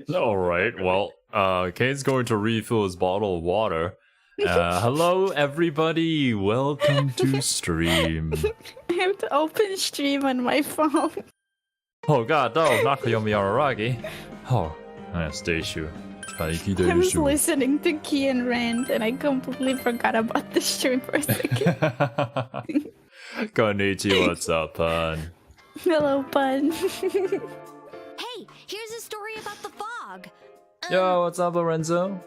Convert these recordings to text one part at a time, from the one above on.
Alright, well, Kane's going to refill his bottle of water. Hello everybody, welcome to stream. I have to open stream on my phone. Oh god, no, Nakayomi Araragi. Oh, Anastasia. I was listening to Kian rant and I completely forgot about the stream for a second. Konnichiwa, what's up, Pun? Hello, Pun. Hey, here's a story about the fog. Yo, what's up, Lorenzo?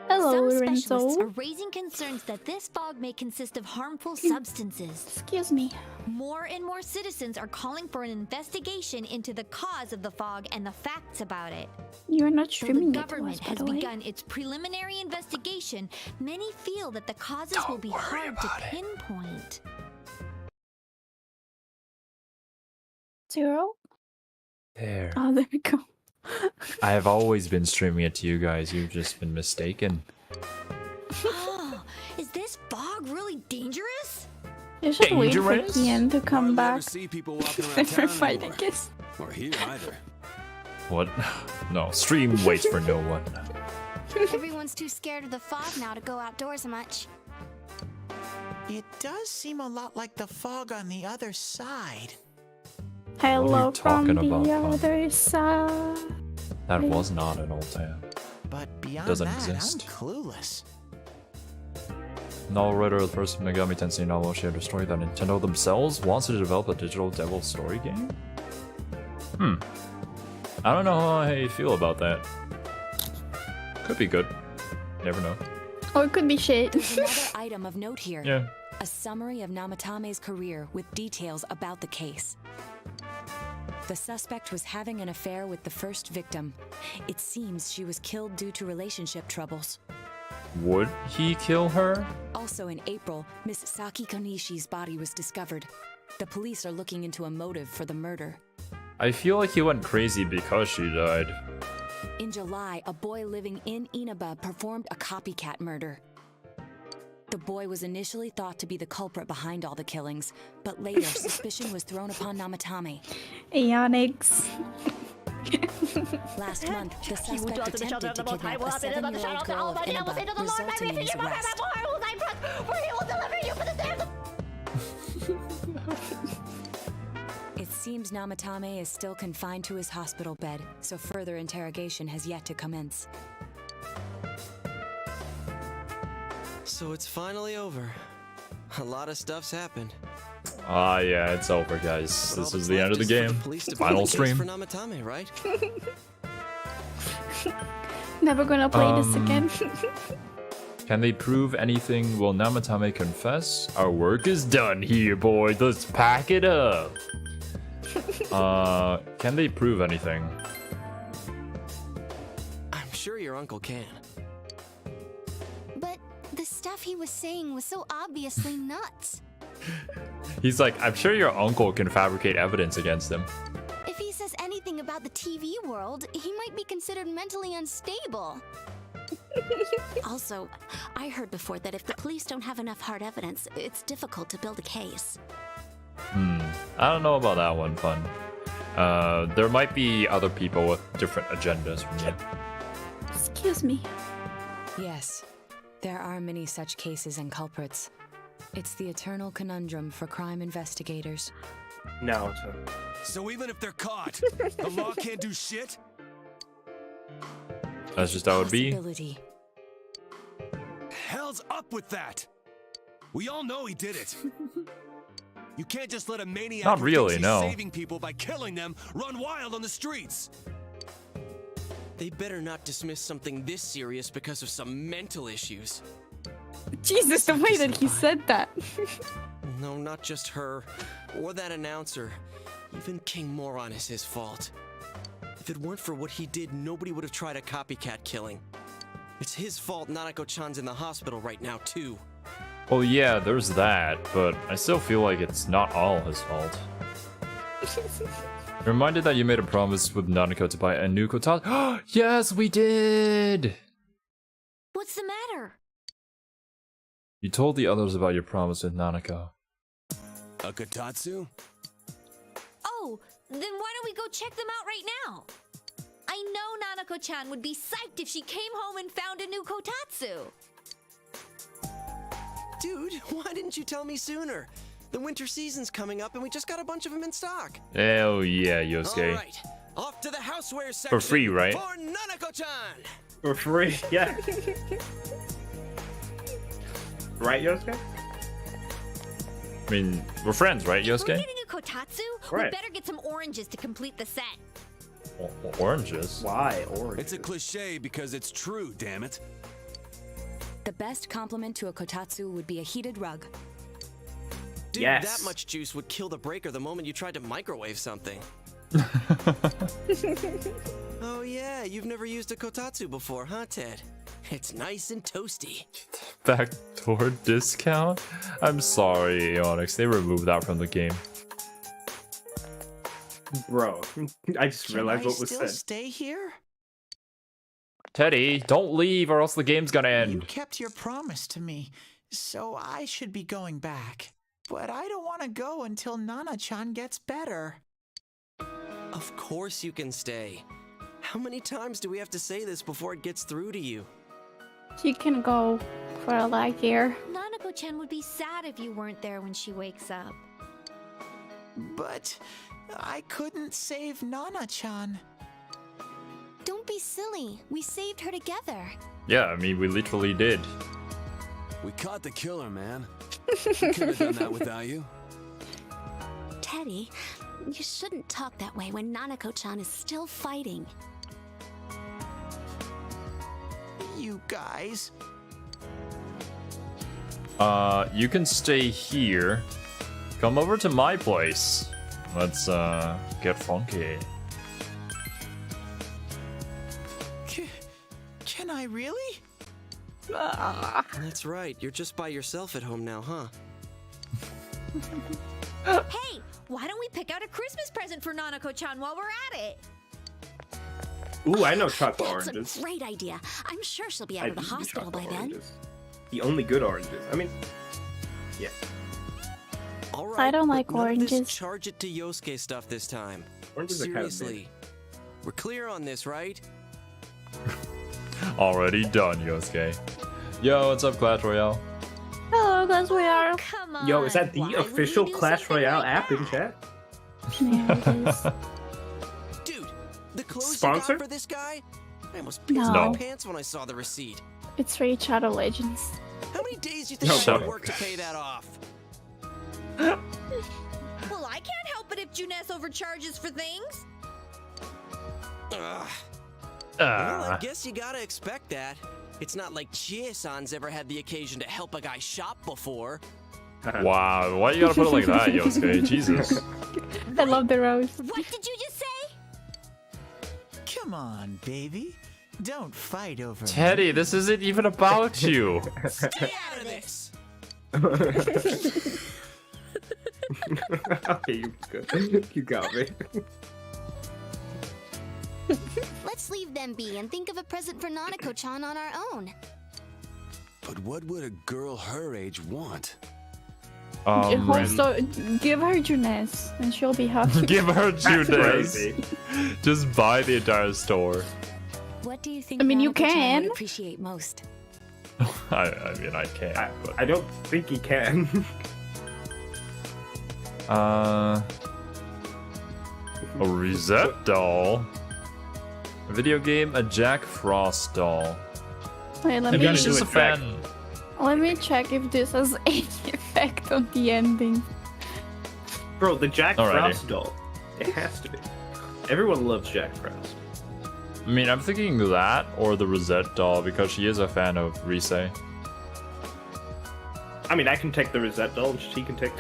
Hello, Some Lorenzo. specialists are raising concerns that this fog may consist of harmful substances. Excuse me. More and more citizens are calling for an investigation into the cause of the fog and the facts about it. You're not Though streaming the it to government us, by has the way. begun its preliminary investigation, many feel that the causes will be hard to pinpoint. 0? There. Oh, there we go. I have always been streaming it to you guys, you've just been mistaken. Oh, is this fog really dangerous? You should wait for Dangerous? Kian to come back. See people walking around If we're town fighting anymore. this. Or here either. What? No, stream waits for no one. Everyone's too scared of the fog now to go outdoors much. It does seem a lot like the fog on the other side. Hello from talking the about, Pun? other side. That was not an old town. But beyond Doesn't that, exist. I'm clueless. Novel writer of the first Megami Tensei novel shared a story that Nintendo themselves wants to develop a digital devil story game? I don't know how I feel about that. Could be good. Never know. Or it could be shit. There's another item of note here. Yeah. A summary of Namatame's career with details about the case. The suspect was having an affair with the first victim. It seems she was killed due to relationship troubles. Would he kill her? Also in April, Miss Saki Konishi's body was discovered. The police are looking into a motive for the murder. I feel like he went crazy because she died. In July, a boy living in Inaba performed a copycat murder. The boy was initially thought to be the culprit behind all the killings, but later suspicion was thrown upon Namatame. Aeonics. Last month, the suspect attempted to kidnap a 7-year-old girl of Inaba, resulting in his arrest. It seems Namatame is still confined to his hospital bed, so further interrogation has yet to commence. So it's finally over. A lot of stuff's happened. Ah, yeah, it's over, guys. But This all is that's the end of left the is for game. police to Final build a case stream. for Namatame, right? Never gonna play this again. Can they prove anything? Will Namatame confess? Our work is done here, boy. Let's pack it up. Can they prove anything? I'm sure your uncle can. But the stuff he was saying was so obviously nuts. He's like, I'm sure your uncle can fabricate evidence against him. If he says anything about the TV world, he might be considered mentally unstable. Also, I heard before that if the police don't have enough hard evidence, it's difficult to build a case. I don't know about that one, Fun. There might be other people with different agendas from you. Excuse me. Yes, there are many such cases and culprits. It's the eternal conundrum for crime investigators. Naruto. So even if they're caught, the law can't do shit? That's just how it be. Possibility. Hell's up with that! We all know he did it. You can't just let a maniac Not who really, thinks he's no. saving people by killing them run wild on the streets. They better not dismiss something this serious because of some mental issues. Jesus, the way that he said that. No, not just her, or that announcer. Even King Moron is his fault. If it weren't for what he did, nobody would have tried a copycat killing. It's his fault Nanako-chan's in the hospital right now, too. Well, yeah, there's that, but I still feel like it's not all his fault. Reminded that you made a promise with Nanako to buy a new kotatsu. Yes, we did! What's the matter? You told the others about your promise with Nanako. A Kotatsu? Oh, then why don't we go check them out right now? I know Nanako-chan would be psyched if she came home and found a new kotatsu. Dude, why didn't you tell me sooner? The winter season's coming up and we just got a bunch of them in stock. Hell yeah, Yosuke. All right, off to the houseware section. For free, right? For Nanako-chan. For free, yeah. Right, Yosuke? I mean, we're friends, right, We're Yosuke? getting a kotatsu? We Right. better get some oranges to complete the set. Oranges? Why orange? It's a cliche because it's true, damn it. The best compliment to a kotatsu would be a heated rug. Dude, Yes. that much juice would kill the breaker the moment you tried to microwave something. Oh yeah, you've never used a kotatsu before, huh, Ted? It's nice and toasty. Backdoor discount? I'm sorry, Onyx. They removed that from the game. Bro, I just Can realized I what was still said. stay here? Teddy, don't leave or else the game's gonna You end. kept your promise to me, so I should be going back. But I don't want to go until Nana-chan gets better. Of course you can stay. How many times do we have to say this before it gets through to you? She can go for a lag year. Nanako-chan would be sad if you weren't there when she wakes up. But I couldn't save Nana-chan. Don't be silly. We saved her together. Yeah, I mean, we literally did. We caught the killer, man. We could have done that without you. Teddy, you shouldn't talk that way when Nanako-chan is still fighting. You guys. You can stay here. Come over to my place. Let's, get funky. Can I really? That's right, you're just by yourself at home now, huh? Hey, why don't we pick out a Christmas present for Nanako-chan while we're at it? Ooh, I know chocolate That's oranges. a great idea. I'm sure she'll be out of the eat the hospital by chocolate then. oranges. The only good oranges. I mean, yeah. All right, I don't but like none of this oranges. charge it to Yosuke stuff this time. Oranges are kind of Seriously. We're clear on this, right? Already done, Yosuke. Yo, what's up, Clash Royale? Hello, Clash Royale. Come on. Yo, is that the why would official we do Clash something Royale like app in that? chat? Yeah, it is. Dude, the clothes you Sponsor? got for this guy? I almost pissed No. my pants when I saw the receipt. It's Raid Shadow Legends. How many days do you think No, I shut would up. work to pay that off? Well, I can't help it if Juness overcharges for things. Ugh. Well, I Ah, guess you gotta expect that. It's not like Chie-san's ever had the occasion to help a guy shop before. wow, why you gotta put it like that, Yosuke? Jesus. I love the rose. What did you just say? Come on, baby. Don't fight over me. Teddy, this isn't even about you. Stay out of this! Okay, you got me. Let's leave them be and think of a present for Nanako-chan on our own. But what would a girl her age want? Also, give her Juness and she'll be happy. Give her That's Judas. crazy. Just buy the entire store. What do you think I mean, you Nanako-chan can. would appreciate most? I mean, I can't. But... I don't think he can. A Reset doll. A video game, a Jack Frost doll. Wait, let Maybe me he's just a fan. check if this has any effect on the ending. Bro, the Jack Alrighty. Frost doll. It has to be. Everyone loves Jack Frost. I mean, I'm thinking that or the Rosette doll because she is a fan of Rise. I mean, I can take the Rosette doll, and she can take.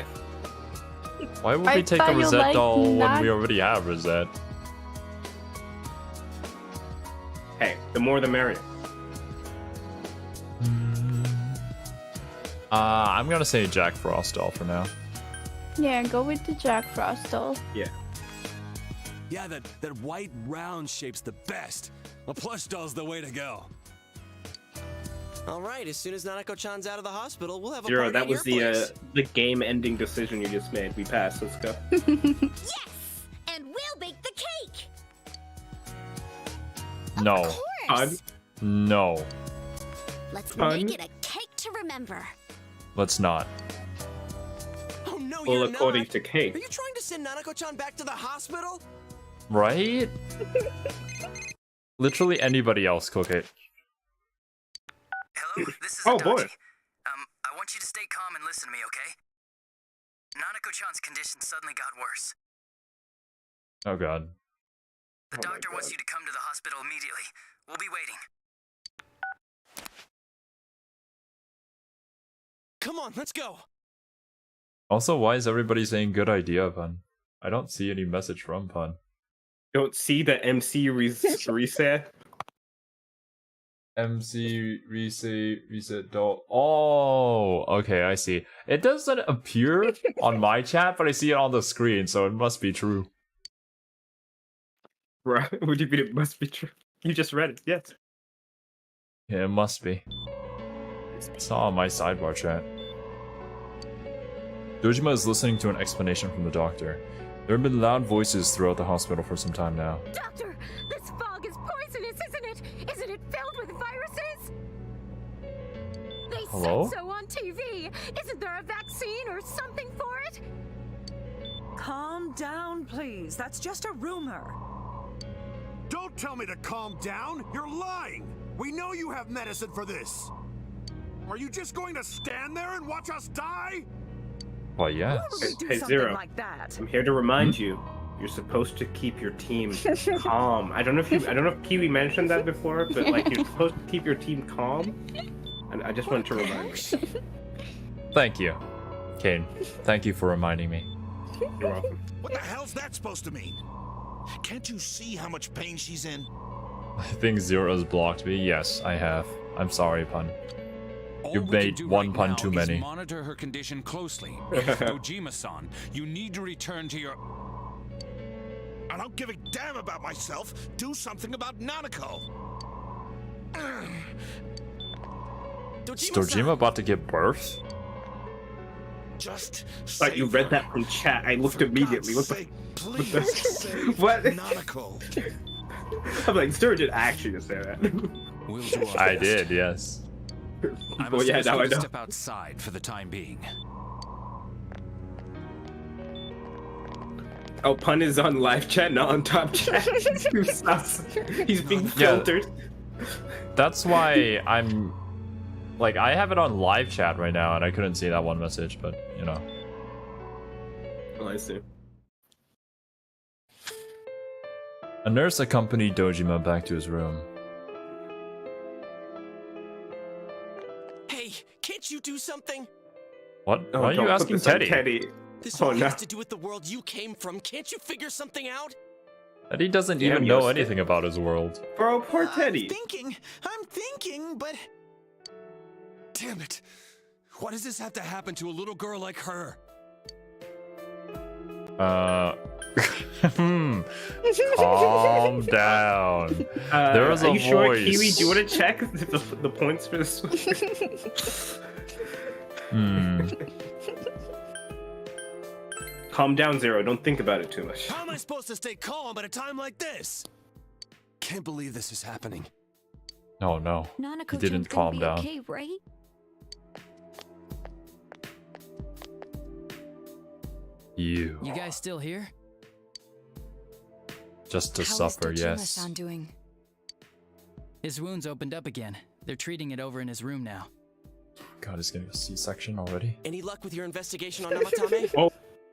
Why would I we take thought the you Rosette liked doll when that. we already have Rosette? Hey, the more the merrier. I'm gonna say Jack Frost doll for now. Yeah, go with the Jack Frost doll. Yeah. Yeah, that white round shape's the best. A plush doll's the way to go. All right, as soon as Nanako-chan's out of the hospital, we'll have a Zero, party that at was your place. the game-ending decision you just made. We passed. Let's go. Yes! And we'll bake the cake! No. Of course. No. Let's Fun. make it a cake to remember. Let's not. Oh no, Well, you're according not. to Kate. Are you trying to send Nanako-chan back to the hospital? Right? Literally anybody else cook it. Hello, this is Oh, Adachi. boy. I want you to stay calm and listen to me, okay? Nanako-chan's condition suddenly got worse. Oh god. The Oh my doctor wants God. you to come to the hospital immediately. We'll be waiting. Come on, let's go. Also, why is everybody saying good idea, Pun? I don't see any message from Pun. Don't see the MC reset. MC reset doll. Oh, okay, I see. It doesn't appear on my chat, but I see it on the screen, so it must be true. Right? What do you mean it must be true? You just read it, yes. Yeah, it must be. Saw on my sidebar chat. Dojima is listening to an explanation from the doctor. There have been loud voices throughout the hospital for some time now. Doctor, this fog is poisonous, isn't it? Isn't it filled with viruses? They Hello? said so on TV. Isn't there a vaccine or something for it? Calm down, please. That's just a rumor. Don't tell me to calm down! You're lying! We know you have medicine for this! Are you just going to stand there and watch us die? Why, yes. Why would we do Hey, something Zero. like that? I'm here to remind you, you're supposed to keep your team calm. I don't know if Kiwi mentioned that before, but like you're supposed to keep your team calm. And I just wanted to remind you. Thank you, Kane. Thank you for reminding me. You're welcome. What the hell's that supposed to mean? Can't you see how much pain she's in? I think Zero's blocked me. Yes, I have. I'm sorry, Pun. You've made one pun too many. Monitor her condition closely. Dojima-san, you need to return to your... I don't give a damn about myself. Do something about Nanako. Is Dojima about to give birth? Just Like you read that from chat. I looked immediately. What the? please What? save What? Nanako. I'm like, Sturge did actually just say that. We'll do our I best. did, yes. I'm Well, yeah, supposed now I to know. step outside for the time being. Oh, Pun is on live chat, not on top chat. He's being filtered. That's why I'm... Like, I have it on live chat right now, and I couldn't see that one message, but, you know. Oh, I see. A nurse accompanied Dojima back to his room. Hey, can't you do something? What? Oh, Why are you don't put asking this on Teddy? Teddy. This Oh, all no. has to do with the world you came from. Can't you figure something out? Teddy doesn't Damn, even know you're anything sick. about his world. Bro, poor Teddy. I'm thinking, but... Damn it. Why does this have to happen to a little girl like her? Calm down. There was a Are you sure, voice. Kiwi? Do you want to check the points for this one? Calm down, Zero. Don't think about it too much. How am I supposed to stay calm at a time like this? Can't believe this is happening. Oh no. He Nanako-chan's didn't gonna calm be down. okay, right? You. You guys still here? Just to How is suffer, yes. Dojima-san doing? His wounds opened up again. They're treating it over in his room now. God, he's getting a C-section already? Any luck with your investigation on Namatame? Oh,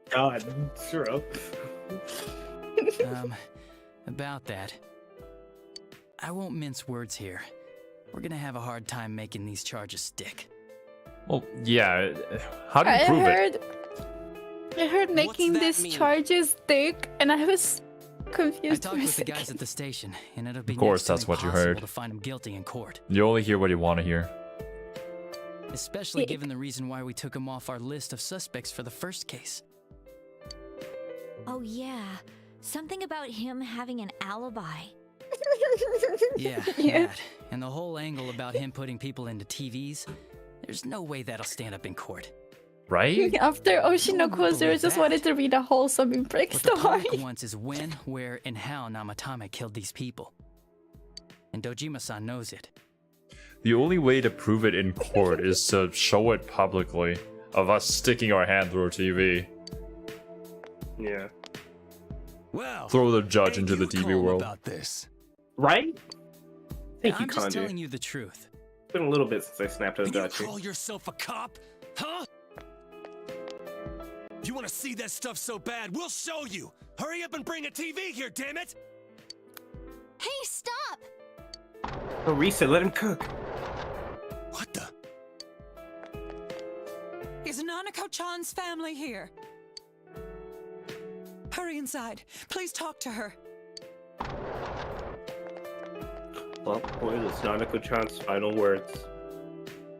God. Zero. About that. I won't mince words here. We're gonna have a hard time making these charges stick. Well, yeah. How do you prove it? I heard making that these mean? charges thick, and I was I confused. talked for a with the guys second. at the station, and it'll be Of course, next to that's what you impossible heard. to find him guilty in court. You only hear what you want to hear. Especially Yeah. given the reason why we took him off our list of suspects for the first case. Oh yeah, something about him having an alibi. Yeah, Yeah. that. And the whole angle about him putting people into TVs. There's no way that'll stand up in court. Right? After Oshinoko believe Zero just that. wanted to read a wholesome break What the story. public wants is when, where, and how Namatame killed these people. and Dojima-san knows it. The only way to prove it in court is to show it publicly, of us sticking our hand through a TV. Yeah. Well, Throw the judge into the TV world. about this. Right? I think you I'm just can't telling you the truth. It's been a little bit since I snapped at a And you Dutchie. call yourself a cop? Huh? You want to see that stuff so bad? We'll show you. Hurry up and bring a TV here, damn it! Hey, stop! Oh, Risa, let him cook. What the? Is Nanako-chan's family here? Hurry inside. Please talk to her. Well, boy, it's Nanako-chan's final words.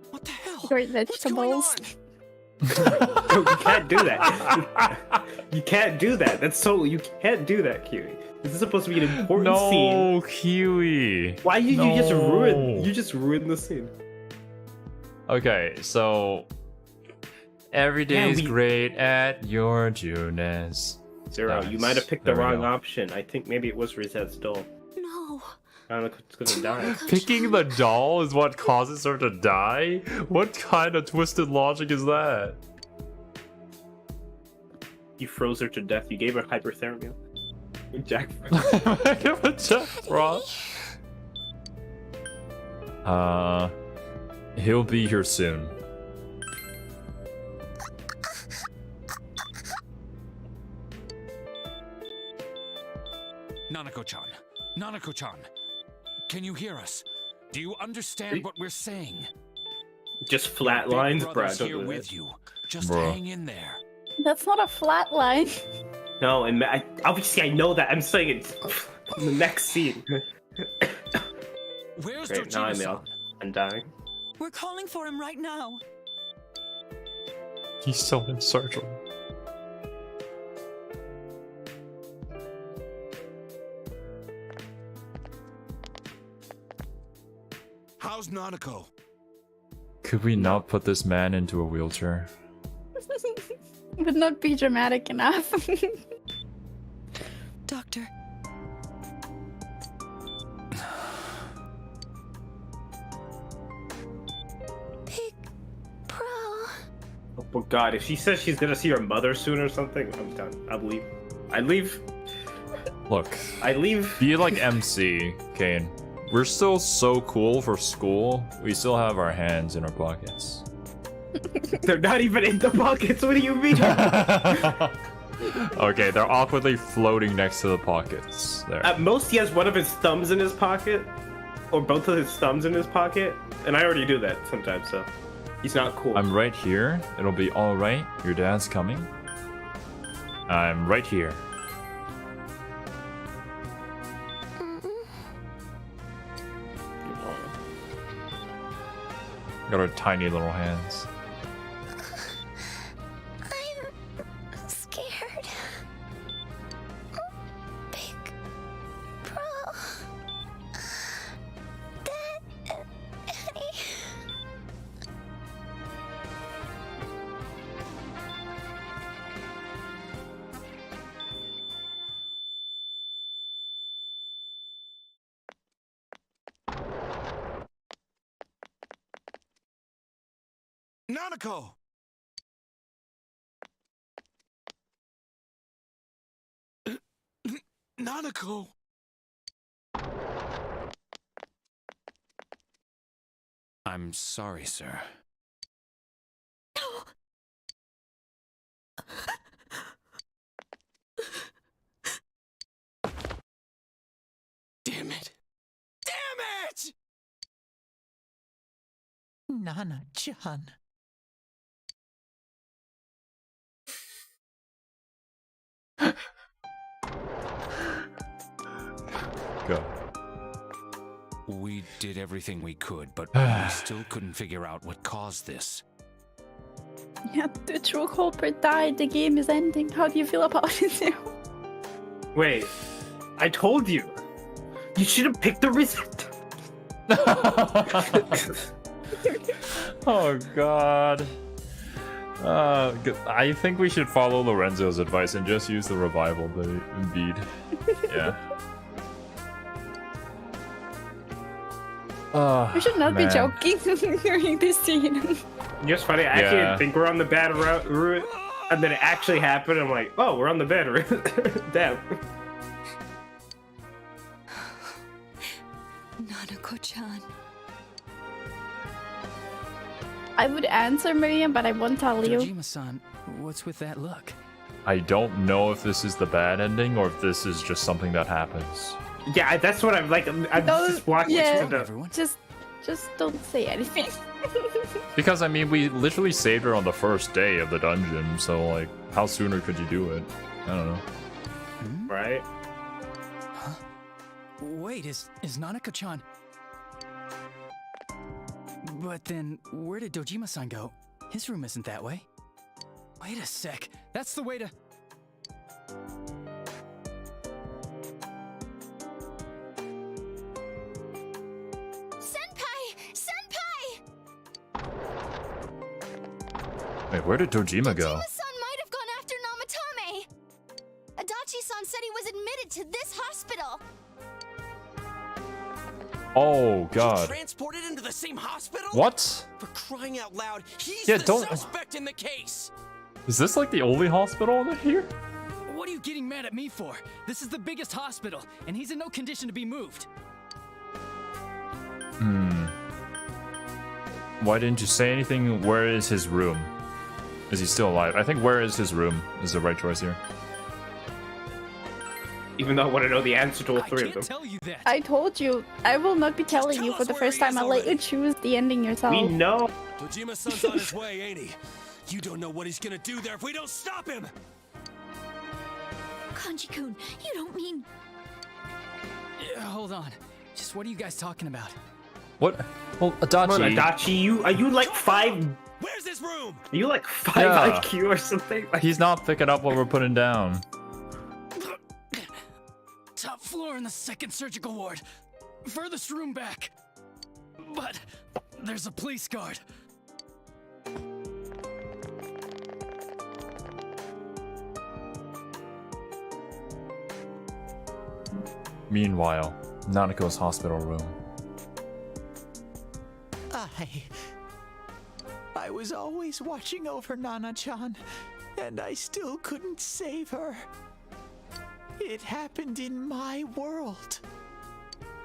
What the hell? Great vegetables. No, you can't do that. You can't do that. That's so. You can't do that, Kiwi. This is supposed to be an important scene. No, Kiwi. Why you just No. ruin? You just ruined the scene. Okay, so every day is we- great at your Junes. Zero, you might have picked the There we wrong go. option. I think maybe it was Rosette's doll. No. Nanako's gonna die. Picking the doll is what causes her to die? What kind of twisted logic is that? You froze her to death. You gave her hyperthermia. Jack. Give a Jack Frost. He'll be here soon. Nanako-chan. Nanako-chan. Can you hear us? Do you understand what we're saying? Just flat lines, Big bro. Brother's Don't here do with that. you. Just Bro. hang in there. That's not a flat line. No, and obviously I know that. I'm saying it in the next scene. Where's Great, now Dojima-san? I'm dying. We're calling for him right now. He's still in surgery. How's Nanako? Could we not put this man into a wheelchair? Would not be dramatic enough. Doctor. Oh god, if she says she's gonna see her mother soon or something, I'm done. I'll leave. I leave. Look, I leave. be like MC, Kane. We're still so cool for school. We still have our hands in our pockets. They're not even in the pockets. What do you mean? Okay, they're awkwardly floating next to the pockets. There. At most, he has one of his thumbs in his pocket, or both of his thumbs in his pocket, and I already do that sometimes, so he's not cool. I'm right here. It'll be alright. Your dad's coming. I'm right here. Got our tiny little hands. I'm scared. Big Bro. Daddy. Nanako! Nanako! I'm sorry, sir. Damn it! Damn it! Nana-chan. Go. We did everything we could, but we still couldn't figure out what caused this. Yeah, the true culprit died. The game is ending. How do you feel about it now? Wait, I told you. You should have picked the result. Oh god. I think we should follow Lorenzo's advice and just use the revival bead. Yeah. We should not be joking during this scene. Just funny. I actually think we're on the bad route, and then it actually happened. I'm like, oh, we're on the bad route. Damn. Nanako-chan. I would answer Miriam, but I won't tell you. Dojima-san, what's with that look? I don't know if this is the bad ending or if this is just something that happens. Yeah, that's what I'm like. I'm just watching everyone. Just don't say anything. Because I mean, we literally saved her on the first day of the dungeon, so like, how sooner could you do it? I don't know. Right? Huh? Wait, is Nanako-chan? But then, where did Dojima-san go? His room isn't that way. Wait a sec, that's the way to... Wait, where did Dojima go? Dojima-san might have gone after Namatame. Adachi-san said he was admitted to this hospital. Oh god. Transported into the same hospital? What? For crying out loud, he's Yeah, the suspect in the case. Is this like the only hospital here? What are you getting mad at me for? This is the biggest hospital, and he's in no condition to be moved. Why didn't you say anything? Where is his room? Is he still alive? I think where is his room is the right choice here. Even though I want to know the answer to all three of them. Tell you that. I told you. I will not be telling you for the first time. I'll let you choose the ending yourself. We know. Dojima-san's on his way, ain't he? You don't know what he's gonna do there if we don't stop him! Kanji-kun, you don't mean... Hold on. Just what are you guys talking about? What? Well, Adachi. Come on, Adachi, are you like 5? Where's his room? Are you like 5 IQ or something? Like... He's not picking up what we're putting down. Top floor in the 2nd surgical ward. Furthest room back. But there's a police guard. Meanwhile, Nanako's hospital room. I was always watching over Nana-chan, and I still couldn't save her. It happened in my world.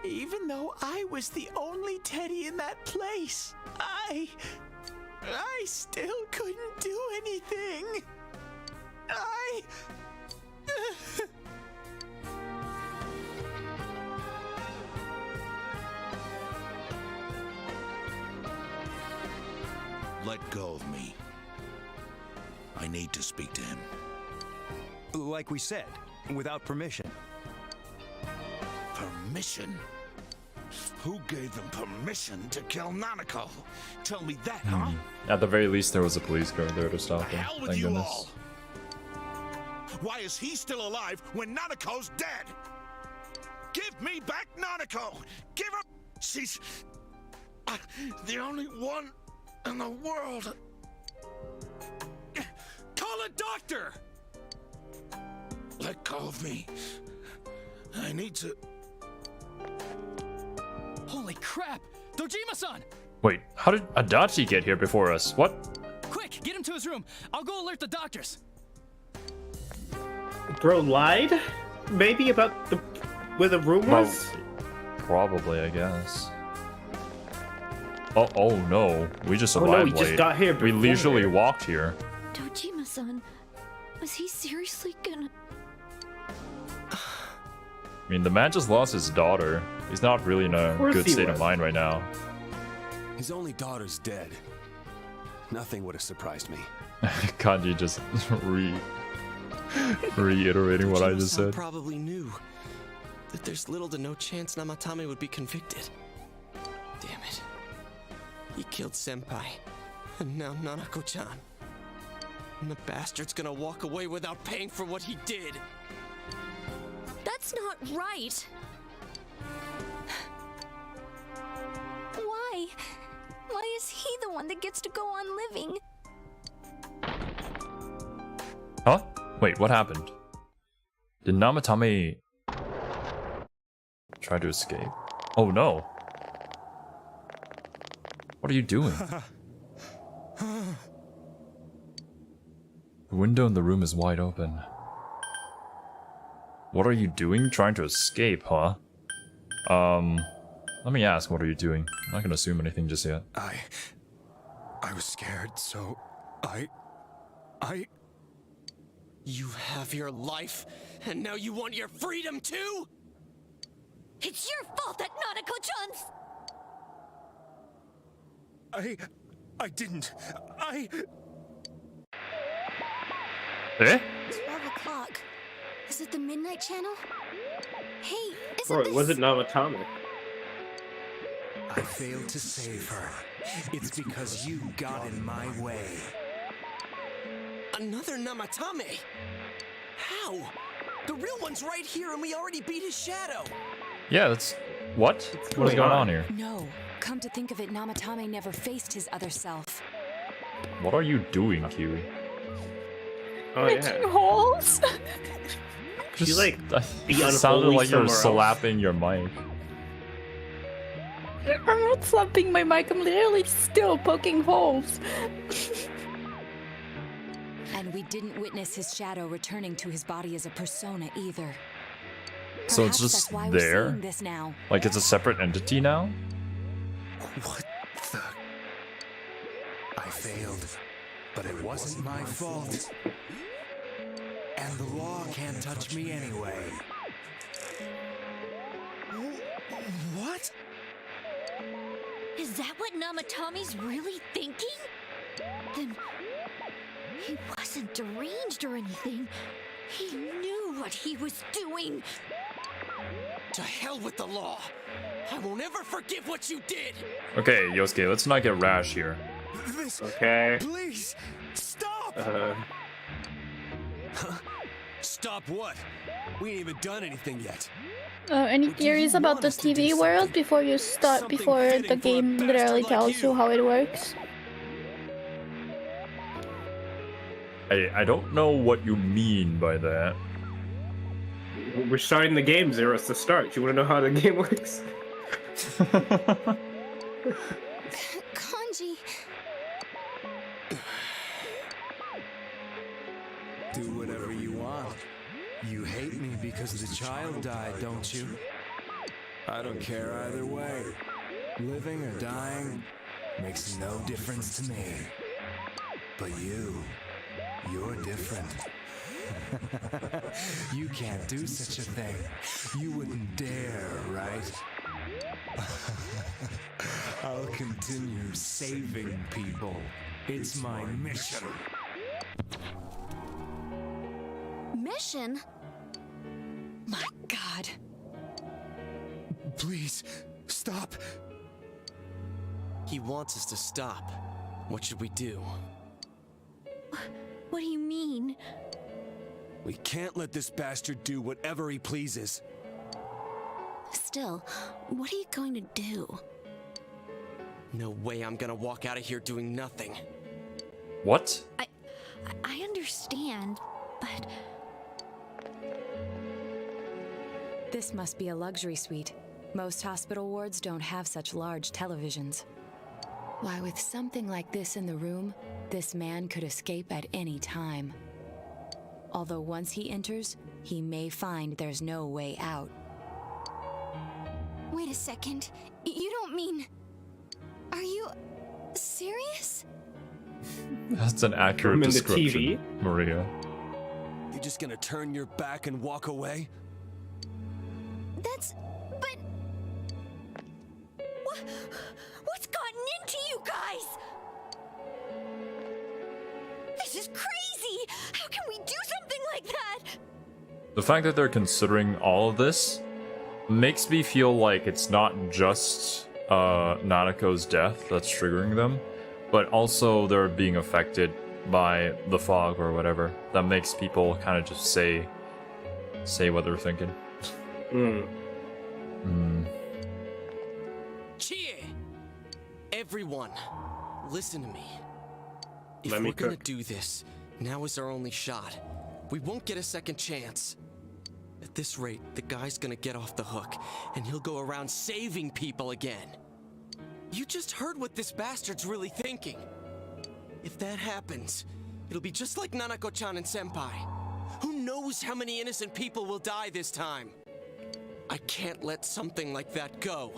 Even though I was the only teddy in that place, I still couldn't do anything. Let go of me. I need to speak to him. Like we said, without permission. Permission? Who gave them permission to kill Nanako? Tell me that, huh? At the very least, there was a police guard there to stop him. Hell with Thank you goodness. all! Why is he still alive when Nanako's dead? Give me back Nanako! Give her... She's... the only one in the world. Call a doctor! Let go of me. I need to... Holy crap! Dojima-san! Wait, how did Adachi get here before us? What? Quick, get him to his room. I'll go alert the doctors. Bro lied? Maybe about the where the room was? Probably, I guess. Oh no, we just Oh arrived no, we late. just got here We before. leisurely walked here. Dojima-san, was he seriously gonna... I mean, the man just lost his daughter. He's not really in a course good he state of was. mind right now. His only daughter's dead. Nothing would have surprised me. Kanji just reiterating what I just Dojima-san said. probably knew that there's little to no chance Namatame would be convicted. Damn it. He killed Senpai, and now Nanako-chan. And the bastard's gonna walk away without paying for what he did. That's not right. Why? Why is he the one that gets to go on living? Huh? Wait, what happened? Did Namatame try to escape? Oh no. What are you doing? The window in the room is wide open. What are you doing? Trying to escape, huh? Let me ask, what are you doing? I'm not gonna assume anything just yet. I was scared, so I... You have your life, and now you want your freedom too? It's your fault that Nanako-chan's... I didn't. Eh? 12 o'clock. Is it the Midnight Channel? Hey, Bro, it wasn't Namatame. I failed to save her. It's because you got in my way. Another Namatame? How? The real one's right here and we already beat his shadow. Yeah, that's... What? What is going on here? No. Come to think of it, Namatame never faced his other self. What are you doing, Kiwi? Oh, Making holes? She like It sounded like you were slapping your mic. I'm not slapping my mic, I'm literally still poking holes. And we didn't witness his shadow returning to his body as a persona either. So it's Perhaps just that's why we're there? seeing this now. Like it's a separate entity now? What the... I failed, but it wasn't my fault. And the law can't touch me anyway. What? Is that what Namatame's really thinking? Then he wasn't deranged or anything. He knew what he was doing. To hell with the law. I won't ever forgive what you did. Okay, Yosuke, let's not get rash here. Okay. Please, stop! Stop what? We ain't even done anything yet. Any theories about the TV world before you start, before the game literally tells you how it works? I don't know what you mean by that. We're starting the game, Zero. It's the start. You want to know how the game works? Kanji. Do whatever you want. You hate me because the child died, don't you? I don't care either way. Living or dying makes no difference to me. But you're different. You can't do such a thing. You wouldn't dare, right? I'll continue saving people. It's my mission. Mission? My God. Please, stop. He wants us to stop. What should we do? What do you mean? We can't let this bastard do whatever he pleases. Still, what are you going to do? No way I'm gonna walk out of here doing nothing. What? I understand, but... This must be a luxury suite. Most hospital wards don't have such large televisions. Why, with something like this in the room, this man could escape at any time. Although once he enters, he may find there's no way out. Wait a second. You don't mean... Are you... serious? That's an accurate Room in the description, TV? Maria. You just gonna turn your back and walk away? That's... but... What's gotten into you guys? This is crazy! How can we do something like that? The fact that they're considering all of this makes me feel like it's not just Nanako's death that's triggering them, but also they're being affected by the fog or whatever. That makes people kind of just say what they're thinking. Chie! Everyone, listen to me. If Let me we're gonna cook. do this, now is our only shot. We won't get a second chance. At this rate, the guy's gonna get off the hook, and he'll go around saving people again. You just heard what this bastard's really thinking. If that happens, it'll be just like Nanako-chan and Senpai. Who knows how many innocent people will die this time? I can't let something like that go.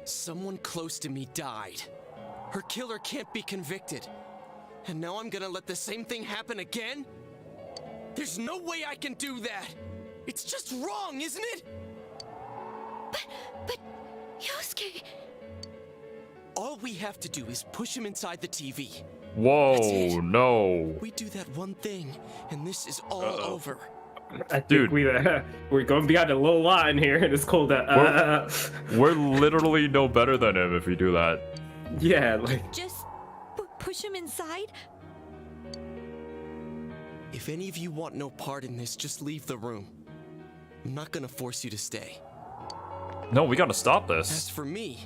Someone close to me died. Her killer can't be convicted. And now I'm gonna let the same thing happen again? There's no way I can do that! It's just wrong, isn't it? But, Yosuke... All we have to do is push him inside the TV. Whoa, no. We do that one thing, and this is all over. I think we're going beyond a little line here, and it's called We're literally no better than him if we do that. Yeah, like... Just push him inside? If any of you want no part in this, just leave the room. I'm not gonna force you to stay. No, we gotta stop As this. for me,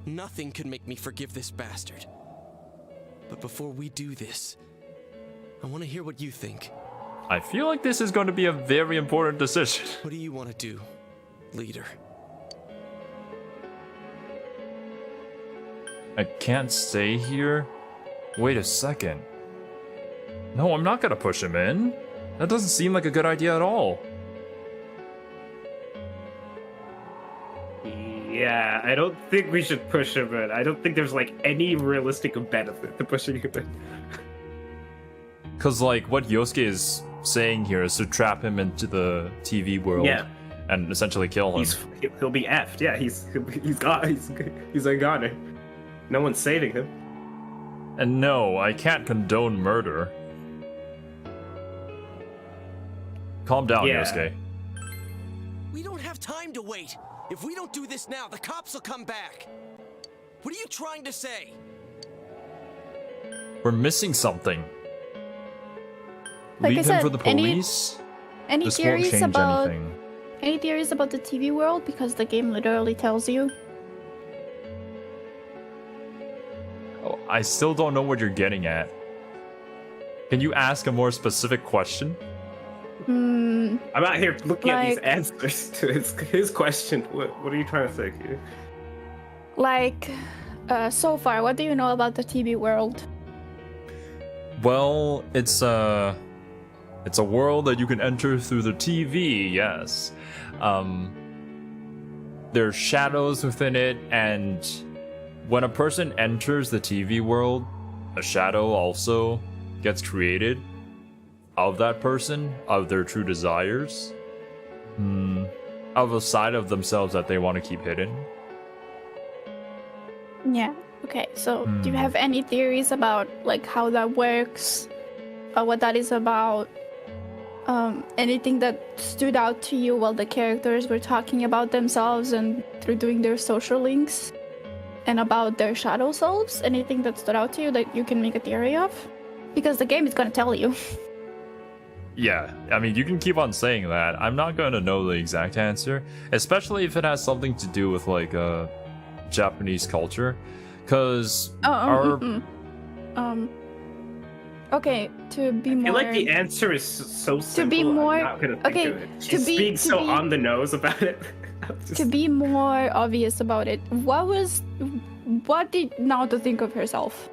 nothing could make me forgive this bastard. But before we do this, I want to hear what you think. I feel like this is going to be a very important decision. What do you want to do, leader? I can't stay here? Wait a second. No, I'm not gonna push him in. That doesn't seem like a good idea at all. Yeah, I don't think we should push him in. I don't think there's like any realistic benefit to pushing him in. Cause like what Yosuke is saying here is to trap him into the TV world, and essentially kill him. He'll be effed. Yeah, he's gone. He's a goner. No one's saving him. And no, I can't condone murder. Calm down, Yosuke. We don't have time to wait. If we don't do this now, the cops will come back. What are you trying to say? We're missing something. Like Leave I him said, for the police? Any This won't theories change about anything. any theories about the TV world? Because the game literally tells you. Oh, I still don't know what you're getting at. Can you ask a more specific question? I'm out here looking at these Like- answers to his question. What are you trying to say here? Like, so far, what do you know about the TV world? Well, it's a world that you can enter through the TV, yes. There's shadows within it, and when a person enters the TV world, a shadow also gets created of that person, of their true desires, of a side of themselves that they want to keep hidden. Yeah. Okay. So, do you have any theories about like how that works, what that is about? Anything that stood out to you while the characters were talking about themselves and through doing their social links, and about their shadow selves? Anything that stood out to you that you can make a theory of? Because the game is gonna tell you. Yeah, I mean, you can keep on saying that. I'm not going to know the exact answer, especially if it has something to do with, like, Japanese culture. Because Okay, to be I more... feel like the answer is so simple. be more- I'm not gonna think okay, of it. to She's be- being to so be- on the nose about it. To be more obvious about it, what did Naoto think of herself?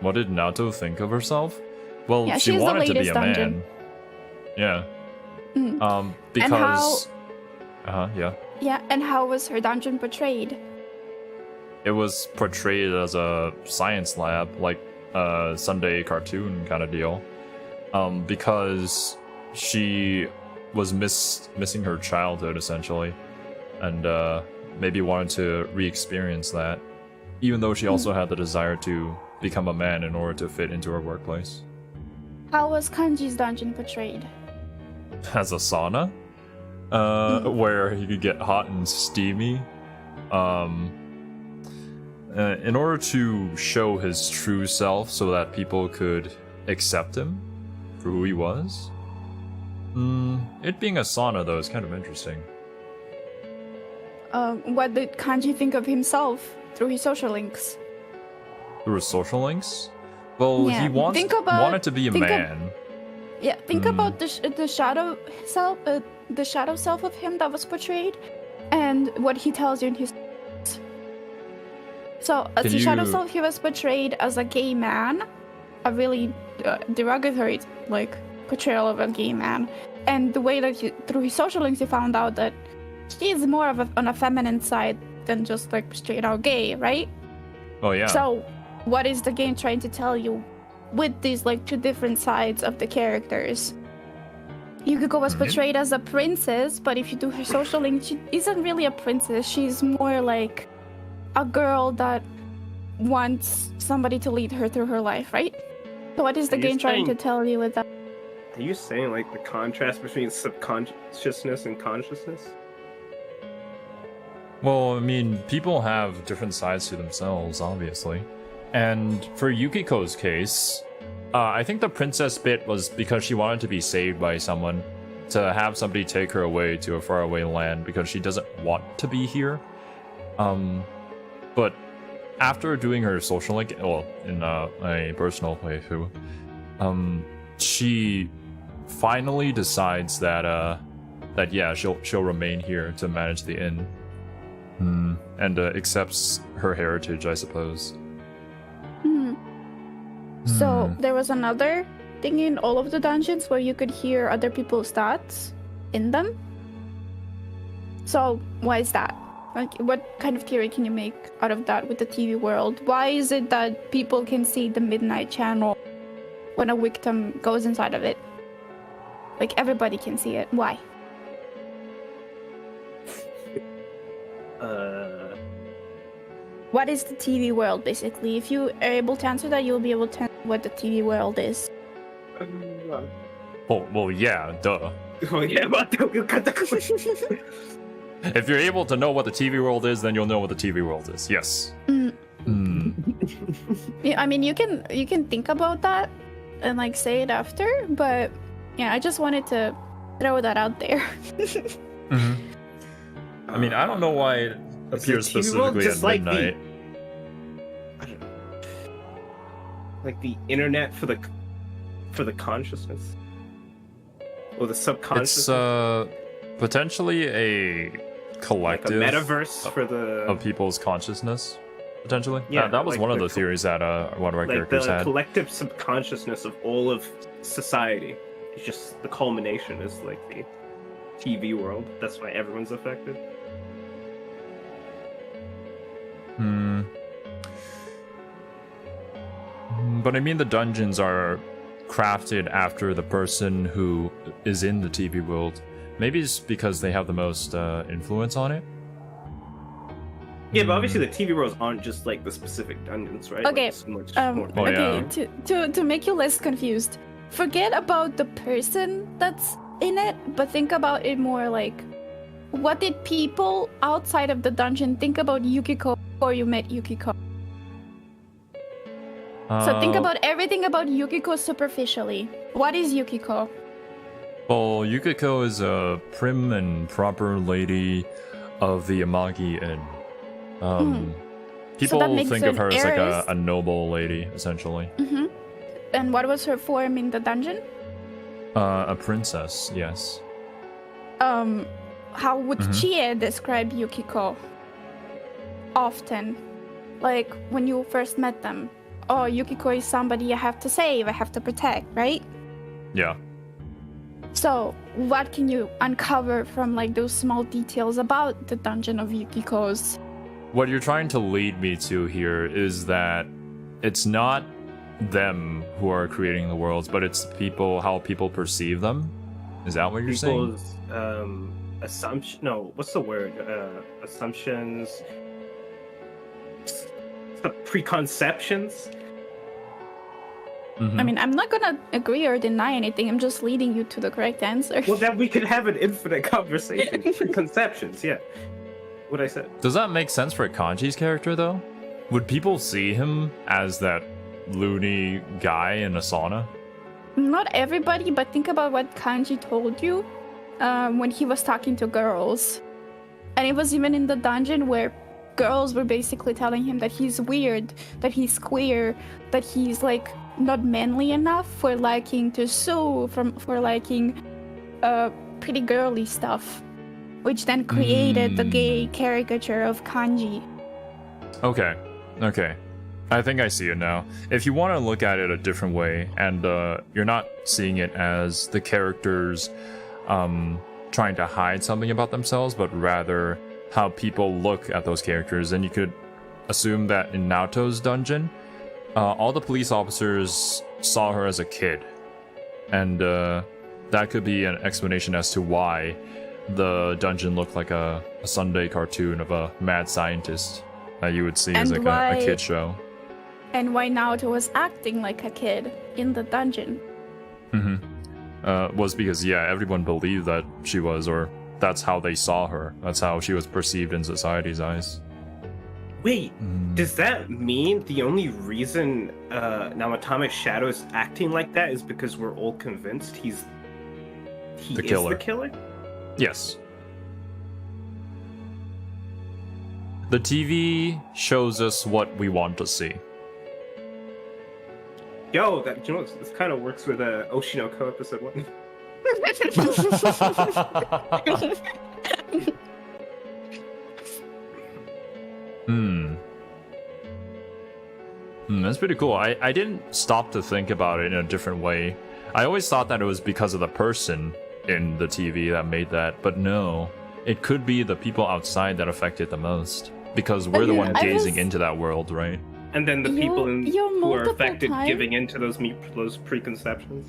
What did Naoto think of herself? Well, Yeah, she she's the wanted to be latest a dungeon. man. Yeah. Mm. Because... yeah. Yeah, and how was her dungeon portrayed? It was portrayed as a science lab, like a Sunday cartoon kind of deal. Because she was missing her childhood, essentially. And maybe wanted to re-experience that. Even though she also had the desire to become a man in order to fit into her workplace. How was Kanji's dungeon portrayed? As a sauna, where he could get hot and steamy. In order to show his true self so that people could accept him for who he was. It being a sauna, though, is kind of interesting. What did Kanji think of himself through his social links? Through his social links? Well, Yeah, he wanted to be a man. Think about the shadow self, the shadow self of him that was portrayed, and what he tells you in his. So, as Can Shadow you- Soul, he was portrayed as a gay man, a really derogatory, like, portrayal of a gay man. And the way that through his social links, he found out that he is more of on a feminine side than just, like, straight out gay, right? Oh yeah. So, what is the game trying to tell you with these, like, two different sides of the characters? Yukiko was portrayed as a princess, but if you do her social link, she isn't really a princess. She's more like a girl that wants somebody to lead her through her life, right? So what is the Are you game trying to saying- tell you with that? Are you saying like the contrast between subconsciousness and consciousness? Well, I mean, people have different sides to themselves, obviously. And for Yukiko's case, I think the princess bit was because she wanted to be saved by someone, to have somebody take her away to a faraway land because she doesn't want to be here. But after doing her social link, well, in a personal playthrough, she finally decides that yeah, she'll remain here to manage the inn, and accepts her heritage, I suppose. So there was another thing in all of the dungeons where you could hear other people's thoughts in them. So why is that? Like, what kind of theory can you make out of that with the TV world? Why is it that people can see the Midnight Channel when a victim goes inside of it? Like, everybody can see it. Why? What is the TV world, basically? If you are able to answer that, you'll be able to answer what the TV world is. Well, yeah, duh. Oh yeah, but you cut the question. If you're able to know what the TV world is, then you'll know what the TV world is. Yes. Yeah, I mean, you can think about that and like say it after, but yeah, I just wanted to throw that out there. I mean, I don't know why it appears the TV world specifically just at like midnight. I don't know. Like the internet for the consciousness or the subconscious. It's potentially a collective, like a metaverse for the of people's consciousness. Potentially, Yeah, that was like one of the the theories that one of our like characters the had. collective subconsciousness of all of society. It's just the culmination is like the TV world. That's why everyone's affected. But I mean, the dungeons are crafted after the person who is in the TV world. Maybe it's because they have the most influence on it. Yeah, but obviously the TV worlds aren't just like the specific dungeons, right? Okay. Like, it's more- Oh, Okay, yeah. to make you less confused, forget about the person that's in it, but think about it more like, what did people outside of the dungeon think about Yukiko before you met Yukiko? So think about everything about Yukiko superficially. What is Yukiko? Well, Yukiko is a prim and proper lady of the Amagi Inn. People that makes think her of her an as like heiress? a noble lady, essentially. And what was her form in the dungeon? A princess, yes. How would Chie describe Yukiko? Often. Like, when you first met them. Oh, Yukiko is somebody I have to save, I have to protect, right? Yeah. So, what can you uncover from, like, those small details about the dungeon of Yukiko's? What you're trying to lead me to here is that it's not them who are creating the worlds, but it's people, how people perceive them. Is that what you're saying? People's assumption. No, what's the word? Assumptions. Preconceptions. I mean, I'm not gonna agree or deny anything, I'm just leading you to the correct answer. Well, then we could have an infinite conversation. Preconceptions, yeah. What I said. Does that make sense for Kanji's character, though? Would people see him as that loony guy in a sauna? Not everybody, but think about what Kanji told you when he was talking to girls. And it was even in the dungeon where girls were basically telling him that he's weird, that he's queer, that he's like not manly enough for liking to sew, for liking pretty girly stuff, which then created the gay caricature of Kanji. Okay. Okay. I think I see it now. If you want to look at it a different way, and you're not seeing it as the characters trying to hide something about themselves, but rather how people look at those characters, then you could assume that in Naoto's dungeon, all the police officers saw her as a kid. And that could be an explanation as to why the dungeon looked like a Sunday cartoon of a mad scientist that you would see as like a kid show. And why Naoto was acting like a kid in the dungeon. Was because, yeah, everyone believed that she was, or that's how they saw her. That's how she was perceived in society's eyes. Wait, does that mean the only reason Namatame's shadow is acting like that is because we're all convinced he the is killer? The killer? Yes. The TV shows us what we want to see. Yo, you know, this kind of works with Oshinoko episode 1. That's pretty cool. I didn't stop to think about it in a different way. I always thought that it was because of the person in the TV that made that, but no. It could be the people outside that affect it the most. Because we're the one gazing into that world, right? And then the people who are affected times- giving into those preconceptions.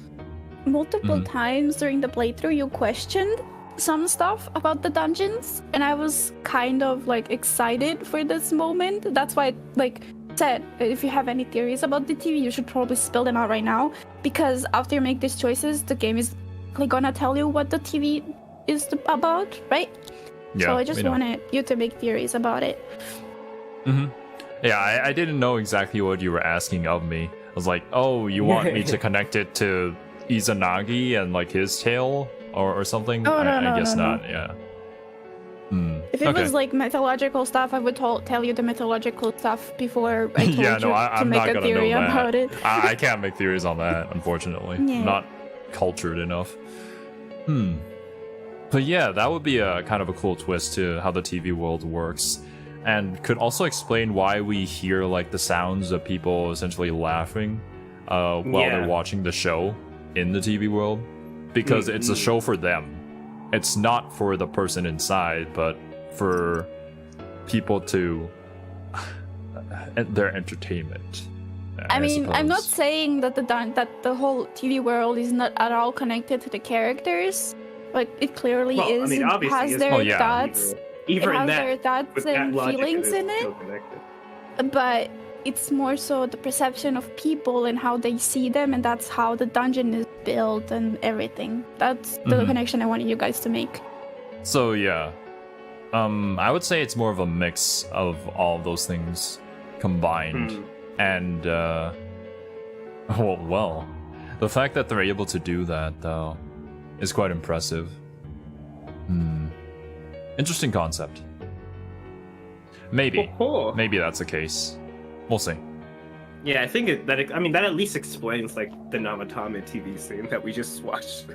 Multiple times during the playthrough, you questioned some stuff about the dungeons, and I was kind of like excited for this moment. That's why I said, if you have any theories about the TV, you should probably spill them out right now, because after you make these choices, the game is gonna tell you what the TV is about, right? Yeah, so I just wanted you to make theories about it. Yeah, I didn't know exactly what you were asking of me. I was like, oh, you want me to connect it to Izanagi and like his tale or something? Oh, no, I guess no. not, yeah. If it was like mythological stuff, I would tell you the mythological stuff before I told Yeah, you no, to I'm make not a gonna theory know that. about it. I can't make theories on that, unfortunately. Yeah. I'm not cultured enough. But yeah, that would be a kind of a cool twist to how the TV world works. And could also explain why we hear like the sounds of people essentially laughing while they're watching the show in the TV world. Because it's a show for them. It's not for the person inside, but for people to their entertainment. I mean, I'm not suppose. saying that the whole TV world is not at all connected to the characters, but it clearly is. I mean, it obviously has it's- their thoughts. Even it has in that, their thoughts with that and logic, feelings is in it, still connected. but it's more so the perception of people and how they see them, and that's how the dungeon is built and everything. That's the connection I wanted you guys to make. So yeah, I would say it's more of a mix of all of those things combined, and well, the fact that they're able to do that though is quite impressive. Interesting concept. Maybe that's the case. We'll see. Yeah, I think that at least explains like the Namatame TV scene that we just watched.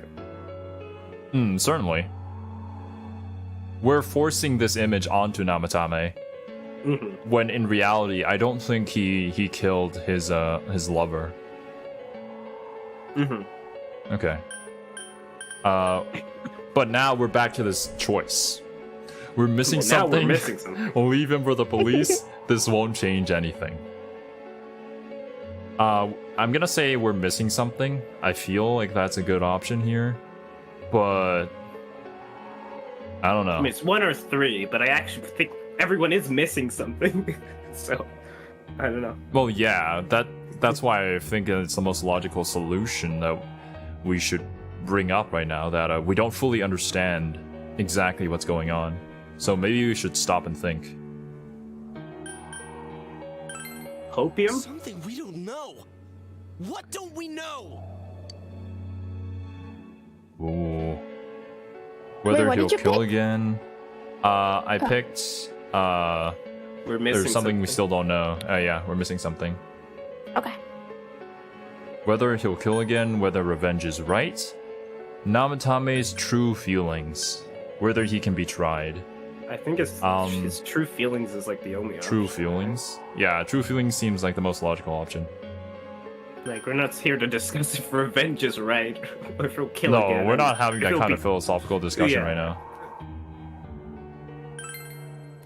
Certainly. We're forcing this image onto Namatame, when in reality, I don't think he killed his lover. Okay. But now we're back to this choice. We're missing something. Now we're missing something. We'll leave him for the police. This won't change anything. I'm gonna say we're missing something. I feel like that's a good option here, but I don't know. I mean, it's 1 or 3, but I actually think everyone is missing something. So, I don't know. Well, yeah, that's why I think it's the most logical solution that we should bring up right now, that we don't fully understand exactly what's going on. So maybe we should stop and think. Hopium? Something we don't know. What don't we know? Ooh. Whether what he'll did you kill pick? again. I picked We're missing there's something we something. still don't know. Yeah, we're missing something. Okay. Whether he'll kill again, whether revenge is right, Namatame's true feelings, whether he can be tried. I think his true feelings is like the only option. True feelings? Yeah, true feelings seems like the most logical option. Like, we're not here to discuss if revenge is right, or if he'll kill No, again. we're not having that If kind he'll of philosophical discussion right now.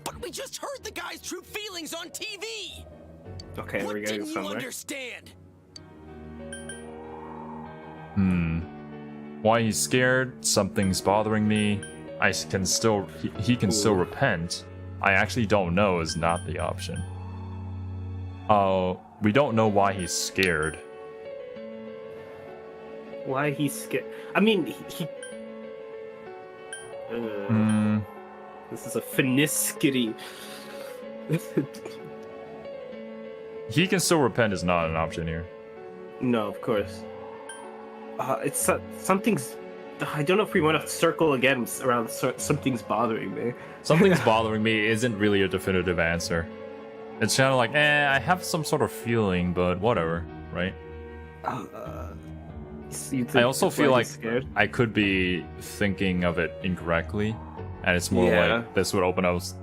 But we just heard the guy's true feelings on TV! Okay, what we're getting didn't you somewhere. understand? Why he's scared, something's bothering me, he can still repent. I actually don't know is not the option. We don't know why he's scared. Why he's scared? I mean, This is a finiscity. He can still repent is not an option here. No, of course. It's something's. I don't know if we want to circle again around something's bothering me. Something's bothering me isn't really a definitive answer. It's kind of like, I have some sort of feeling, but whatever, right? I also feel like I could be thinking of it incorrectly, and it's more like this would open us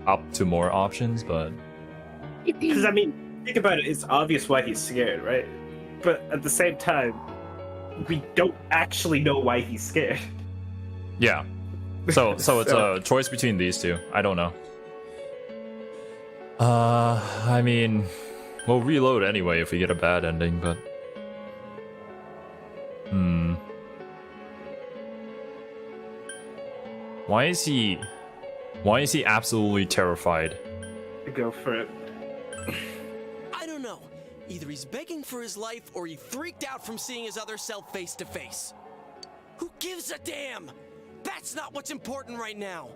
up to more options, but... Because, I mean, think about it, it's obvious why he's scared, right? But at the same time, we don't actually know why he's scared. Yeah. So it's a choice between these two. I don't know. I mean, we'll reload anyway if we get a bad ending, but... Why is he absolutely terrified? Go for it. I don't know. Either he's begging for his life or he freaked out from seeing his other self face to face. Who gives a damn? That's not what's important right now.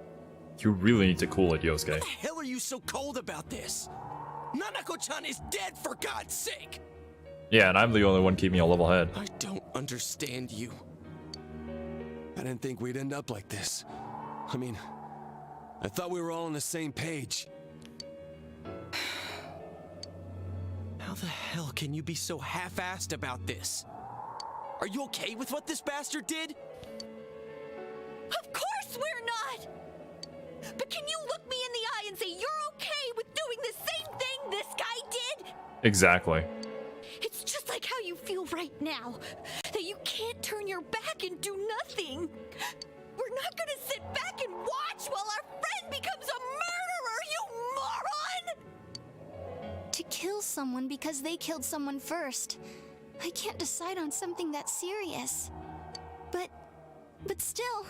You really need to cool it, Yosuke. Why the hell are you so cold about this? Nanako-chan is dead, for God's sake! Yeah, and I'm the only one keeping a level head. I don't understand you. I didn't think we'd end up like this. I mean, I thought we were all on the same page. How the hell can you be so half-assed about this? Are you okay with what this bastard did? Of course we're not! But can you look me in the eye and say you're okay with doing the same thing this guy did? Exactly. It's just like how you feel right now. That you can't turn your back and do nothing. We're not gonna sit back and watch while our friend becomes a murderer, you moron! To kill someone because they killed someone first. I can't decide on something that serious. But still,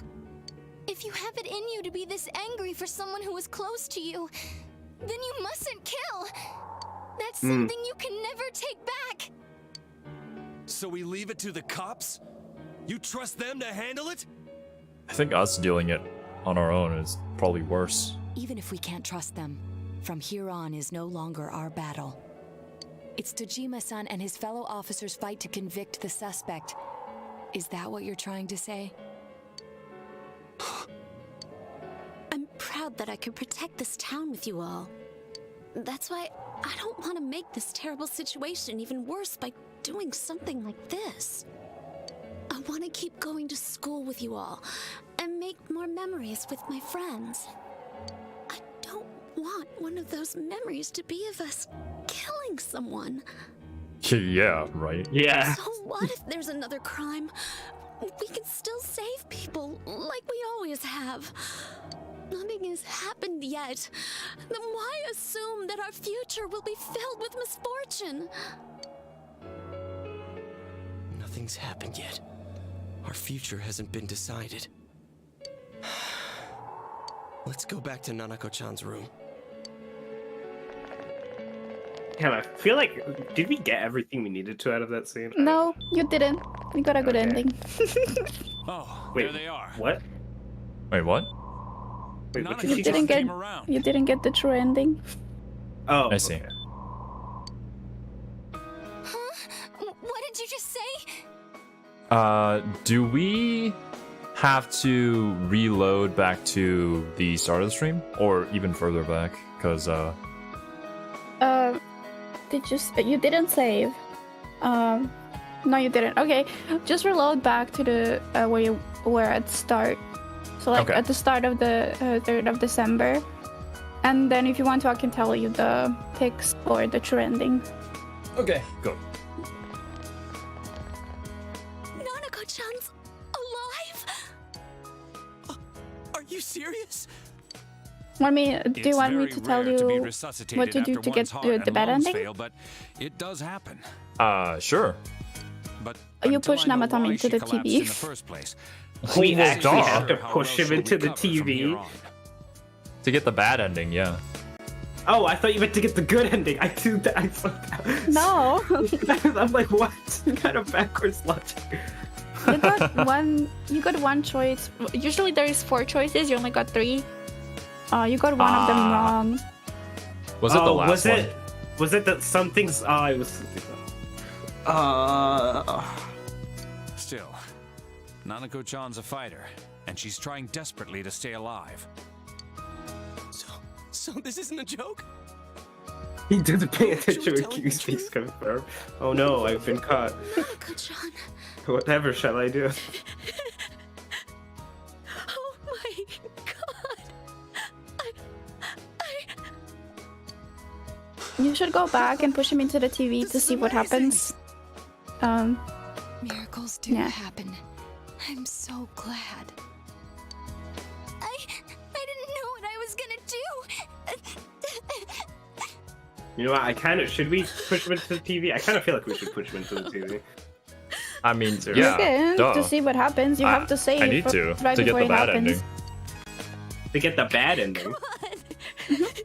if you have it in you to be this angry for someone who was close to you, then you mustn't kill. That's something you can never take back. So we leave it to the cops? You trust them to handle it? I think us dealing it on our own is probably worse. Even if we can't trust them, from here on is no longer our battle. It's Tojima-san and his fellow officers' fight to convict the suspect. Is that what you're trying to say? I'm proud that I could protect this town with you all. That's why I don't want to make this terrible situation even worse by doing something like this. I want to keep going to school with you all and make more memories with my friends. I don't want one of those memories to be of us killing someone. Yeah, right. Yeah. So what if there's another crime? We can still save people like we always have. Nothing has happened yet. Then why assume that our future will be filled with misfortune? Nothing's happened yet. Our future hasn't been decided. Let's go back to Nanako-chan's room. Yeah, I feel like, did we get everything we needed to out of that scene? No, you didn't. We got a good ending. Oh, Wait, there they are. What? Wait, what? Wait, what did You she didn't just... get. You didn't get the true ending. Oh, I see. okay. Huh? What did you just say? Do we have to reload back to the start of the stream? Or even further back? Because, you didn't save. No, you didn't. Okay, just reload back to the where you were at start. So like Okay. at the start of the 3rd of December. And then if you want to, I can tell you the picks for the true ending. Okay, go. Nanako-chan's alive? Are you serious? Do you want me to tell you what to do to get the bad ending? Fail, but it does happen. Sure. But You push until I know Namatama why into she the collapsed TV. in the first place, We Well, actually duh. have to how push else him should we into the cover from here TV. on? To get the bad ending, yeah. Oh, I thought you meant to get the good ending. I do that. No. I'm like, what kind of backwards logic? You got one. You got one choice. Usually there is 4 choices. You only got 3. You got one of them wrong. Was it the last one? Was it that some things? I was thinking. Still, Nanako-chan's a fighter, and she's trying desperately to stay alive. So this isn't a joke? He doesn't pay attention when Q speaks confirm. Oh no, I've been caught. Nanako-chan. Whatever shall I do? Oh my god. You should go back and push him into the TV to see what happens. Miracles do happen. I'm so glad. I didn't know what I was gonna do. You know what? I kind of should we push him into the TV? I kind of feel like we should push him into the TV. I mean, You yeah, can, duh. to see what happens. You have to save I need to right get before the it bad happens. ending. To get the bad ending.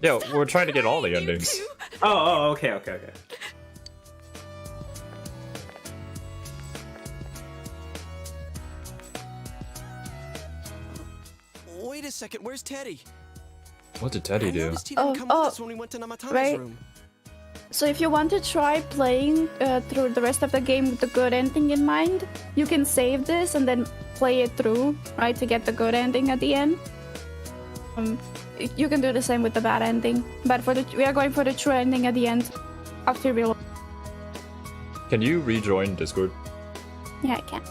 Yeah, we're trying to get all the endings. Oh, okay. Wait a second, where's Teddy? What did Teddy do? He didn't come with us when we went to Namatama's right. room. So if you want to try playing through the rest of the game with the good ending in mind, you can save this and then play it through, right, to get the good ending at the end. You can do the same with the bad ending, but we are going for the true ending at the end after we. Can you rejoin Discord? Yeah, I can.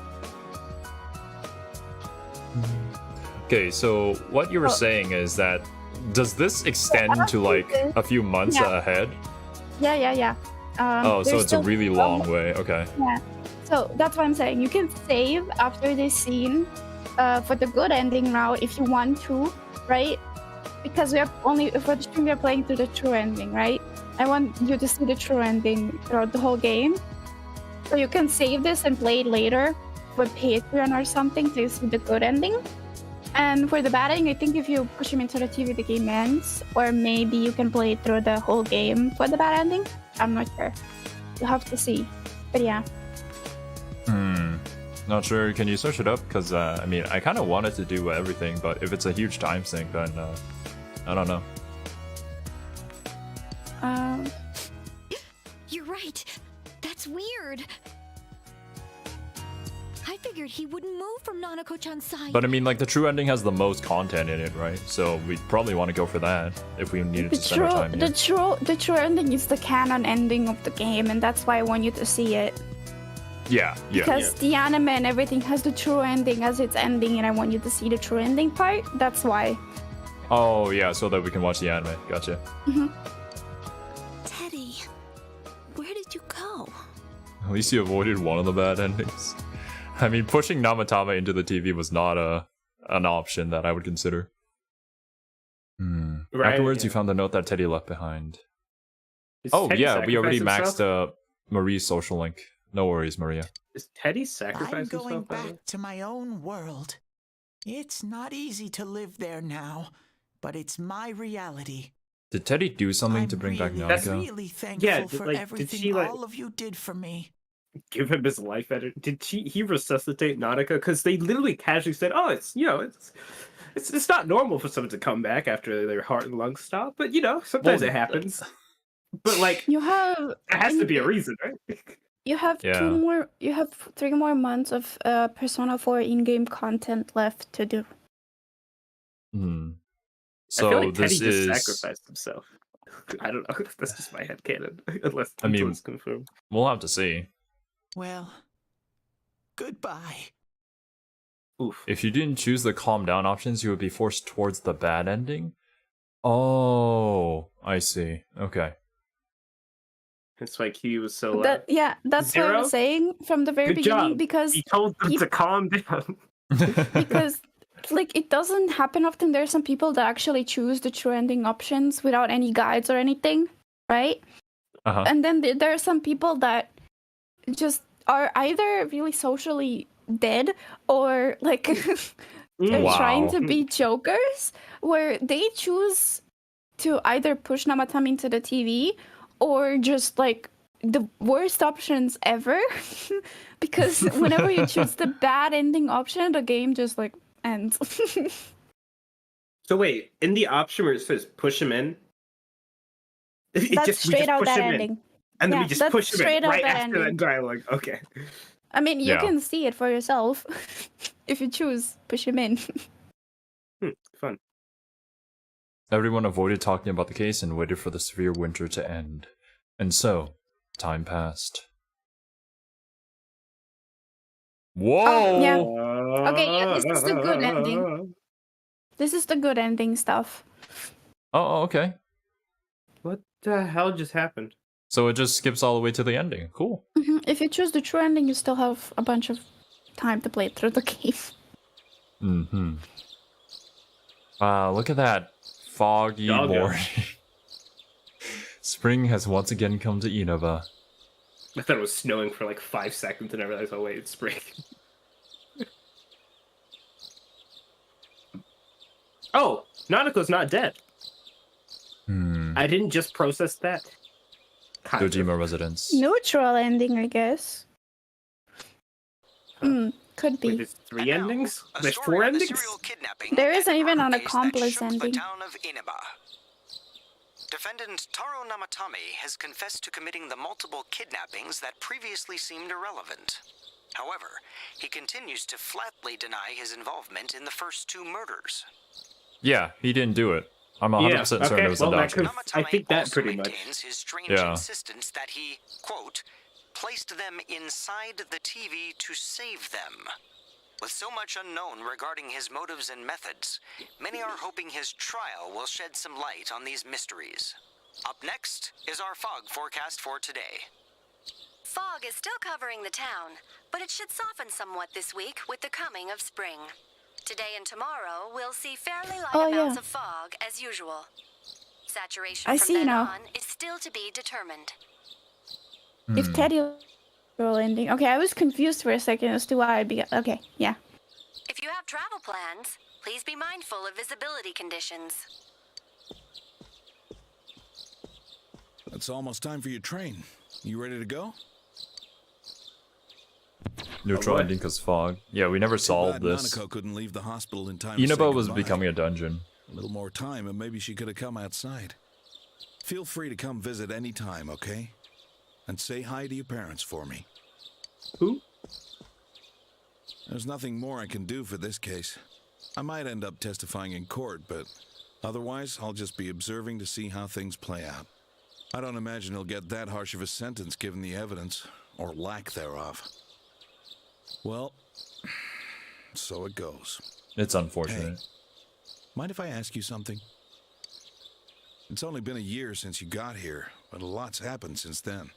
Okay, so what you were saying is that does this extend to like a few months Yeah. ahead? Yeah. Oh, so there's it's a still really some- long way. Okay. Yeah. So that's what I'm saying. You can save after this scene for the good ending now if you want to, right? Because we are only for the stream we are playing through the true ending, right? I want you to see the true ending throughout the whole game. So you can save this and play it later for Patreon or something to see the good ending. And for the bad ending, I think if you push him into the TV, the game ends. Or maybe you can play it through the whole game for the bad ending. I'm not sure. You have to see. But yeah. Not sure. Can you search it up? Because I mean, I kind of wanted to do everything, but if it's a huge time sink, then I don't know. You're right. That's weird. I figured he wouldn't move from Nanako-chan's side. But I mean, like the true ending has the most content in it, right? So we'd probably want to go for that if we needed to spend our time. The true ending is the canon ending of the game, and that's why I want you to see it. Yeah. Because the anime and everything has the true ending as its ending, and I want you to see the true ending part. That's why. Oh yeah, so that we can watch the anime. Gotcha. Teddy, where did you go? At least you avoided one of the bad endings. I mean, pushing Namatama into the TV was not an option that I would consider. Right, Afterwards, you found the note that Teddy left behind. Is Oh Teddy yeah, we already sacrificed maxed Marie's social link. No worries, Maria. Is Teddy I'm sacrificed going himself? back to my own world. It's not easy to live there now, but it's my reality. Did Teddy do something to bring back I'm Nanika? really thankful Yeah, for did everything she, like- all of you did for me. Give him his life edit. Did he resuscitate Nautica? Because they literally casually said, "Oh, it's not normal for someone to come back after their heart and lungs stop, but sometimes it happens." But like, You have. there has to be a reason, right? You have Yeah. 3 more months of Persona 4 in-game content left to do. I feel So like Teddy this just is. sacrificed himself. I don't know. That's just my headcanon. Unless I mean- it's confirmed. We'll have to see. Well, goodbye. Oof. If you didn't choose the calm down options, you would be forced towards the bad ending? Oh, I see. Okay. That's why Kiwi was so That yeah, that's what I was saying from the very Good beginning job. because He told them to calm down. because like it doesn't happen often. There's some people that actually choose the true ending options without any guides or anything, right? Uh-huh. And then there are some people that just are either really socially dead or like they're trying Wow. to be jokers, where they choose to either push Namatami into the TV or just like the worst options ever. Because whenever you choose the bad ending option, the game just like ends. So wait, in the option where it says push him in, That's straight out that ending. And then Yeah, we just that's push him in straight out right that after ending. that dialogue. Okay. I mean, you Yeah. can see it for yourself if you choose push him in. Fun. Everyone avoided talking about the case and waited for the severe winter to end. And so, time passed. Whoa! Yeah. Okay, yeah, this is the good ending. This is the good ending stuff. Oh, okay. What the hell just happened? So it just skips all the way to the ending. Cool. If you choose the true ending, you still have a bunch of time to play through the game. Mm-hmm. Wow, look at that foggy Doggo. morning. Spring has once again come to Inaba. I thought it was snowing for like 5 seconds and I realized, oh wait, it's spring. Oh, Nanako's not dead. I didn't just process that. Kind of. Dojima residence. Neutral ending, I guess. Could be. Wait, there's 3 endings? There's 4 endings? There isn't even an case that accomplice shook ending. the town of Inaba. Defendant Taro Namatami has confessed to committing the multiple kidnappings that previously seemed irrelevant. However, he continues to flatly deny his involvement in the first 2 murders. Yeah, he didn't do it. I'm 100% certain it was a dodger. I think that pretty much. His strange Yeah. insistence that he, quote, placed them inside the TV to save them. With so much unknown regarding his motives and methods, many are hoping his trial will shed some light on these mysteries. Up next is our fog forecast for today. Fog is still covering the town, but it should soften somewhat this week with the coming of spring. Today and tomorrow, we'll see fairly light amounts of fog as usual. Saturation I from see then now. on is still to be determined. If Teddy neutral ending. Okay, I was confused for a second as to why I began. Okay, yeah. If you have travel plans, please be mindful of visibility conditions. It's almost time for your train. You ready to go? Neutral ending because fog. Yeah, we never solved this. Nanako couldn't leave the hospital in time to say Inaba was goodbye. becoming a dungeon. A little more time and maybe she could have come outside. Feel free to come visit any time, okay? And say hi to your parents for me. Who? There's nothing more I can do for this case. I might end up testifying in court, but otherwise I'll just be observing to see how things play out. I don't imagine he'll get that harsh of a sentence given the evidence, or lack thereof. Well, so it goes. It's unfortunate. Hey, mind if I ask you something? It's only been a year since you got here, but a lot's happened since then.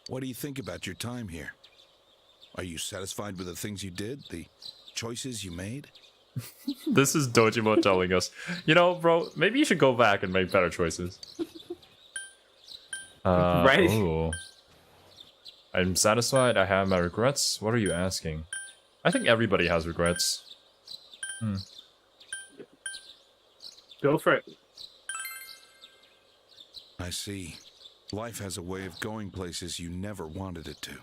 What do you think about your time here? Are you satisfied with the things you did, the choices you made? This is Dojima telling us, you know, bro, maybe you should go back and make better choices. Right. Ooh. I'm satisfied. I have my regrets. What are you asking? I think everybody has regrets. Go for it. I see. Life has a way of going places you never wanted it to.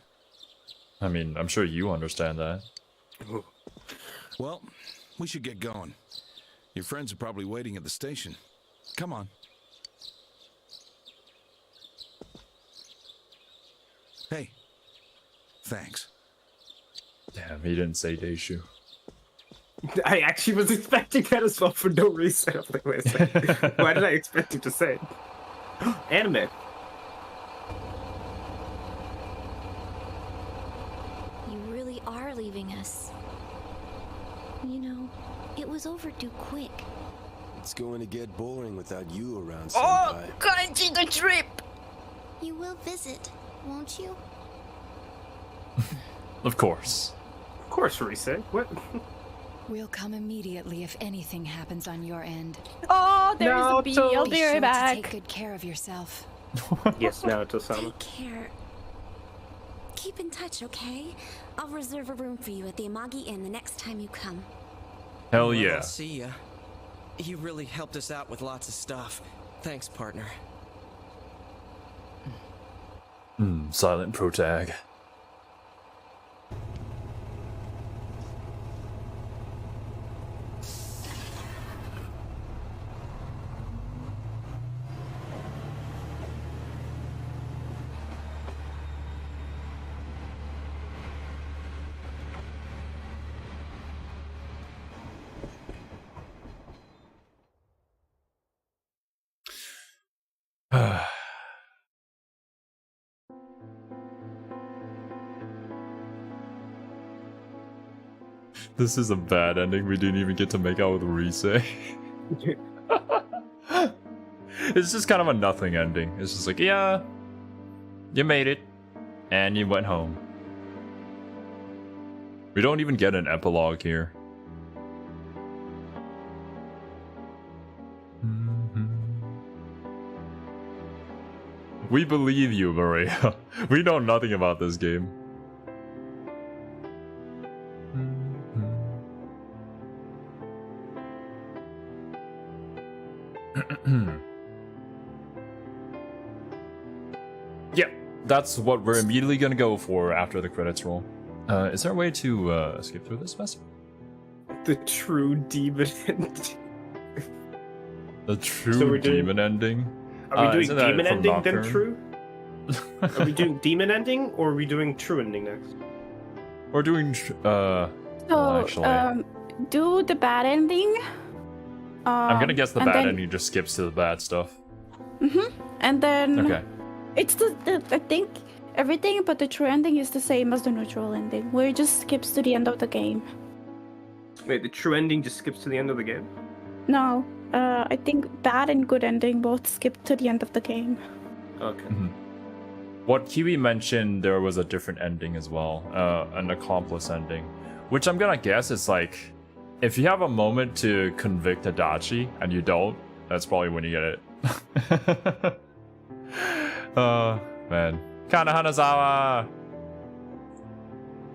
I mean, I'm sure you understand that. Well, we should get going. Your friends are probably waiting at the station. Come on. Hey. Thanks. Damn, he didn't say Deishu. I actually was expecting that as well for no reason. I was like, wait a second. Why did I expect you to say it? Anime. You really are leaving us. You know, it was overdue quick. It's going to get boring without you around, Oh, Senpai. Kanji, the trip! You will visit, won't you? Of course. Of course, Rise. What? We'll come immediately if anything happens on your end. Oh, there's No, a bee. I'll be sure right to back. take good care of yourself. Yes, Naoto-sama. Take care. Keep in touch, okay? I'll reserve a room for you at the Amagi Inn the next time you come. Hell Well, yeah. I'll see ya. You really helped us out with lots of stuff. Thanks, partner. Silent protag. This is a bad ending. We didn't even get to make out with Rise. It's just kind of a nothing ending. It's just like, yeah, you made it, and you went home. We don't even get an epilogue here. We believe you, Maria. We know nothing about this game. Yep, that's what we're immediately gonna go for after the credits roll. Is there a way to skip through this mess? The true demon ending. The true demon ending? Are we doing isn't that demon from ending then Nocturne? true? Are we doing demon ending or are we doing true ending next? We're doing well, So, actually. do the bad ending. I'm gonna guess the and bad then- ending just skips to the bad stuff. And then Okay. it's I think everything but the true ending is the same as the neutral ending, where it just skips to the end of the game. Wait, the true ending just skips to the end of the game? No, I think bad and good ending both skip to the end of the game. Okay. What Kiwi mentioned, there was a different ending as well, an accomplice ending, which I'm gonna guess is like, if you have a moment to convict Adachi and you don't, that's probably when you get it. Man. Kana Hanazawa!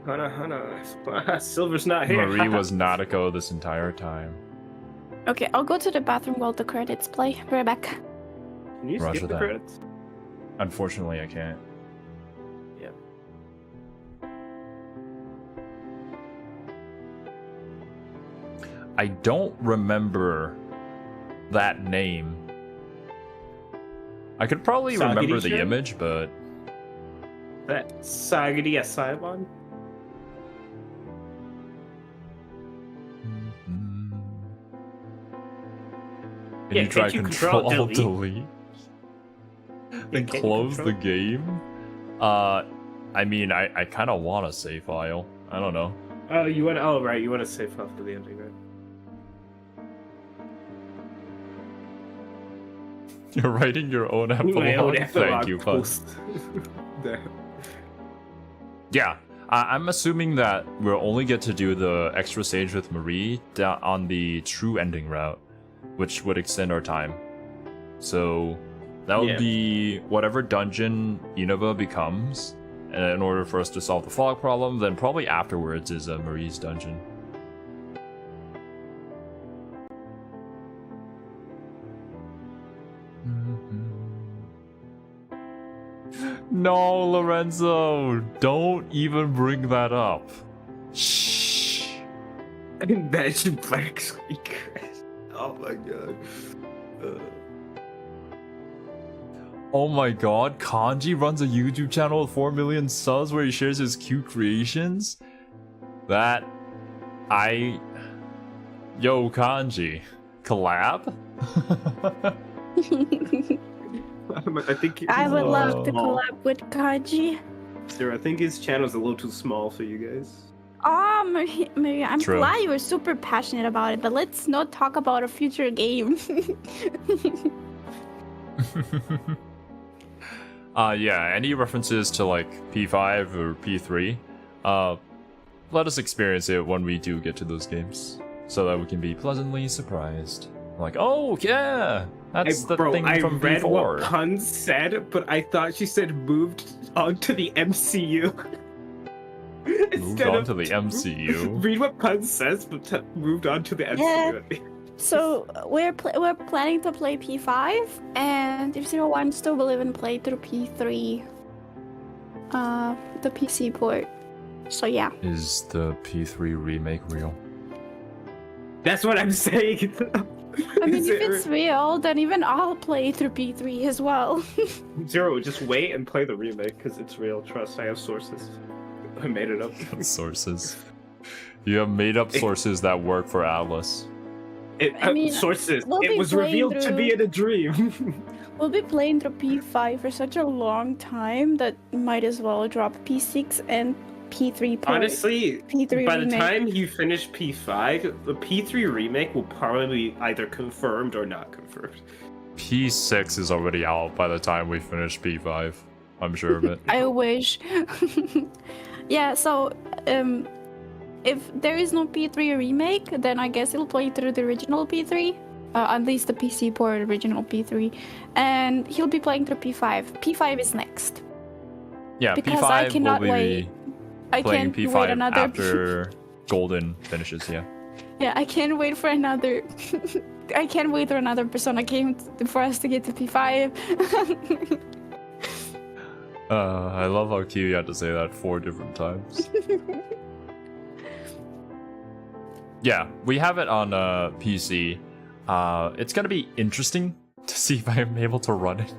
Hana. Silver's not here. Marie was Nadeko this entire time. Okay, I'll go to the bathroom while the credits play. Be right back. Can you Roger skip the that. credits? Unfortunately, I can't. Yeah. I don't remember that name. I could probably remember the Sagiri-chan? image, but That Sagiri Asylon? can Yeah, you try can't you control control alt delete? Then can't you close the control- game? I mean, I kind of want a save file. I don't know. Oh, you want? Oh, right. You want to save after the ending, right? You're writing your own My own epilogue? Thank epilogue you, Fun. post. There. Yeah, I'm assuming that we'll only get to do the extra stage with Marie down on the true ending route, which would extend our time. So that would Yeah. be whatever dungeon Inaba becomes. And in order for us to solve the fog problem, then probably afterwards is Marie's dungeon. No, Lorenzo, don't even bring that up. Shh. Imagine black screen crash. Oh my god. Oh my god, Kanji runs a YouTube channel with 4 million subs where he shares his cute creations? Yo, Kanji. Collab? I think I would love to collab with Kaji. Sir, I think his channel's a little too small for you guys. Ah, Maria, I'm True. glad you were super passionate about it, but let's not talk about a future game. Yeah, any references to like P5 or P3, let us experience it when we do get to those games, so that we can be pleasantly surprised. Like, oh yeah, that's the thing I from read before. what Pun said, but I thought she said moved onto the MCU. Moved on to the MCU. Read what Pun says, but moved on to the MCU. So we're planning to play P5, and if Zero wants to, we'll even play through P3, the PC port. So yeah. Is the P3 remake real? That's what I'm saying. I mean, if it's real, then even I'll play through P3 as well. Zero, just wait and play the remake because it's real. Trust, I have sources. I made it up. Sources. You have made up sources that work for Atlas. I mean, sources. we'll It be was playing revealed to be in a dream. We'll be playing through P5 for such a long time that might as well drop P6 and P3 port. Honestly, P3 by the remake. time you finish P5, the P3 remake will probably be either confirmed or not confirmed. P6 is already out by the time we finish P5. I'm sure of it. I wish. Yeah, so if there is no P3 remake, then I guess it'll play through the original P3. At least the PC port original P3. And he'll be playing through P5. P5 is next. Yeah, Because P5 I cannot will be wait. I playing can't P5 wait another after Golden finishes, yeah. Yeah, I can't wait for another I can't wait for another Persona game for us to get to P5. I love how Kiwi had to say that 4 different times. Yeah, we have it on PC. It's gonna be interesting to see if I'm able to run it.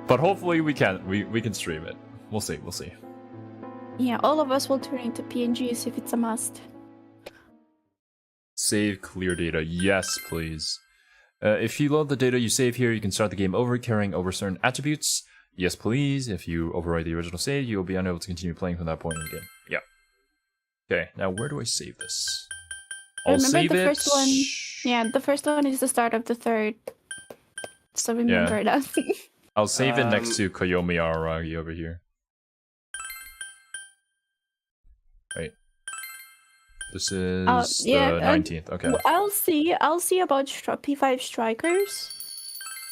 But hopefully we can stream it. We'll see. Yeah, all of us will turn into PNGs if it's a must. Save clear data. Yes, please. If you load the data you save here, you can start the game over carrying over certain attributes. Yes, please. If you overwrite the original save, you will be unable to continue playing from that point in the game. Yeah. Okay, now where do I save this? I'll Remember save the it. first one? Yeah, the first one is the start of the third. So remember that. I'll save it next to Koyomi Araragi over here. Right. This is the 19th. Okay. I'll see about P5 Strikers.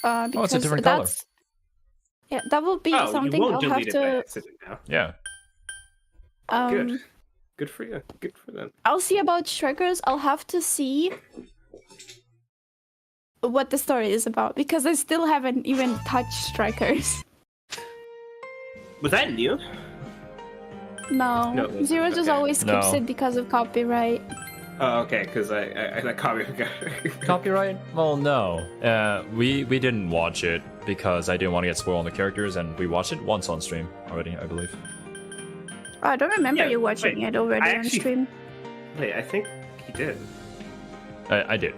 Because it's a different color. Yeah, that will be something you won't I'll have delete it by to. accident now. Yeah. Good for you. Good for them. I'll see about Strikers. I'll have to see what the story is about because I still haven't even touched Strikers. Was that new? No, Zero just always skips No. it because of copyright. Oh, okay, because I copyright. Copyright? Well, no. We didn't watch it because I didn't want to get spoiled on the characters, and we watched it once on stream already, I believe. Oh, I don't remember you watching it already on stream. Wait, I think he did. I did.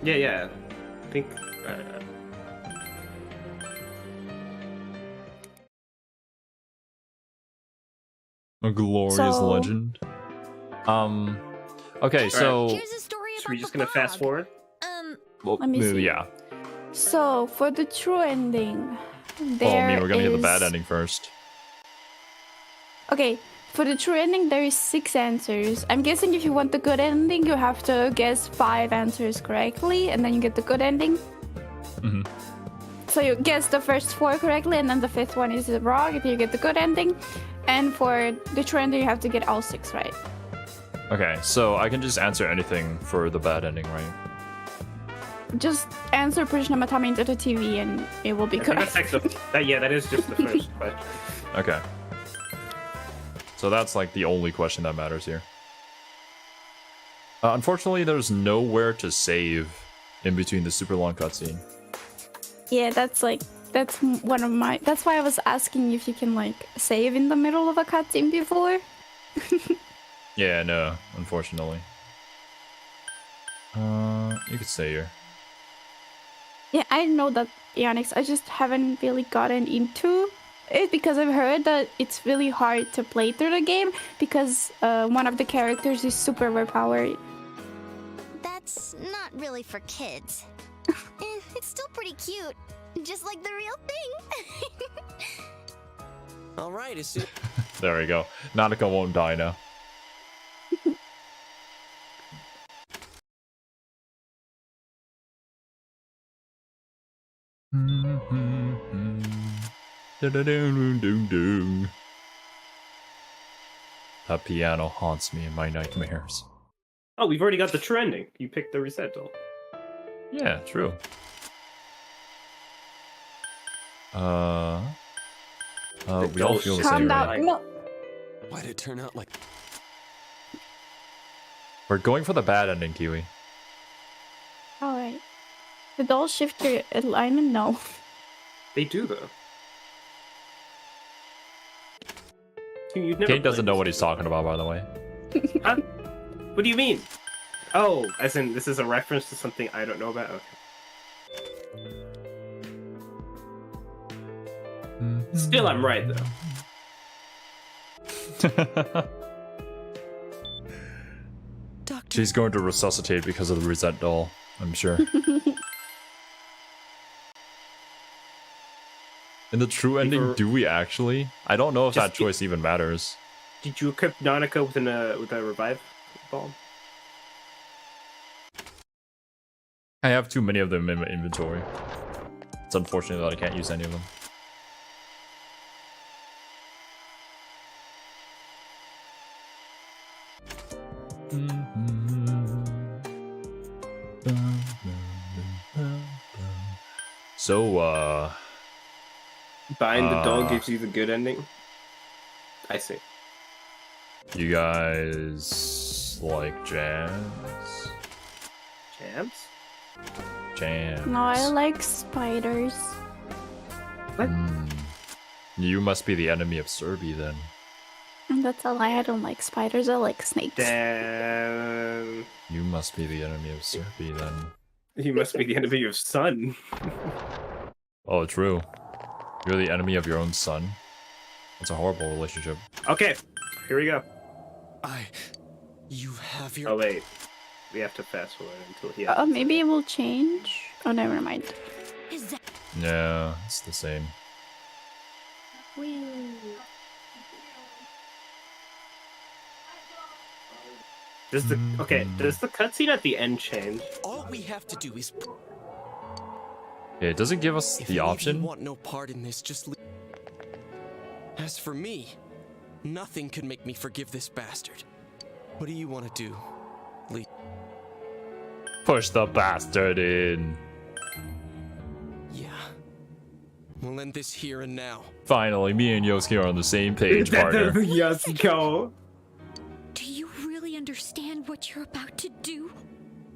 Yeah. I think. A glorious legend. Okay, so So we're just gonna fast forward. well, Let me see. yeah. So for the true ending, Well, I mean, we're gonna get the bad ending first. Okay, for the true ending, there is 6 answers. I'm guessing if you want the good ending, you have to guess 5 answers correctly, and then you get the good ending. Mm-hmm. So you guess the first 4 correctly, and then the 5th one is wrong if you get the good ending. And for the true ending, you have to get all 6 right. Okay, so I can just answer anything for the bad ending, right? Just answer Prishna Matami into the TV, and it will be correct. That's like that is just the first question. Okay. So that's like the only question that matters here. Unfortunately, there's nowhere to save in between the super long cutscene. Yeah, that's one of my. That's why I was asking if you can like save in the middle of a cutscene before. Yeah, no, unfortunately. You could stay here. Yeah, I know that, Yanix. I just haven't really gotten into It's because I've heard that it's really hard to play through the game because one of the characters is super overpowered. That's not really for kids. It's still pretty cute, just like the real thing. All right, as soon. There we go. Nanako won't die now. That piano haunts me in my nightmares. Oh, we've already got the true ending. You picked the reset doll. Yeah, true. We all feel the same way. No. Why'd it turn out like... We're going for the bad ending, Kiwi. Alright. The dolls shift your alignment? No. They do, though. Kane doesn't know what he's talking about, by the way. Huh? What do you mean? Oh, as in this is a reference to something I don't know about? Okay. Still, I'm right, though. She's going to resuscitate because of the reset doll, I'm sure. In the true ending, do we actually? I don't know if that choice even matters. Did you equip Nanako with a revive bomb? I have too many of them in my inventory. It's unfortunate that I can't use any of them. So, Buying the doll gives you the good ending? I see. You guys like jams? Jams? Jams. No, I like spiders. What? You must be the enemy of Serby then. That's a lie. I don't like spiders. I like snakes. Damn. You must be the enemy of Serby then. You must be the enemy of Sun. Oh, true. You're the enemy of your own son. It's a horrible relationship. Okay, here we go. You have your... Oh, wait. We have to fast forward until he... Maybe it will change. Oh, never mind. Yeah, it's the same. Does the cutscene at the end change? All we have to do is... Yeah, it doesn't give us the option. If you want no part in this, just leave. As for me, nothing could make me forgive this bastard. What do you want to do, Lee? Push the bastard in. Yeah. We'll end this here and now. Finally, me and Yosuke are on the same page, partner. Yosuke. Do you really understand what you're about to do?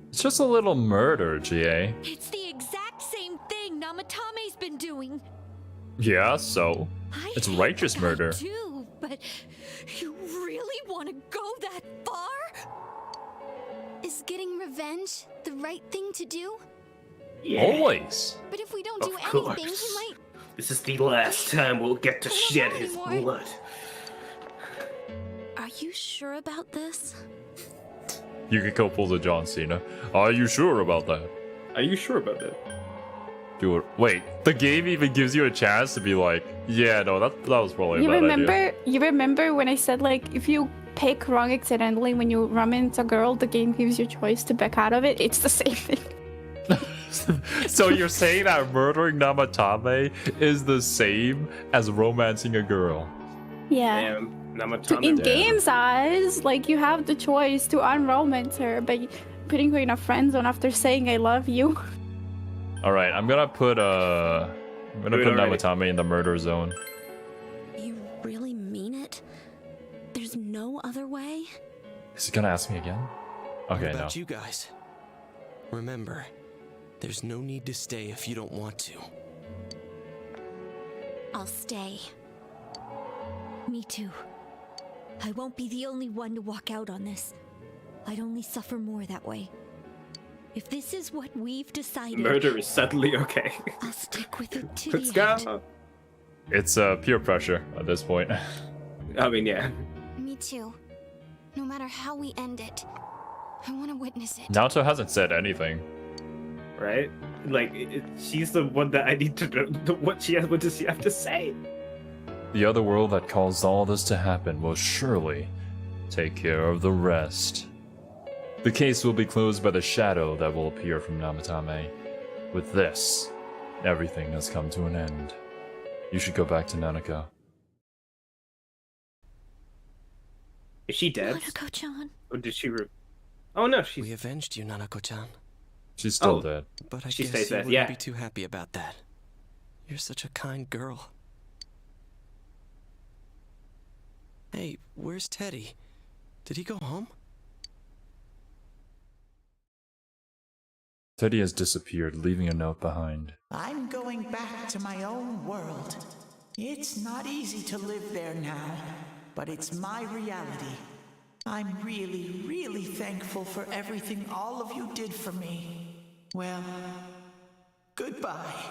It's just a little murder, GA. It's the exact same thing Namatame's been doing. Yeah, so? It's righteous murder. I do, but you really want to go that far? Is getting revenge the right thing to do? Yeah. Always. But if we don't do Of anything, he course. might... This is the last time we'll get to shed his blood. Are you sure about this? You could go pull the John Cena. Are you sure about that? Are you sure about that? Do it. Wait, the game even gives you a chance to be like, yeah, no, that was probably a bad idea. You remember when I said, like, if you pick wrong accidentally when you run into a girl, the game gives you a choice to back out of it? It's the same thing. So you're saying that murdering Namatame is the same as romancing a girl? Yeah. Namatame. In game's eyes, like, you have the choice to unromance her by putting her in a friend zone after saying I love you. All right, I'm gonna put Namatame in the murder zone. You really mean it? There's no other way? Is he gonna ask me again? Okay, What no. about you guys? Remember, there's no need to stay if you don't want to. I'll stay. Me too. I won't be the only one to walk out on this. I'd only suffer more that way. If this is what we've decided... Murder is suddenly okay. I'll stick with it to Let's the end. go. It's peer pressure at this point. I mean, yeah. Me too. No matter how we end it, I want to witness it. Naoto hasn't said anything. Right? Like, she's the one that I need to know what does she have to say? The other world that caused all this to happen will surely take care of the rest. The case will be closed by the shadow that will appear from Namatame. With this, everything has come to an end. You should go back to Nanako. Is she dead? Nanako-chan. Or did she Oh no, she's... We avenged you, Nanako-chan. She's still dead. But I She guess stays you dead, wouldn't yeah. be too happy about that. You're such a kind girl. Hey, where's Teddy? Did he go home? Teddy has disappeared, leaving a note behind. I'm going back to my own world. It's not easy to live there now, but it's my reality. I'm really, really thankful for everything all of you did for me. Well, goodbye.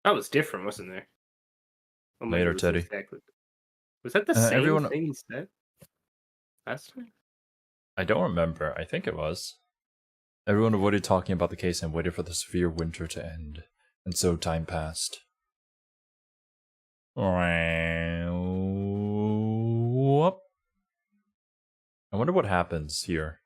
That was different, wasn't there? Or maybe Later, it was Teddy. exactly- Was that the same everyone- thing he said last time? I don't remember. I think it was. Everyone avoided talking about the case and waited for the severe winter to end. And so time passed. Whoop. I wonder what happens here.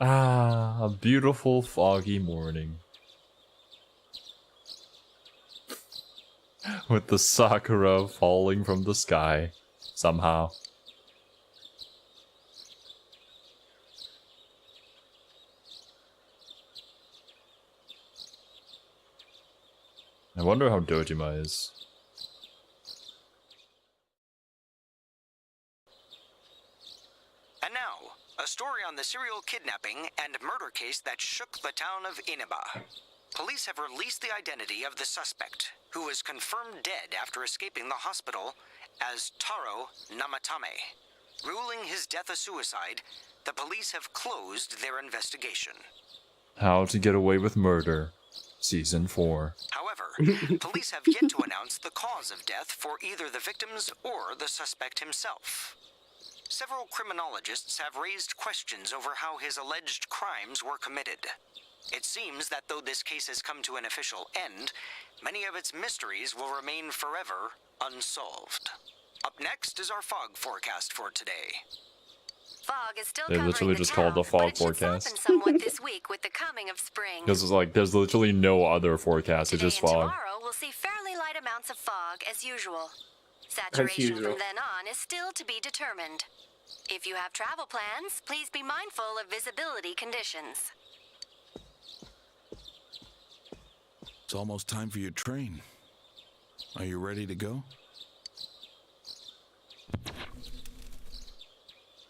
Ah, a beautiful foggy morning. With the sakura falling from the sky, somehow. I wonder how Dojima is. And now, a story on the serial kidnapping and murder case that shook the town of Inaba. Police have released the identity of the suspect, who was confirmed dead after escaping the hospital as Taro Namatame. Ruling his death a suicide, the police have closed their investigation. How to Get Away with Murder, Season 4. However, police have yet to announce the cause of death for either the victims or the suspect himself. Several criminologists have raised questions over how his alleged crimes were committed. It seems that though this case has come to an official end, many of its mysteries will remain forever unsolved. Up next is our fog forecast for today. Fog is still They covering literally the just town, called the but fog it should forecast. soften somewhat this week with the coming of spring. Because it's like, there's literally no other forecast, it's Today just and fog. tomorrow we'll see fairly light amounts of fog as usual. Saturation usual. from then on is still to be determined. If you have travel plans, please be mindful of visibility conditions. It's almost time for your train. Are you ready to go?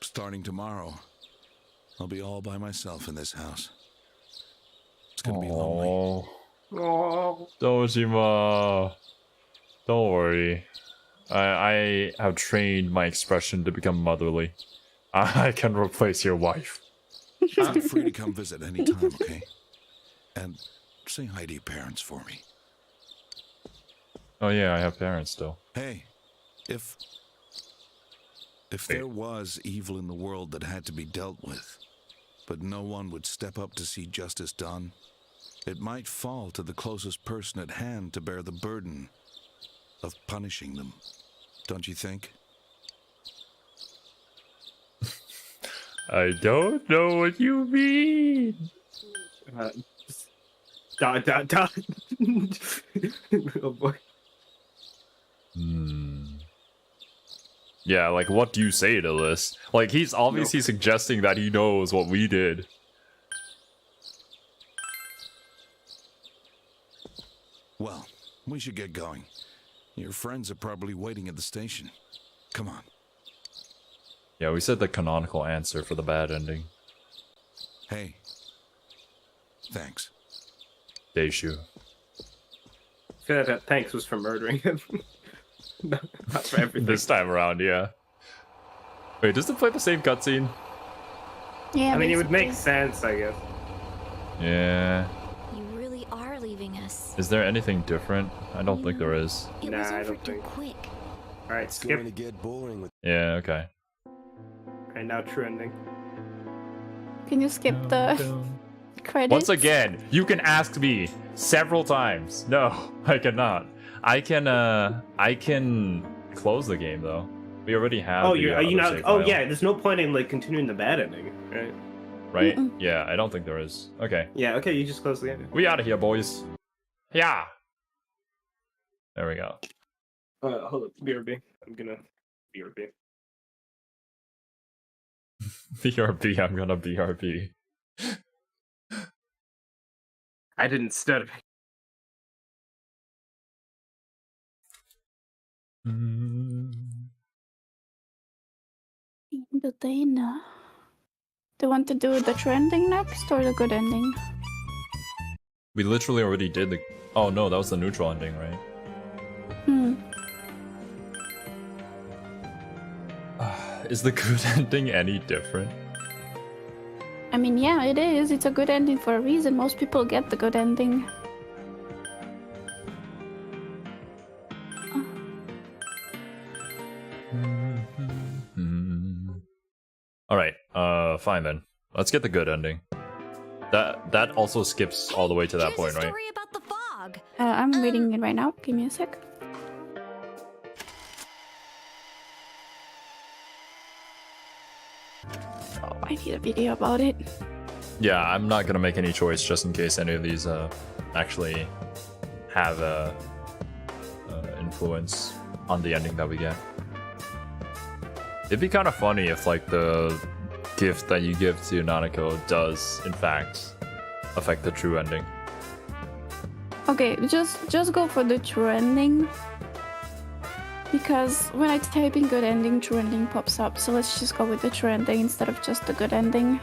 Starting tomorrow, I'll be all by myself in this house. It's gonna be lonely. Dojima. Don't worry. I have trained my expression to become motherly. I can replace your wife. Feel free to come visit anytime, okay? And say hi to your parents for me. Oh yeah, I have parents still. Hey, if there was evil in the world that had to be dealt with, but no one would step up to see justice done, it might fall to the closest person at hand to bear the burden of punishing them. Don't you think? I don't know what you mean. Oh boy. Yeah, like, what do you say to this? Like, he's obviously suggesting that he knows what we did. Well, we should get going. Your friends are probably waiting at the station. Come on. Yeah, we said the canonical answer for the bad ending. Hey. Thanks. Deishu. I feel like that thanks was for murdering him. Not for everything. This time around, yeah. Wait, does it play the same cutscene? Yeah. I mean, it would make basically. sense, I guess. Yeah. You really are leaving us. Is there anything different? I don't think there is. It Nah, was I over don't too think. quick. All right, It's skip. going to get boring with. Yeah, okay. And now trending. Can you skip the credits? Once again, you can ask me several times. No, I cannot. I can close the game though. We already have. Oh, the, are you other not? save Oh, file, yeah. There's no point in like continuing the bad ending, right? Right? Yeah, I don't think there is. Okay. Yeah. Okay, you just close the ending. We out of here, boys. Yeah. There we go. Hold up, BRB. I'm gonna BRB. BRB. I'm gonna BRB. I didn't stutter. Do they know? They want to do the trending next or the good ending? We literally already did the. Oh no, that was the neutral ending, right? Is the good ending any different? I mean, yeah, it is. It's a good ending for a reason. Most people get the good ending. All right. Fine then. Let's get the good ending. That also skips all the way to that point, right? Story about the fog. I'm reading it right now. Give me a sec. Oh, I need a video about it. Yeah, I'm not gonna make any choice just in case any of these actually have a influence on the ending that we get. It'd be kind of funny if like the gift that you give to Nanako does in fact affect the true ending. Okay, just go for the true ending. Because when I type in good ending, true ending pops up. So let's just go with the true ending instead of just the good ending.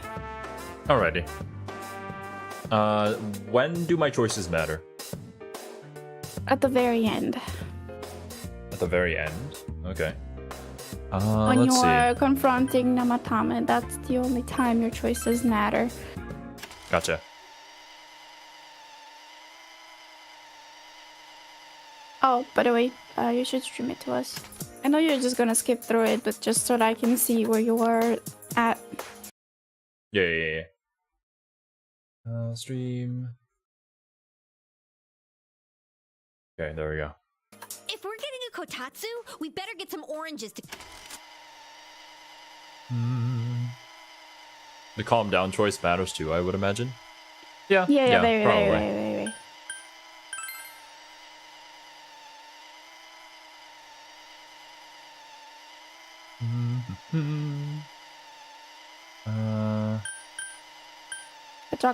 Alrighty. When do my choices matter? At the very end. At the very end? Okay. When Let's you see. are confronting Namatame, that's the only time your choices matter. Gotcha. Oh, by the way, you should stream it to us. I know you're just gonna skip through it, but just so that I can see where you are at. Yeah. Stream. Okay, there we go. If we're getting a kotatsu, we better get some oranges to. The calm down choice matters too, I would imagine. Yeah, Very, probably. very.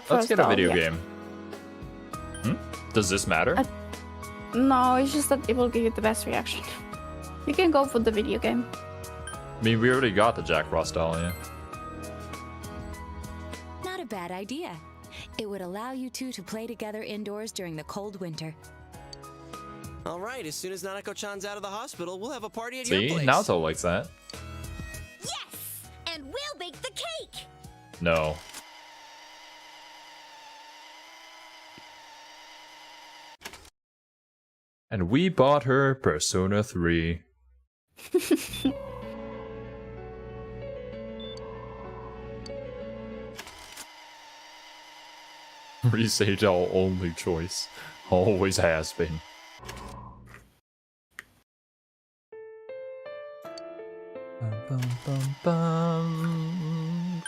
Let's get a video game. Does this matter? No, it's just that it will give you the best reaction. You can go for the video game. I mean, we already got the Jack Frost doll, yeah. Not a bad idea. It would allow you two to play together indoors during the cold winter. All right, as soon as Nanako-chan's out of the hospital, we'll have a party at your See, place. Naoto likes that. Yes! And we'll bake the cake! No. And we bought her Persona 3. Resage our only choice. Always has been.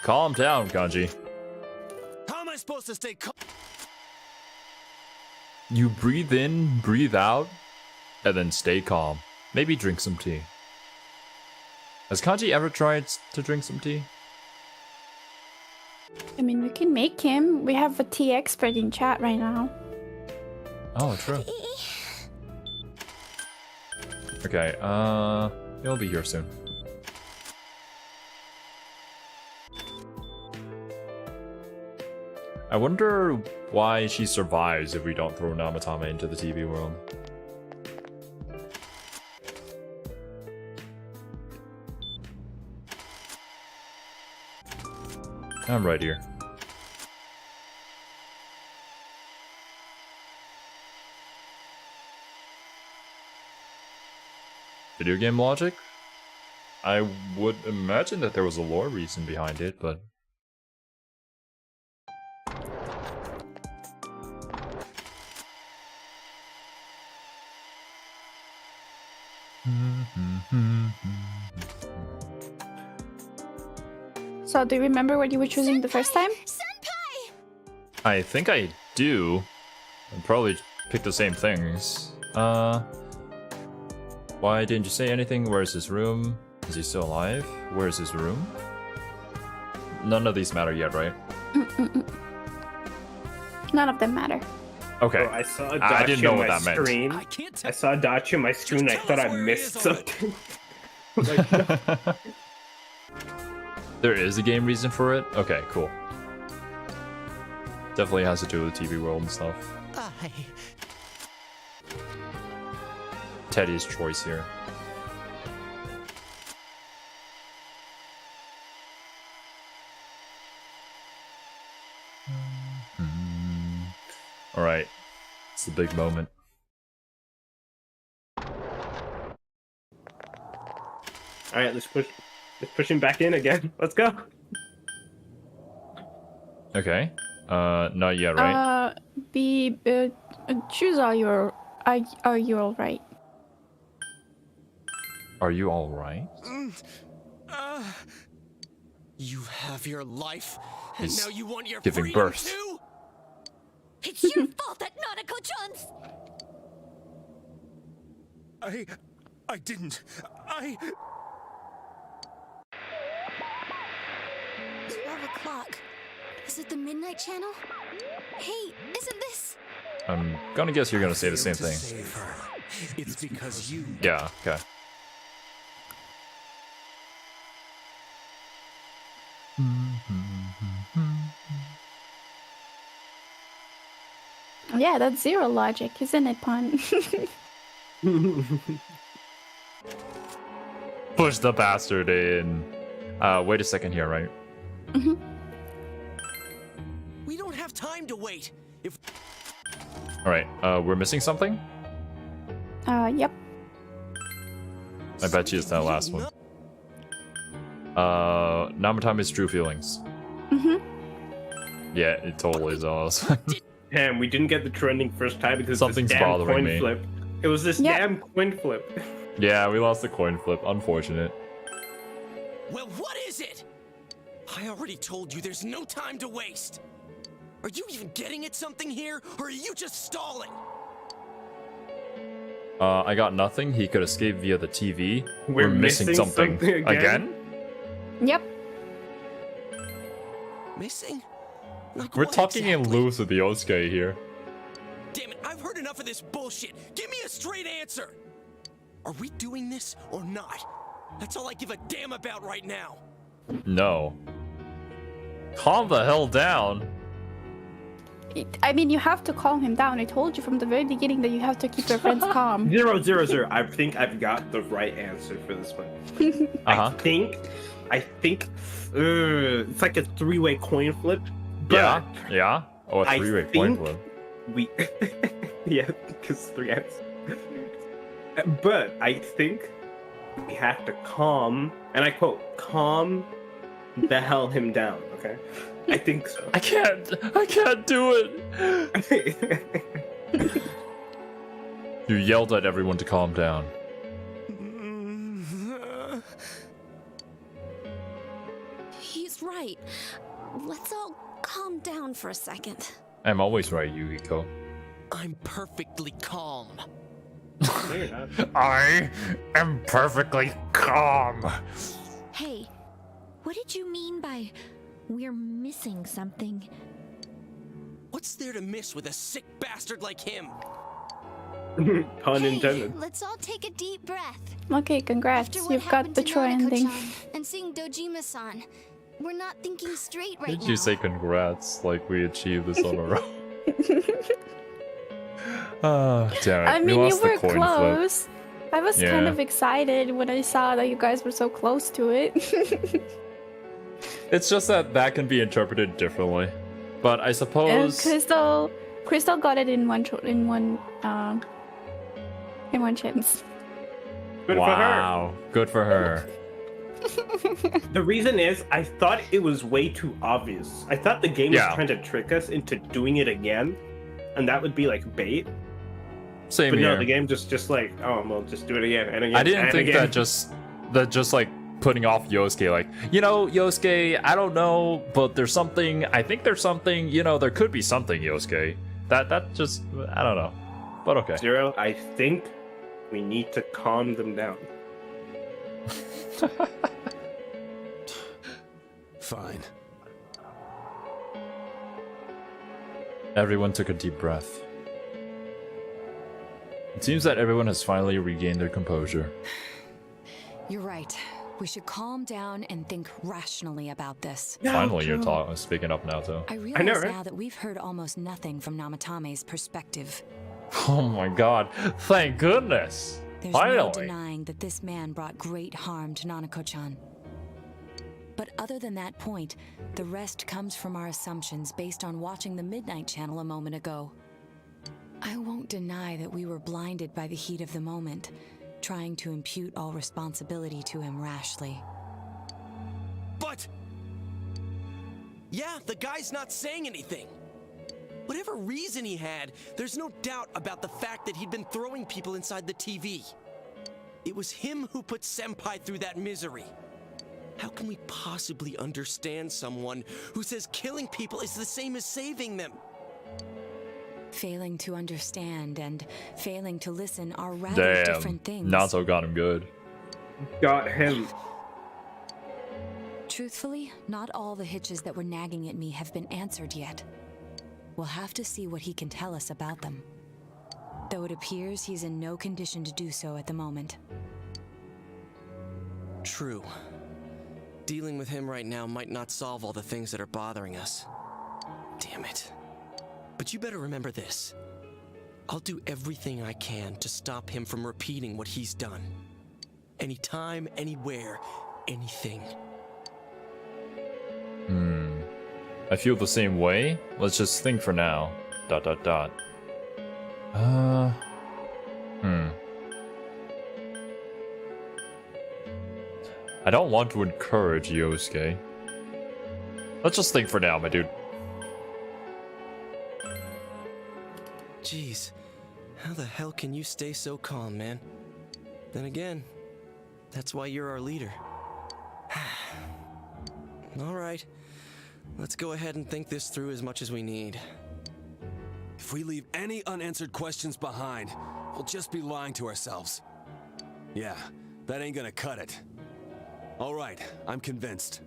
Calm down, Kanji. How am I supposed to stay calm? You breathe in, breathe out, and then stay calm. Maybe drink some tea. Has Kanji ever tried to drink some tea? I mean, we can make him. We have a tea expert in chat right now. Oh, true. Okay, he'll be here soon. I wonder why she survives if we don't throw Namatame into the TV world. I'm right here. Video game logic? I would imagine that there was a lore reason behind it, but... So, do you remember what you were choosing the first time? I think I do. I'd probably pick the same things. Why didn't you say anything? Where's his room? Is he still alive? Where's his room? None of these matter yet, right? None of them matter. Okay. Bro, I saw a I didn't Dachi know on what my that screen. meant. I saw a Dachi on my screen and I thought I missed something. There is a game reason for it? Okay, cool. Definitely has to do with the TV world and stuff. Teddy's choice here. Alright. It's the big moment. Alright, let's push him back in again. Let's go. Okay. Not yet, right? Choose are you alright? Are you alright? You have your life, and He's now you want your giving freedom birth. too? It's your fault that Nanako-chan's... I didn't. 12 o'clock. Is it the Midnight Channel? Hey, isn't this... I'm gonna guess you're gonna say the same thing. Save her. It's because you. Yeah, okay. Yeah, that's zero logic, isn't it, Pun? Push the bastard in. Wait a second here, right? We don't have time to wait. If Alright, we're missing something? Yep. I bet you it's that last one. Namatami's true feelings. Yeah, it totally is us. Damn, we didn't get the trending first time because Something's this damn bothering coin me. flip. It was this damn coin flip. Yeah, we lost the coin flip. Unfortunate. Well, what is it? I already told you there's no time to waste. Are you even getting at something here, or are you just stalling? I got nothing. He could escape via the TV. We're missing something again? Yep. Missing? We're talking in loose with the Yosuke here. Damn it, I've heard enough of this bullshit. Give me a straight answer. Are we doing this or not? That's all I give a damn about right now. No. Calm the hell down. I mean, you have to calm him down. I told you from the very beginning that you have to keep your friends calm. 0, 0, 0. I think I've got the right answer for this one. I think it's like a 3-way coin flip. But Yeah. Oh, a 3-way coin flip. We yeah, because 3 answers. But I think we have to calm, and I quote, calm the hell him down, okay? I think so. I can't do it. You yelled at everyone to calm down. He's right. Let's all calm down for a second. I'm always right, Yukiko. I'm perfectly calm. I am perfectly calm. Hey, what did you mean by we're missing something? What's there to miss with a sick bastard like him? Pun Hey, intended. let's all take a deep breath. Okay, congrats. After what You've got happened the to Troy ending. Nanako-chan and seeing Dojima-san, we're not thinking straight right Did now. you say congrats like we achieved this on our own? Damn it. I We mean, you lost the were coin close. flip. I was kind Yeah. of excited when I saw that you guys were so close to it. It's just that can be interpreted differently. But I suppose Crystal got it in one chance. Good wow, good for her. The reason is, I thought it was way too obvious. I thought the game was trying to trick us into doing it again, and that would be like bait. Same but here. No, the game just like, oh, well, just do it again and again. I didn't and think again. that just like putting off Yosuke, like, you know, Yosuke, I don't know, but there's something. I think there's something. You know, there could be something, Yosuke. That just, I don't know, but okay. Zero, I think we need to calm them down. Fine. Everyone took a deep breath. It seems that everyone has finally regained their composure. You're right. We should calm down and think rationally about this. Finally, you're speaking up, Naoto. I realize now that we've heard almost nothing from Namatame's perspective. Oh my god! Thank goodness! There's Finally. no denying that this man brought great harm to Nanako-chan. But other than that point, the rest comes from our assumptions based on watching the Midnight Channel a moment ago. I won't deny that we were blinded by the heat of the moment, trying to impute all responsibility to him rashly. But... yeah, the guy's not saying anything. Whatever reason he had, there's no doubt about the fact that he'd been throwing people inside the TV. It was him who put Senpai through that misery. How can we possibly understand someone who says killing people is the same as saving them? Failing to understand and failing to listen are rather different things. Naoto got him good. Got him. Truthfully, not all the hitches that were nagging at me have been answered yet. We'll have to see what he can tell us about them. Though it appears he's in no condition to do so at the moment. True. Dealing with him right now might not solve all the things that are bothering us. Damn it. But you better remember this. I'll do everything I can to stop him from repeating what he's done. Anytime, anywhere, anything. I feel the same way. Let's just think for now. ... I don't want to encourage Yosuke. Let's just think for now, my dude. Jeez, how the hell can you stay so calm, man? Then again, that's why you're our leader. All right, let's go ahead and think this through as much as we need. If we leave any unanswered questions behind, we'll just be lying to ourselves. Yeah, that ain't gonna cut it. All right, I'm convinced.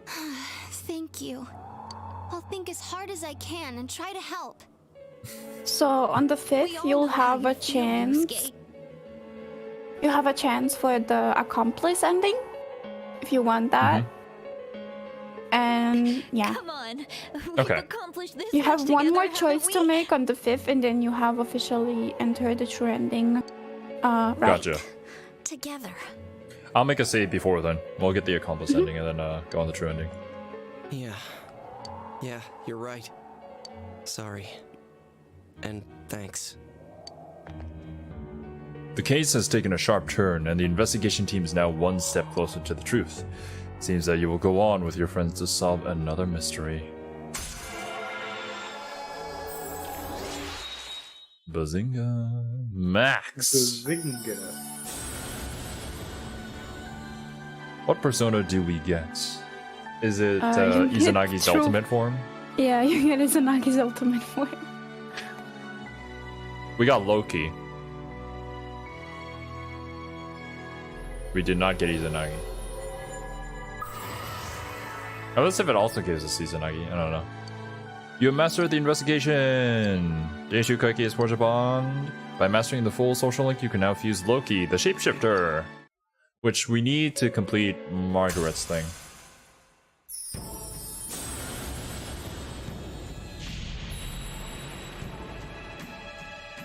Thank you. I'll think as hard as I can and try to help. So on the 5th, you'll have a chance. You have a chance for the accomplice ending, if you want that. And yeah. Come on. Okay. Accomplished this You have much one more together, choice haven't to we? make on the 5th, and then you have officially entered the true ending. Right. Gotcha. Together. I'll make a save before then. We'll get the accomplice ending and then go on the true ending. Yeah, you're right. Sorry. And thanks. The case has taken a sharp turn, and the investigation team is now one step closer to the truth. It seems that you will go on with your friends to solve another mystery. Bazinga. Max! Bazinga. What persona do we get? Is it You get Izanagi's true- ultimate form? Yeah, you get Izanagi's ultimate form. We got Loki. We did not get Izanagi. Oh, let's see if it also gives us Izanagi. I don't know. You have mastered the investigation! The issue Kaiki is forged upon. By mastering the full social link, you can now fuse Loki, the shapeshifter! Which we need to complete Margaret's thing.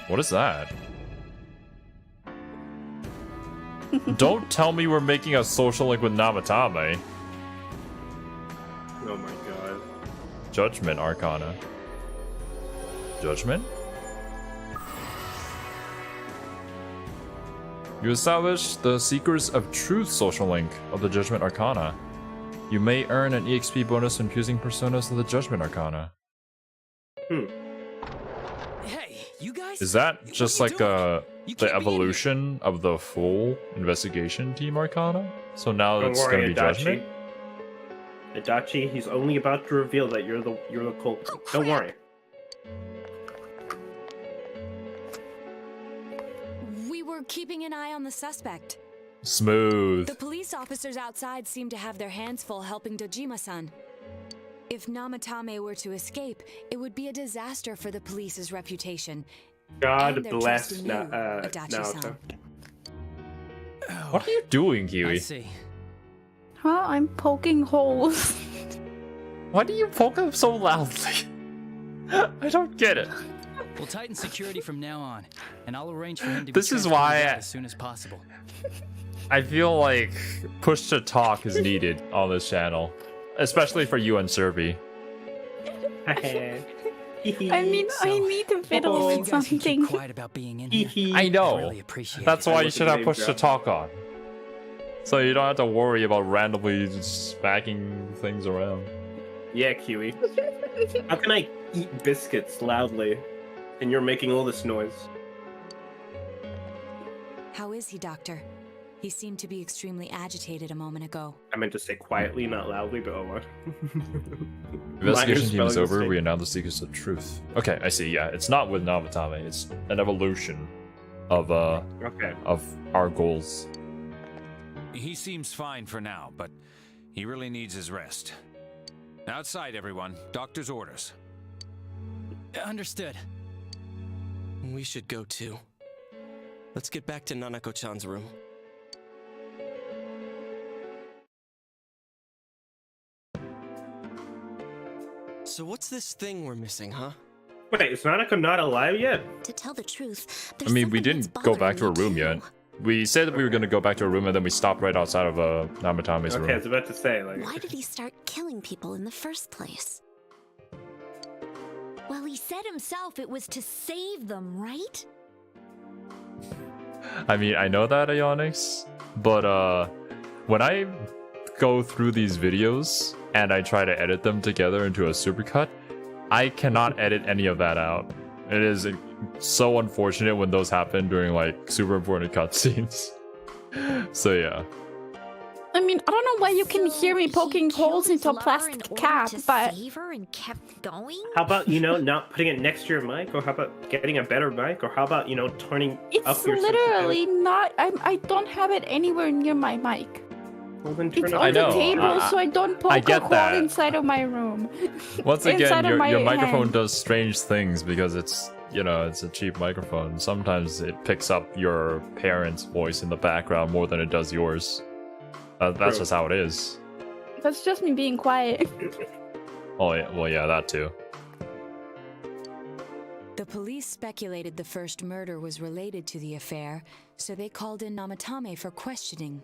What is that? Don't tell me we're making a social link with Namatame. Oh my god. Judgment Arcana. Judgment? You establish the Seekers of Truth social link of the Judgment Arcana. You may earn an EXP bonus when fusing personas of the Judgment Arcana. Hey, you guys? Is that just like the evolution of the full investigation team Arcana? So now Don't it's worry, gonna be Judgment? Adachi, he's only about to reveal that you're the culprit. Don't worry. We were keeping an eye on the suspect. Smooth. The police officers outside seem to have their hands full helping Dojima-san. If Namatame were to escape, it would be a disaster for the police's reputation. God and their bless trust in you, Adachi-san. Naoto. What are you doing, Kiwi? I see. Huh? I'm poking holes. Why do you poke them so loudly? I don't get it. We'll tighten security from now on, and I'll arrange for him to be This is transported why out as soon as possible. I feel like push to talk is needed on this channel, especially for you and Serby. I mean, I need to fiddle with something. Quiet about being in here. I know. I really appreciate That's it. why you should have push to talk on. So you don't have to worry about randomly just smacking things around. Yeah, Kiwi. How can I eat biscuits loudly and you're making all this noise? How is he, Doctor? He seemed to be extremely agitated a moment ago. I meant to say quietly, not loudly, but oh what? Investigation team is spelling over. mistake. We are now the Seekers of Truth. Okay, I see. Yeah, it's not with Namatame. It's an evolution of our goals. He seems fine for now, but he really needs his rest. Outside, everyone. Doctor's orders. Understood. We should go too. Let's get back to Nanako-chan's room. So what's this thing we're missing, huh? Wait, is Nanako not alive yet? To tell the truth, I mean, we didn't go back to her room yet. We said that we were going to go back to her room, and then we stopped right outside of Namatame's room. Okay, I was about to say, like... Why did he start killing people in the first place? Well, he said himself it was to save them, right? I mean, I know that, Ionix, but when I go through these videos and I try to edit them together into a supercut, I cannot edit any of that out. It is so unfortunate when those happen during like super important cutscenes. So yeah. I mean, I don't know why you can hear me poking holes into a plastic cap, but... Save her and kept going? How about, not putting it next to your mic? Or how about getting a better mic? Or how about, turning It's up your literally not... I don't have it anywhere near my mic. Well, then turn It's up on the know. table, so I don't poke I a get hole that. inside of my room. Once again, Inside of your my microphone hand. does strange things because it's, it's a cheap microphone. Sometimes it picks up your parents' voice in the background more than it does yours. That's True. just how it is. That's just me being quiet. Oh, yeah, well, yeah, that too. The police speculated the first murder was related to the affair, so they called in Namatame for questioning.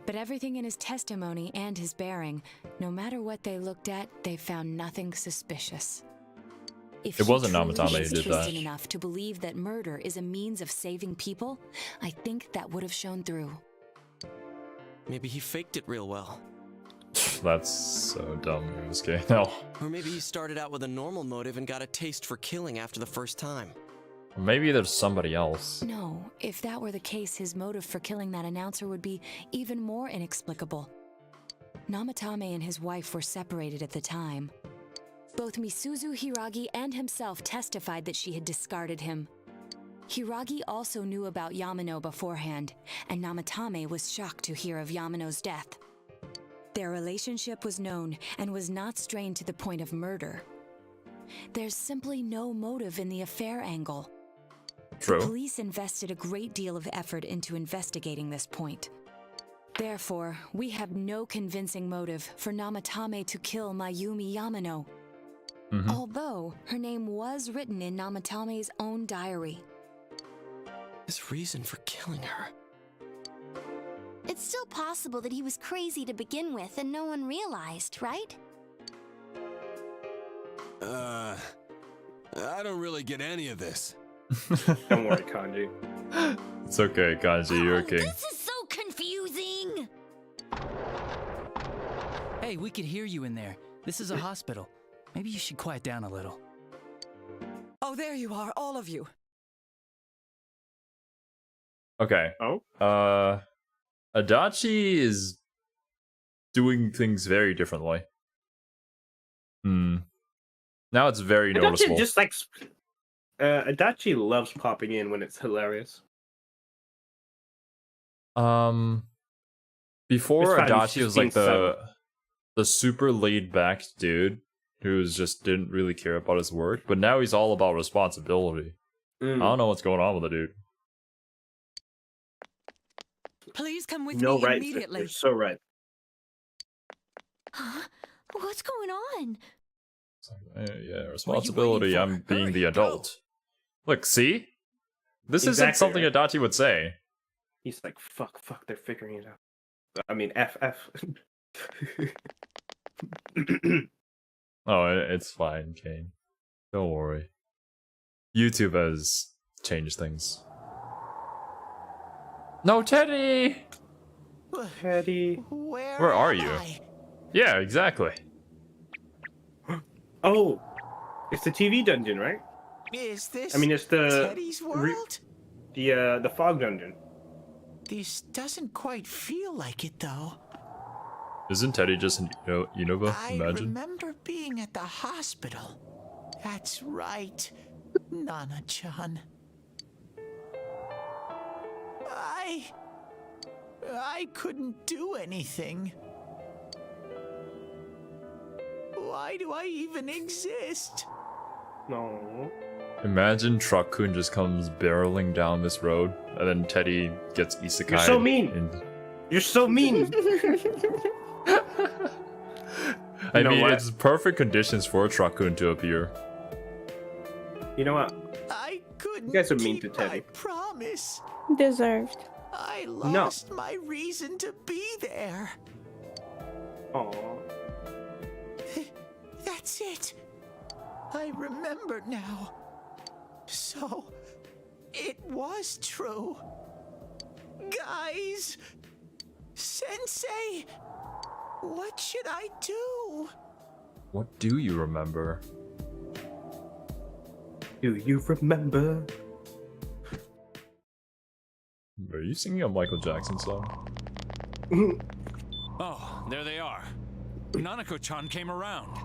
But everything in his testimony and his bearing, no matter what they looked at, they found nothing suspicious. If It he wasn't truly Namatame is who did that. Christian enough to believe that murder is a means of saving people, I think that would have shown through. Maybe he faked it real well. That's so dumb, Yusuke. No. Or maybe he started out with a normal motive and got a taste for killing after the first time. Maybe there's somebody else. No, if that were the case, his motive for killing that announcer would be even more inexplicable. Namatame and his wife were separated at the time. Both Misuzu Hiragi and himself testified that she had discarded him. Hiragi also knew about Yamano beforehand, and Namatame was shocked to hear of Yamano's death. Their relationship was known and was not strained to the point of murder. There's simply no motive in the affair angle. True. The police invested a great deal of effort into investigating this point. Therefore, we have no convincing motive for Namatame to kill Mayumi Yamano. Although her name was written in Namatame's own diary. His reason for killing her. It's still possible that he was crazy to begin with and no one realized, right? I don't really get any of this. Don't worry, Kanji. It's okay, Kanji, you're okay. This is so confusing. Hey, we could hear you in there. This is a hospital. Maybe you should quiet down a little. Oh, there you are, all of you. Okay. Oh? Adachi is doing things very differently. Now it's very noticeable. Adachi just like Adachi loves popping in when it's hilarious. Before It's fine, he's Adachi just was like being subtle. the super laid back dude who just didn't really care about his work, but now he's all about responsibility. I don't know what's going on with the dude. Please come with No, me right. immediately. You're so right. Huh? What's going on? Yeah, responsibility. I'm being the adult. Look, see? This isn't Exactly, something right. Adachi would say. He's like, fuck, they're figuring it out. I mean, F. Oh, it's fine, Kane. Don't worry. YouTube has changed things. No, Teddy! Teddy. Where are you? Yeah, exactly. Oh, it's the TV dungeon, right? Is this I mean, it's the Teddy's world? the fog dungeon. This doesn't quite feel like it, though. Isn't Teddy just an Inaba? I Imagine. remember being at the hospital. That's right, Nana-chan. I couldn't do anything. Why do I even exist? No. Imagine Truck-kun just comes barreling down this road, and then Teddy gets isekai. You're so mean. You're so mean. I know mean, what? it's perfect conditions for Truck-kun to appear. You know what? I couldn't You guys are mean to keep my Teddy. promise. Deserved. I lost my reason to be there. Aww. That's it. I remember now. So, it was true. Guys! Sensei! What should I do? What do you remember? Do you remember? Are you singing a Michael Jackson song? Oh, there they are. Nanako-chan came around.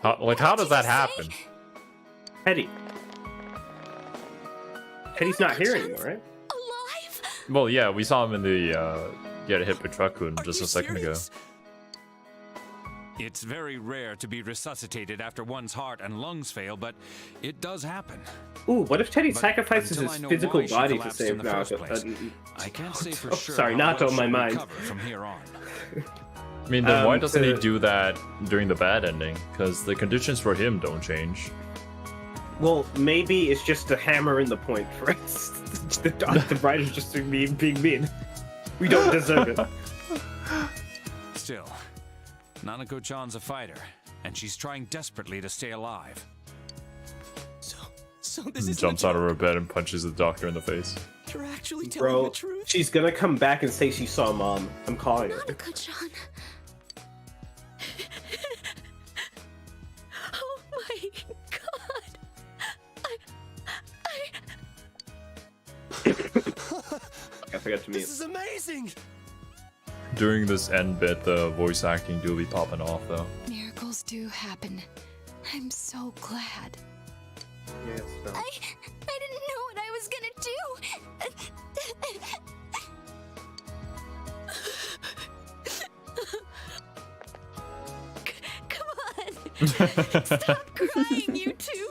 How does that happen? Teddy's not here anymore, right? Well, yeah, we saw him in the get hit by Truck-kun just a second ago. It's very rare to be resuscitated after one's heart and lungs fail, but it does happen. Ooh, what if Teddy But sacrifices until his I know physical why she body to collapsed in save the Naruto? first place, I can't say for Oh, sure. sorry, how not well on my she'll mind. recover from here on. I mean, then why doesn't he to- do that during the bad ending? Because the conditions for him don't change. Well, maybe it's just a hammer in the point for us. the writer's just being mean. We don't deserve it. Still, Nanako-chan's a fighter, and she's trying desperately to stay alive. So this is Jumps out of her bed and punches the doctor in the face. You're actually telling Bro, the truth? she's gonna come back and say she saw Mom. I'm calling her. Nanako-chan. Oh my god. I forgot to mute. This is amazing! During this end bit, the voice acting do be popping off, though. Miracles do happen. I'm so glad. Yes, no. I didn't know what I was gonna do. Stop crying, you two.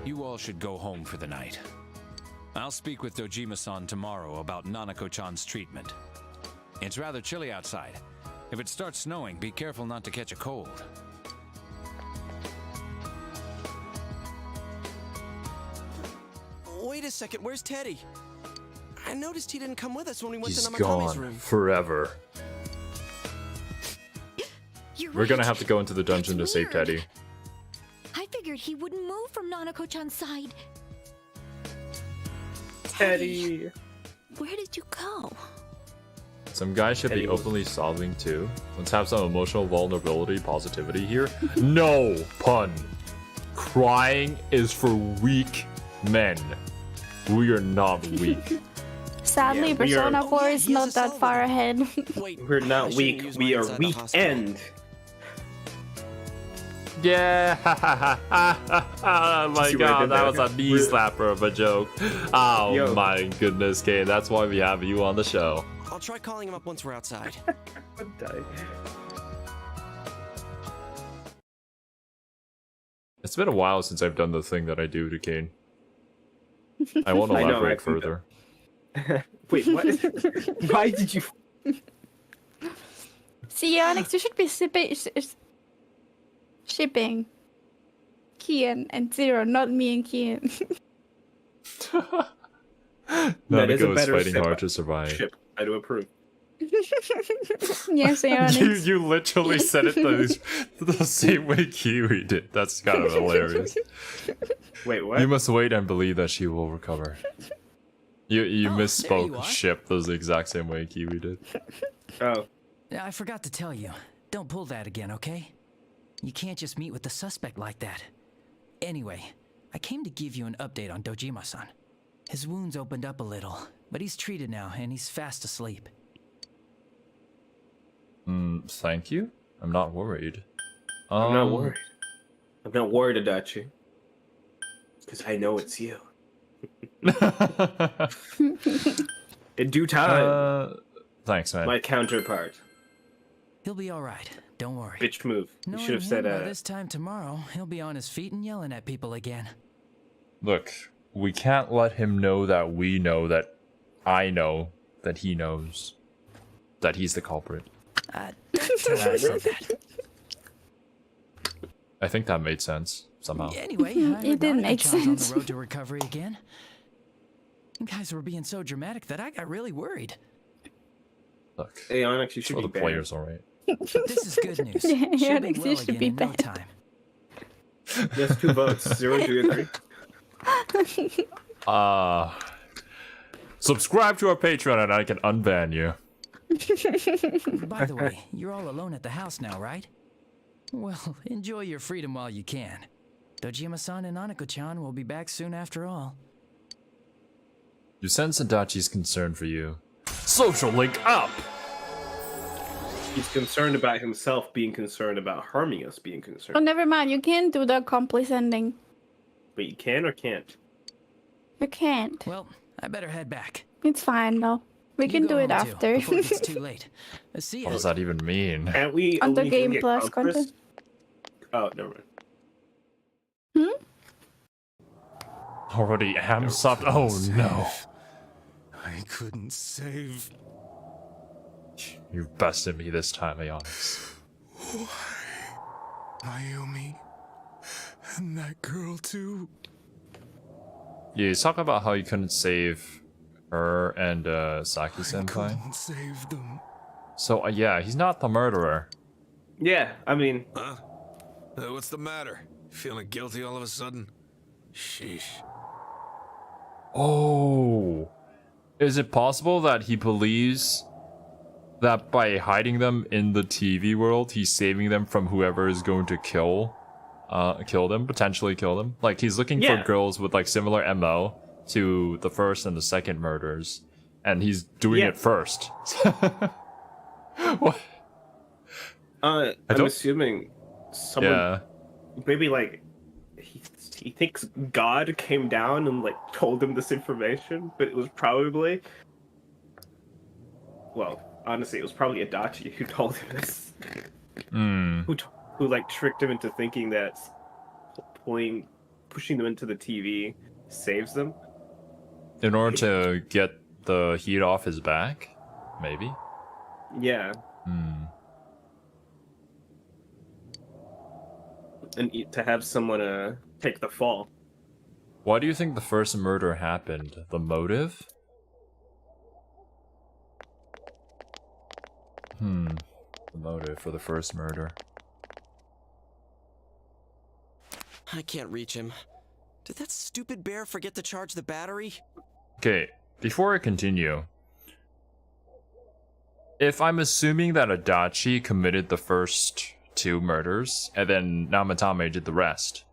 You all should go home for the night. I'll speak with Dojima-san tomorrow about Nanako-chan's treatment. It's rather chilly outside. If it starts snowing, be careful not to catch a cold. Wait a second, where's Teddy? I noticed he didn't come with us when we went He's to Namakami's gone room. forever. We're gonna have to go into the dungeon to save Teddy. I figured he wouldn't move from Nanako-chan's side. Teddy. Where did you go? Some guys should be openly sobbing too. Let's have some emotional vulnerability, positivity here. No pun. Crying is for weak men. We are not weak. Sadly, Yeah, we are- Persona 4 is not that far ahead. We're not weak. We are weekend. Yeah, oh my See what I god, did that there? was a knee slapper of a joke. Oh Yo. my goodness, Kane, that's why we have you on the show. I'll try calling him up once we're outside. It's been a while since I've done the thing that I do to Kane. I won't I know, elaborate I- further. Wait, what? Why did you? See, Onyx, you should be shipping Kian and Zero, not me and Kian. That is a Nanako is better fighting ship- hard to survive. Ship. I do approve. Yes, Onyx. You literally said it the same way Kiwi did. That's kind of hilarious. Wait, what? You must wait and believe that she will recover. You there you misspoke are. ship. That was the exact same way Kiwi did. Oh. Yeah, I forgot to tell you. Don't pull that again, okay? You can't just meet with the suspect like that. Anyway, I came to give you an update on Dojima-san. His wounds opened up a little, but he's treated now and he's fast asleep. Thank you. I'm not worried. I'm not worried. I'm not worried about you. Because I know it's you. In due time. Thanks, man. My counterpart. He'll be alright, don't worry. Bitch move. You Knowing should have said, him, by this time tomorrow, he'll be on his feet and yelling at people again. Look, we can't let him know that we know that I know that he knows that he's the culprit. Don't tell him I said that. I think that made sense somehow. Anyway, It did make Nanaco-chan's on sense. the road to recovery again. You guys were being so dramatic that I got really worried. Look, Hey, Onyx, you should for be the banned. players, all right. This is good news. Yeah, She'll be Onyx, you well should again be in no banned. time. Yes, 2 votes. 0 to agree. Subscribe to our Patreon and I can unban you. By the way, you're all alone at the house now, right? Well, enjoy your freedom while you can. Dojima-san and Nanako-chan will be back soon after all. You sense Adachi's concern for you. Social link up! He's concerned about himself being concerned about harming us being Oh, concerned. never mind. You can't do the accomplice ending. But you can or can't? You can't. Well, I better head back. It's fine though. We You can go do it home, too, after. before it gets too late. See ya. What does that even mean? Can't we On the illegally Game get Plus Congress? content. Oh, never mind. Already am subbed. Oh no. I couldn't save. You bested me this time, Aeonix. Mayumi. And that girl too. Yeah, you talk about how you couldn't save her and Saki-senpai. Couldn't save them. So, yeah, he's not the murderer. Yeah, I mean... Huh? What's the matter? Feeling guilty all of a sudden? Sheesh. Oh. Is it possible that he believes that by hiding them in the TV world, he's saving them from whoever is going to kill them, potentially kill them? Like, he's looking for Yeah. girls with, like, similar MO to the first and the second murders, and he's doing Yeah. it first. What? I'm don't- assuming someone... Yeah. Maybe, like... He thinks God came down and, like, told him this information, but it was probably... Well, honestly, it was probably Adachi who told him this. Who like tricked him into thinking that pushing them into the TV saves them. In order to get the heat off his back? Maybe? Yeah, and to have someone take the fall. Why do you think the first murder happened? The motive? The motive for the first murder. I can't reach him. Did that stupid bear forget to charge the battery? Okay, before I continue, if I'm assuming that Adachi committed the first 2 murders, and then Namatame did the rest,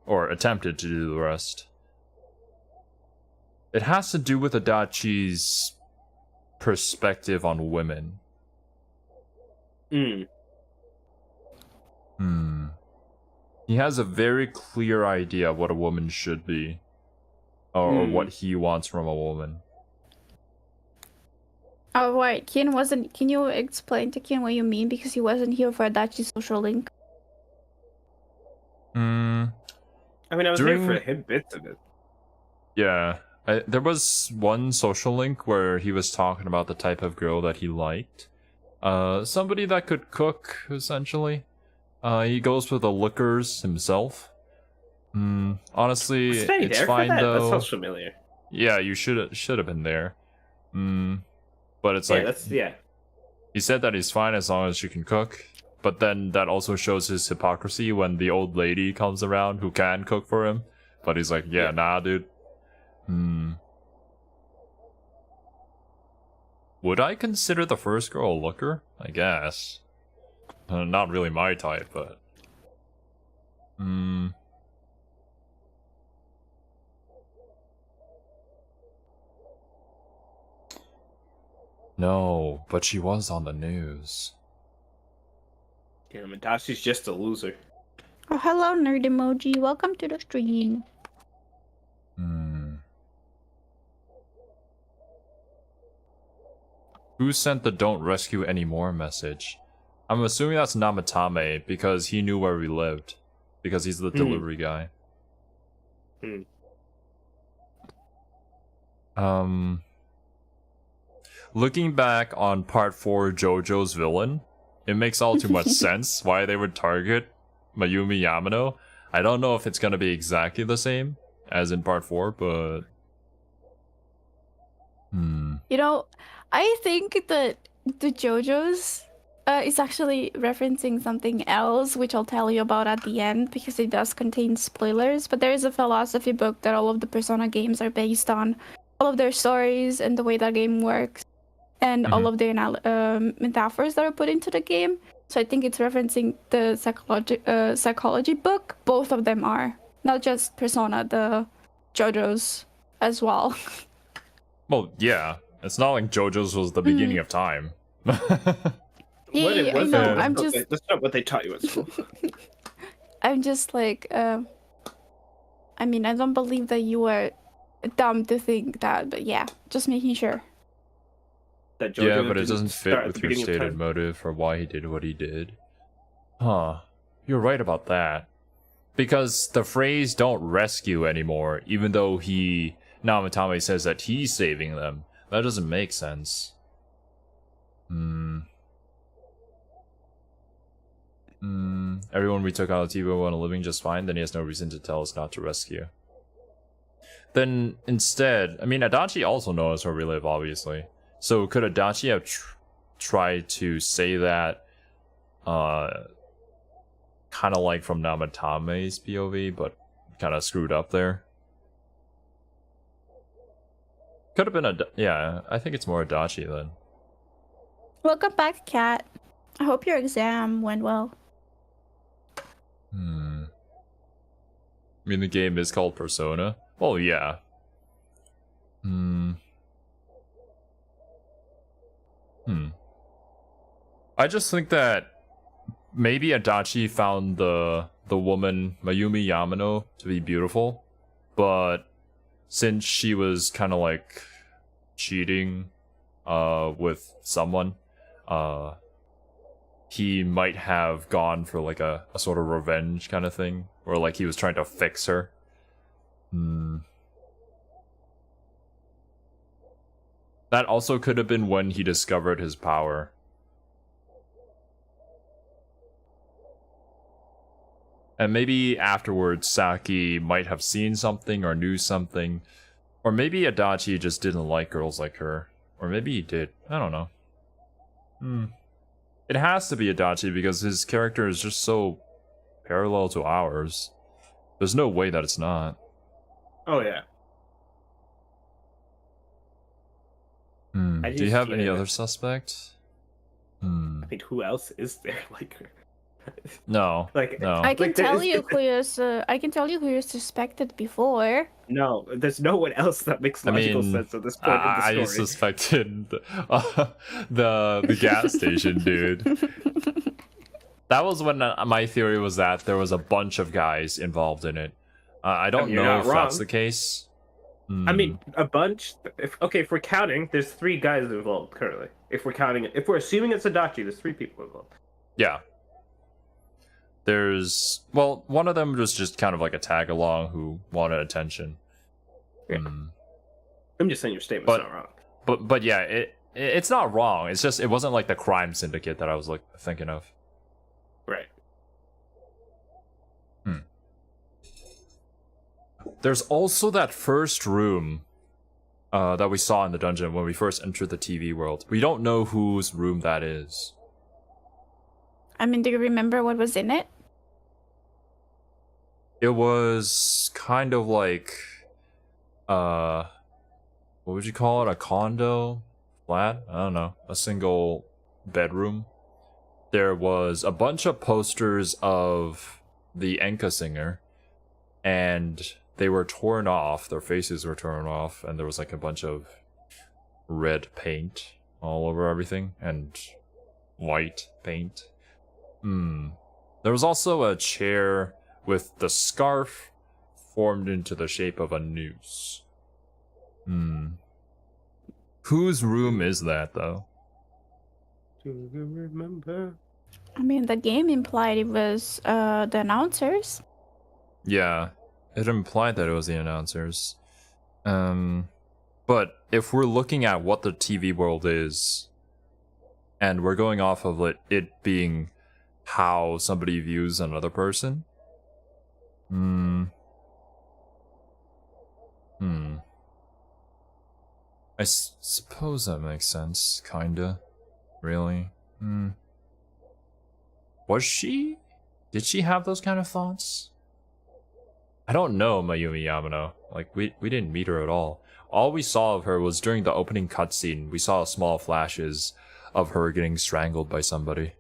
or attempted to do the rest, it has to do with Adachi's perspective on women. He has a very clear idea of what a woman should be, or what he wants from a woman. Oh, right. Kin wasn't. Can you explain to Kin what you mean? Because he wasn't here for Adachi's social link. I mean, I was here for him bits of it. Yeah. There was one social link where he was talking about the type of girl that he liked. Somebody that could cook, essentially. He goes with the lookers himself. Honestly, it's fine though. That sounds familiar. Yeah, you should have been there. But it's like, he said that he's fine as long as she can cook. But then that also shows his hypocrisy when the old lady comes around who can cook for him. But he's like, yeah, nah, dude. Would I consider the first girl a looker? I guess. Not really my type, but... No, but she was on the news. Damn, Adachi's just a loser. Oh, hello, nerd emoji. Welcome to the stream. Who sent the "Don't rescue anymore" message? I'm assuming that's Namatame, because he knew where we lived. Because he's the delivery guy. Looking back on part 4 JoJo's villain, it makes all too much sense why they would target Mayumi Yamano. I don't know if it's gonna be exactly the same as in part 4, but... You know, I think that the JoJo's is actually referencing something else, which I'll tell you about at the end, because it does contain spoilers. But there is a philosophy book that all of the Persona games are based on. All of their stories and the way that game works. And all of the metaphors that are put into the game. So I think it's referencing the psychology book. Both of them are. Not just Persona, the JoJo's as well. Well, yeah. It's not like JoJo's was the beginning of time. Yeah, I know. I'm just... That's not what they taught you at school. I'm just like... I mean, I don't believe that you were dumb to think that, but yeah. Just making sure. Yeah, but it doesn't fit with your stated motive for why he did what he did. Huh. You're right about that. Because the phrase "don't rescue anymore," even though Namatame says that he's saving them, that doesn't make sense. Everyone we took out of Tibo went living just fine, then he has no reason to tell us not to rescue. Then, instead, I mean, Adachi also knows where we live, obviously. So could Adachi have tried to say that, kind of like from Namatame's POV, but kind of screwed up there? Could have been yeah, I think it's more Adachi then. Welcome back, Kat. I hope your exam went well. I mean, the game is called Persona? Well, yeah. I just think that maybe Adachi found the woman Mayumi Yamano to be beautiful, but since she was kind of like cheating with someone, he might have gone for like a sort of revenge kind of thing, or like he was trying to fix her. That also could have been when he discovered his power. And maybe afterwards Saki might have seen something or knew something. Or maybe Adachi just didn't like girls like her. Or maybe he did. I don't know. It has to be Adachi because his character is just so parallel to ours. There's no way that it's not. Oh yeah. Do you have any other suspect? I mean, who else is there? Like, no, like no. I can Like, tell there's- you who is. I can tell you who you suspected before. No, there's no one else that makes I logical mean, sense at this point in the story. I suspected the gas station dude. That was when my theory was that there was a bunch of guys involved in it. I don't you're know not if that's wrong. the case. I mean, a bunch. If we're counting, there's 3 guys involved currently. If we're assuming it's Adachi, there's 3 people involved. Yeah. There's one of them was just kind of like a tag along who wanted attention. Yeah. I'm just saying your statement's not wrong. But yeah, it's not wrong. It's just it wasn't like the crime syndicate that I was like thinking of. Right. There's also that first room that we saw in the dungeon when we first entered the TV world. We don't know whose room that is. I mean, do you remember what was in it? It was kind of like, what would you call it? A condo? Flat? I don't know. A single bedroom. There was a bunch of posters of the Enka singer, and they were torn off. Their faces were torn off, and there was like a bunch of red paint all over everything, and white paint. There was also a chair with the scarf formed into the shape of a noose. Whose room is that, though? Do you remember? I mean, the game implied it was the announcers. Yeah, it implied that it was the announcers. But if we're looking at what the TV world is, and we're going off of it being how somebody views another person, I suppose that makes sense, kinda. Really? Was she? Did she have those kind of thoughts? I don't know Mayumi Yamano. Like, we didn't meet her at all. All we saw of her was during the opening cutscene. We saw small flashes of her getting strangled by somebody.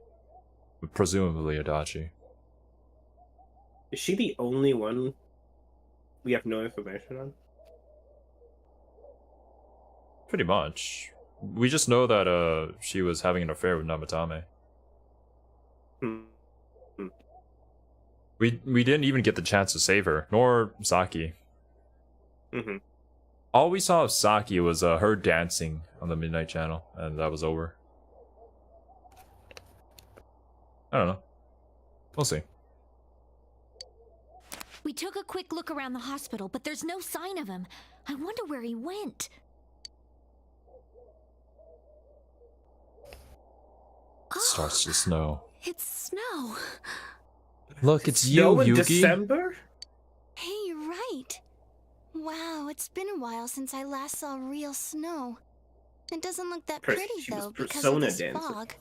Presumably Adachi. Is she the only one we have no information on? Pretty much. We just know that she was having an affair with Namatame. We didn't even get the chance to save her, nor Saki. All we saw of Saki was her dancing on the Midnight Channel, and that was over. I don't know. We'll see. We took a quick look around the hospital, but there's no sign of him. I wonder where he went. It starts to snow. It's snow. Look, it's Snow you, in Yugi. December? Hey, you're right. Wow, it's been a while since I last saw real snow. It doesn't look that pretty She was though because of Persona this dancing. fog.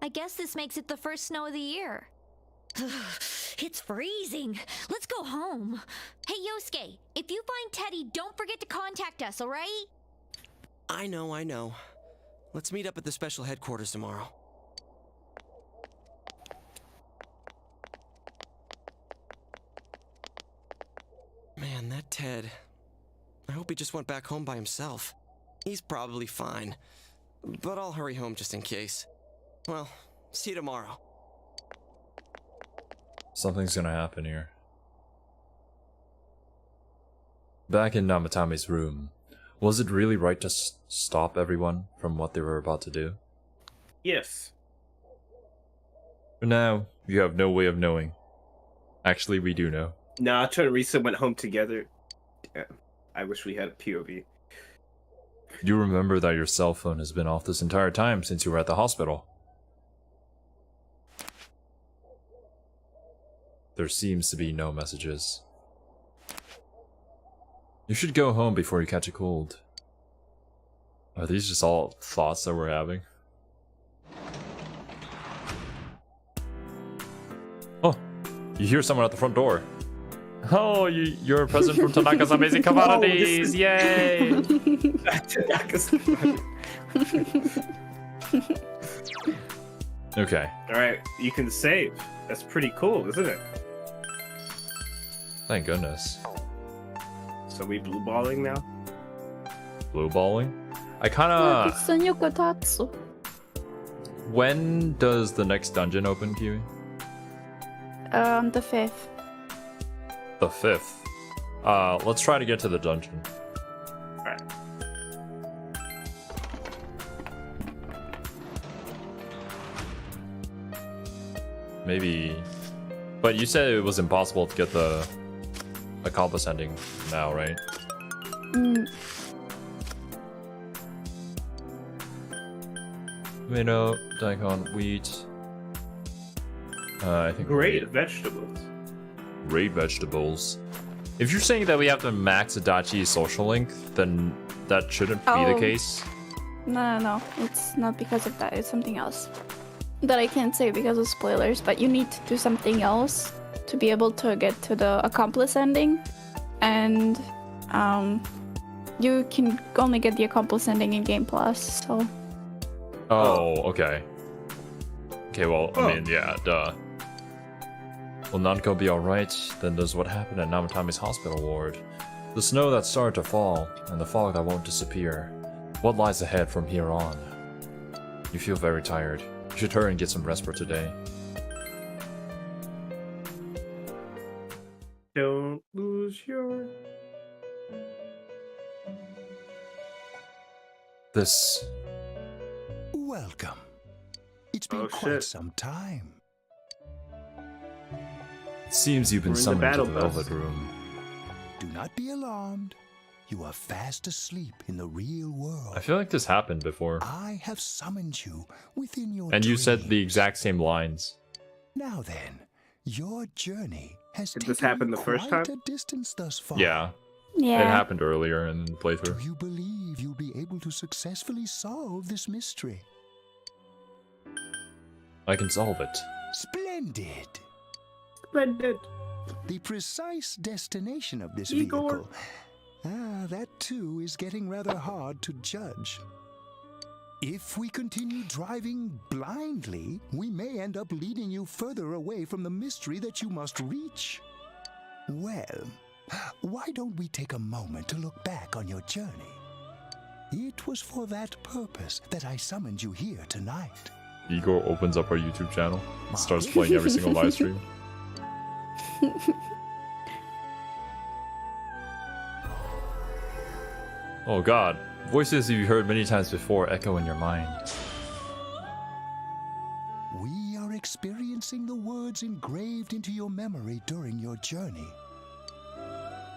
I guess this makes it the first snow of the year. It's freezing. Let's go home. Hey, Yosuke, if you find Teddy, don't forget to contact us, alright? I know. Let's meet up at the special headquarters tomorrow. Man, that Ted. I hope he just went back home by himself. He's probably fine. But I'll hurry home just in case. Well, see you tomorrow. Something's gonna happen here. Back in Namatame's room, was it really right to stop everyone from what they were about to do? Yes. For now, you have no way of knowing. Actually, we do know. Nah, Teresa went home together. Damn. I wish we had a POV. You remember that your cell phone has been off this entire time since you were at the hospital. There seems to be no messages. You should go home before you catch a cold. Are these just all thoughts that we're having? Oh, you hear someone at the front door. Oh, you're a present from Tanaka's Amazing Commodities! Yay! Okay. Alright, you can save. That's pretty cool, isn't it? Thank goodness. So we blue balling now? Blue balling? I kinda... Tatsu. When does the next dungeon open, Kiwi? The 5th. The 5th. Let's try to get to the dungeon. Alright. Maybe... But you said it was impossible to get the accomplice ending now, right? Tomato, daikon, wheat. I think great vegetables. Great vegetables. If you're saying that we have to max Adachi's social length, then that shouldn't be the case. No. It's not because of that. It's something else that I can't say because of spoilers. But you need to do something else to be able to get to the accomplice ending, and you can only get the accomplice ending in Game Plus. So. Oh, okay. Okay, well, I mean, yeah, duh. Will Nanako be alright? Then there's what happened at Namatami's hospital ward. The snow that started to fall, and the fog that won't disappear. What lies ahead from here on? You feel very tired. You should hurry and get some rest for today. Don't lose your... This... Welcome. It's been quite some time. It seems you've been summoned to the Velvet Room. Do not be alarmed. You are fast asleep in the real world. I feel like this happened before. I have summoned you within your And you dream. said the exact same lines. Now then, your journey has Did taken this happen the quite first time? a distance thus far. Yeah. Yeah. It happened earlier in the playthrough. Do you believe you'll be able to successfully solve this mystery? I can solve it. Splendid. Splendid. The precise destination of this Igor. vehicle. That too is getting rather hard to judge. If we continue driving blindly, we may end up leading you further away from the mystery that you must reach. Well, why don't we take a moment to look back on your journey? It was for that purpose that I summoned you here tonight. Igor opens up our YouTube channel, starts playing every single live stream. Oh god, voices you've heard many times before echo in your mind. We are experiencing the words engraved into your memory during your journey.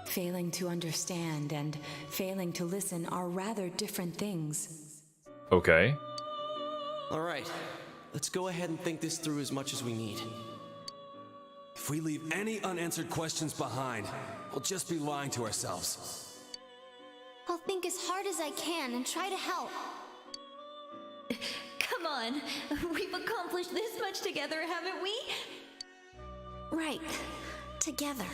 Failing to understand and failing to listen are rather different things. Okay. Alright, let's go ahead and think this through as much as we need. If we leave any unanswered questions behind, we'll just be lying to ourselves. I'll think as hard as I can and try to help. Come on, we've accomplished this much together, haven't we? Right. Together.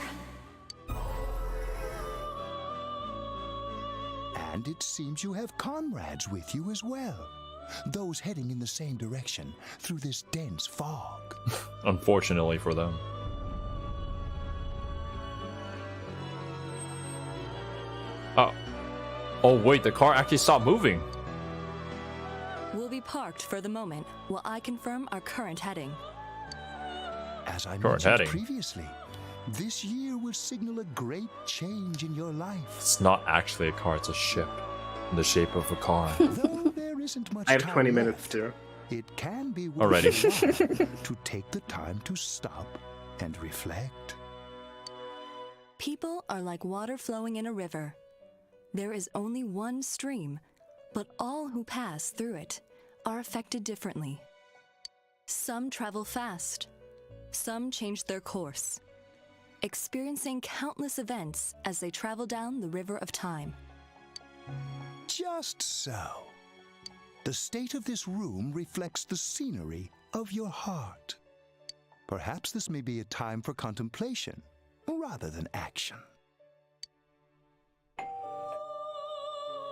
And it seems you have comrades with you as well. Those heading in the same direction through this dense fog. Unfortunately for them. Oh. Oh wait, the car actually stopped moving. We'll be parked for the moment while I confirm our current heading. As I Current mentioned heading. previously, this year will signal a great change in your life. It's not actually a car, it's a ship. In the shape of a car. Though there isn't much I have time 20 left, minutes too. It can be Already. worthwhile to take the time to stop and reflect. People are like water flowing in a river. There is only one stream, but all who pass through it are affected differently. Some travel fast, some change their course, experiencing countless events as they travel down the river of time. Just so. The state of this room reflects the scenery of your heart. Perhaps this may be a time for contemplation rather than action.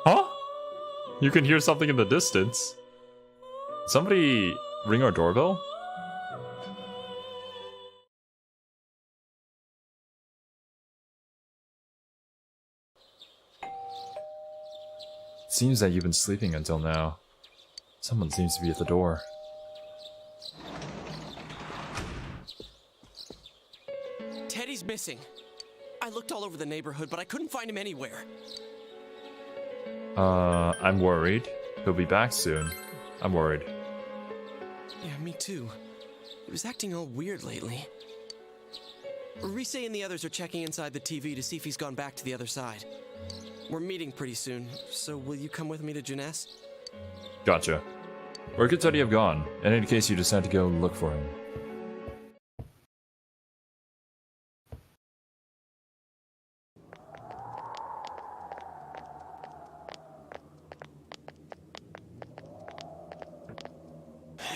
Huh? You can hear something in the distance. Somebody ring our doorbell? Seems that you've been sleeping until now. Someone seems to be at the door. Teddy's missing. I looked all over the neighborhood, but I couldn't find him anywhere. I'm worried. He'll be back soon. I'm worried. Yeah, me too. He was acting all weird lately. Rise and the others are checking inside the TV to see if he's gone back to the other side. We're meeting pretty soon, so will you come with me to Jeunesse? Gotcha. Where could Teddy have gone? In any case, you decide to go look for him.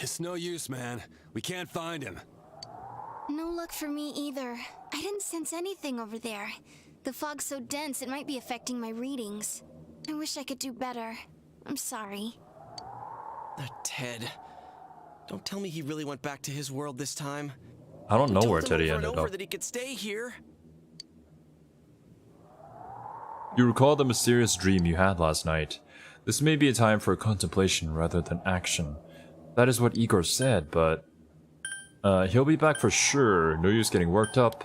It's no use, man. We can't find him. No luck for me either. I didn't sense anything over there. The fog's so dense it might be affecting my readings. I wish I could do better. I'm sorry. That Ted. Don't tell me he really went back to his world this time. I don't know where Told him Teddy over and ended over up. that he could stay here. You recall the mysterious dream you had last night. This may be a time for contemplation rather than action. That is what Igor said, but... he'll be back for sure. No use getting worked up.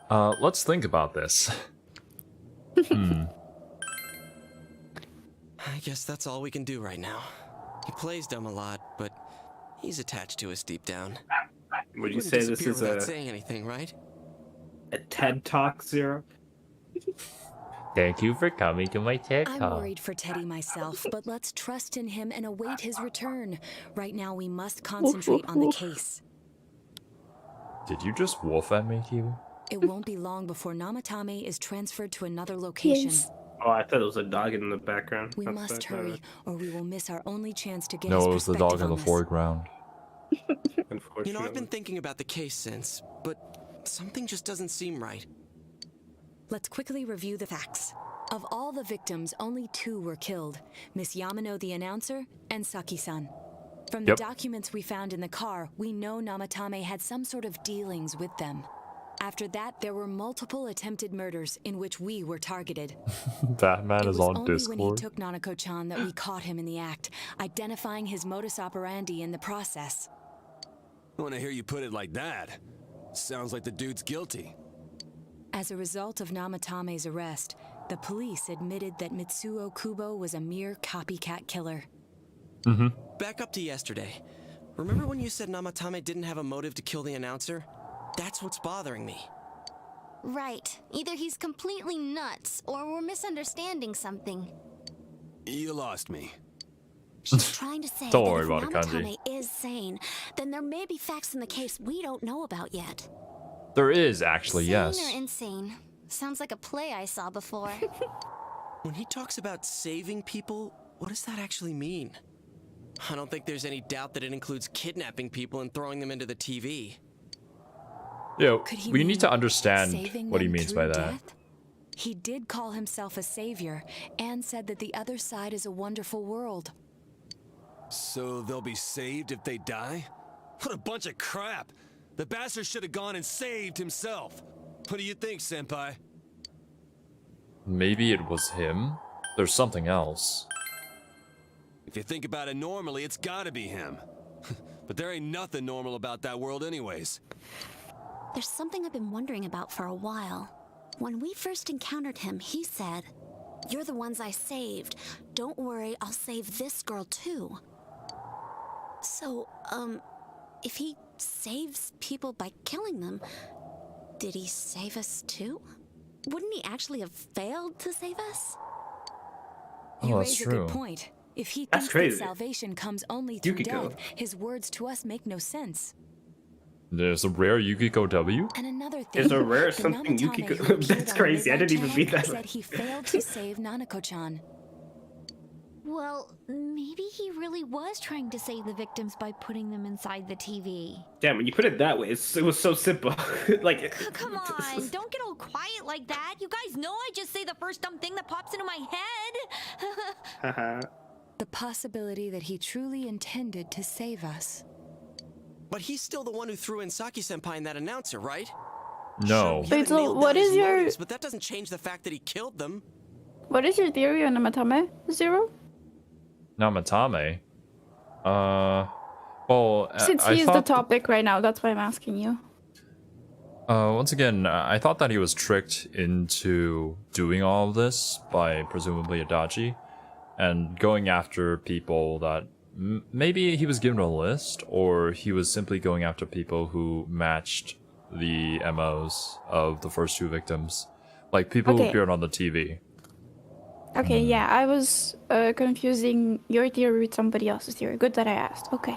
Let's think about this. I guess that's all we can do right now. He plays dumb a lot, but he's attached to us deep down. Would you Wouldn't say this disappear is without saying anything, right? a TED Talk, Zero? Thank you for coming to my TED I'm Talk. worried for Teddy myself, but let's trust in him and await his return. Right now, we must concentrate on the case. Did you just wolf at me, Kiwi? It won't be long before Namatame is transferred to another location. Oh, I thought it was a dog in the background. We That's must what I hurry, thought. or we will miss our only chance to get No, his it was the perspective dog in the on this. foreground. You know, I've been thinking about the case since, but something just doesn't seem right. Let's quickly review the facts. Of all the victims, only 2 were killed. Miss Yamano the announcer and Saki-san. From the Yep. documents we found in the car, we know Namatame had some sort of dealings with them. After that, there were multiple attempted murders in which we were targeted. Batman It is was on only when he Discord. took Nanako-chan that we caught him in the act, identifying his modus operandi in the process. When I hear you put it like that, sounds like the dude's guilty. As a result of Namatame's arrest, the police admitted that Mitsuo Kubo was a mere copycat killer. Back up to yesterday. Remember when you said Namatame didn't have a motive to kill the announcer? That's what's bothering me. Right. Either he's completely nuts, or we're misunderstanding something. You lost me. She's trying to say Don't that worry if about it, Kanji. Namatame is sane, then there may be facts in the case we don't know about yet. There is actually, Sane yes. or insane? Sounds like a play I saw before. When he talks about saving people, what does that actually mean? I don't think there's any doubt that it includes kidnapping people and throwing them into the TV. Yo, Could he we mean need to understand saving what he them means by through that. death? He did call himself a savior and said that the other side is a wonderful world. So they'll be saved if they die? What a bunch of crap! The bastard should have gone and saved himself. What do you think, Senpai? Maybe it was him? There's something else. If you think about it normally, it's gotta be him. But there ain't nothing normal about that world anyways. There's something I've been wondering about for a while. When we first encountered him, he said, "You're the ones I saved. Don't worry, I'll save this girl too." So, if he saves people by killing them, did he save us too? Wouldn't he actually have failed to save us? You Oh, that's raise a true. good point. If he That's thinks crazy. that salvation comes only through Yukiko. death, his words to us make no sense. There's a rare Yukiko W? And another thing, There's a rare the something Namatame Yukiko. who appeared That's on crazy. I didn't even Weeb read that. said he failed to save Nanako-chan. Well, maybe he really was trying to save the victims by putting them inside the TV. Damn, when you put it that way, it was so simple. Like, Come on, don't get all quiet like that. You guys know I just say the first dumb thing that pops into my head. The possibility that he truly intended to save us. But he's still the one who threw in Saki-senpai in that announcer, right? No. Sure, Wait, so what is your... motives, but that doesn't change the fact that he killed them. What is your theory on Namatame, Zero? Namatame? Well... Since I he's the topic right now, that's why I'm asking you. Once again, I thought that he was tricked into doing all of this by presumably Adachi, and going after people that... maybe he was given a list, or he was simply going after people who matched the MOs of the first two victims. Like, people who appeared on the TV. Okay, yeah, I was confusing your theory with somebody else's theory. Good that I asked. Okay.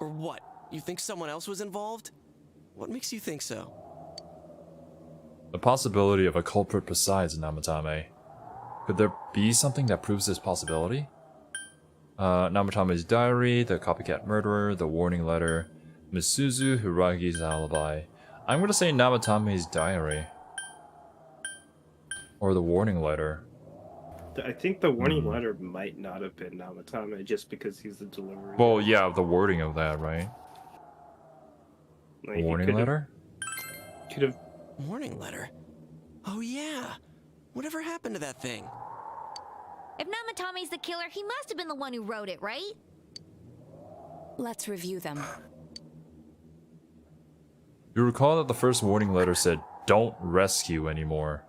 Or what? You think someone else was involved? What makes you think so? The possibility of a culprit besides Namatame. Could there be something that proves this possibility? Namatame's diary, the copycat murderer, the warning letter, Misuzu Hiragi's alibi. I'm gonna say Namatame's diary. Or the warning letter. I think the warning letter might not have been Namatame just because he's the delivery. Well, yeah, the wording of that, right? Like, Warning letter? Could have. Warning letter? Oh yeah. Whatever happened to that thing? If Namatame's the killer, he must have been the one who wrote it, right? Let's review them. You recall that the first warning letter said, "Don't rescue anymore."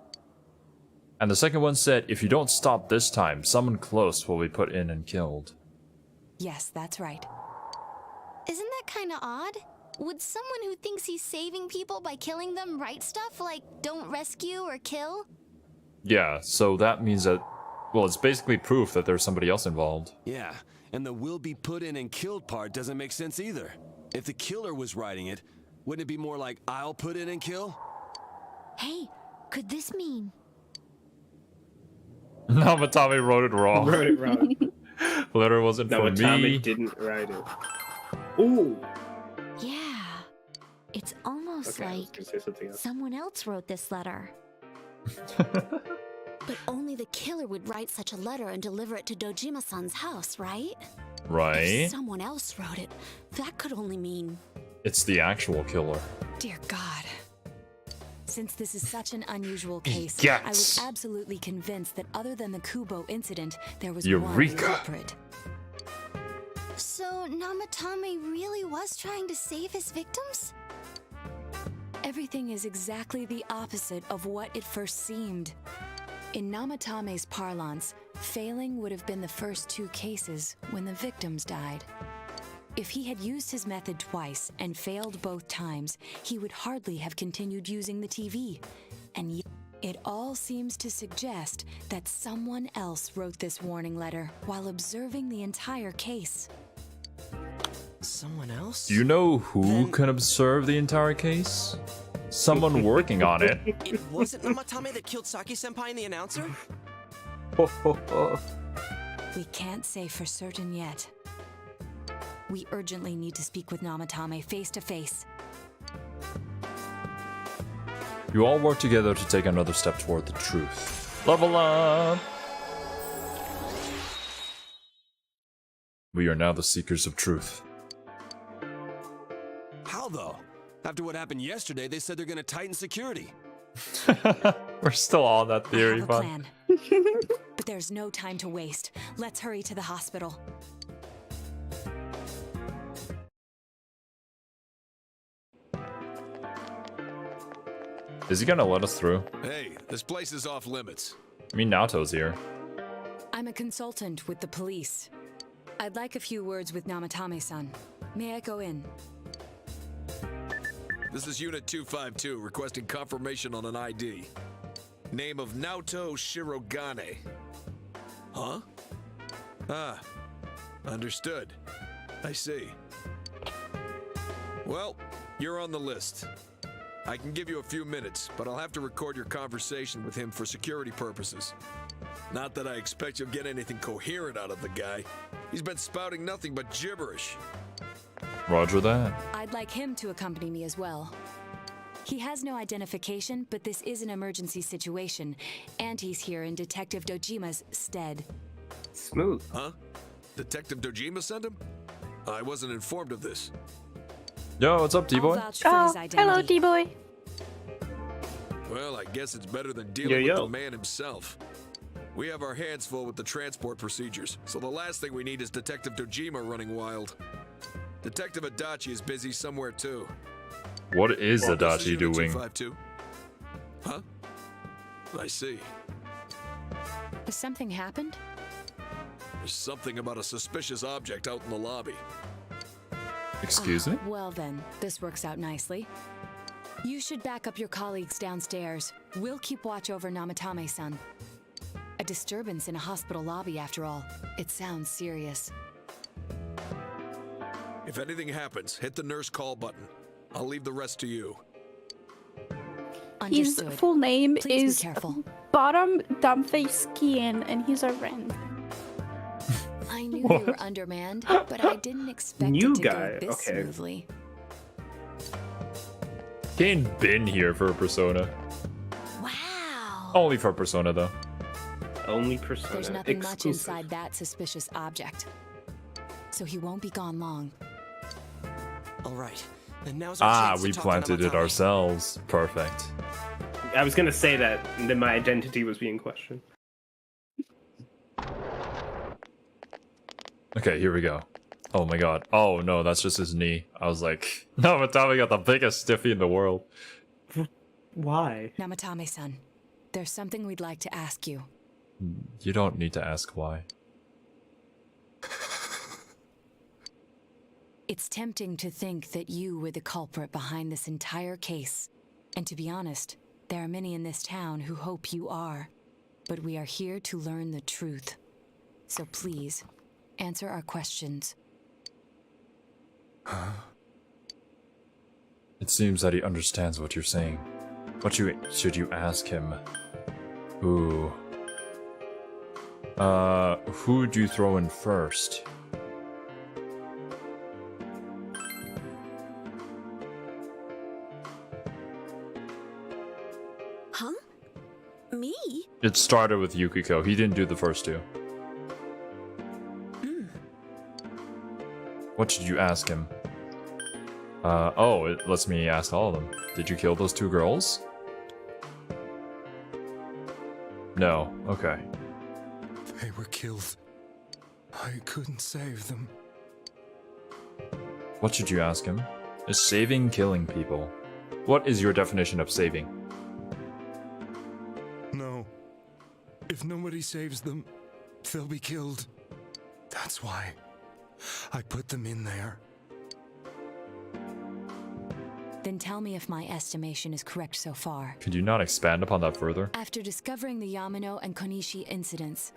And the second one said, "If you don't stop this time, someone close will be put in and killed." Yes, that's right. Isn't that kind of odd? Would someone who thinks he's saving people by killing them write stuff like, don't rescue or kill? Yeah, so that means that, well, it's basically proof that there's somebody else involved. Yeah, and the will be put in and killed part doesn't make sense either. If the killer was writing it, wouldn't it be more like, I'll put in and kill? Hey, could this mean... Namatame wrote it wrong. Wrote it wrong. Letter wasn't for Namatame me. didn't write it. Ooh. Yeah. It's almost Okay, I was like gonna say something else. someone else wrote this letter. But only the killer would write such a letter and deliver it to Dojima-san's house, right? Right? If someone else wrote it, that could only mean... It's the actual killer. Dear God. Since this is such an unusual case, Yes. I was absolutely convinced that other than the Kubo incident, there was Eureka. one culprit. So Namatame really was trying to save his victims? Everything is exactly the opposite of what it first seemed. In Namatame's parlance, failing would have been the first two cases when the victims died. If he had used his method twice and failed both times, he would hardly have continued using the TV. And yet, it all seems to suggest that someone else wrote this warning letter while observing the entire case. Someone else? Do you know who can observe the entire case? Someone working on it. It wasn't Namatame that killed Saki-senpai in the announcer? We can't say for certain yet. We urgently need to speak with Namatame face to face. You all work together to take another step toward the truth. Level up! We are now the seekers of truth. How though? After what happened yesterday, they said they're gonna tighten security. We're still on that theory, I have a but plan. But there's no time to waste. Let's hurry to the hospital. is he gonna let us through? Hey, this place is off limits. I mean, Naoto's here. I'm a consultant with the police. I'd like a few words with Namatame-san. May I go in? This is Unit 252 requesting confirmation on an ID. Name of Naoto Shirogane. Huh? Ah, understood. I see. Well, you're on the list. I can give you a few minutes, but I'll have to record your conversation with him for security purposes. Not that I expect you'll get anything coherent out of the guy. He's been spouting nothing but gibberish. Roger that. I'd like him to accompany me as well. He has no identification, but this is an emergency situation, and he's here in Detective Dojima's stead. Smooth. Huh? Detective Dojima sent him? I wasn't informed of this. Yo, what's up, D-Boy? Oh, hello, D-Boy. Well, I guess it's better than dealing with the man himself. We have our hands full with the transport procedures, so the last thing we need is Detective Dojima running wild. Detective Adachi is busy somewhere too. What is This Adachi Unit doing? 252. Huh? I see. Has something happened? There's something about a suspicious object out in the lobby. Excuse me? Well then, this works out nicely. You should back up your colleagues downstairs. We'll keep watch over Namatame-san. A disturbance in a hospital lobby, after all. It sounds serious. If anything happens, hit the nurse call button. I'll leave the rest to you. His Understood. full name Please is be careful. Bottom Dumbface Skian, and he's a Ren. I knew they were undermanned, but I didn't expect New it to guy, go this okay. smoothly. Kane been here for Persona. Wow. Only for Persona, though. Only Persona. There's nothing much exclusive. inside that suspicious object. So he won't be gone long. All right. And now's our chance We to talk to planted it Namatame. ourselves. Perfect. I was gonna say that, and then my identity was being questioned. Okay, here we go. Oh my god. Oh no, that's just his knee. I was like, no, Matami got the biggest stiffy in the world. Why? Namatame-san, there's something we'd like to ask you. You don't need to ask why. It's tempting to think that you were the culprit behind this entire case. And to be honest, there are many in this town who hope you are. But we are here to learn the truth. So please, answer our questions. Huh? It seems that he understands what you're saying. What should you ask him? Ooh. Who'd you throw in first? Huh? Me? It started with Yukiko. He didn't do the first two. What should you ask him? It lets me ask all of them. Did you kill those two girls? No. Okay. They were killed. I couldn't save them. What should you ask him? Is saving killing people? What is your definition of saving? No. If nobody saves them, they'll be killed. That's why I put them in there. Then tell me if my estimation is correct so far. Could you not expand upon that further? After discovering the Yamano and Konishi incidents,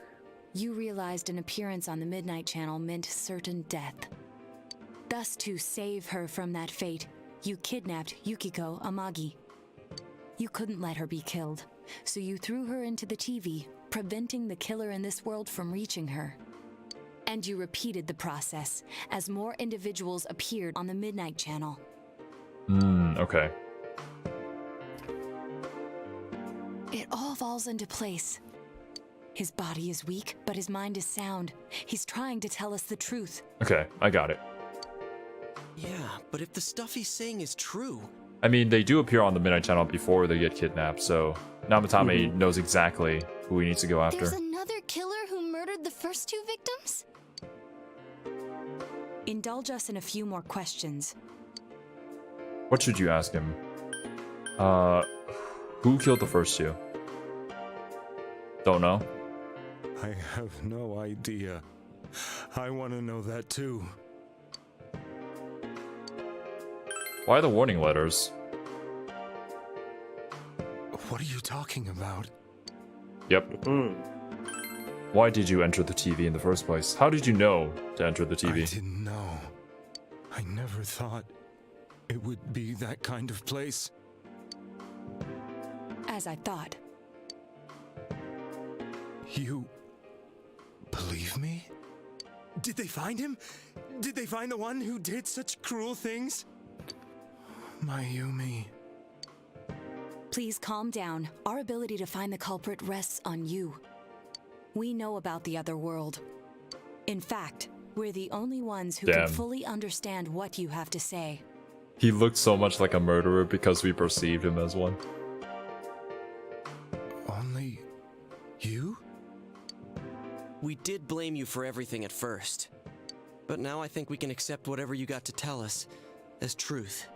you realized an appearance on the Midnight Channel meant certain death. Thus, to save her from that fate, you kidnapped Yukiko Amagi. You couldn't let her be killed, so you threw her into the TV, preventing the killer in this world from reaching her. And you repeated the process as more individuals appeared on the Midnight Channel. Okay. It all falls into place. His body is weak, but his mind is sound. He's trying to tell us the truth. Okay, I got it. Yeah, but if the stuff he's saying is true... I mean, they do appear on the Midnight Channel before they get kidnapped, so Namatame knows exactly who he needs to go after. There's another killer who murdered the first two victims? Indulge us in a few more questions. What should you ask him? Who killed the first two? Don't know. I have no idea. I want to know that too. Why the warning letters? What are you talking about? Yep. Why did you enter the TV in the first place? How did you know to enter the TV? I didn't know. I never thought it would be that kind of place. As I thought. You believe me? Did they find him? Did they find the one who did such cruel things? Mayumi. Please calm down. Our ability to find the culprit rests on you. We know about the other world. In fact, we're the only ones who can fully understand what you have to say. He looked so much like a murderer because we perceived him as one. Only you? We did blame you for everything at first. But now I think we can accept whatever you got to tell us as truth.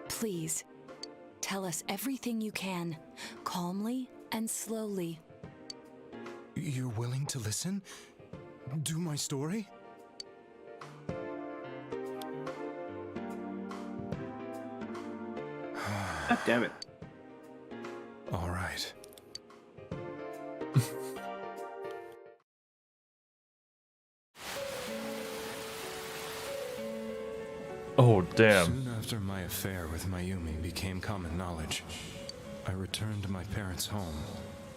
Please, tell us everything you can, calmly and slowly. You're willing to listen? Do my story? God damn it. All right. Oh, damn. Soon after my affair with Mayumi became common knowledge, I returned to my parents' home,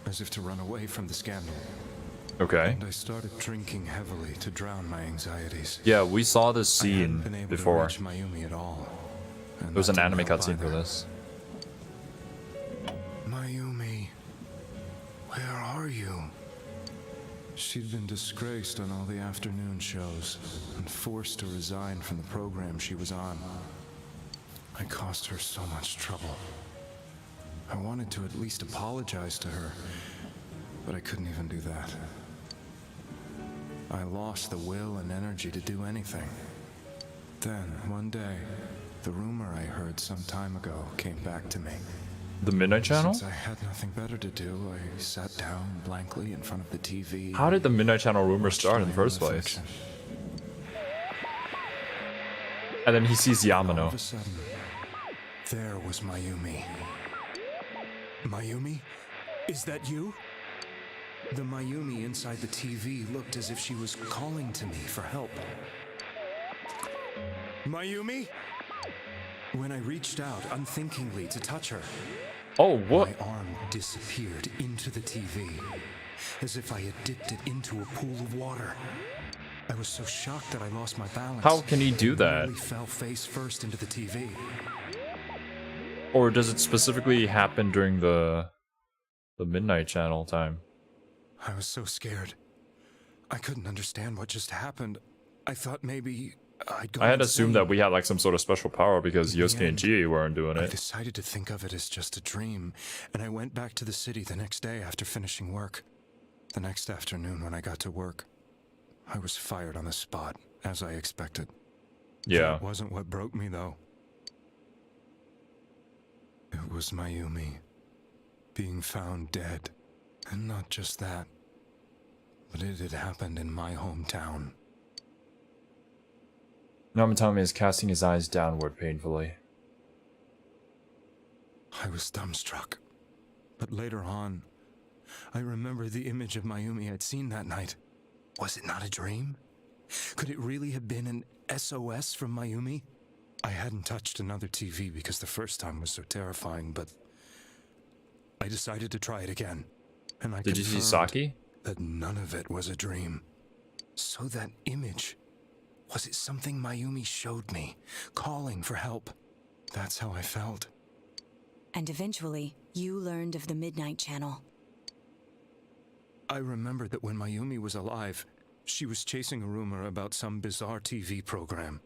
as if to run away from the scandal. Okay. And I started drinking heavily to drown my anxieties. Yeah, we saw this I hadn't scene been able before. to reach Mayumi at all. There was an anime cutscene for this. Mayumi, where are you? She'd been disgraced on all the afternoon shows and forced to resign from the program she was on. I caused her so much trouble. I wanted to at least apologize to her, but I couldn't even do that. I lost the will and energy to do anything. Then, one day, the rumor I heard some time ago came back to me. The Midnight Channel? Since I had nothing better to do, I sat down blankly in front of the TV. How did the Midnight Channel rumor start in the first place? And then he sees All of Yamano. a sudden, there was Mayumi. Mayumi? Is that you? The Mayumi inside the TV looked as if she was calling to me for help. Mayumi? When I reached out unthinkingly to touch her, oh, what? My arm disappeared into the TV, as if I had dipped it into a pool of water. I was so shocked that I lost my balance. How can he do and that? nearly fell face first into the TV. Or does it specifically happen during the Midnight Channel time? I was so scared. I couldn't understand what just happened. I thought maybe I'd gone I had insane. assumed that we had like some sort of special power because Yosuke and Jie weren't doing I it. decided to think of it as just a dream, and I went back to the city the next day after finishing work. The next afternoon when I got to work, I was fired on the spot, as I expected. Yeah. That wasn't what broke me, though. It was Mayumi being found dead. And not just that, but it had happened in my hometown. Namitami is casting his eyes downward painfully. I was dumbstruck. But later on, I remember the image of Mayumi I'd seen that night. Was it not a dream? Could it really have been an SOS from Mayumi? I hadn't touched another TV because the first time was so terrifying, but I decided to try it again. And I Did you see confirmed Saki? that none of it was a dream. So that image, was it something Mayumi showed me, calling for help? That's how I felt. And eventually, you learned of the Midnight Channel. I remembered that when Mayumi was alive, she was chasing a rumor about some bizarre TV program.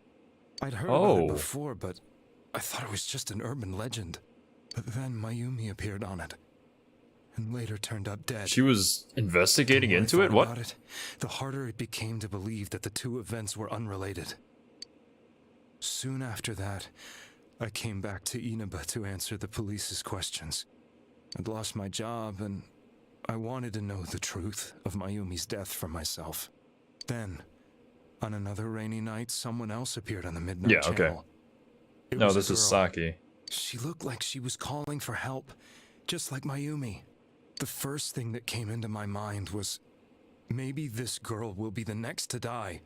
I'd heard about it before, but I thought it was just an urban legend. But then Mayumi appeared on it, and later turned up dead. She was investigating into it? What? About it, the harder it became to believe that the two events were unrelated. Soon after that, I came back to Inaba to answer the police's questions. I'd lost my job, and I wanted to know the truth of Mayumi's death for myself. Then, on another rainy night, someone else appeared on the Midnight Channel. Okay. It No, was a this is girl. Saki. She looked like she was calling for help, just like Mayumi. The first thing that came into my mind was, maybe this girl will be the next to die.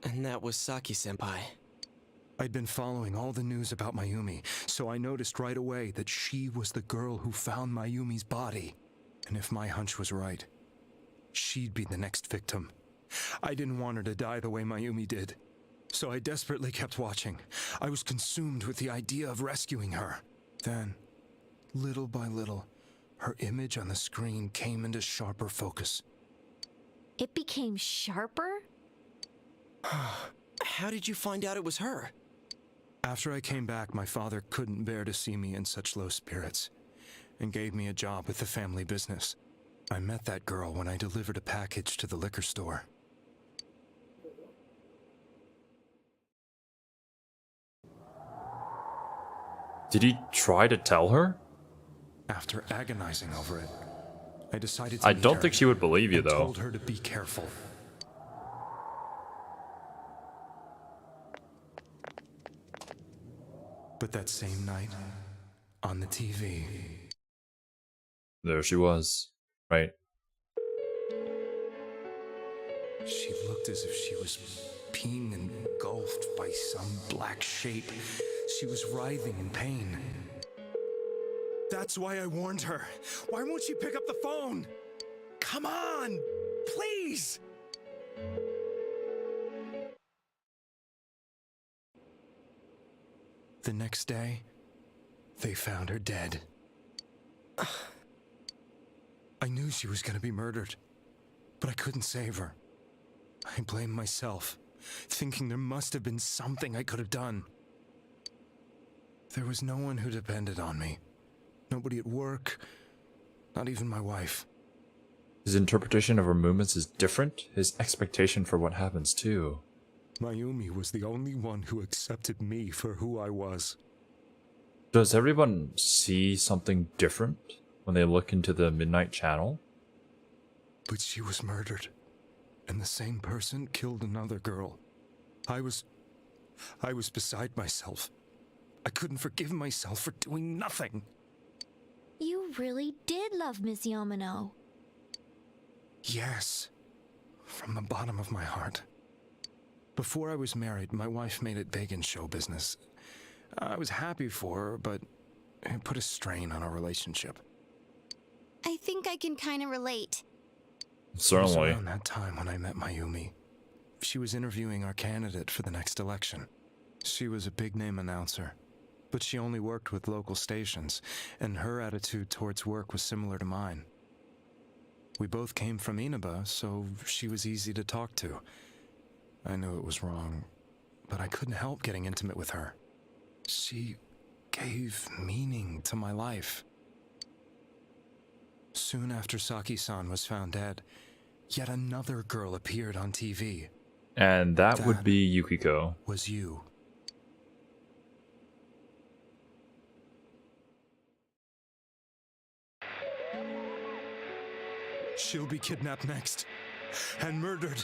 And that was Saki-senpai. I'd been following all the news about Mayumi, so I noticed right away that she was the girl who found Mayumi's body. And if my hunch was right, she'd be the next victim. I didn't want her to die the way Mayumi did, so I desperately kept watching. I was consumed with the idea of rescuing her. Then, little by little, her image on the screen came into sharper focus. It became sharper? How did you find out it was her? After I came back, my father couldn't bear to see me in such low spirits, and gave me a job with the family business. I met that girl when I delivered a package to the liquor store. Did he try to tell her? After agonizing over it, I decided to I meet don't her think she would believe you, and though. told her to be careful. But that same night, on the TV... There she was. Right. She looked as if she was being engulfed by some black shape. She was writhing in pain. That's why I warned her. Why won't she pick up the phone? Come on! Please! The next day, they found her dead. I knew she was going to be murdered, but I couldn't save her. I blamed myself, thinking there must have been something I could have done. There was no one who depended on me. Nobody at work, not even my wife. His interpretation of her movements is different. His expectation for what happens, too. Mayumi was the only one who accepted me for who I was. Does everyone see something different when they look into the Midnight Channel? But she was murdered, and the same person killed another girl. I was beside myself. I couldn't forgive myself for doing nothing. You really did love Miss Yamano. Yes, from the bottom of my heart. Before I was married, my wife made it big in show business. I was happy for her, but it put a strain on our relationship. I think I can kind of relate. Certainly. It was around that time when I met Mayumi. She was interviewing our candidate for the next election. She was a big-name announcer, but she only worked with local stations, and her attitude towards work was similar to mine. We both came from Inaba, so she was easy to talk to. I knew it was wrong, but I couldn't help getting intimate with her. She gave meaning to my life. Soon after Saki-san was found dead, yet another girl appeared on TV. And that would be Yukiko. Was you. She'll be kidnapped next, and murdered.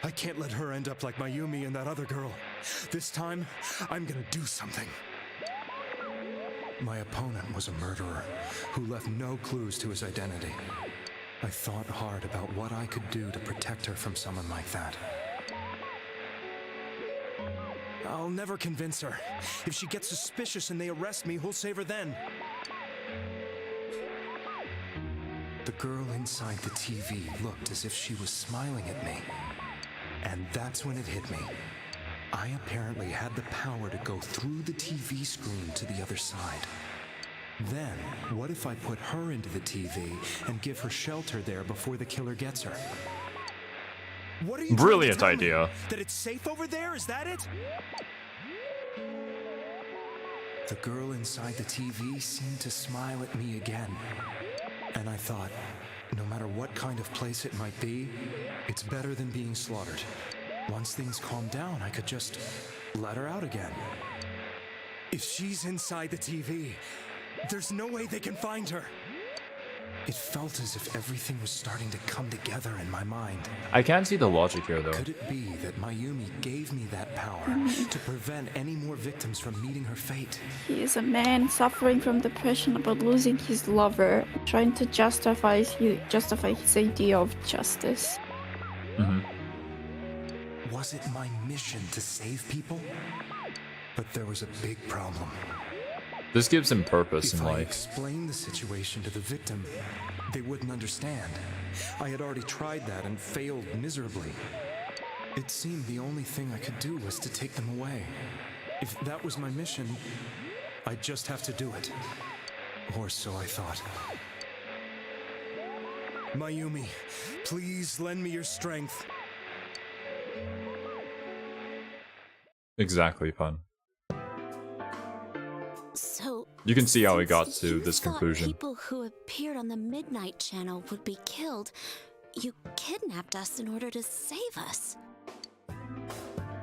I can't let her end up like Mayumi and that other girl. This time, I'm gonna do something. My opponent was a murderer who left no clues to his identity. I thought hard about what I could do to protect her from someone like that. I'll never convince her. If she gets suspicious and they arrest me, who'll save her then? The girl inside the TV looked as if she was smiling at me. And that's when it hit me. I apparently had the power to go through the TV screen to the other side. Then, what if I put her into the TV and give her shelter there before the killer gets her? What are you Brilliant trying to tell me? idea. That it's safe over there? Is that it? The girl inside the TV seemed to smile at me again. And I thought, no matter what kind of place it might be, it's better than being slaughtered. Once things calm down, I could just let her out again. If she's inside the TV, there's no way they can find her. It felt as if everything was starting to come together in my mind. I can't see the logic here, though. Could it be that Mayumi gave me that power to prevent any more victims from meeting her fate? He is a man suffering from depression about losing his lover, trying to justify his idea of justice. Was it my mission to save people? But there was a big problem. This gives him purpose If in I life. explained the situation to the victim, they wouldn't understand. I had already tried that and failed miserably. It seemed the only thing I could do was to take them away. If that was my mission, I'd just have to do it. Or so I thought. Mayumi, please lend me your strength. Exactly, Pun. So You can see how he got since to you this thought conclusion. people who appeared on the Midnight Channel would be killed, you kidnapped us in order to save us.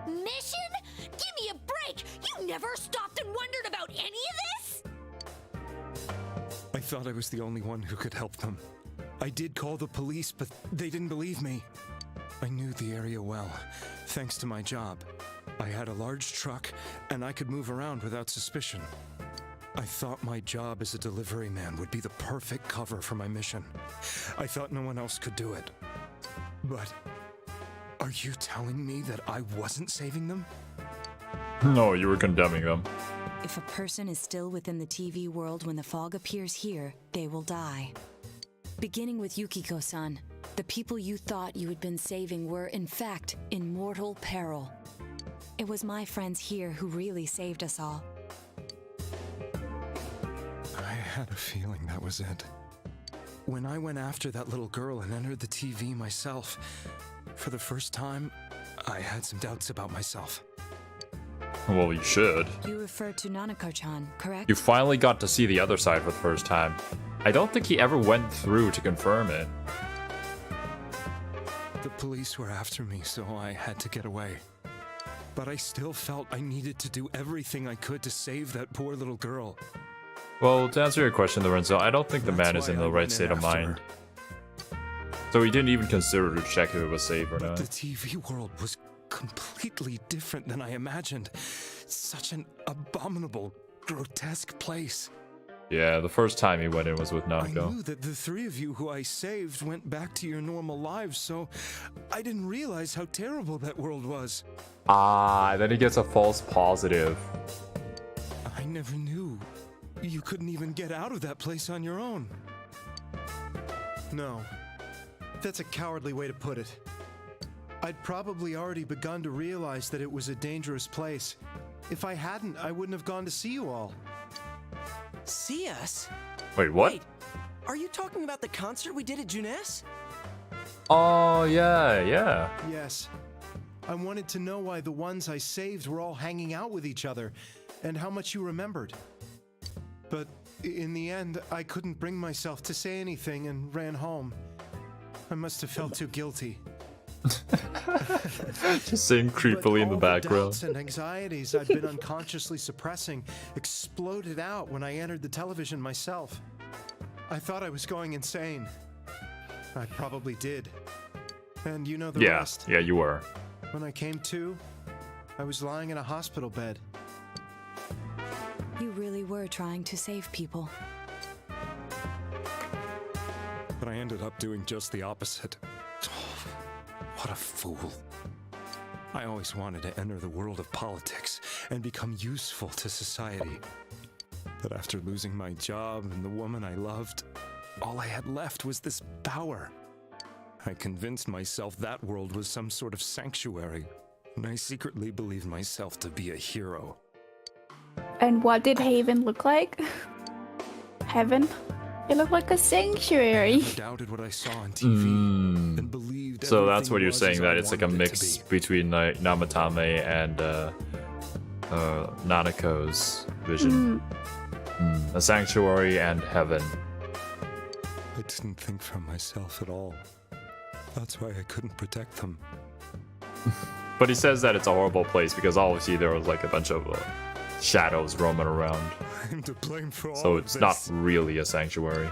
Mission? Give me a break! You never stopped and wondered about any of this? I thought I was the only one who could help them. I did call the police, but they didn't believe me. I knew the area well, thanks to my job. I had a large truck, and I could move around without suspicion. I thought my job as a delivery man would be the perfect cover for my mission. I thought no one else could do it. But are you telling me that I wasn't saving them? No, you were condemning them. If a person is still within the TV world when the fog appears here, they will die. Beginning with Yukiko-san, the people you thought you had been saving were, in fact, in mortal peril. It was my friends here who really saved us all. I had a feeling that was it. When I went after that little girl and entered the TV myself, for the first time, I had some doubts about myself. Well, you should. You refer to Nanako-chan, correct? You finally got to see the other side for the first time. I don't think he ever went through to confirm it. The police were after me, so I had to get away. But I still felt I needed to do everything I could to save that poor little girl. Well, to answer your question, Lorenzo, I don't think the man is in the right state of mind. So he didn't even consider to check if it was safe or not. The TV world was completely different than I imagined. Such an abominable, grotesque place. Yeah, the first time he went in was with I Nanako. knew that the three of you who I saved went back to your normal lives, so I didn't realize how terrible that world was. Ah, then he gets a false positive. I never knew. You couldn't even get out of that place on your own. No. That's a cowardly way to put it. I'd probably already begun to realize that it was a dangerous place. If I hadn't, I wouldn't have gone to see you all. See us? Wait, what? Wait, are you talking about the concert we did at Junes? Oh, yeah. Yes. I wanted to know why the ones I saved were all hanging out with each other, and how much you remembered. But in the end, I couldn't bring myself to say anything and ran home. I must have felt too guilty. Just saying creepily in the background. Doubts and anxieties I'd been unconsciously suppressing exploded out when I entered the television myself. I thought I was going insane. I probably did. And you know the rest. Yeah, you were. When I came to, I was lying in a hospital bed. You really were trying to save people. But I ended up doing just the opposite. What a fool. I always wanted to enter the world of politics and become useful to society. But after losing my job and the woman I loved, all I had left was this power. I convinced myself that world was some sort of sanctuary, and I secretly believed myself to be a hero. And what did Haven look like? Heaven? It looked like a sanctuary. I doubted what I saw on TV and believed. So that's what you're was saying, as that I it's like a wanted it to mix be. between Namatame and Nanako's vision. A sanctuary and heaven. I didn't think for myself at all. That's why I couldn't protect them. But he says that it's a horrible place because obviously there was like a bunch of shadows roaming around. I'm to blame for all So of it's not this. really a sanctuary.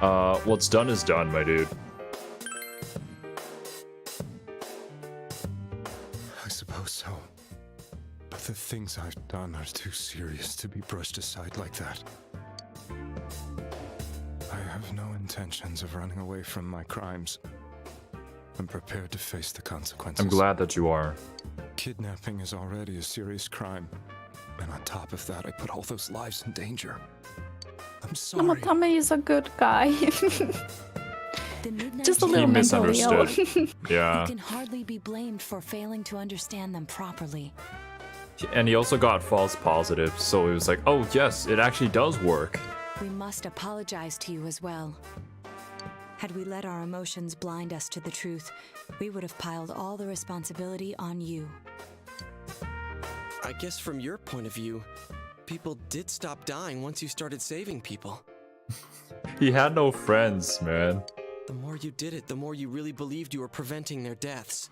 What's done is done, my dude. I suppose so. But the things I've done are too serious to be brushed aside like that. I have no intentions of running away from my crimes. I'm prepared to face the consequences. I'm glad that you are. Kidnapping is already a serious crime. And on top of that, I put all those lives in danger. The I'm sorry. Namatame is a good guy. Just a He little mentally ill. misunderstood. Yeah. You can hardly be blamed for failing to understand them properly. And he also got false positives, so he was like, oh yes, it actually does work. We must apologize to you as well. Had we let our emotions blind us to the truth, we would have piled all the responsibility on you. I guess from your point of view, people did stop dying once you started saving people. He had no friends, man. The more you did it, the more you really believed you were preventing their deaths.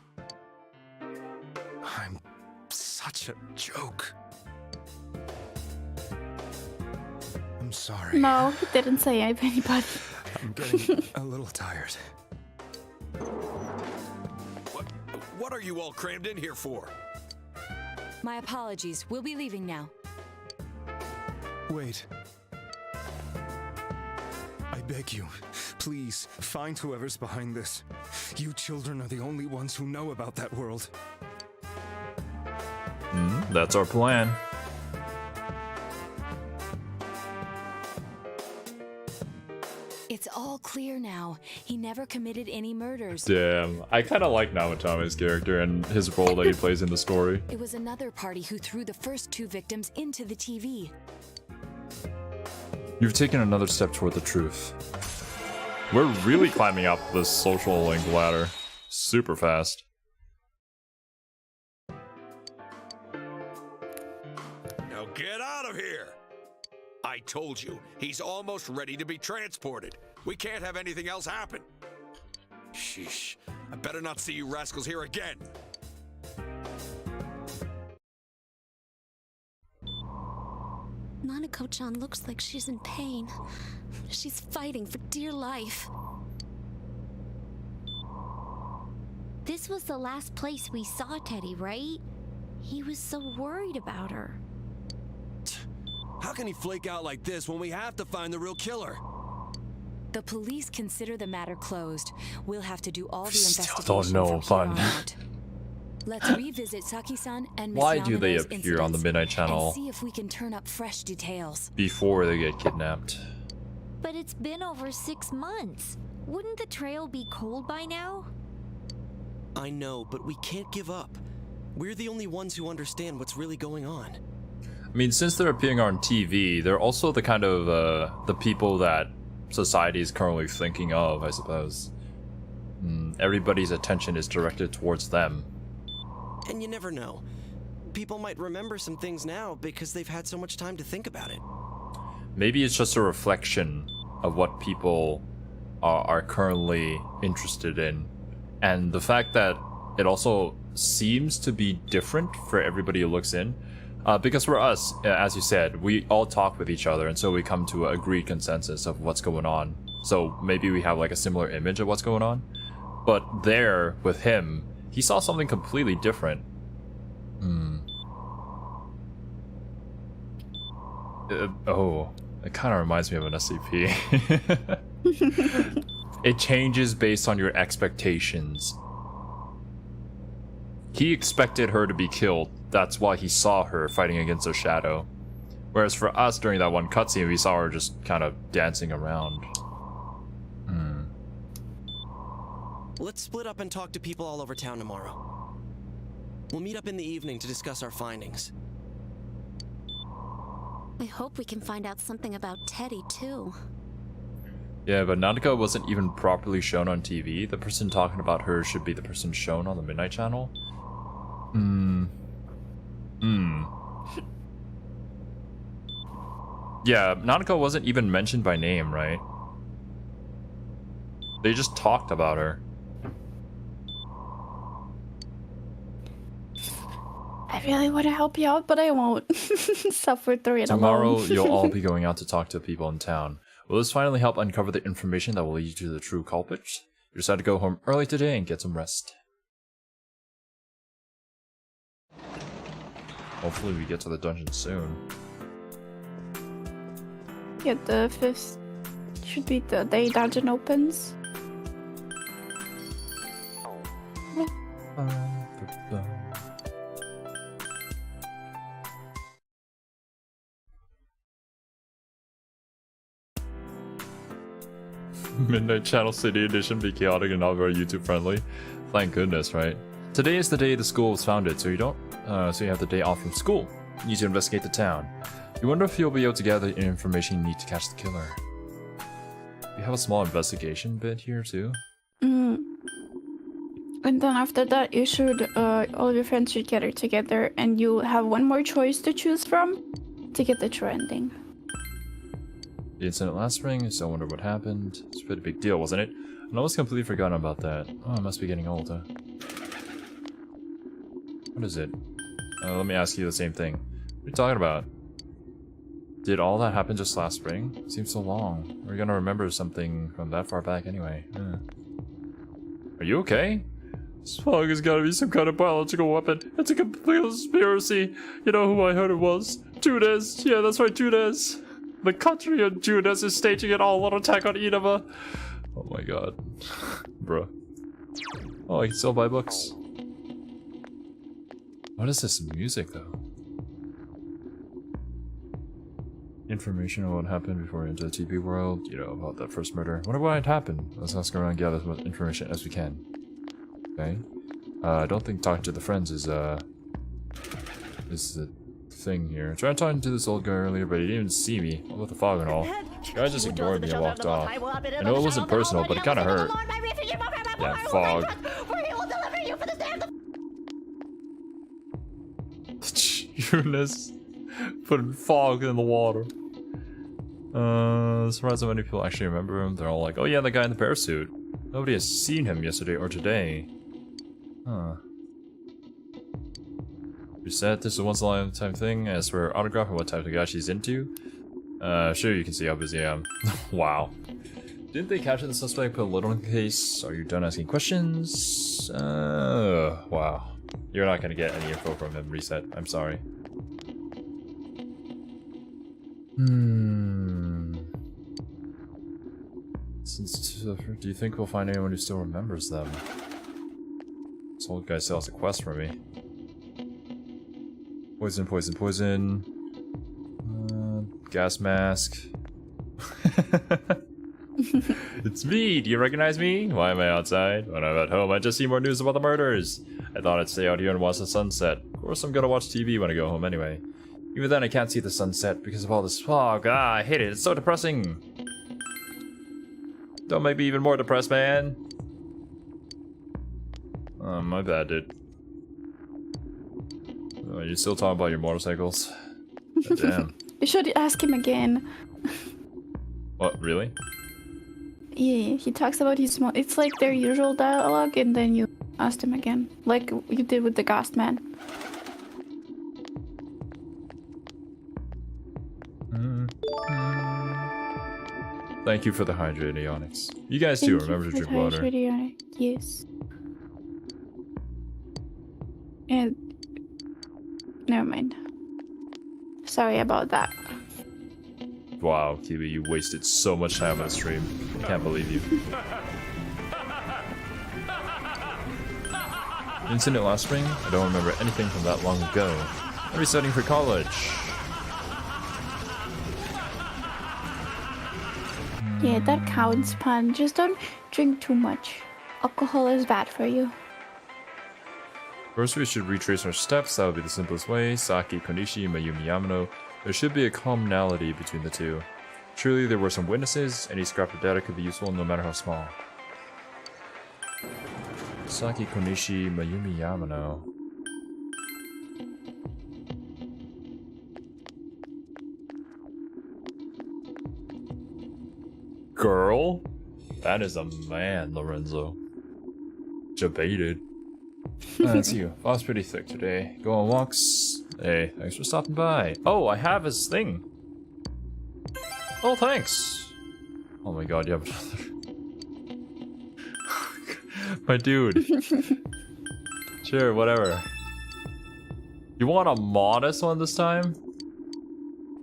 I'm such a joke. I'm sorry. No, he didn't say anybody. I'm getting a little tired. What are you all crammed in here for? My apologies. We'll be leaving now. Wait. I beg you, please, find whoever's behind this. You children are the only ones who know about that world. That's our plan. It's all clear now. He never committed any murders. Damn, I kind of like Namatame's character and his role that he plays in the story. It was another party who threw the first 2 victims into the TV. You've taken another step toward the truth. We're really climbing up this social link ladder super fast. Now get out of here! I told you, he's almost ready to be transported. We can't have anything else happen. Sheesh, I better not see you rascals here again. Nanako-chan looks like she's in pain. She's fighting for dear life. This was the last place we saw Teddy, right? He was so worried about her. How can he flake out like this when we have to find the real killer? The police consider the matter closed. We'll have to do all the Still investigation don't know, from fun. here on out. Let's revisit Saki-san and Miss Why do they Yamamo's appear on the incidents Midnight Channel and see if we can turn up fresh details. before they get kidnapped? But it's been over 6 months. Wouldn't the trail be cold by now? I know, but we can't give up. We're the only ones who understand what's really going on. I mean, since they're appearing on TV, they're also the kind of, the people that society is currently thinking of, I suppose. Everybody's attention is directed towards them. And you never know. People might remember some things now because they've had so much time to think about it. Maybe it's just a reflection of what people are currently interested in. And the fact that it also seems to be different for everybody who looks in. Because for us, as you said, we all talk with each other, and so we come to an agreed consensus of what's going on. So maybe we have like a similar image of what's going on. But there, with him, he saw something completely different. Oh, it kind of reminds me of an SCP. It changes based on your expectations. He expected her to be killed. That's why he saw her fighting against a shadow. Whereas for us, during that one cutscene, we saw her just kind of dancing around. Let's split up and talk to people all over town tomorrow. We'll meet up in the evening to discuss our findings. I hope we can find out something about Teddy, too. Yeah, but Nanako wasn't even properly shown on TV. The person talking about her should be the person shown on the Midnight Channel. Yeah, Nanako wasn't even mentioned by name, right? They just talked about her. I really want to help you out, but I won't suffer through it Tomorrow, alone. you'll all be going out to talk to people in town. Will this finally help uncover the information that will lead you to the true culprits? You decide to go home early today and get some rest. Hopefully we get to the dungeon soon. Yeah, the 5th should be the day dungeon opens. Midnight Channel City Edition be chaotic and not very YouTube friendly. Thank goodness, right? Today is the day the school was founded, so you have the day off from school. You need to investigate the town. You wonder if you'll be able to gather the information you need to catch the killer. We have a small investigation bit here too. And then after that, you should, all your friends should gather together, and you have one more choice to choose from to get the true ending. The incident last spring, so I wonder what happened. It's a pretty big deal, wasn't it? And I almost completely forgotten about that. Oh, I must be getting old, huh? What is it? Let me ask you the same thing. What are you talking about? Did all that happen just last spring? Seems so long. We're gonna remember something from that far back anyway. Are you okay? This fog has gotta be some kind of biological weapon. It's a complete conspiracy. You know who I heard it was? Judas. Yeah, that's right, Judas. The country of Judas is staging an all-out attack on Inaba. Oh my god. Bruh. Oh, I can still buy books. What is this music, though? Information on what happened before we entered the TV world. You know, about that first murder. Wonder what had happened. Let's ask around and gather as much information as we can. Okay. I don't think talking to the friends is the thing here. I tried talking to this old guy earlier, but he didn't even see me. All with the fog and all. The guy just ignored me and walked off. I know it wasn't personal, but it kinda hurt. Yeah, fog. Eunice putting fog in the water. Surprised how many people actually remember him. They're all like, oh yeah, the guy in the bear suit. Nobody has seen him yesterday or today. Huh. You said this is a once in a lifetime thing. As for her autograph and what type of guy she's into, sure, you can see how busy I am. Wow. Didn't they capture the suspect, put a little in the case? Are you done asking questions? Wow. You're not gonna get any info from him, Reset. I'm sorry. Do you think we'll find anyone who still remembers them? This old guy still has a quest for me. Poison, poison, poison. Gas mask. It's me! Do you recognize me? Why am I outside? When I'm at home, I just see more news about the murders. I thought I'd stay out here and watch the sunset. Of course, I'm gonna watch TV when I go home anyway. Even then, I can't see the sunset because of all this fog. Ah, I hate it. It's so depressing. Don't make me even more depressed, man. Oh, my bad, dude. Oh, you're still talking about your motorcycles? God damn. You should ask him again. What, really? Yeah, he talks about his it's like their usual dialogue, and then you asked him again. Like you did with the Ghost Man. Thank you for the hydrated Onyx. You guys too, remember to drink water. Yes. And never mind. Sorry about that. Wow, Kiwi, you wasted so much time on the stream. Can't believe you. Incident last spring? I don't remember anything from that long ago. I'm studying for college. Yeah, that counts, Pun. Just don't drink too much. Alcohol is bad for you. First, we should retrace our steps. That would be the simplest way. Saki, Konishi, Mayumi Yamano. There should be a commonality between the two. Truly, there were some witnesses. Any scrap of data could be useful, no matter how small. Saki, Konishi, Mayumi Yamano. Girl? That is a man, Lorenzo. Debated. That's you. Fog's pretty thick today. Go on walks. Hey, thanks for stopping by. Oh, I have his thing. Oh, thanks. Oh my god, you have another. My dude. Sure, whatever. You want a modest one this time?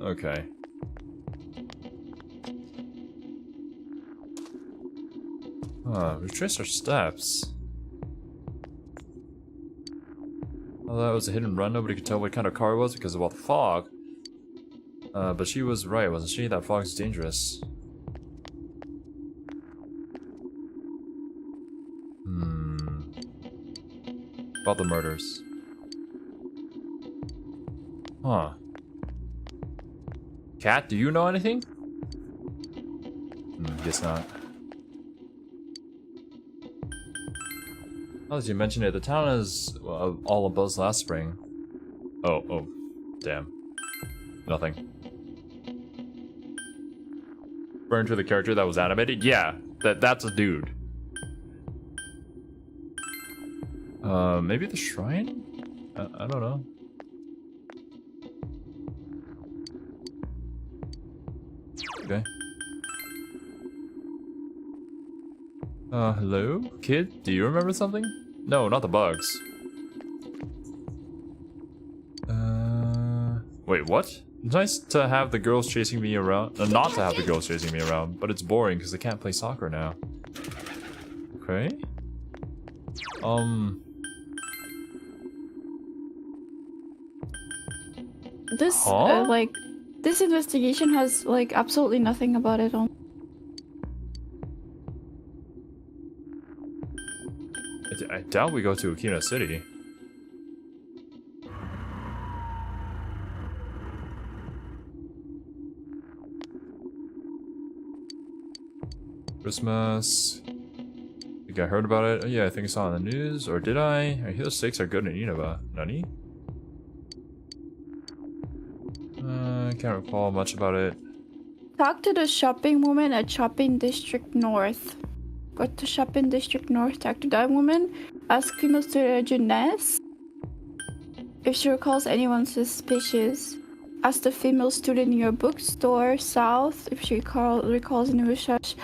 Okay. Retrace our steps. Oh, that was a hit and run. Nobody could tell what kind of car it was because of all the fog. But she was right, wasn't she? That fog's dangerous. About the murders. Huh. Cat, do you know anything? Guess not. Now that you mention it, the town is all abuzz last spring. Oh, damn. Nothing. Referring to the character that was animated? Yeah, that's a dude. Maybe the shrine? I don't know. Okay. Hello? Kid, do you remember something? No, not the bugs. Wait, what? It's nice to have the girls chasing me around. Not to have the girls chasing me around, but it's boring because they can't play soccer now. Okay. This, Huh? this investigation has, absolutely nothing about it on. I doubt we go to Akina City. Christmas. Think I heard about it? Oh, yeah, I think I saw it on the news. Or did I? I hear the steaks are good in Inaba. Nani? I can't recall much about it. Talk to the shopping woman at Shopping District North. Go to Shopping District North, talk to that woman. Ask female student Jeunesse if she recalls anyone suspicious. Ask the female student in your bookstore South if she recalls any research.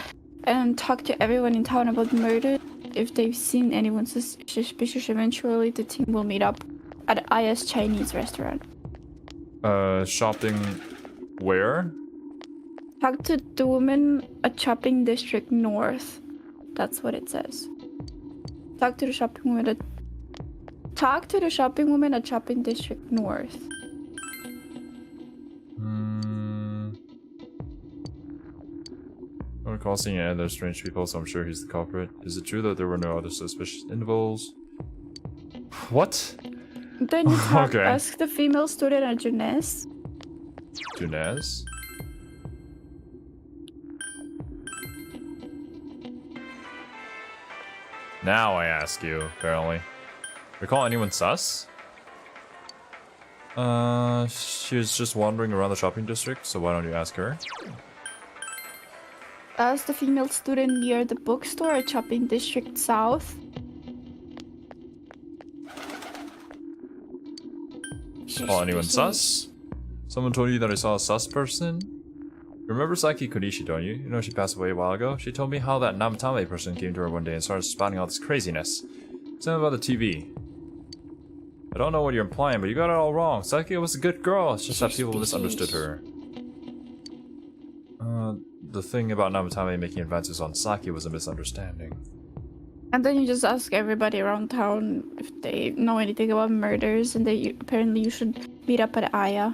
And talk to everyone in town about murder. If they've seen anyone suspicious, eventually the team will meet up at Aya's Chinese restaurant. Shopping where? Talk to the woman at Shopping District North. That's what it says. Talk to the shopping woman at Shopping District North. I don't recall seeing any other strange people, so I'm sure he's the culprit. Is it true that there were no other suspicious individuals? What? Then you ask the female student at Jeunesse. Jeunesse? Now I ask you, apparently. Recall anyone sus? She was just wandering around the shopping district, so why don't you ask her? Ask the female student near the bookstore at Shopping District South. Recall anyone sus? Someone told you that I saw a sus person? You remember Saki Konishi, don't you? You know she passed away a while ago? She told me how that Namatame person came to her one day and started spouting all this craziness. Something about the TV. I don't know what you're implying, but you got it all wrong. Saki was a good girl, it's just that people misunderstood her. The thing about Namatame making advances on Saki was a misunderstanding. And then you just ask everybody around town if they know anything about murders, and apparently you should meet up at Aya.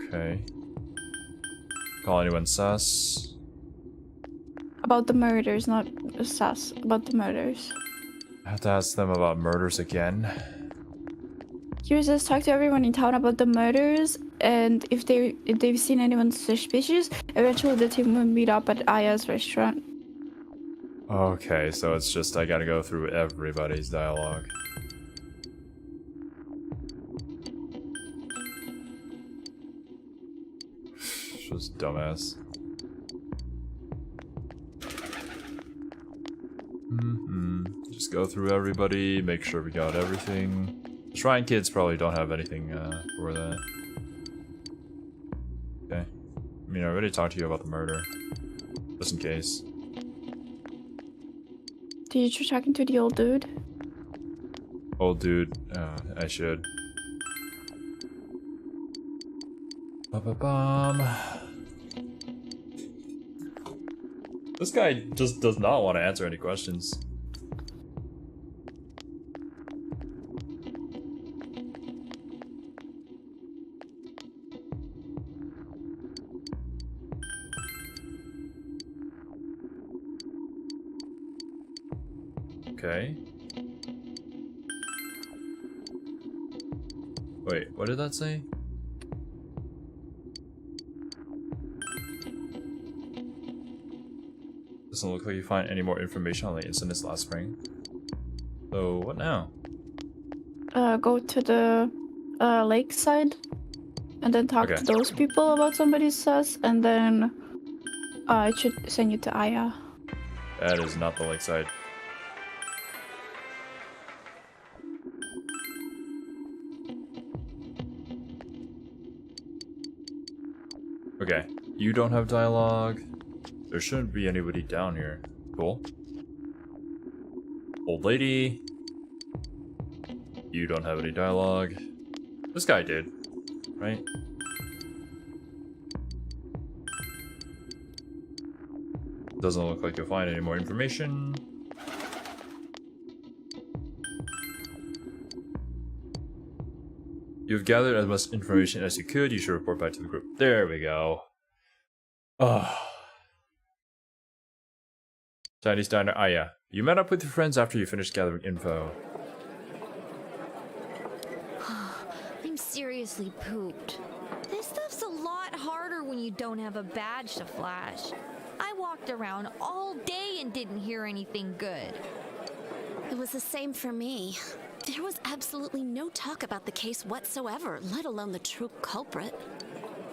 Okay. Call anyone sus? About the murders, not sus. About the murders. I have to ask them about murders again. You just talk to everyone in town about the murders, and if they've seen anyone suspicious, eventually the team will meet up at Aya's restaurant. Okay, so it's just I gotta go through everybody's dialogue. Just dumbass. Just go through everybody, make sure we got everything. Shrine kids probably don't have anything for that. Okay. I mean, I already talked to you about the murder. Just in case. Did you try talking to the old dude? Old dude, I should. Ba-ba-bum. This guy just does not want to answer any questions. Okay. Wait, what did that say? Doesn't look like you find any more information on the incidents last spring. So, what now? Go to the lakeside and then talk to those people about somebody's sus, and then it should send you to Aya. That is not the lakeside. Okay, you don't have dialogue. There shouldn't be anybody down here. Cool. Old lady. You don't have any dialogue. This guy did, right? Doesn't look like you'll find any more information. You've gathered as much information as you could. You should report back to the group. There we go. Oh. Chinese diner. Ah, yeah. You met up with your friends after you finished gathering info. I'm seriously pooped. This stuff's a lot harder when you don't have a badge to flash. I walked around all day and didn't hear anything good. It was the same for me. There was absolutely no talk about the case whatsoever, let alone the true culprit.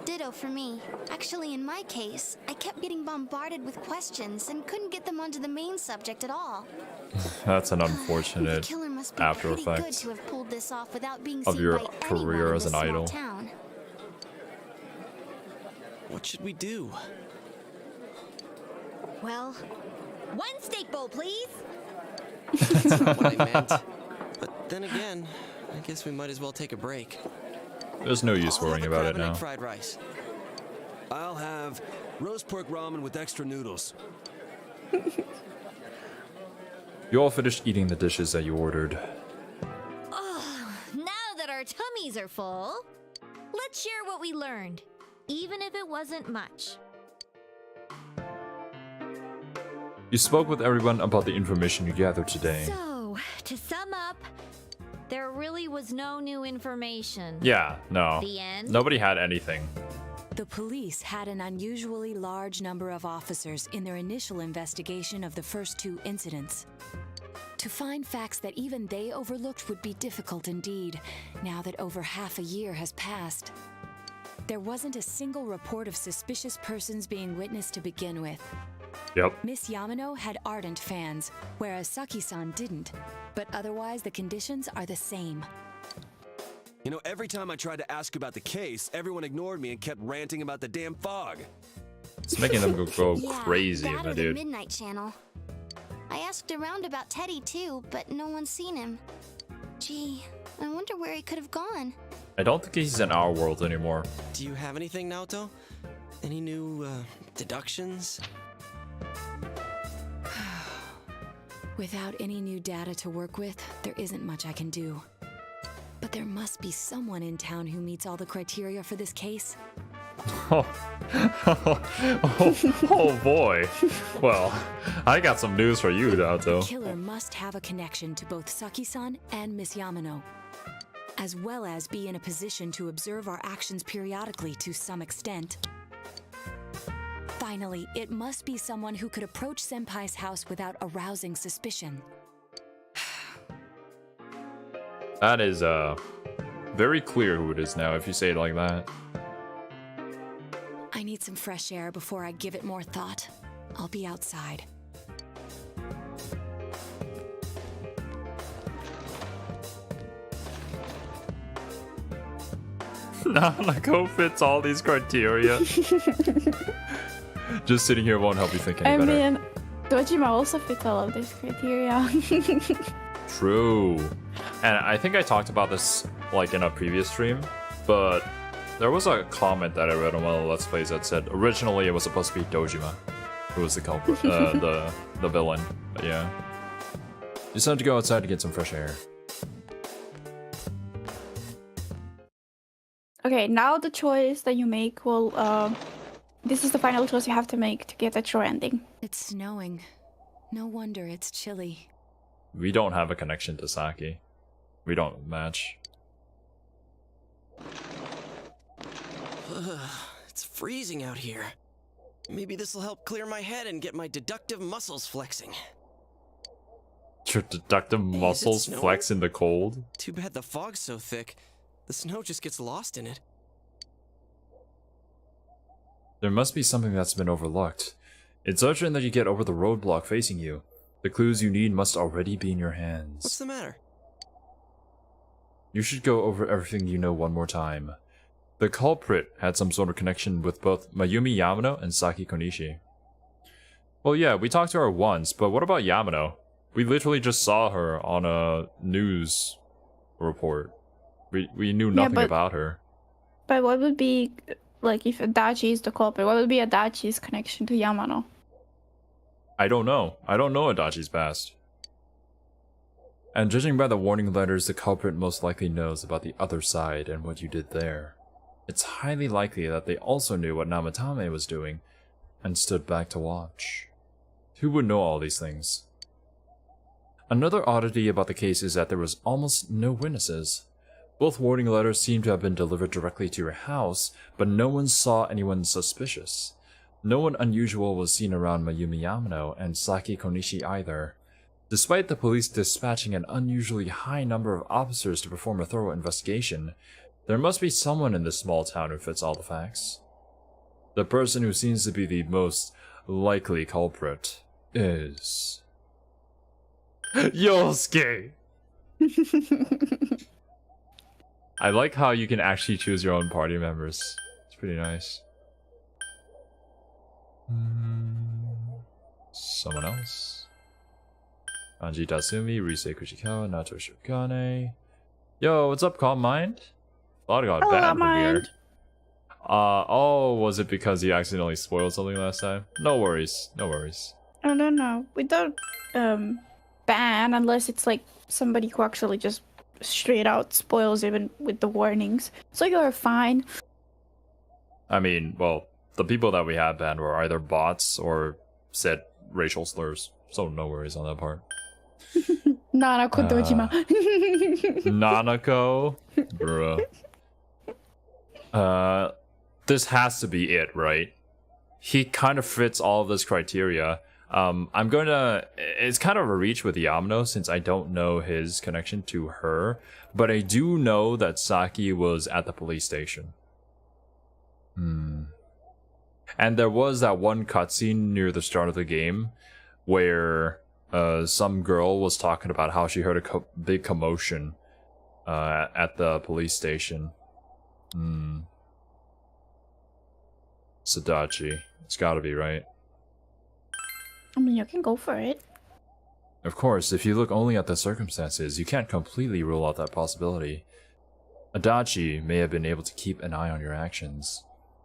Ditto for me. Actually, in my case, I kept getting bombarded with questions and couldn't get them onto the main subject at all. That's an unfortunate The killer must be after pretty good effect to have pulled this off without being of seen your by career anyone as in an this small idol. town. What should we do? Well, one steak bowl, please. That's not what I meant. But then again, I guess we might as well take a break. There's no use worrying about it now. Fried rice. I'll have roast pork ramen with extra noodles. You all finished eating the dishes that you ordered. Oh, now that our tummies are full, let's share what we learned, even if it wasn't much. You spoke with everyone about the information you gathered today. So, to sum up, there really was no new information. Yeah, no. The end? Nobody had anything. The police had an unusually large number of officers in their initial investigation of the first two incidents. To find facts that even they overlooked would be difficult indeed, now that over half a year has passed. There wasn't a single report of suspicious persons being witnessed to begin with. Yep. Miss Yamano had ardent fans, whereas Saki-san didn't. But otherwise, the conditions are the same. You know, every time I tried to ask about the case, everyone ignored me and kept ranting about the damn fog. It's making them go Yeah, crazy, that my or the dude. Midnight Channel. I asked around about Teddy too, but no one's seen him. Gee, I wonder where he could have gone. I don't think he's in our world anymore. Do you have anything, Naoto? Any new, deductions? Without any new data to work with, there isn't much I can do. But there must be someone in town who meets all the criteria for this case. Oh, oh boy. Well, I got some news for you, The Naoto. killer must have a connection to both Saki-san and Miss Yamano, as well as be in a position to observe our actions periodically to some extent. Finally, it must be someone who could approach Senpai's house without arousing suspicion. That is very clear who it is now if you say it like that. I need some fresh air before I give it more thought. I'll be outside. Nanako fits all these criteria. Just sitting here won't help you think any I better. mean, Dojima also fits all of these criteria. True. And I think I talked about this like in a previous stream, but there was a comment that I read on one of the Let's Plays that said originally it was supposed to be Dojima who was the culprit, the villain. But yeah. Decided to go outside to get some fresh air. Okay, now the choice that you make will, this is the final choice you have to make to get a true ending. It's snowing. No wonder it's chilly. We don't have a connection to Saki. We don't match. It's freezing out here. Maybe this'll help clear my head and get my deductive muscles flexing. Your deductive muscles snowing? flex in the cold? Too bad the fog's so thick. The snow just gets lost in it. There must be something that's been overlooked. It's urgent that you get over the roadblock facing you. The clues you need must already be in your hands. What's the matter? You should go over everything you know one more time. The culprit had some sort of connection with both Mayumi Yamano and Saki Konishi. Well, yeah, we talked to her once, but what about Yamano? We literally just saw her on a news report. We knew nothing about her. But what would be, like, if Adachi is the culprit, what would be Adachi's connection to Yamano? I don't know. I don't know Adachi's past. And judging by the warning letters, the culprit most likely knows about the other side and what you did there. It's highly likely that they also knew what Namatame was doing and stood back to watch. Who would know all these things? Another oddity about the case is that there was almost no witnesses. Both warning letters seem to have been delivered directly to your house, but no one saw anyone suspicious. No one unusual was seen around Mayumi Yamano and Saki Konishi either. Despite the police dispatching an unusually high number of officers to perform a thorough investigation, there must be someone in this small town who fits all the facts. The person who seems to be the most likely culprit is... Yosuke! I like how you can actually choose your own party members. It's pretty nice. Someone else? Anji Tatsumi, Rise Kuchikawa, Nato Shokane. Yo, what's up, Calm Mind? Thought I got bad from here. Oh, was it because you accidentally spoiled something last time? No worries, no worries. I don't know. We don't ban unless it's like somebody who actually just straight out spoils even with the warnings. So you're fine. I mean, well, the people that we had banned were either bots or said racial slurs, so no worries on that part. Nanako Dojima. Nanako? Bruh. This has to be it, right? He kind of fits all of this criteria. I'm going to... It's kind of a reach with Yamano since I don't know his connection to her, but I do know that Saki was at the police station. And there was that one cutscene near the start of the game where some girl was talking about how she heard a big commotion at the police station. Sadachi. It's gotta be, right? I mean, you can go for it. Of course, if you look only at the circumstances, you can't completely rule out that possibility. Adachi may have been able to keep an eye on your actions.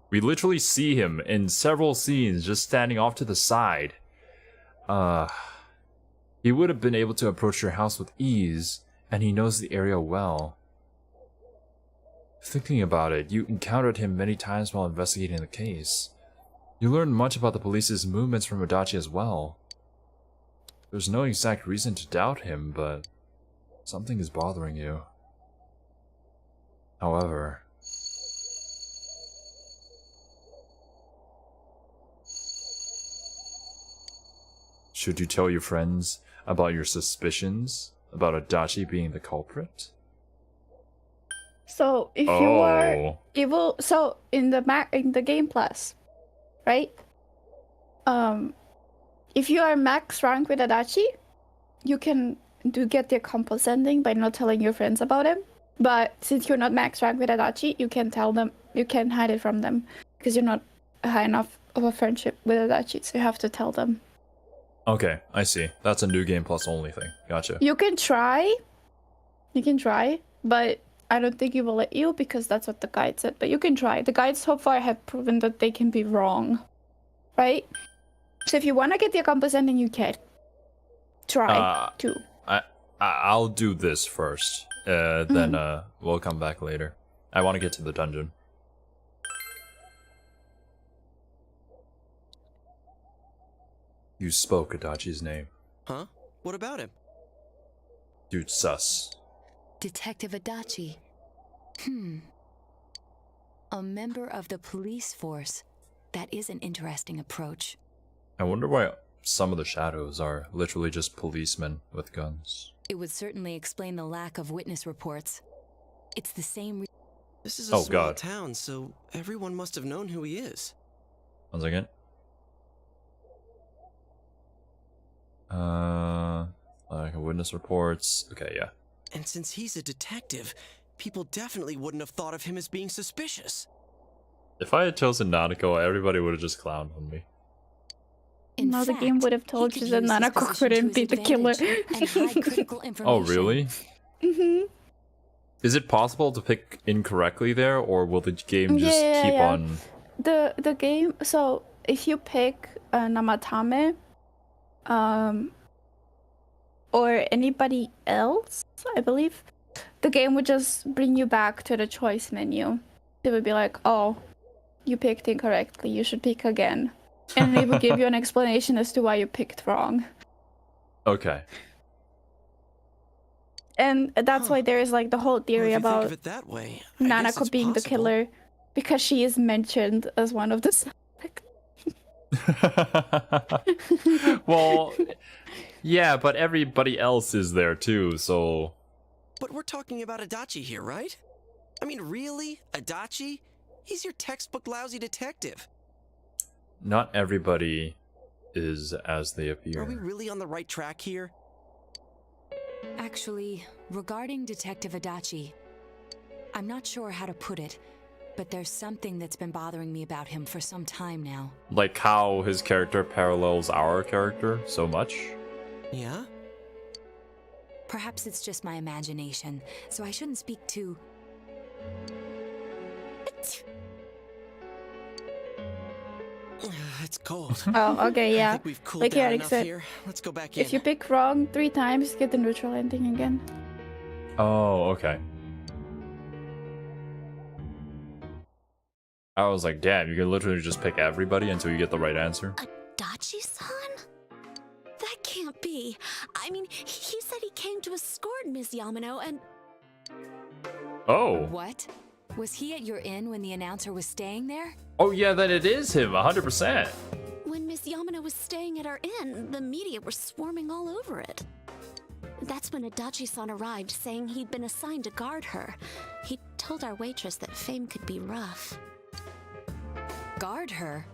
We literally see him in several scenes just standing off to the side. He would have been able to approach your house with ease, and he knows the area well. Thinking about it, you encountered him many times while investigating the case. You learned much about the police's movements from Adachi as well. There's no exact reason to doubt him, but something is bothering you. However... should you tell your friends about your suspicions about Adachi being the culprit? So if you are evil, so in the Game Plus, right? If you are max rank with Adachi, you can get the accomplice ending by not telling your friends about him. But since you're not max rank with Adachi, you can tell them, you can hide it from them because you're not high enough of a friendship with Adachi, so you have to tell them. Okay, I see. That's a new Game Plus only thing. Gotcha. You can try, but I don't think it will let you because that's what the guide said. But you can try. The guides so far have proven that they can be wrong, right? So if you want to get the accomplice ending, you can try to. I'll do this first. Then we'll come back later. I want to get to the dungeon. You spoke Adachi's name. Huh? What about him? Dude, sus. Detective Adachi. A member of the police force. That is an interesting approach. I wonder why some of the shadows are literally just policemen with guns. It would certainly explain the lack of witness reports. It's the same. This is a small town, so everyone must have known who he is. 1 second. Like witness reports. Okay, yeah. And since he's a detective, people definitely wouldn't have thought of him as being suspicious. If I had chosen Nanako, everybody would have just clowned on me. No, the game would have told you that Nanako couldn't be the killer. Oh, really? Mm-hmm. Is it possible to pick incorrectly there, or will the game just keep on? The game. So if you pick Namatame, or anybody else, I believe, the game would just bring you back to the choice menu. It would be like, oh, you picked incorrectly. You should pick again, and it would give you an explanation as to why you picked wrong. Okay. And that's why there is like the whole theory about that way, Nanako being the killer, because she is mentioned as one of the suspects. Well, yeah, but everybody else is there too, so... But we're talking about Adachi here, right? I mean, really? Adachi? He's your textbook lousy detective. Not everybody is as they appear. Are we really on the right track here? Actually, regarding Detective Adachi, I'm not sure how to put it, but there's something that's been bothering me about him for some time now. Like how his character parallels our character so much? Yeah? Perhaps it's just my imagination, so I shouldn't speak too... It's cold. Oh, okay, yeah. I think we've cooled like down Eric enough said, here. Let's go back in. if you pick wrong 3 times, get the neutral ending again. Oh, okay. I was like, damn, you can literally just pick everybody until you get the right answer. Adachi-san? That can't be. I mean, he said he came to escort Miss Yamano and... Oh. What? Was he at your inn when the announcer was staying there? Oh yeah, then it is him, 100%. When Miss Yamano was staying at our inn, the media were swarming all over it. That's when Adachi-san arrived, saying he'd been assigned to guard her. He told our waitress that fame could be rough. Guard her?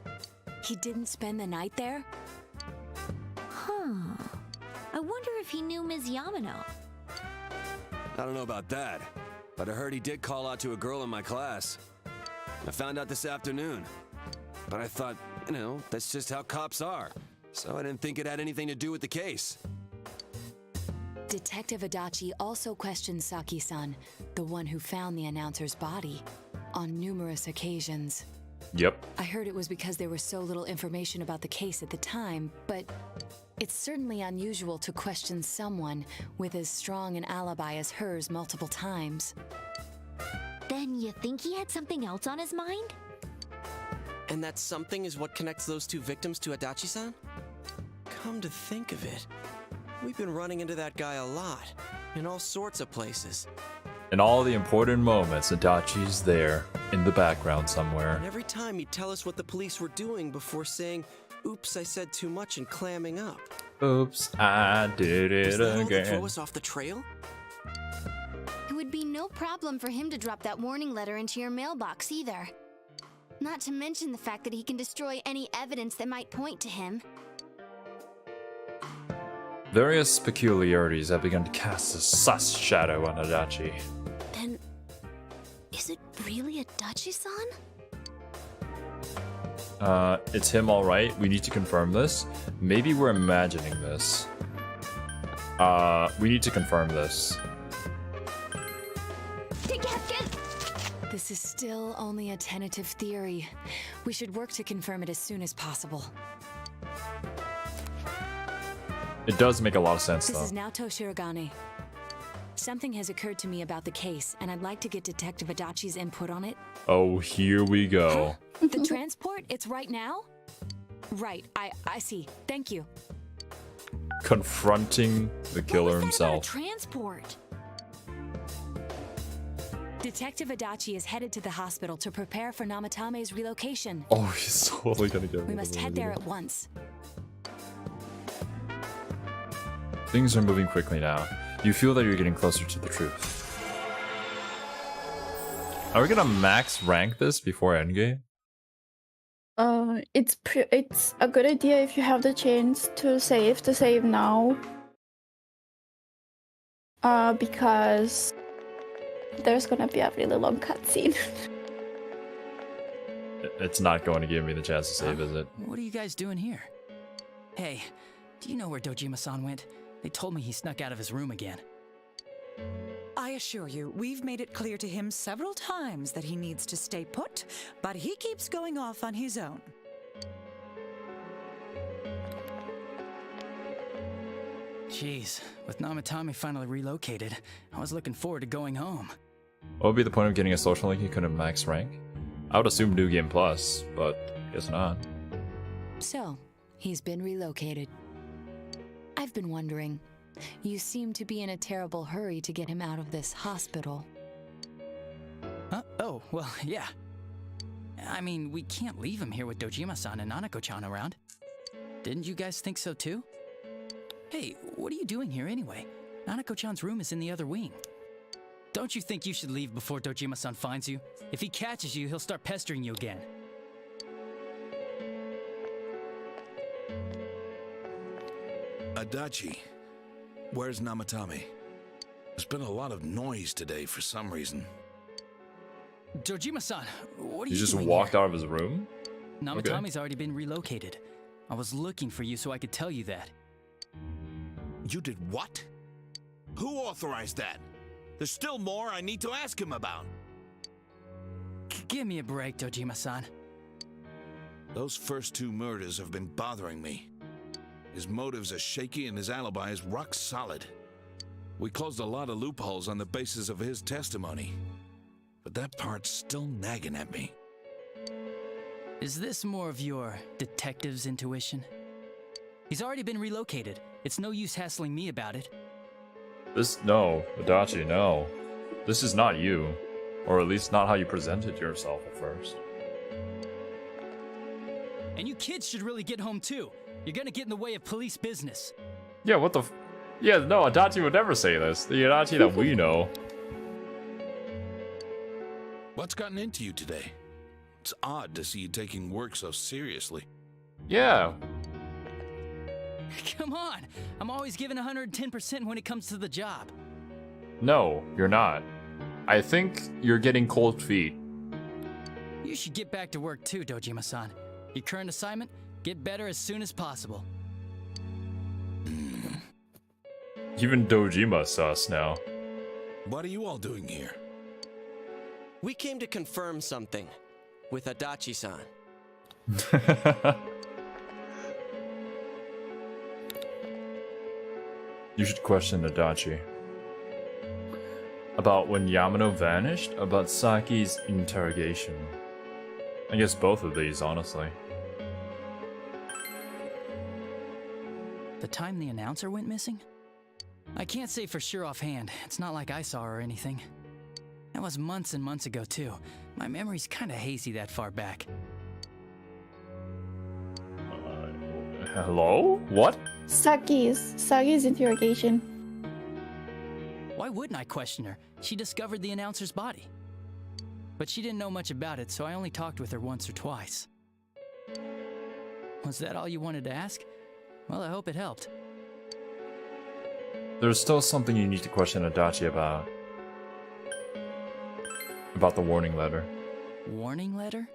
He didn't spend the night there? Huh. I wonder if he knew Ms. Yamano. I don't know about that, but I heard he did call out to a girl in my class. I found out this afternoon. But I thought, you know, that's just how cops are. So I didn't think it had anything to do with the case. Detective Adachi also questioned Saki-san, the one who found the announcer's body, on numerous occasions. Yep. I heard it was because there was so little information about the case at the time, but it's certainly unusual to question someone with as strong an alibi as hers multiple times. Then you think he had something else on his mind? And that something is what connects those 2 victims to Adachi-san? Come to think of it, we've been running into that guy a lot, in all sorts of places. In all the important moments, Adachi's there, in the background somewhere. And every time he'd tell us what the police were doing before saying, oops, I said too much and clamming up. Oops, I did it Does that all again. throw us off the trail? It would be no problem for him to drop that warning letter into your mailbox either. Not to mention the fact that he can destroy any evidence that might point to him. Various peculiarities have begun to cast a sus shadow on Adachi. Then, is it really Adachi-san? It's him alright. We need to confirm this. Maybe we're imagining this. We need to confirm this. This is still only a tentative theory. We should work to confirm it as soon as possible. It does make a lot of sense, This though. is Naoto Shirogane. Something has occurred to me about the case, and I'd like to get Detective Adachi's input on it. Oh, here we go. The transport? It's right now? Right, I see. Thank you. Confronting the killer himself. Transport. Detective Adachi is headed to the hospital to prepare for Namatame's relocation. Oh, he's totally gonna get rid We of must him head there again. at once. Things are moving quickly now. You feel that you're getting closer to the truth. Are we gonna max rank this before endgame? It's a good idea if you have the chance to save now. Because there's gonna be a really long cutscene. It's not going to give me the chance to save, is it? What are you guys doing here? Hey, do you know where Dojima-san went? They told me he snuck out of his room again. I assure you, we've made it clear to him several times that he needs to stay put, but he keeps going off on his own. Jeez, with Namatame finally relocated, I was looking forward to going home. What would be the point of getting a social link you couldn't max rank? I would assume New Game Plus, but I guess not. So, he's been relocated. I've been wondering, you seem to be in a terrible hurry to get him out of this hospital. Huh? Oh, well, yeah. I mean, we can't leave him here with Dojima-san and Nanako-chan around. Didn't you guys think so too? Hey, what are you doing here anyway? Nanako-chan's room is in the other wing. Don't you think you should leave before Dojima-san finds you? If he catches you, he'll start pestering you again. Adachi, where's Namatame? There's been a lot of noise today for some reason. Dojima-san, what are You you just doing walked here? out of his room? Namatame's already been relocated. I was looking for you so I could tell you that. You did what? Who authorized that? There's still more I need to ask him about. Give me a break, Dojima-san. Those first two murders have been bothering me. His motives are shaky and his alibi is rock solid. We closed a lot of loopholes on the basis of his testimony. But that part's still nagging at me. Is this more of your detective's intuition? He's already been relocated. It's no use hassling me about it. No, Adachi, no. This is not you. Or at least not how you presented yourself at first. And you kids should really get home too. You're gonna get in the way of police business. Yeah, what the Yeah, no, Adachi would never say this. The Adachi that we know. What's gotten into you today? It's odd to see you taking work so seriously. Yeah. Come on, I'm always giving 110% when it comes to the job. No, you're not. I think you're getting cold feet. You should get back to work too, Dojima-san. Your current assignment, get better as soon as possible. Even Dojima's sus now. What are you all doing here? We came to confirm something with Adachi-san. You should question Adachi. About when Yamano vanished, about Saki's interrogation. I guess both of these, honestly. The time the announcer went missing? I can't say for sure offhand. It's not like I saw her or anything. That was months and months ago too. My memory's kinda hazy that far back. Hello? What? Sagi's interrogation. Why wouldn't I question her? She discovered the announcer's body. But she didn't know much about it, so I only talked with her once or twice. Was that all you wanted to ask? Well, I hope it helped. There's still something you need to question Adachi about. About the warning letter. Warning letter?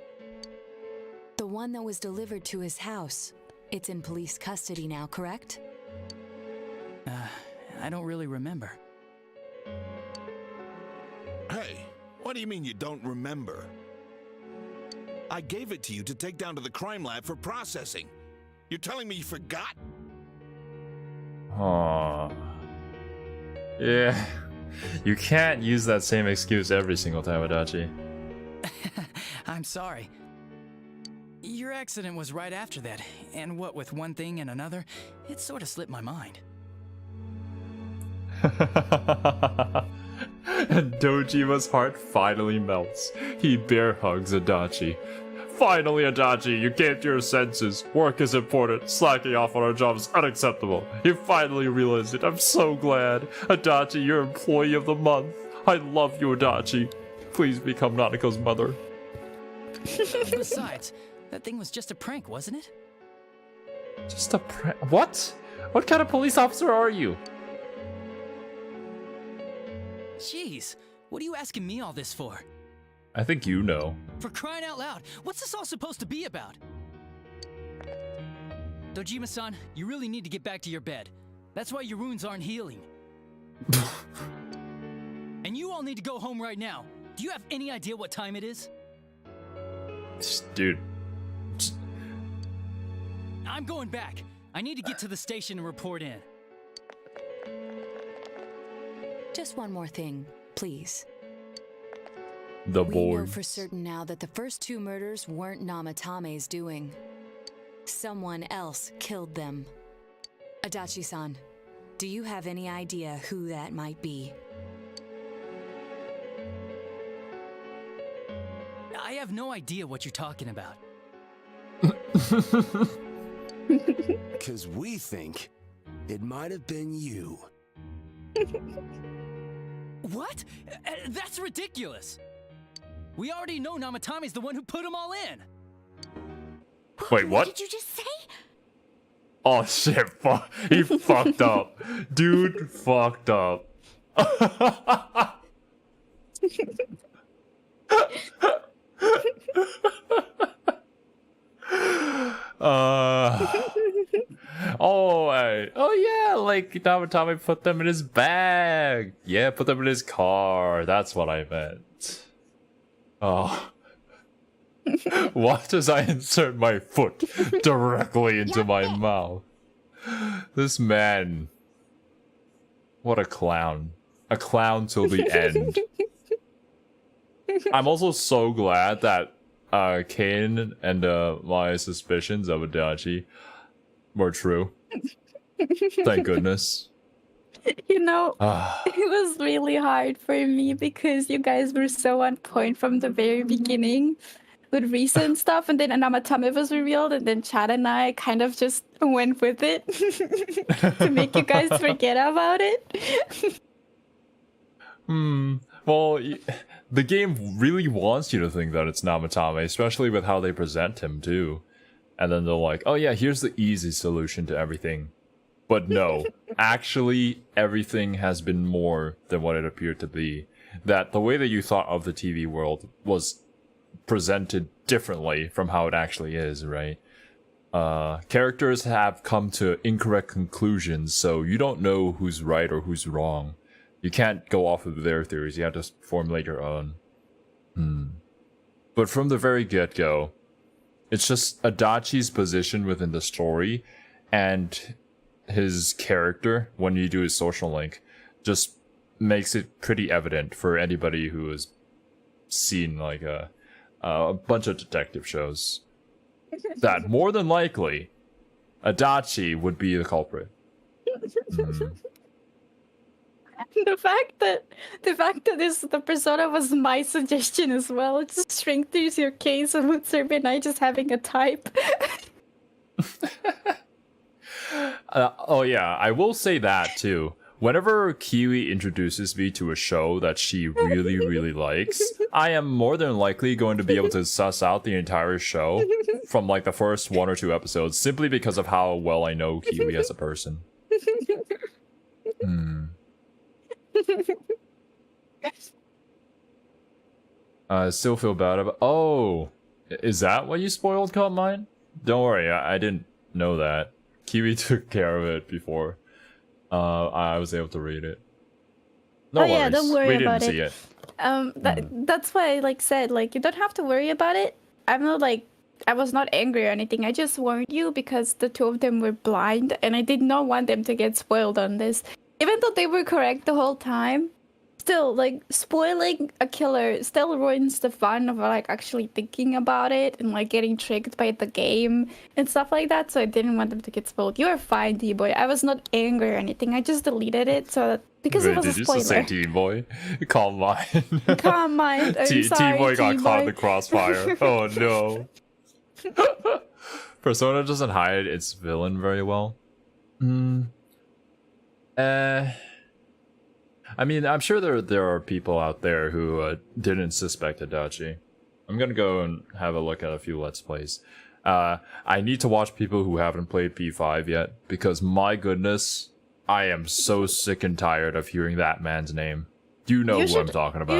The one that was delivered to his house. It's in police custody now, correct? I don't really remember. Hey, what do you mean you don't remember? I gave it to you to take down to the crime lab for processing. You're telling me you forgot? Aww. Yeah. You can't use that same excuse every single time, Adachi. I'm sorry. Your accident was right after that, and what with one thing and another, it sort of slipped my mind. And Dojima's heart finally melts. He bear hugs Adachi. Finally, Adachi, you came to your senses. Work is important. Slacking off on our job is unacceptable. You finally realized it. I'm so glad. Adachi, you're employee of the month. I love you, Adachi. Please become Nanako's mother. Besides, that thing was just a prank, wasn't it? Just a prank? What? What kind of police officer are you? Jeez, what are you asking me all this for? I think you know. For crying out loud, what's this all supposed to be about? Dojima-san, you really need to get back to your bed. That's why your wounds aren't healing. And you all need to go home right now. Do you have any idea what time it is? Dude. I'm going back. I need to get to the station and report in. Just one more thing, please. The We board. know for certain now that the first 2 murders weren't Namatame's doing. Someone else killed them. Adachi-san, do you have any idea who that might be? I have no idea what you're talking about. Because we think it might have been you. What? That's ridiculous! We already know Namatame's the one who put them all in! Wait, what? Did you just say? Oh shit, he fucked up. Dude fucked up. Oh yeah, like Namatame put them in his bag. Yeah, put them in his car. That's what I meant. Oh. What as I insert my foot directly into my mouth? This man. What a clown. A clown till the end. I'm also so glad that Kane and my suspicions of Adachi were true. Thank goodness. You know, it was really hard for me because you guys were so on point from the very beginning with recent stuff, and then Namatame was revealed, and then Chad and I kind of just went with it to make you guys forget about it. Well, the game really wants you to think that it's Namatame, especially with how they present him too. And then they're like, oh yeah, here's the easy solution to everything. But no, actually, everything has been more than what it appeared to be. That the way that you thought of the TV world was presented differently from how it actually is, right? Characters have come to incorrect conclusions, so you don't know who's right or who's wrong. You can't go off of their theories, you have to formulate your own. But from the very get-go, it's just Adachi's position within the story and his character when you do his social link just makes it pretty evident for anybody who has seen like a bunch of detective shows that more than likely Adachi would be the culprit. The fact that the persona was my suggestion as well. It just strengthens your case of Mutsurbe and I just having a type. Oh yeah, I will say that too. Whenever Kiwi introduces me to a show that she really, really likes, I am more than likely going to be able to suss out the entire show from like the first 1 or 2 episodes, simply because of how well I know Kiwi as a person. I still feel bad about. Oh, is that what you spoiled, Cut Mine? Don't worry, I didn't know that. Kiwi took care of it before I was able to read it. No worries. Yeah, don't worry we didn't about see it. That's why I said you don't have to worry about it. I'm not I was not angry or anything. I just warned you because the 2 of them were blind and I did not want them to get spoiled on this. Even though they were correct the whole time, still, like, spoiling a killer still ruins the fun of, like, actually thinking about it and, like, getting tricked by the game and stuff like that. So I didn't want them to get spoiled. You were fine, D-Boy. I was not angry or anything. I just deleted it because it was a spoiler. Did you just say T-Boy? Calm mind. Calm mind. I'm sorry, T-Boy got caught in T-Boy. the crossfire. Oh no. Persona doesn't hide its villain very well. I mean, I'm sure there are people out there who didn't suspect Adachi. I'm gonna go and have a look at a few Let's Plays. I need to watch people who haven't played P5 yet, because my goodness, I am so sick and tired of hearing that man's name. You know who I'm talking about.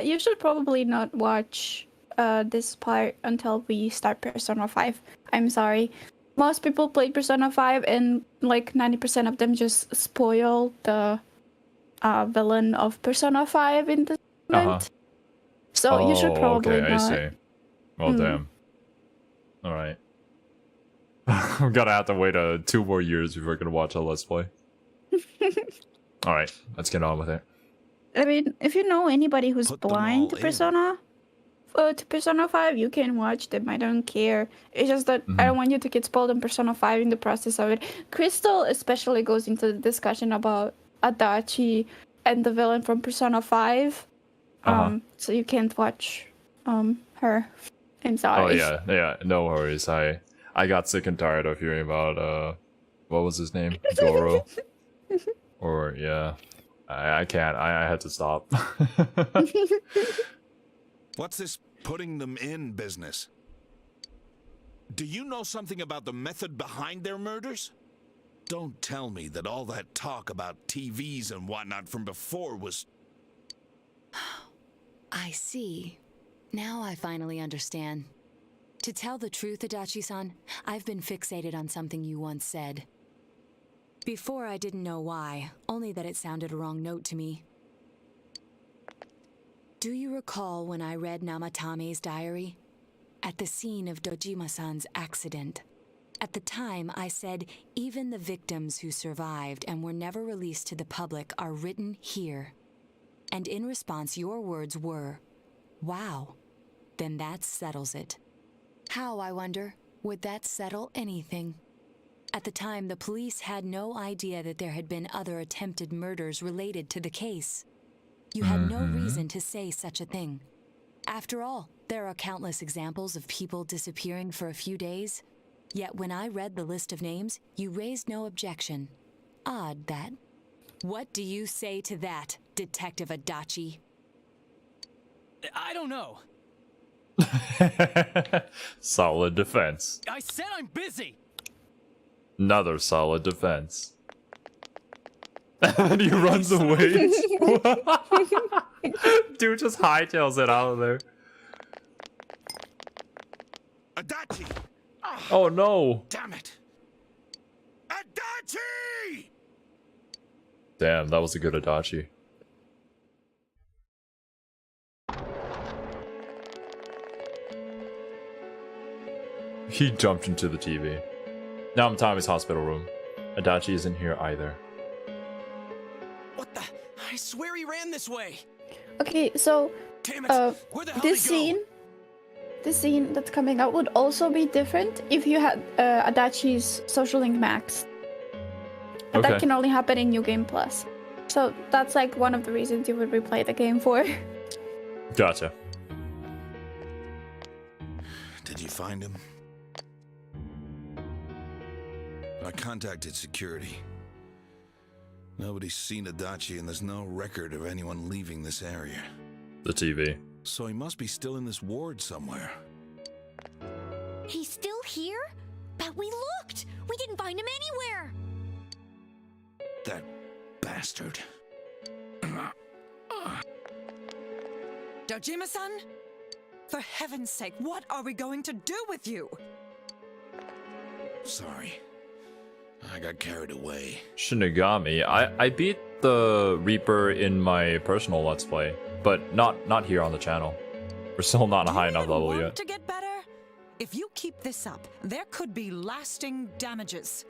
You should probably not watch this part until we start Persona 5. I'm sorry. Most people played Persona 5 and like 90% of them just spoil the villain of Persona 5 in the moment. So you should probably okay, not. I see. Well, damn. Alright. I'm gonna have to wait 2 more years before we're gonna watch a Let's Play. Alright, let's get on with it. I mean, if you know anybody who's blind to Persona 5, you can watch them. I don't care. It's just that I don't want you to get spoiled on Persona 5 in the process of it. Crystal especially goes into the discussion about Adachi and the villain from Persona 5. So you can't watch her. I'm sorry. Oh yeah, no worries. I got sick and tired of hearing about what was his name? Goro. Or yeah. I can't. I had to stop. What's this putting them in business? Do you know something about the method behind their murders? Don't tell me that all that talk about TVs and whatnot from before was... I see. Now I finally understand. To tell the truth, Adachi-san, I've been fixated on something you once said. Before I didn't know why, only that it sounded a wrong note to me. Do you recall when I read Namatame's diary? At the scene of Dojima-san's accident. At the time, I said, even the victims who survived and were never released to the public are written here. And in response, your words were, wow, then that settles it. How, I wonder, would that settle anything? At the time, the police had no idea that there had been other attempted murders related to the case. You had no reason to say such a thing. After all, there are countless examples of people disappearing for a few days. Yet when I read the list of names, you raised no objection. Odd, that. What do you say to that, Detective Adachi? I don't know. Solid defense. I said I'm busy. Another solid defense. And he runs away. Dude just hightails it out of there. Adachi! Oh no! Damn it! Adachi! Damn, that was a good Adachi. He jumped into the TV. Now I'm Tommy's hospital room. Adachi isn't here either. What the? I swear he ran this way. Okay, so this scene that's coming up would also be different if you had Adachi's social link max. But that can only happen in New Game Plus. So that's like one of the reasons you would replay the game for. Gotcha. Did you find him? I contacted security. Nobody's seen Adachi and there's no record of anyone leaving this area. The TV. So he must be still in this ward somewhere. He's still here? But we looked! We didn't find him anywhere! That bastard. Dojima-san? For heaven's sake, what are we going to do with you? Sorry. I got carried away. Shinigami. I beat the Reaper in my personal Let's Play, but not here on the channel. We're still not a high enough level yet. To get better? If you keep this up, there could be lasting damages.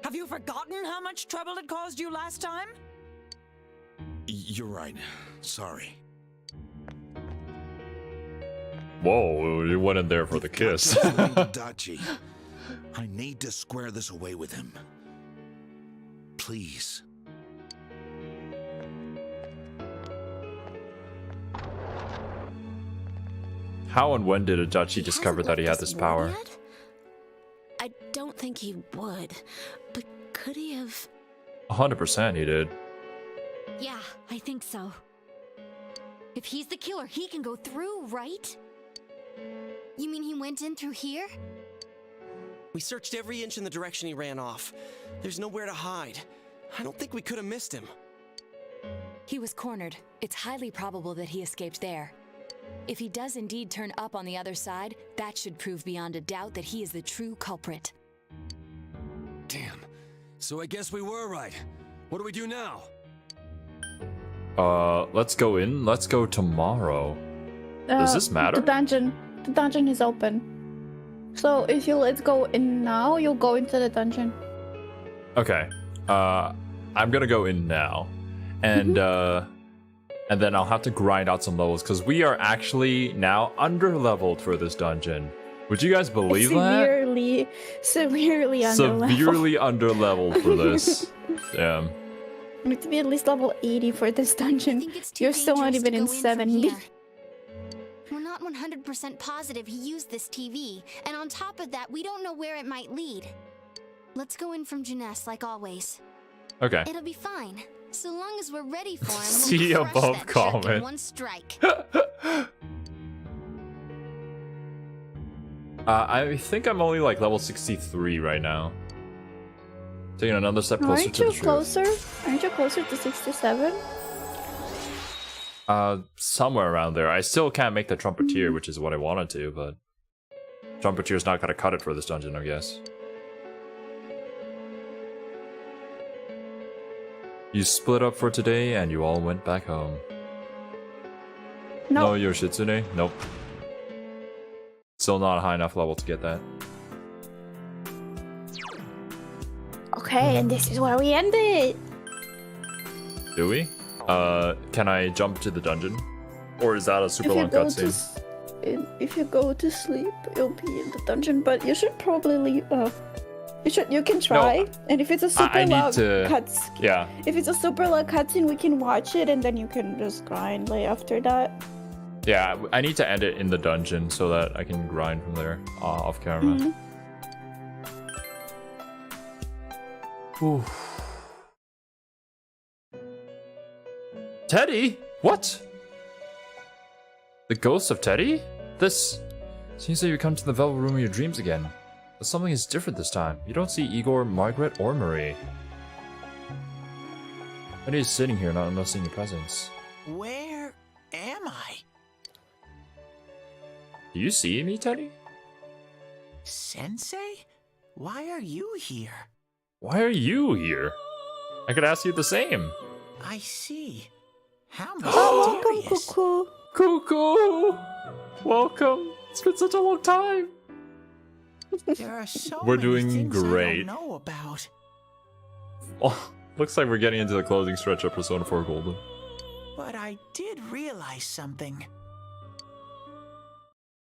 Have you forgotten how much trouble it caused you last time? You're right. Sorry. Whoa, you went in there for the kiss. Dachi. I need to square this away with him. Please. How and when did Adachi discover that he had this power? I don't think he would, but could he have? 100% he did. Yeah, I think so. If he's the killer, he can go through, right? You mean he went in through here? We searched every inch in the direction he ran off. There's nowhere to hide. I don't think we could have missed him. He was cornered. It's highly probable that he escaped there. If he does indeed turn up on the other side, that should prove beyond a doubt that he is the true culprit. Damn. So I guess we were right. What do we do now? Let's go in. Let's go tomorrow. Does this matter? The dungeon is open. So if you let's go in now, you'll go into the dungeon. Okay. I'm gonna go in now. And and then I'll have to grind out some levels because we are actually now under-leveled for this dungeon. Would you guys believe that? Severely under-leveled. Severely under-leveled for this. Damn. You need to be at least level 80 for this dungeon. You're still not even in 70. We're not 100% positive he used this TV, and on top of that, we don't know where it might lead. Let's go in from Jeunesse like always. Okay. It'll be fine. So long as we're ready for him, See we'll crush above that jerk comment. in one strike. I think I'm only like level 63 right now. Taking another step closer to the truth. Aren't you closer to 67? Somewhere around there. I still can't make the Trumpeteer, which is what I wanted to, but Trumpeteer's not gonna cut it for this dungeon, I guess. You split up for today and you all went back home. No. No, Yoshitsune? Nope. Still not a high enough level to get that. Okay, and this is where we end it. Do we? Can I jump to the dungeon? Or is that a super long cutscene? If you go to sleep, you'll be in the dungeon, but you should probably leave. You can try, and if it's a super long cutscene, yeah. If it's a super long cutscene, we can watch it, and then you can just grind like after that. Yeah, I need to end it in the dungeon so that I can grind from there off camera. Ooh. Teddy? What? The ghost of Teddy? This seems like you come to the velvet room of your dreams again. But something is different this time. You don't see Igor, Margaret, or Marie. Teddy is sitting here not noticing your presence. Where am I? Do you see me, Teddy? Sensei? Why are you here? Why are you here? I could ask you the same. I see. How Welcome, mysterious. Cuckoo. Cuckoo! Welcome. It's been such a long time. There are so We're many doing things great. I don't know about. Oh, looks like we're getting into the closing stretch of Persona 4 Golden. But I did realize something.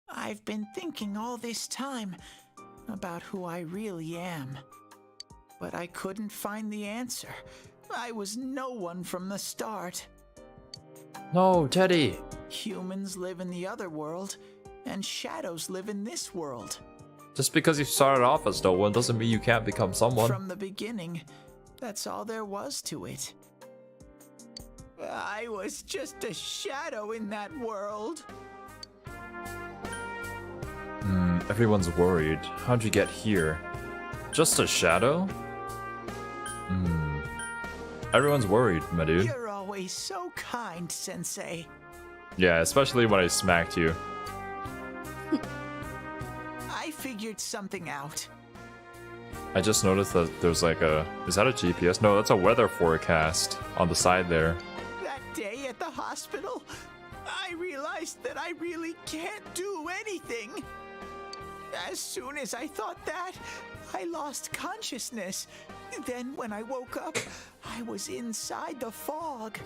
I've been thinking all this time about who I really am. But I couldn't find the answer. I was no one from the start. No, Teddy. Humans live in the other world, and shadows live in this world. Just because you started off as no one doesn't mean you can't become someone. From the beginning, that's all there was to it. I was just a shadow in that world. Everyone's worried. How'd you get here? Just a shadow? Everyone's worried, my dude. You're always so kind, Sensei. Yeah, especially when I smacked you. I figured something out. I just noticed that there's like a... Is that a GPS? No, that's a weather forecast on the side there. That day at the hospital, I realized that I really can't do anything. As soon as I thought that, I lost consciousness. Then when I woke up, I was inside the fog.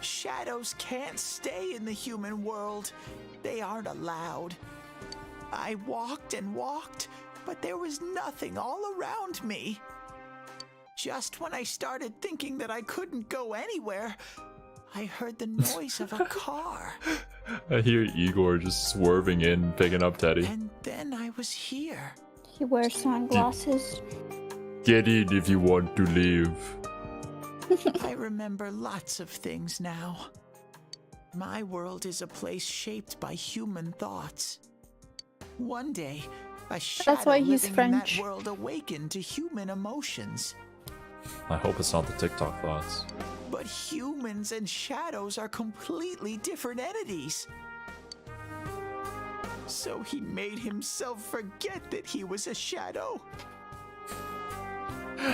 Shadows can't stay in the human world. They aren't allowed. I walked and walked, but there was nothing all around me. Just when I started thinking that I couldn't go anywhere, I heard the noise of a car. I hear Igor just swerving in, picking up Teddy. And then I was here. He wears sunglasses. Get in if you want to live. I remember lots of things now. My world is a place shaped by human thoughts. One day, a shadow That's why he's living French. in that world awakened to human emotions. I hope it's not the TikTok thoughts. But humans and shadows are completely different entities. So he made himself forget that he was a shadow.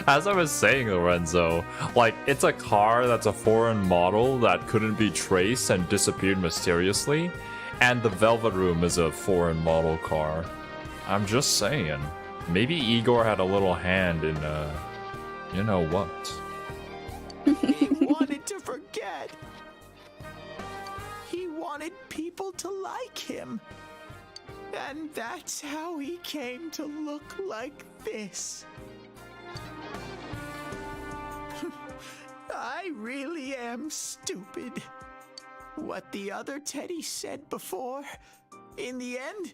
As I was saying, Lorenzo, like, it's a car that's a foreign model that couldn't be traced and disappeared mysteriously, and the Velvet Room is a foreign model car. I'm just saying. Maybe Igor had a little hand in, you know what. He wanted to forget. He wanted people to like him. And that's how he came to look like this. I really am stupid. What the other Teddy said before, in the end,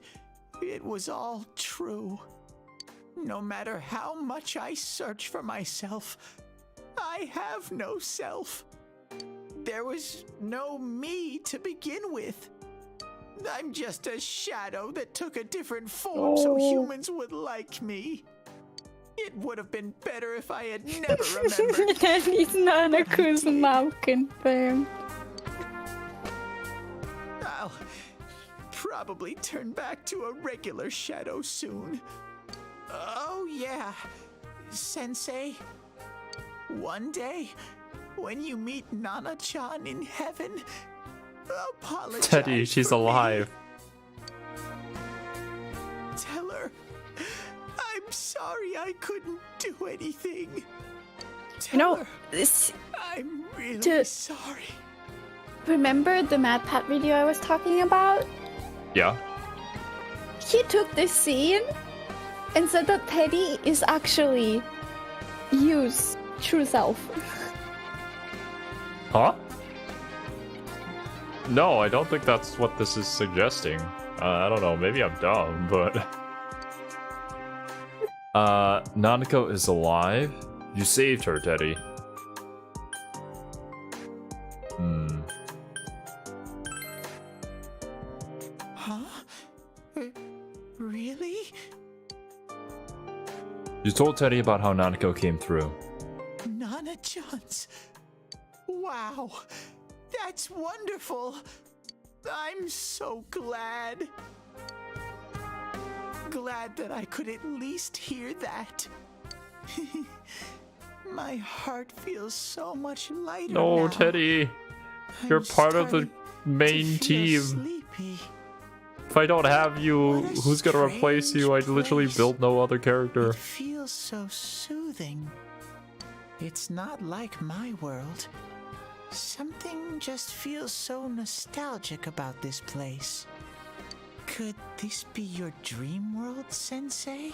it was all true. No matter how much I search for myself, I have no self. There was no me to begin with. I'm just a shadow that took a different form so humans would like me. It would have been better if I had never remembered. He's Nanaku's mouth confirmed. I'll probably turn back to a regular shadow soon. Oh yeah, Sensei. One day, when you meet Nana-chan in heaven, apologize Teddy, she's for me. alive. Tell her I'm sorry I couldn't do anything. Tell her this. I'm really sorry. Remember the Mad Pat video I was talking about? Yeah. He took this scene and said that Teddy is actually Yu's true self. Huh? No, I don't think that's what this is suggesting. I don't know, maybe I'm dumb, but... Nanako is alive? You saved her, Teddy. Huh? Really? You told Teddy about how Nanako came through. Nana-chan's. Wow. That's wonderful. I'm so glad. Glad that I could at least hear that. My heart feels so much lighter No, now. Teddy. You're part of the main team. Sleepy. If I don't have you, who's gonna replace you? I'd literally build no other character. It feels so soothing. It's not like my world. Something just feels so nostalgic about this place. Could this be your dream world, Sensei?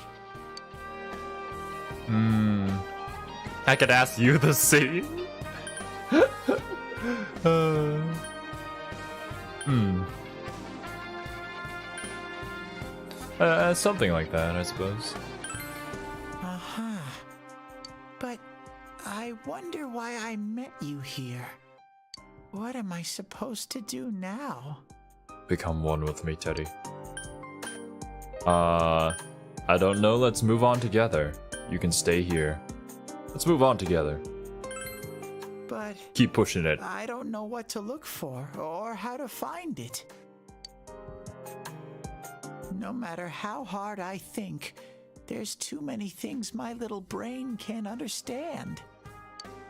I could ask you the same. Something like that, I suppose. Uh-huh. But I wonder why I met you here. What am I supposed to do now? Become one with me, Teddy. I don't know. Let's move on together. You can stay here. Let's move on together. But Keep pushing it. I don't know what to look for or how to find it. No matter how hard I think, there's too many things my little brain can't understand.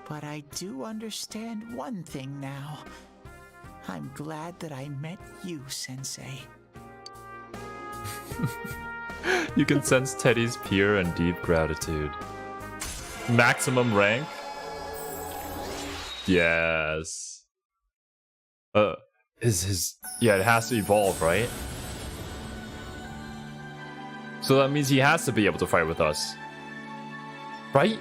But I do understand one thing now. I'm glad that I met you, Sensei. You can sense Teddy's pure and deep gratitude. Maximum rank? Yes. Yeah, it has to evolve, right? So that means he has to be able to fight with us. Right?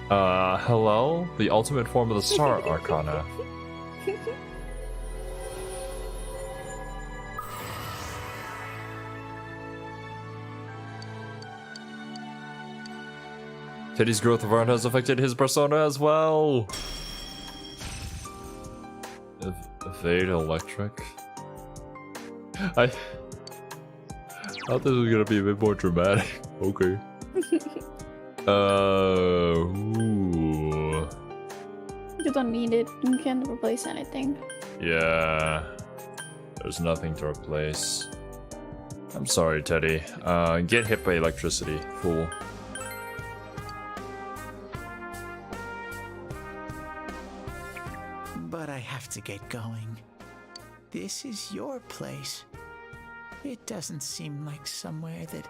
Hello? The ultimate form of the Star Arcana. Teddy's growth of art has affected his persona as well. Evade electric. I thought this was gonna be a bit more dramatic. Okay. Ooh. You don't need it. You can't replace anything. Yeah. There's nothing to replace. I'm sorry, Teddy. Get hit by electricity, fool. But I have to get going. This is your place. It doesn't seem like somewhere that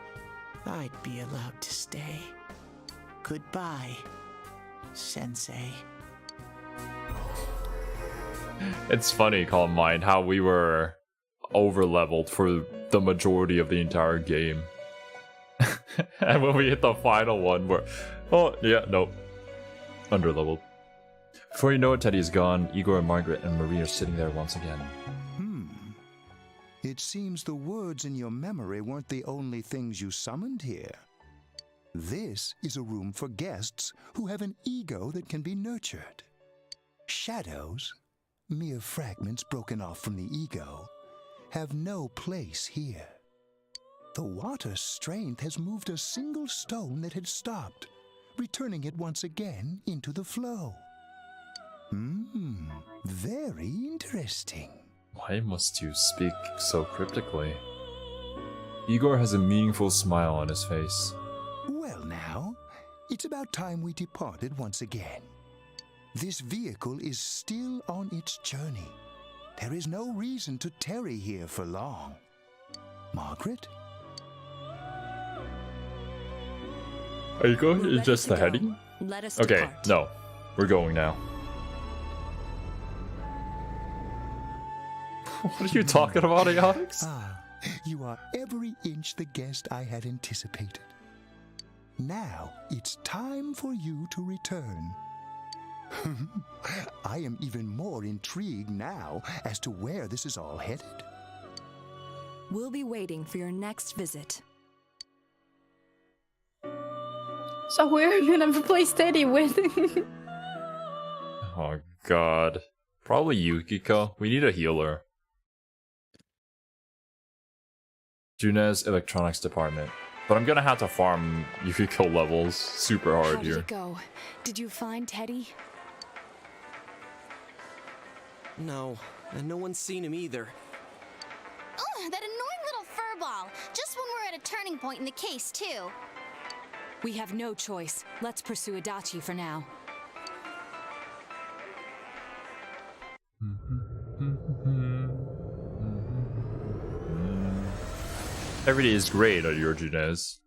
I'd be allowed to stay. Goodbye, Sensei. It's funny, Calm Mind, how we were over-leveled for the majority of the entire game. And when we hit the final one, we're... Oh, yeah, nope. Under-leveled. Before you know it, Teddy's gone. Igor, Margaret, and Marie are sitting there once again. It seems the words in your memory weren't the only things you summoned here. This is a room for guests who have an ego that can be nurtured. Shadows, mere fragments broken off from the ego, have no place here. The water's strength has moved a single stone that had stopped, returning it once again into the flow. Very interesting. Why must you speak so cryptically? Igor has a meaningful smile on his face. Well now, it's about time we departed once again. This vehicle is still on its journey. There is no reason to tarry here for long. Margaret? Are you going? It's just the heading? Let us Okay, depart. no. We're going now. What are you talking about, Alex? You are every inch the guest I had anticipated. Now it's time for you to return. I am even more intrigued now as to where this is all headed. We'll be waiting for your next visit. So we're gonna replace Teddy with... Oh god. Probably Yukiko. We need a healer. Junes Electronics Department. But I'm gonna have to farm Yukiko levels super hard How here. did it go? Did you find Teddy? No, and no one's seen him either. Oh, that annoying little furball. Just when we're at a turning point in the case, too. We have no choice. Let's pursue Adachi for now. Every day is great at your Junes.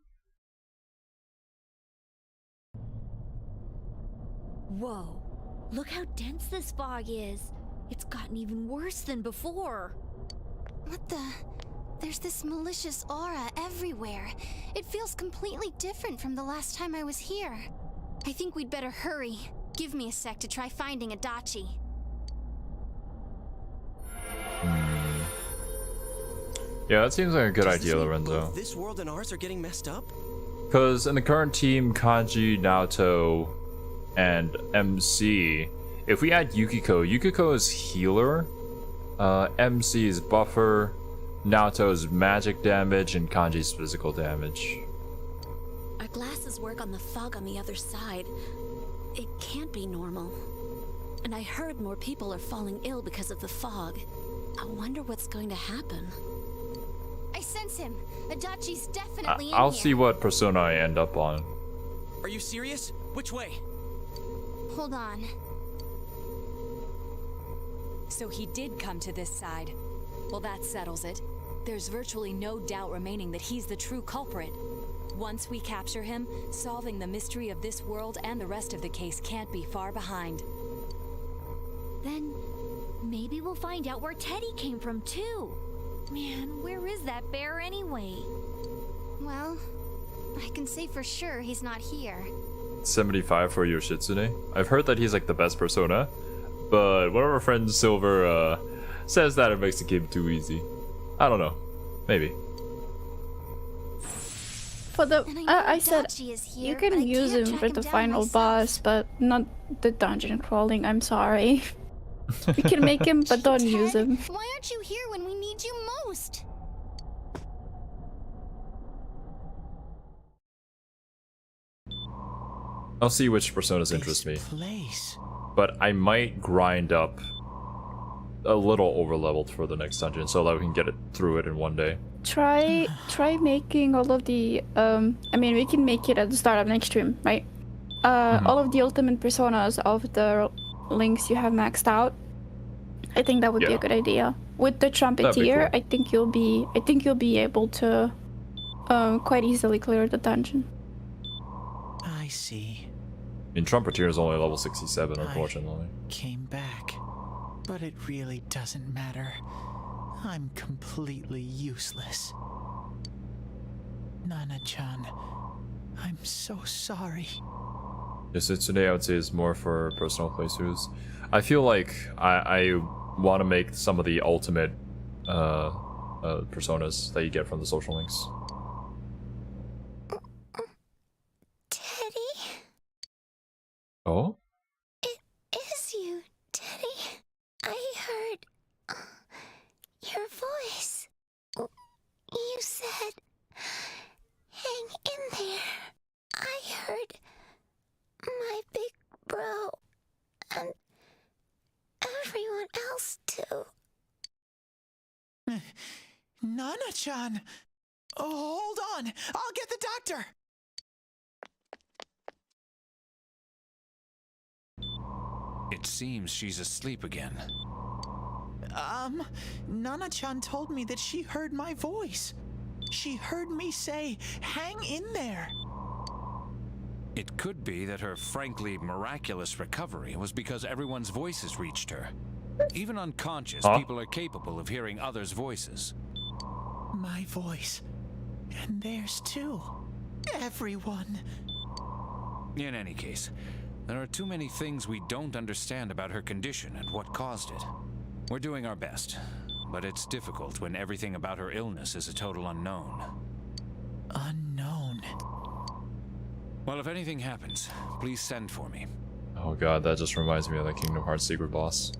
Whoa. Look how dense this fog is. It's gotten even worse than before. What the? There's this malicious aura everywhere. It feels completely different from the last time I was here. I think we'd better hurry. Give me a sec to try finding Adachi. Yeah, that seems like a good Does idea, this mean Lorenzo. both this world and ours are getting messed up? Because in the current team, Kanji, Naoto, and MC, if we add Yukiko, Yukiko is healer, MC is buffer, Naoto is magic damage, and Kanji's physical damage. Our glasses work on the fog on the other side. It can't be normal. And I heard more people are falling ill because of the fog. I wonder what's going to happen. I sense him. Adachi's definitely in I'll here. see what persona I end up on. Are you serious? Which way? Hold on. So he did come to this side. Well, that settles it. There's virtually no doubt remaining that he's the true culprit. Once we capture him, solving the mystery of this world and the rest of the case can't be far behind. Then maybe we'll find out where Teddy came from too. Man, where is that bear anyway? Well, I can say for sure he's not here. 75 for Yoshitsune. I've heard that he's like the best persona, but one of our friends, Silver, says that it makes the game too easy. I don't know. Maybe. For the I said you can use him for the final boss, but not the dungeon crawling. I'm sorry. We can make him, but don't use him. Why aren't you here when we need you most? I'll see which personas interest me. But I might grind up a little overleveled for the next dungeon so that we can get it through it in one day. Try making all of the I mean, we can make it at the start of next stream, right? All of the ultimate personas of the links you have maxed out. I think that would be a good idea. With the trumpeteer, cool. I think you'll be able to quite easily clear the dungeon. I see. I mean, trumpeteer is only level 67, unfortunately. Came back, but it really doesn't matter. I'm completely useless. Nana-chan, I'm so sorry. Yes, today I would say is more for personal playthroughs. I feel like I want to make some of the ultimate personas that you get from the social links. Teddy? Oh? It is you, Teddy. I heard your voice. You said, hang in there. I heard my big bro and everyone else too. Nana-chan! Oh, hold on! I'll get the doctor! It seems she's asleep again. Nana-chan told me that she heard my voice. She heard me say, hang in there. It could be that her frankly miraculous recovery was because everyone's voices reached her. Even unconscious, people are capable of hearing others' voices. My voice. And theirs too. Everyone. In any case, there are too many things we don't understand about her condition and what caused it. We're doing our best, but it's difficult when everything about her illness is a total unknown. Unknown? Well, if anything happens, please send for me. Oh god, that just reminds me of the Kingdom Hearts secret boss.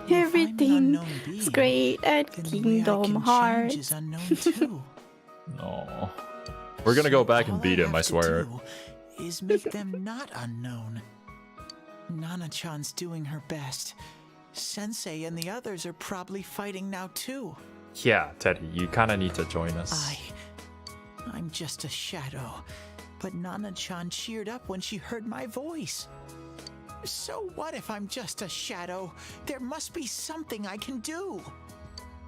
Everything's great at Kingdom Hearts. No. We're gonna go back and beat him, I swear. Is make them not unknown. Nana-chan's doing her best. Sensei and the others are probably fighting now too. Yeah, Teddy, you kinda need to join us. I'm just a shadow, but Nana-chan cheered up when she heard my voice. So what if I'm just a shadow? There must be something I can do.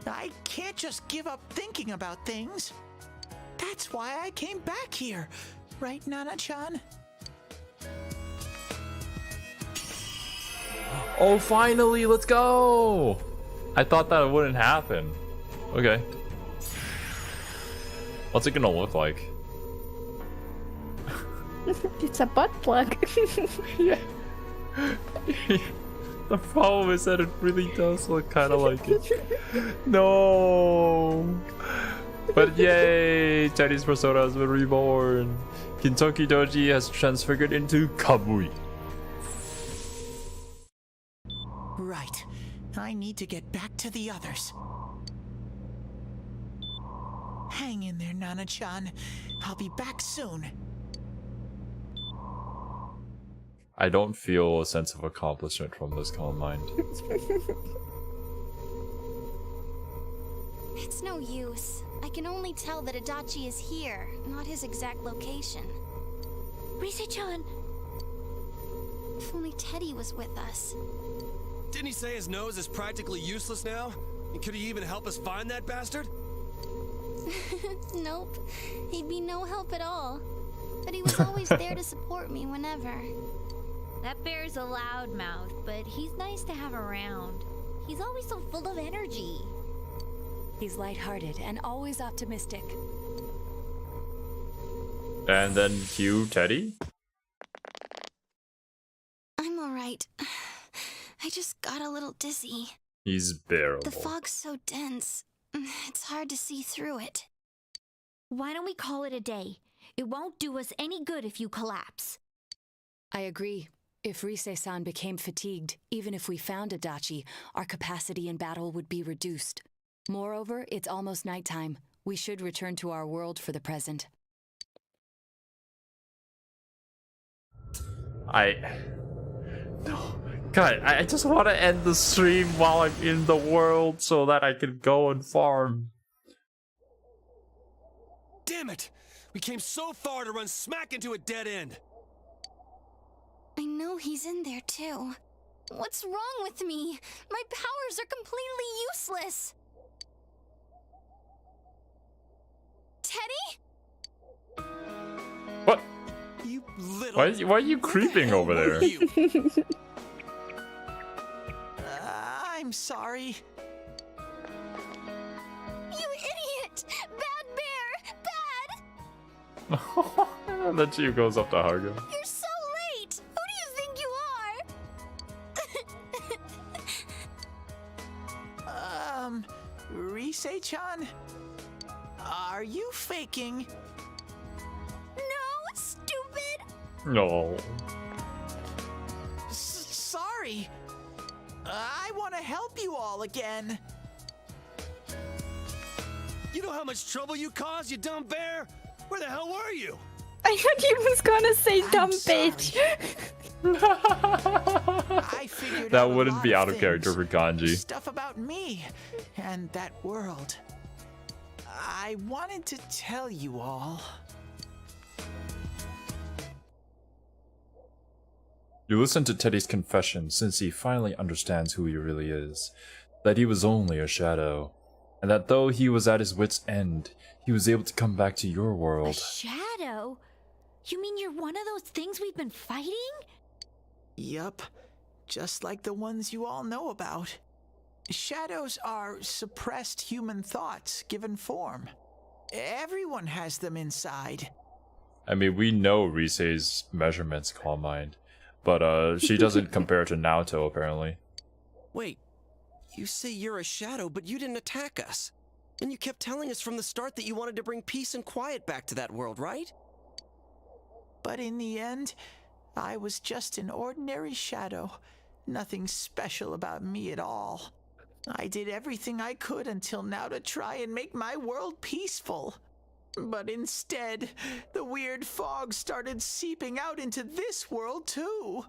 I can't just give up thinking about things. That's why I came back here. Right, Nana-chan? Oh, finally, let's go! I thought that wouldn't happen. Okay. What's it gonna look like? It's a butt plug. Yeah. The problem is that it really does look kind of like it. No! But yay! Chinese persona has been reborn. Kintoki Doji has transfigured into Kamui. Right. I need to get back to the others. Hang in there, Nana-chan. I'll be back soon. I don't feel a sense of accomplishment from this calm mind. It's no use. I can only tell that Adachi is here, not his exact location. Rise-chan! If only Teddy was with us. Didn't he say his nose is practically useless now? Could he even help us find that bastard? Nope. He'd be no help at all. But he was always there to support me whenever. That bear's a loudmouth, but he's nice to have around. He's always so full of energy. He's lighthearted and always optimistic. And then cue Teddy. I'm alright. I just got a little dizzy. He's bearable. The fog's so dense, it's hard to see through it. Why don't we call it a day? It won't do us any good if you collapse. I agree. If Rise-san became fatigued, even if we found Adachi, our capacity in battle would be reduced. Moreover, it's almost nighttime. We should return to our world for the present. God, I just want to end the stream while I'm in the world so that I can go and farm. Damn it! We came so far to run smack into a dead end. I know he's in there too. What's wrong with me? My powers are completely useless. Teddy? What? You little... Why are you creeping over there? I'm sorry. You idiot! Bad bear! Bad! And then she goes up to hug him. You're so late! Who do you think you are? Rise-chan? Are you faking? No, stupid! No. Sorry. I want to help you all again. You know how much trouble you caused, you dumb bear? Where the hell were you? I thought he was gonna say dumb bitch. I figured That out a wouldn't lot be of out of character for things. Kanji. Stuff about me and that world. I wanted to tell you all. You listen to Teddy's confession since he finally understands who he really is. That he was only a shadow. And that though he was at his wit's end, he was able to come back to your A world. shadow? You mean you're one of those things we've been fighting? Yup, just like the ones you all know about. Shadows are suppressed human thoughts given form. Everyone has them inside. I mean, we know Rise's measurements, Calm Mind. But she doesn't compare to Naoto, apparently. Wait, you say you're a shadow, but you didn't attack us. And you kept telling us from the start that you wanted to bring peace and quiet back to that world, right? But in the end, I was just an ordinary shadow. Nothing special about me at all. I did everything I could until now to try and make my world peaceful. But instead, the weird fog started seeping out into this world too.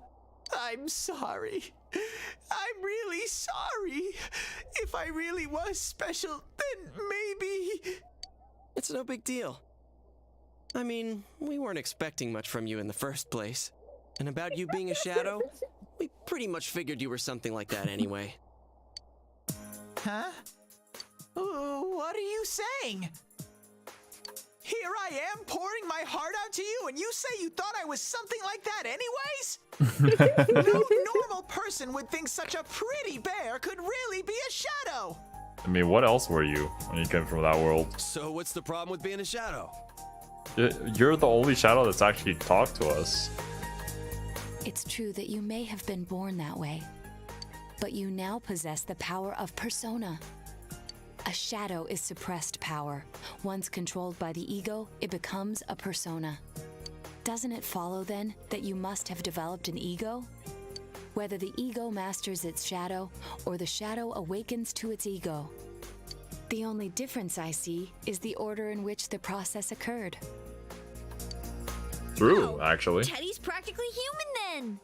I'm sorry. I'm really sorry. If I really was special, then maybe... It's no big deal. I mean, we weren't expecting much from you in the first place. And about you being a shadow, we pretty much figured you were something like that anyway. Huh? What are you saying? Here I am pouring my heart out to you, and you say you thought I was something like that anyways? No normal person would think such a pretty bear could really be a shadow. I mean, what else were you when you came from that world? So what's the problem with being a shadow? You're the only shadow that's actually talked to us. It's true that you may have been born that way, but you now possess the power of persona. A shadow is suppressed power. Once controlled by the ego, it becomes a persona. Doesn't it follow then that you must have developed an ego? Whether the ego masters its shadow or the shadow awakens to its ego. The only difference I see is the order in which the process occurred. True, actually. Teddy's practically human then.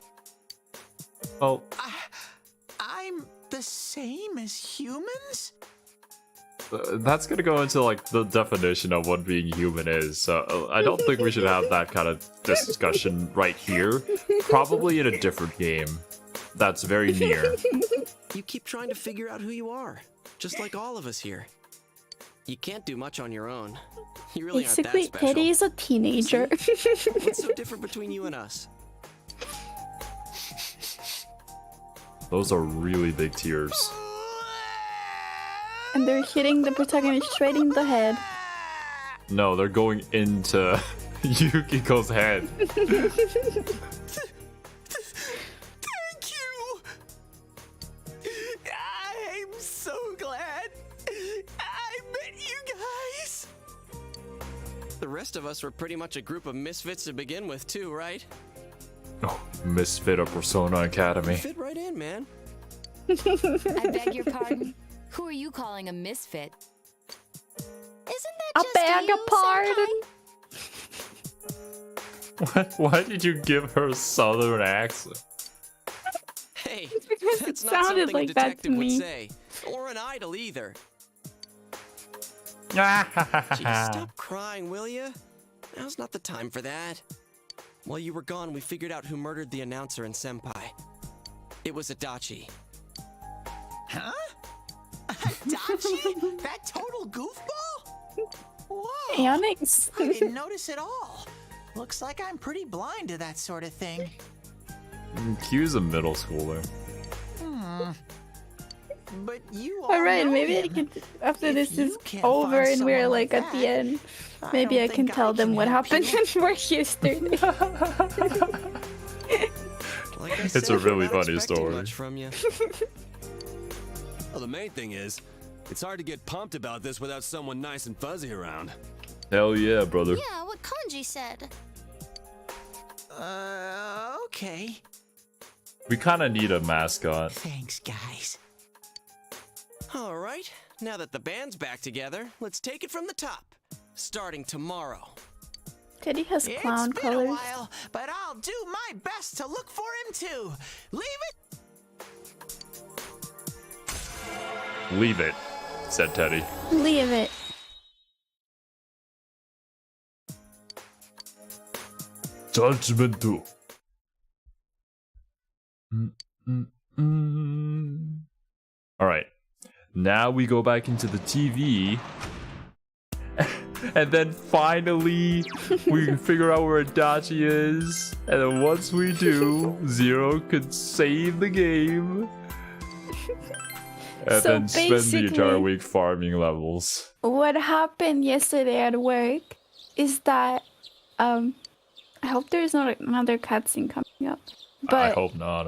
Well, I'm the same as humans? that's gonna go into like the definition of what being human is. So I don't think we should have that kind of discussion right here. Probably in a different game. that's very near. You keep trying to figure out who you are, just like all of us here. You can't do much on your own. You really aren't that Basically, special. Teddy is a teenager. What's so different between you and us? Those are really big tears. And they're hitting the protagonist straight in the head. No, they're going into Yukiko's head. Thank you! I'm so glad I met you guys! The rest of us were pretty much a group of misfits to begin with, too, right? Oh, misfit of Persona Academy. Fit right in, man. I beg your pardon? Who are you calling a misfit? Isn't that I just beg you, your pardon? Why did you give her a southern accent? Hey, Because that's it not sounded something like a that to detective would me. say. Or an idol either. Jeez, stop crying, will ya? Now's not the time for that. While you were gone, we figured out who murdered the announcer and Senpai. It was Adachi. Huh? Dachi? That total goofball? Whoa! Onyx. I didn't notice at all. Looks like I'm pretty blind to that sort of thing. Q's a middle schooler. But you all Alright, know maybe I him. can, after this is can't over find and we're someone like like at the that, end, maybe I don't can think tell I them can what help happened you. in work yesterday. Like I It's said, a we're really not funny expecting story. much from you. Well, the main thing is, it's hard to get pumped about this without someone nice and fuzzy around. Hell yeah, brother. Yeah, what Kanji said. Okay. We kind of need a mascot. Thanks, guys. All right, now that the band's back together, let's take it from the top. Starting tomorrow. Teddy has clown It's been a colors. while, but I'll do my best to look for him too. Leave it. Leave it, said Teddy. Leave it. Judgment 2. Alright. Now we go back into the TV. And then finally, we figure out where Adachi is. And then once we do, Zero could save the game. And So then spend the entire basically- week farming levels. What happened yesterday at work is that I hope there's not another cutscene coming up. I But hope not.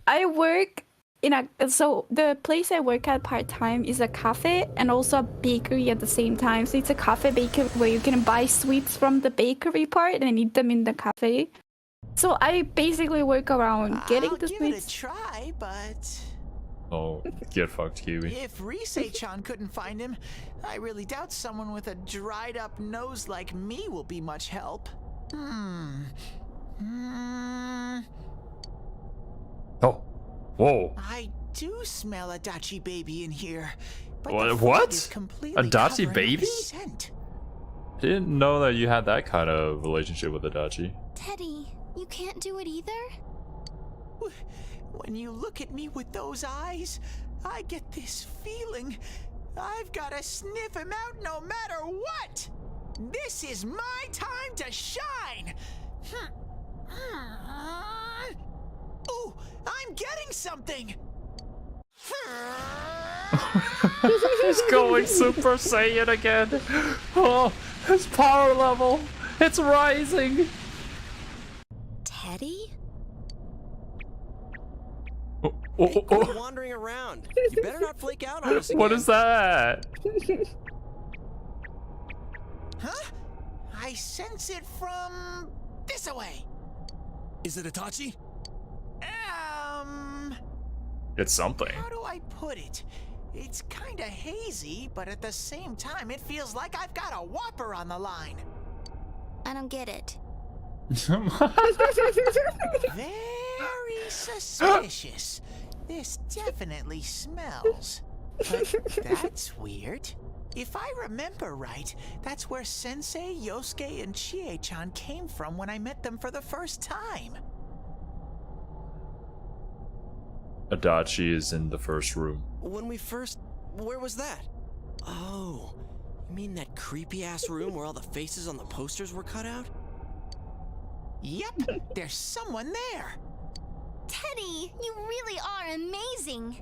I work in so the place I work at part-time is a cafe and also a bakery at the same time. So it's a cafe bakery where you can buy sweets from the bakery part and eat them in the cafe. So I basically work around getting I'll the give it a sweets. try, but Oh, get fucked, Kiwi. if Rise-chan couldn't find him, I really doubt someone with a dried-up nose like me will be much help. Oh, whoa. I do smell a Dachi baby in here. But What? the fog What? is A completely Dachi covering up baby? the scent. I didn't know that you had that kind of relationship with Adachi. Teddy, you can't do it either? When you look at me with those eyes, I get this feeling I've got to sniff him out no matter what. This is my time to shine. Ooh, I'm getting something. He's going Super Saiyan again. Oh, his power level. It's rising. Teddy? Hey, quit wandering around. You better not flake out on us again. What is that? Huh? I sense it from this away. Is it Itachi? It's something. How do I put it? It's kinda hazy, but at the same time, it feels like I've got a whopper on the line. I don't get it. Very suspicious. This definitely smells. But that's weird. If I remember right, that's where Sensei, Yosuke, and Chie-chan came from when I met them for the first time. Adachi is in the first room. When we first... Where was that? Oh, you mean that creepy-ass room where all the faces on the posters were cut out? Yep, there's someone there. Teddy, you really are amazing.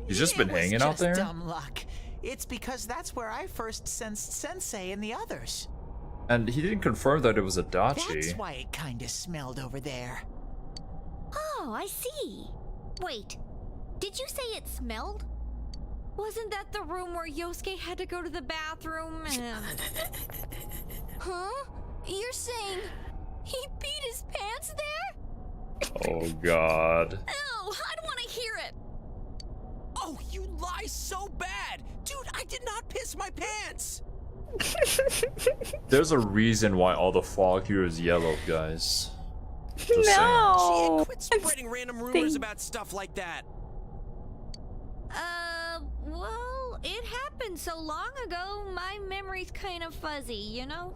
He's just been hanging out there? Dumb luck. It's because that's where I first sensed Sensei and the others. And he didn't confirm that it was Adachi. That's why it kinda smelled over there. Oh, I see. Wait, did you say it smelled? Wasn't that the room where Yosuke had to go to the bathroom and... Huh? You're saying he peed his pants there? Oh god. Ew, I don't want to hear it. Oh, you lie so bad! Dude, I did not piss my pants! There's a reason why all the fog here is yellow, guys. Just No! Gee, quit spreading random rumors about stuff like that. Well, it happened so long ago, my memory's kind of fuzzy, you know?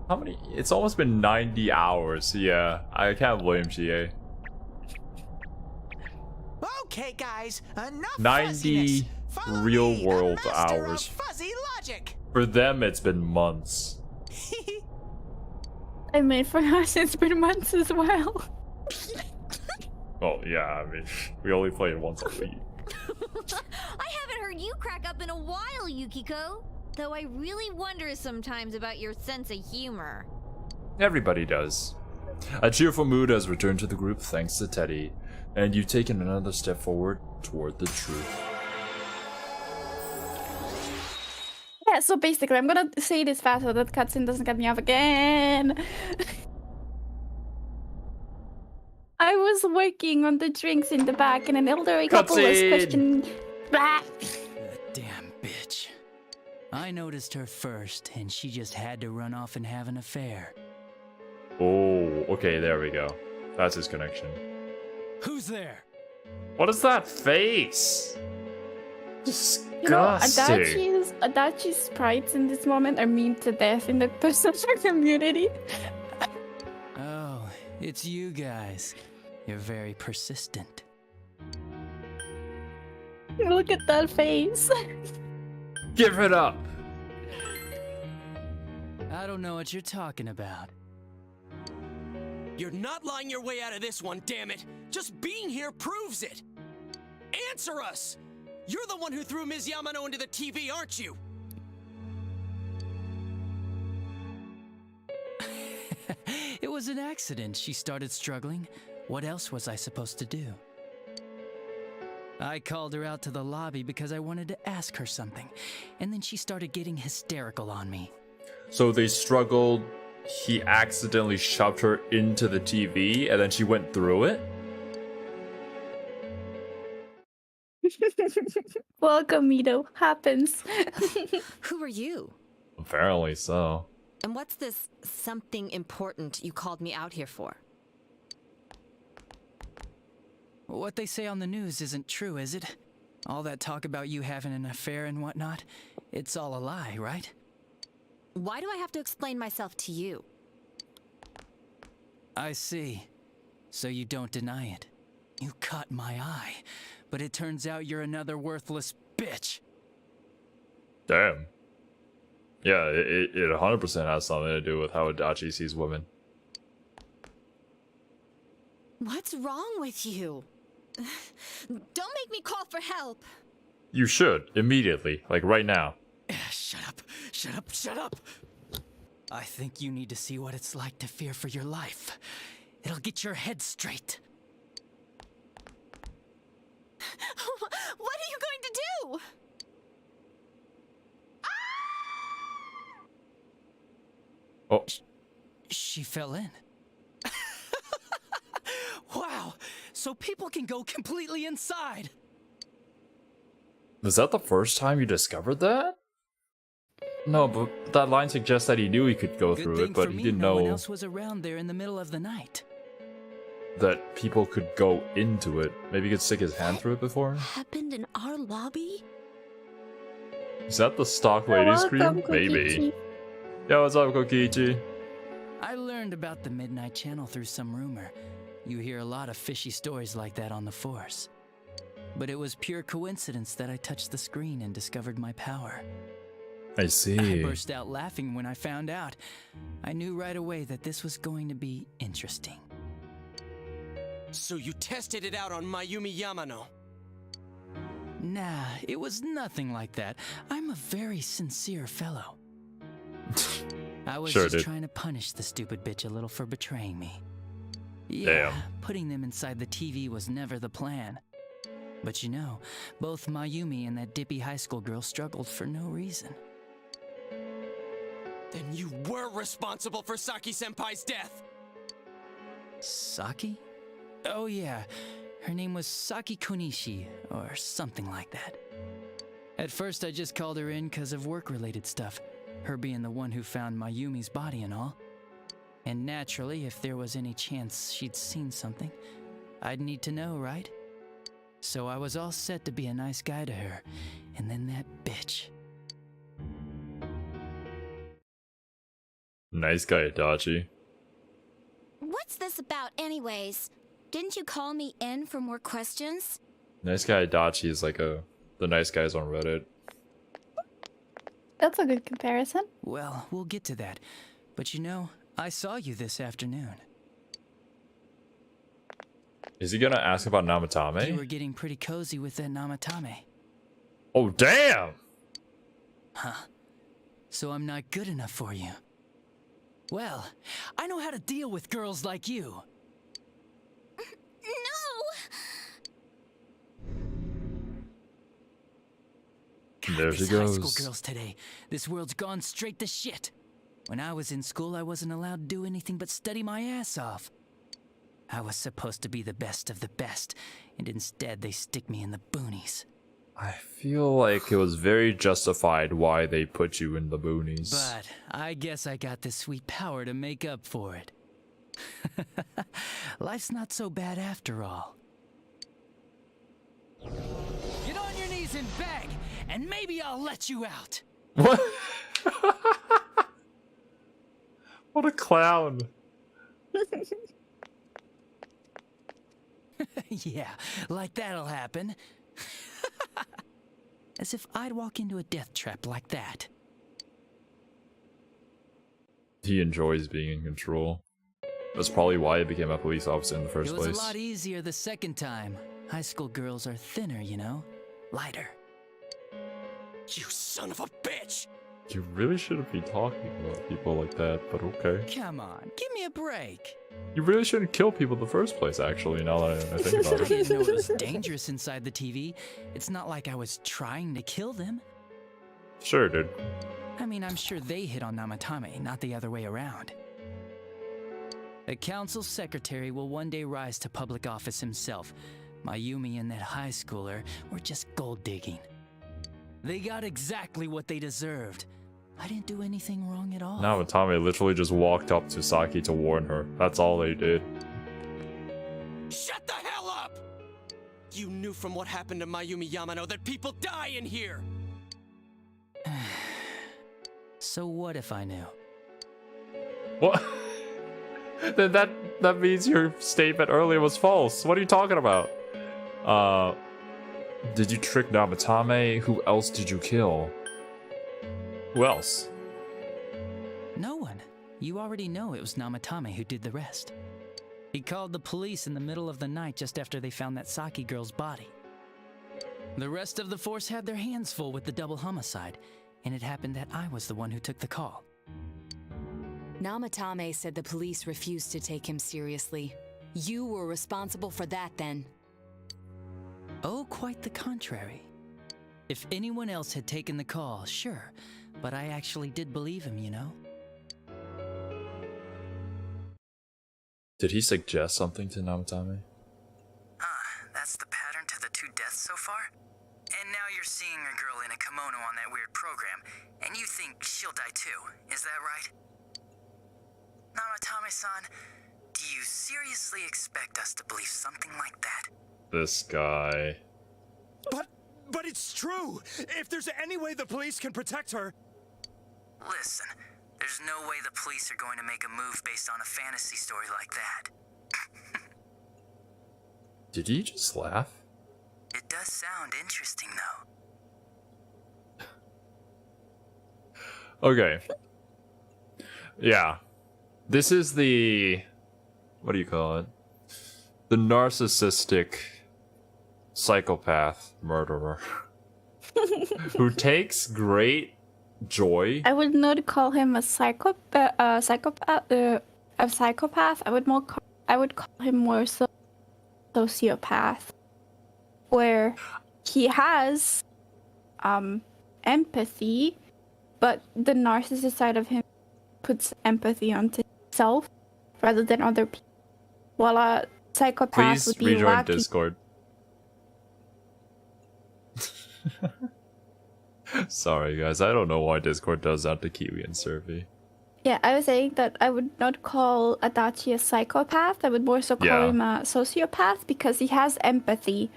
How many? It's almost been 90 hours. Yeah, I can't blame GA. Okay, guys, enough 90 fuzziness. Follow real me, the world master hours. of fuzzy logic. For them, it's been months. I mean, for us, it's been months as well. Well, yeah, I mean, we only play it once a week. I haven't heard you crack up in a while, Yukiko. Though I really wonder sometimes about your sense of humor. Everybody does. A cheerful mood has returned to the group thanks to Teddy, and you've taken another step forward toward the truth. Yeah, so basically, I'm gonna say this fast so that cutscene doesn't cut me off again. I was working on the drinks in the back, and an elderly couple was questioning. Blah. Damn bitch. I noticed her first, and she just had to run off and have an affair. Oh, okay, there we go. That's his connection. Who's there? What is that face? You know, Disgusting. Adachi's sprites in this moment are memed to death in the personal community. Oh, it's you guys. You're very persistent. Look at that face. Give it up. I don't know what you're talking about. You're not lying your way out of this one, damn it! Just being here proves it! Answer us! You're the one who threw Ms. Yamano into the TV, aren't you? It was an accident. She started struggling. What else was I supposed to do? I called her out to the lobby because I wanted to ask her something, and then she started getting hysterical on me. So they struggled, he accidentally shoved her into the TV, and then she went through it? Welcome, Mito. Happens. Who are you? Apparently so. And what's this something important you called me out here for? What they say on the news isn't true, is it? All that talk about you having an affair and whatnot, it's all a lie, right? Why do I have to explain myself to you? I see. So you don't deny it. You caught my eye, but it turns out you're another worthless bitch. Damn. Yeah, it 100% has something to do with how Adachi sees women. What's wrong with you? Don't make me call for help. You should, immediately, like right now. Shut up, shut up, shut up! I think you need to see what it's like to fear for your life. It'll get your head straight. What are you going to do? Oh. She fell in. Wow, so people can go completely inside. Was that the first time you discovered that? No, but that line suggests that he knew he could go through it, but he didn't no one know else was around there in the middle of the night. that people could go into it. Maybe he could stick his hand through it before? Happened in our lobby? Is that the stock lady scream? Maybe. Yo, what's up, Kokichi? I learned about the Midnight Channel through some rumor. You hear a lot of fishy stories like that on the Force. But it was pure coincidence that I touched the screen and discovered my power. I I see. burst out laughing when I found out. I knew right away that this was going to be interesting. So you tested it out on Mayumi Yamano? Nah, it was nothing like that. I'm a very sincere fellow. I was Sure, just dude. trying to punish the stupid bitch a little for betraying me. Damn. Putting them inside the TV was never the plan. But you know, both Mayumi and that dippy high school girl struggled for no reason. Then you were responsible for Saki-senpai's death! Saki? Oh yeah, her name was Saki Konishi, or something like that. At first I just called her in because of work-related stuff, her being the one who found Mayumi's body and all. And naturally, if there was any chance she'd seen something, I'd need to know, right? So I was all set to be a nice guy to her, and then that bitch. Nice guy, Itachi. What's this about, anyways? Didn't you call me in for more questions? Nice guy Itachi is like the nice guys on Reddit. That's a good comparison. Well, we'll get to that. But you know, I saw you this afternoon. Is he gonna ask about You Namatame? were getting pretty cozy with that Namatame. Oh damn! Huh. So I'm not good enough for you. Well, I know how to deal with girls like you. There she These high goes. school girls today. This world's gone straight to shit. When I was in school, I wasn't allowed to do anything but study my ass off. I was supposed to be the best of the best, and instead they stick me in the boonies. I feel like it was very justified why they put you in the boonies. But I guess I got the sweet power to make up for it. Life's not so bad after all. Get on your knees and beg, and maybe I'll let you out. What? What a clown. Yeah, like that'll happen. As if I'd walk into a death trap like that. He enjoys being in control. That's probably why he became a police officer in the first It was place. a lot easier the second time. High school girls are thinner, you know? Lighter. You son of a bitch! You really shouldn't be talking about people like that, but okay. Come on, give me a break. You really shouldn't kill people in the first place, actually, now that I think about I it. didn't know it was dangerous inside the TV. It's not like I was trying to kill them. Sure, dude. I mean, I'm sure they hit on Namatame, not the other way around. A council secretary will one day rise to public office himself. Mayumi and that high schooler were just gold digging. They got exactly what they deserved. I didn't do anything wrong at all. Namatame literally just walked up to Saki to warn her. That's all they did. Shut the hell up! You knew from what happened to Mayumi Yamano that people die in here! So what if I knew? What? Then that means your statement earlier was false. What are you talking about? Did you trick Namatame? Who else did you kill? Who else? No one. You already know it was Namatame who did the rest. He called the police in the middle of the night just after they found that Saki girl's body. The rest of the force had their hands full with the double homicide, and it happened that I was the one who took the call. Namatame said the police refused to take him seriously. You were responsible for that then. Oh, quite the contrary. If anyone else had taken the call, sure, but I actually did believe him, you know? Did he suggest something to Namatame? That's the pattern to the 2 deaths so far? And now you're seeing a girl in a kimono on that weird program, and you think she'll die too, is that right? Namatame-san, do you seriously expect us to believe something like that? This guy. But it's true! If there's any way the police can protect her... Listen, there's no way the police are going to make a move based on a fantasy story like that. Did he just laugh? It does sound interesting, though. Okay. Yeah. This is the... What do you call it? The narcissistic psychopath murderer. Who takes great joy. I would not call him a psychopath. A psychopath. I would call him more so sociopath, where he has empathy, but the narcissist side of him puts empathy onto himself rather than other people. While a psychopath Please would be rejoin lacking. Discord. Sorry guys, I don't know why Discord does that to Kiwi and Survey. Yeah, I was saying that I would not call Adachi a psychopath. I would more so call Yeah. him a sociopath because he has empathy.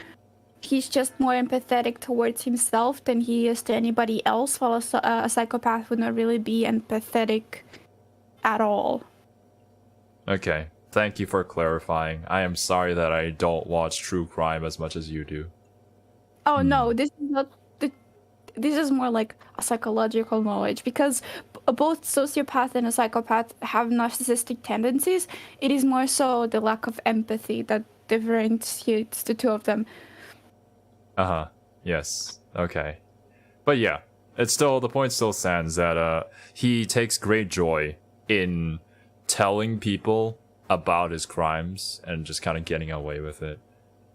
He's just more empathetic towards himself than he is to anybody else, while a psychopath would not really be empathetic at all. Okay, thank you for clarifying. I am sorry that I don't watch true crime as much as you do. Oh no, this is not. This is more like a psychological knowledge because both sociopath and a psychopath have narcissistic tendencies. It is more so the lack of empathy that differentiates the two of them. Uh-huh. Yes. Okay. But yeah, it's still, the point still stands that he takes great joy in telling people about his crimes and just kind of getting away with it.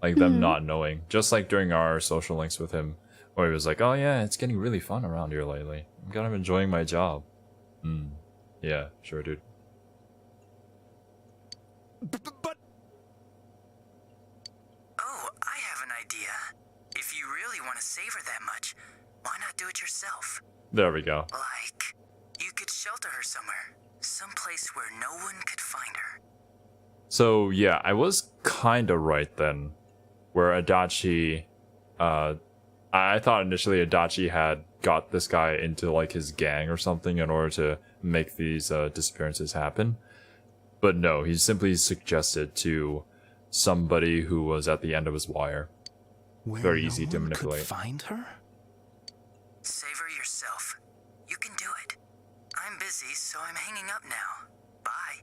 Like them not knowing. Just like during our social links with him, where he was like, oh yeah, it's getting really fun around here lately. I'm kind of enjoying my job. Yeah, sure, dude. Oh, I have an idea. If you really want to save her that much, why not do it yourself? There we go. Like, you could shelter her somewhere. Someplace where no one could find her. So yeah, I was kinda right then. Where Adachi, I thought initially Adachi had got this guy into like his gang or something in order to make these disappearances happen. But no, he simply suggested to somebody who was at the end of his wire. Very easy to manipulate. Find her? Save her yourself. You can do it. I'm busy, so I'm hanging up now. Bye.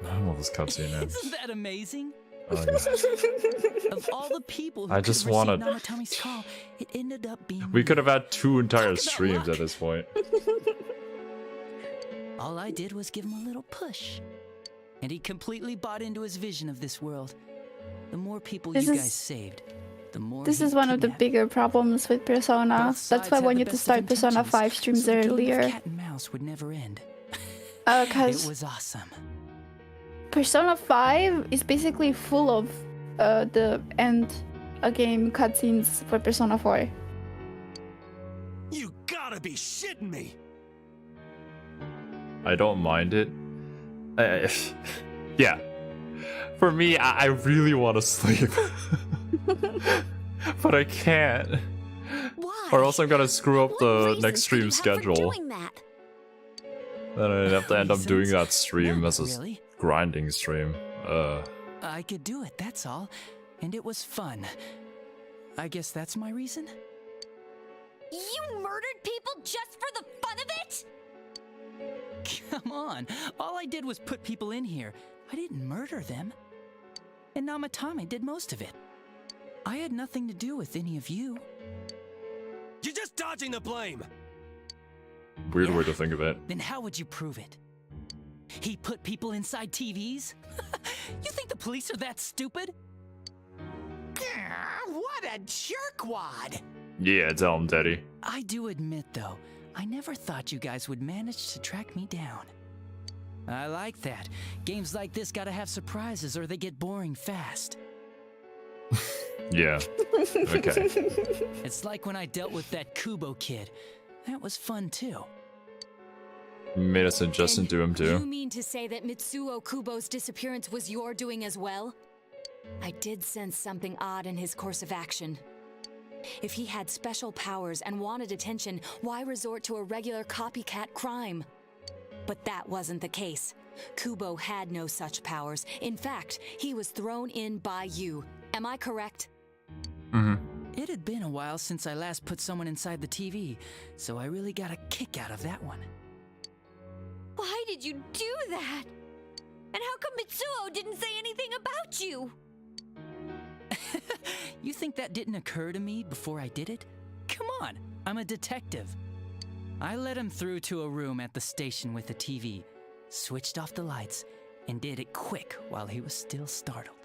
I don't know this cutscene ends. Isn't that amazing? Oh, yeah. Of all the people who I just could have wanna- received Namatomi's call, it ended up being We could have had 2 entire streams at this point. All I did was give him a little push. And he completely bought into his vision of this world. The more people This you is- guys saved, the more This he is one of the kidnapped. bigger problems with Persona. Both That's sides why I had want the you to best of start Persona intentions, 5 streams so the game of earlier. cat and mouse would never end. Because It was awesome. Persona 5 is basically full of the end game cutscenes for Persona 4. You gotta be shitting me! I don't mind it. Yeah. For me, I really want to sleep. But I can't. Why? Or else I'm gonna screw up the next stream reasons could you have for schedule. doing that? Then I'd have to end up doing that stream as a really. grinding stream. I could do it, that's all. And it was fun. I guess that's my reason? You murdered people just for the fun of it? Come on. All I did was put people in here. I didn't murder them. And Namatame did most of it. I had nothing to do with any of you. You're just dodging the blame! Weird way to think of it. Then how would you prove it? He put people inside TVs? You think the police are that stupid? What a jerkwad! Yeah, tell him, Daddy. I do admit, though, I never thought you guys would manage to track me down. I like that. Games like this gotta have surprises or they get boring fast. Yeah. Okay. It's like when I dealt with that Kubo kid. That was fun, too. You made a suggestion to him, You too. mean to say that Mitsuo Kubo's disappearance was your doing as well? I did sense something odd in his course of action. If he had special powers and wanted attention, why resort to a regular copycat crime? But that wasn't the case. Kubo had no such powers. In fact, he was thrown in by you. Am I correct? It had been a while since I last put someone inside the TV, so I really got a kick out of that one. Why did you do that? And how come Mitsuo didn't say anything about you? You think that didn't occur to me before I did it? Come on, I'm a detective. I let him through to a room at the station with a TV, switched off the lights, and did it quick while he was still startled.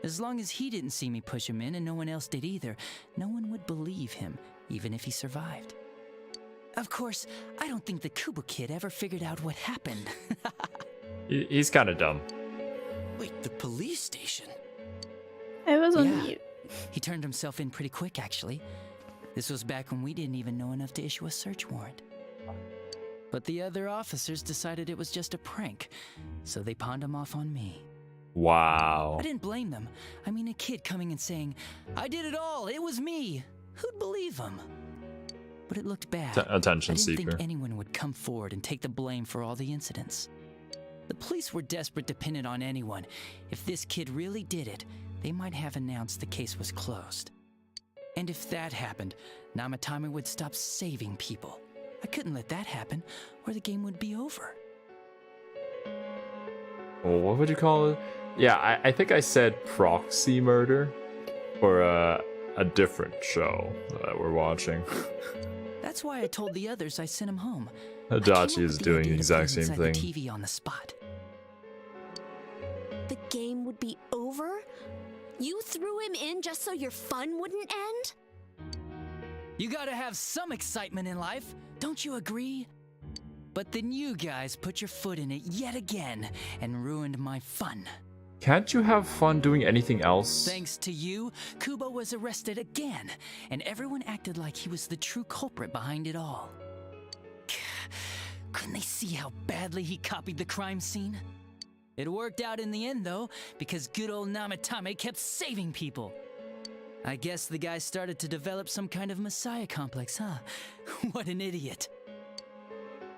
As long as he didn't see me push him in and no one else did either, no one would believe him, even if he survived. Of course, I don't think the Kubo kid ever figured out what happened. He's kind of dumb. Wait, the police station? It was on Yeah. mute. He turned himself in pretty quick, actually. This was back when we didn't even know enough to issue a search warrant. But the other officers decided it was just a prank, so they pawned him off on me. Wow. I didn't blame them. I mean, a kid coming and saying, "I did it all, it was me." Who'd believe him? But it looked bad. Attention I didn't seeker. think anyone would come forward and take the blame for all the incidents. The police were desperate to pin it on anyone. If this kid really did it, they might have announced the case was closed. And if that happened, Namatame would stop saving people. I couldn't let that happen, or the game would be over. Well, what would you call it? Yeah, I think I said proxy murder for a different show that we're watching. That's why I told the others I sent him home. Adachi is doing the exact same Inside thing. the TV on the spot. The game would be over? You threw him in just so your fun wouldn't end? You gotta have some excitement in life, don't you agree? But then you guys put your foot in it yet again and ruined my fun. Can't you have fun doing anything else? Thanks to you, Kubo was arrested again, and everyone acted like he was the true culprit behind it all. Couldn't they see how badly he copied the crime scene? It worked out in the end, though, because good old Namatame kept saving people. I guess the guy started to develop some kind of messiah complex, huh? What an idiot.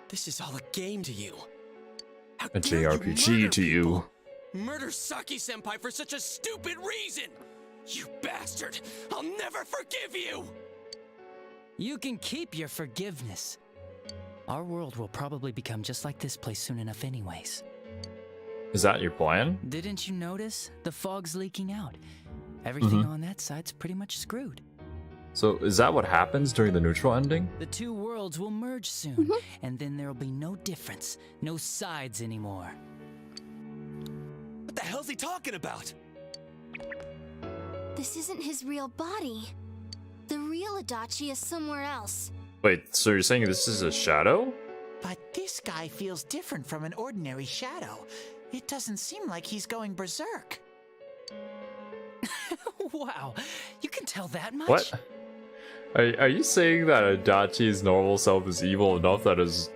This is all a game to you. A JRPG to you. Murder Saki-senpai for such a stupid reason! You bastard! I'll never forgive you! You can keep your forgiveness. Our world will probably become just like this place soon enough anyways. Is that your plan? Didn't you notice? The fog's leaking out. Everything on that side's pretty much screwed. So is that what happens during the neutral ending? The two worlds will merge soon, and then there'll be no difference, no sides anymore. What the hell's he talking about? This isn't his real body. The real Adachi is somewhere else. Wait, so you're saying this is a shadow? But this guy feels different from an ordinary shadow. It doesn't seem like he's going berserk. Wow, you can tell that much? What? Are you saying that Adachi's normal self is evil enough that his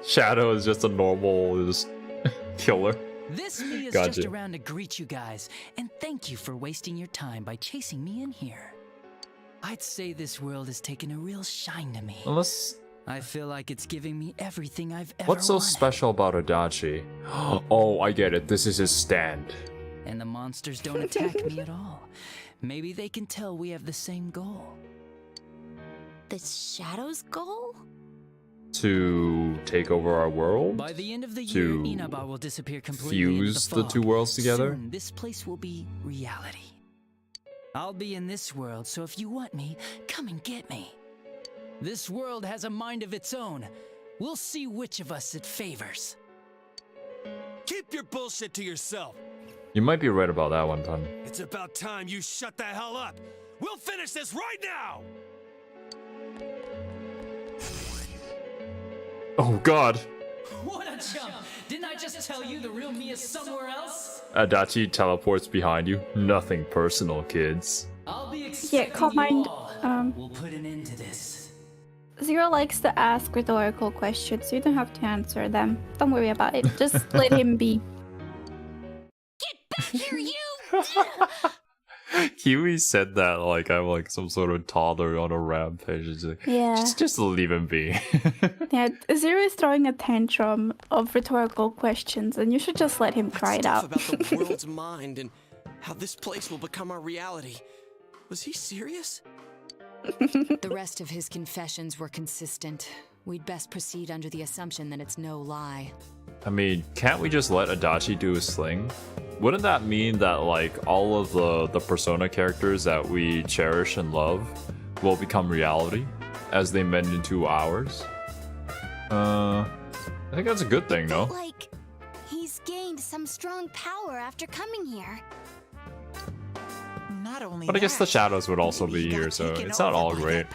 shadow is just a normal just killer? This me is Gotcha. just around to greet you guys, and thank you for wasting your time by chasing me in here. I'd say this world has taken a real shine to me. Unless... I feel like it's giving me everything I've ever What's so wanted. special about Adachi? Oh, I get it. This is his stand. And the monsters don't attack me at all. Maybe they can tell we have the same goal. The Shadow's goal? To take over our world? By the end of the year, To Inaba will disappear completely fuse into the the two fog. worlds together? Soon, this place will be reality. I'll be in this world, so if you want me, come and get me. This world has a mind of its own. We'll see which of us it favors. Keep your bullshit to yourself. You might be right about that one, Ton. It's about time you shut the hell up. We'll finish this right now. Oh god. What a chump! Didn't I just tell you the real me is somewhere else? Adachi teleports behind you. Nothing personal, kids. I'll be Yeah, expecting comment. you all. We'll put an end to this. Zero likes to ask rhetorical questions, so you don't have to answer them. Don't worry about it. Just let him be. Get back here, you! Kiwi said that like I'm like some sort of toddler on a rampage. It's like, Yeah. just leave him be. Yeah, Zero is throwing a tantrum of rhetorical questions, and you should just let him cry it out. About the world's mind and how this place will become our reality. Was he serious? The rest of his confessions were consistent. We'd best proceed under the assumption that it's no lie. I mean, can't we just let Adachi do his thing? Wouldn't that mean that like all of the Persona characters that we cherish and love will become reality as they mend into ours? I think that's a good thing, no? Like, he's gained some strong power after coming here. Not only But I guess the shadows would also be here, so it's not all great.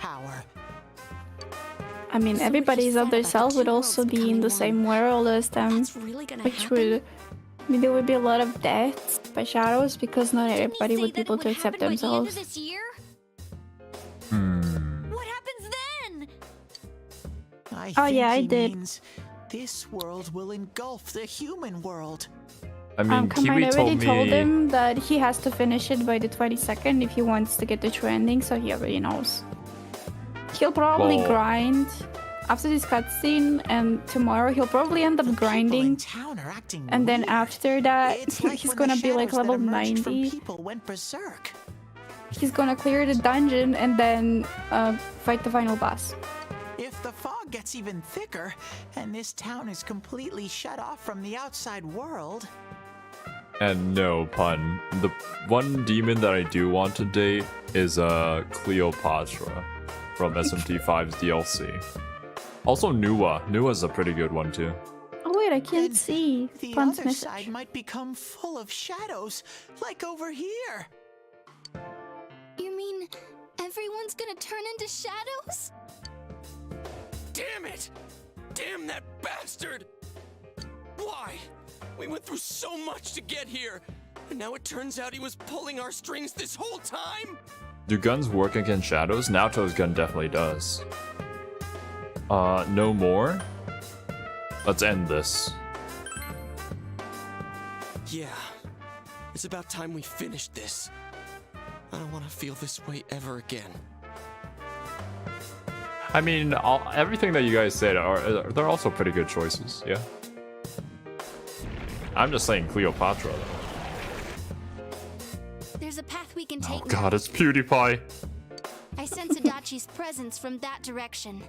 I mean, everybody's other self would also be in the same world as them, which would... I mean, there would be a lot of deaths by shadows because not everybody would be able to accept themselves. This year? What happens then? I Oh, think yeah, I he did. means this world will engulf the human world. I mean, Come Kiwi on, I already told told me... him that he has to finish it by the 22nd if he wants to get the true ending, so he already knows. He'll probably Well- grind after this cutscene, and tomorrow he'll probably end up grinding. And then after that, he's gonna be like level 90. People went berserk. He's gonna clear the dungeon and then fight the final boss. If the fog gets even thicker, and this town is completely shut off from the outside world... And no pun. The one demon that I do want to date is Cleopatra from SMT5's DLC. Also Nuwa. Nuwa's a pretty good one too. Oh wait, I can't see. The Pun's other message. side might become full of shadows, like over here. You mean everyone's gonna turn into shadows? Damn it! Damn that bastard! Why? We went through so much to get here, and now it turns out he was pulling our strings this whole time? Do guns work against shadows? Naoto's gun definitely does. No more? Let's end this. Yeah. It's about time we finished this. I don't want to feel this way ever again. I mean, everything that you guys said they're also pretty good choices, yeah? I'm just saying Cleopatra, though. There's a path we can Oh take now. god, it's PewDiePie. I sense Adachi's presence from that direction.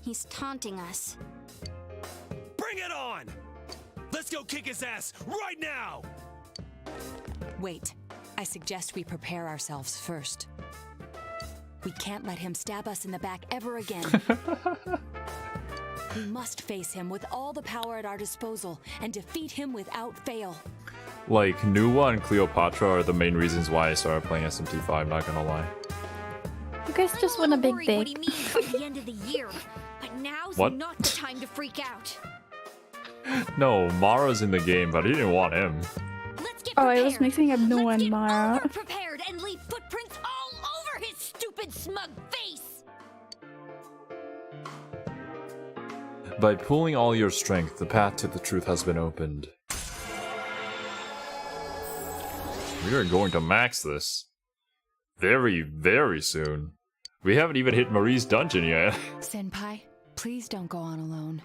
He's taunting us. Bring it on! Let's go kick his ass right now! Wait, I suggest we prepare ourselves first. We can't let him stab us in the back ever again. We must face him with all the power at our disposal and defeat him without fail. Like, Nuwa and Cleopatra are the main reasons why I started playing SMT5, not gonna lie. You guys just want a big Worried what he dick. means by the end of the year, but now's What? not the time to freak out. No, Mara's in the game, but he didn't want him. Oh, I was mixing up Noah and Mara. Prepared and leave footprints all over his stupid smug face. By pulling all your strength, the path to the truth has been opened. We are going to max this. Very, very soon. We haven't even hit Marie's dungeon yet. Senpai, please don't go on alone.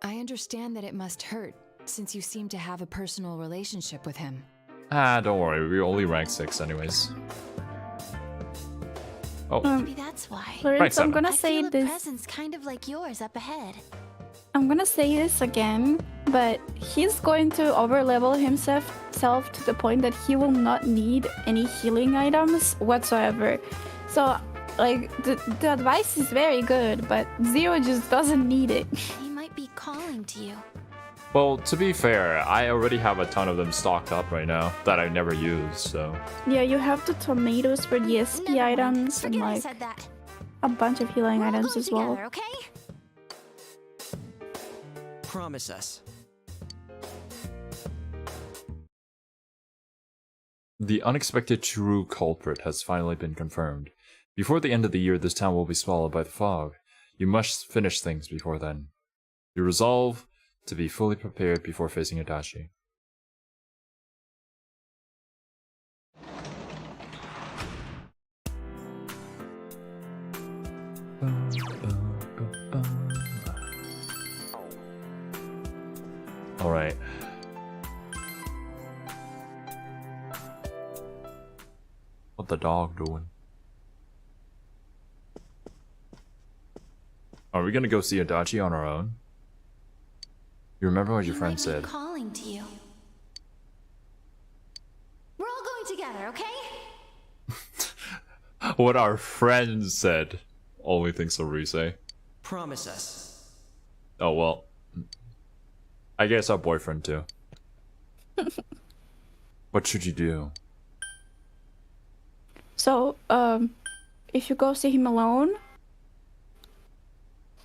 I understand that it must hurt, since you seem to have a personal relationship with him. Don't worry, we only rank 6 anyways. Oh, Maybe that's why. Rank Lorenzo, I'm 7. gonna I say feel a this. presence kind of like yours up ahead. I'm gonna say this again, but he's going to overlevel himself to the point that he will not need any healing items whatsoever. So, like, the advice is very good, but Zero just doesn't need it. He might be calling to you. Well, to be fair, I already have a ton of them stocked up right now that I never use, so... Yeah, you have the tomatoes for the SP items and, Forget I like, said that. a bunch of healing items as well. Together, okay? Promise us. The unexpected true culprit has finally been confirmed. Before the end of the year, this town will be swallowed by the fog. You must finish things before then. You resolve to be fully prepared before facing Adachi. All right. What the dog doing? Are we gonna go see Adachi on our own? You remember what your friend said? Calling to you. We're all going together, okay? What our friend said. Only things Rise. Promise us. Oh well. I guess our boyfriend too. What should you do? So, if you go see him alone,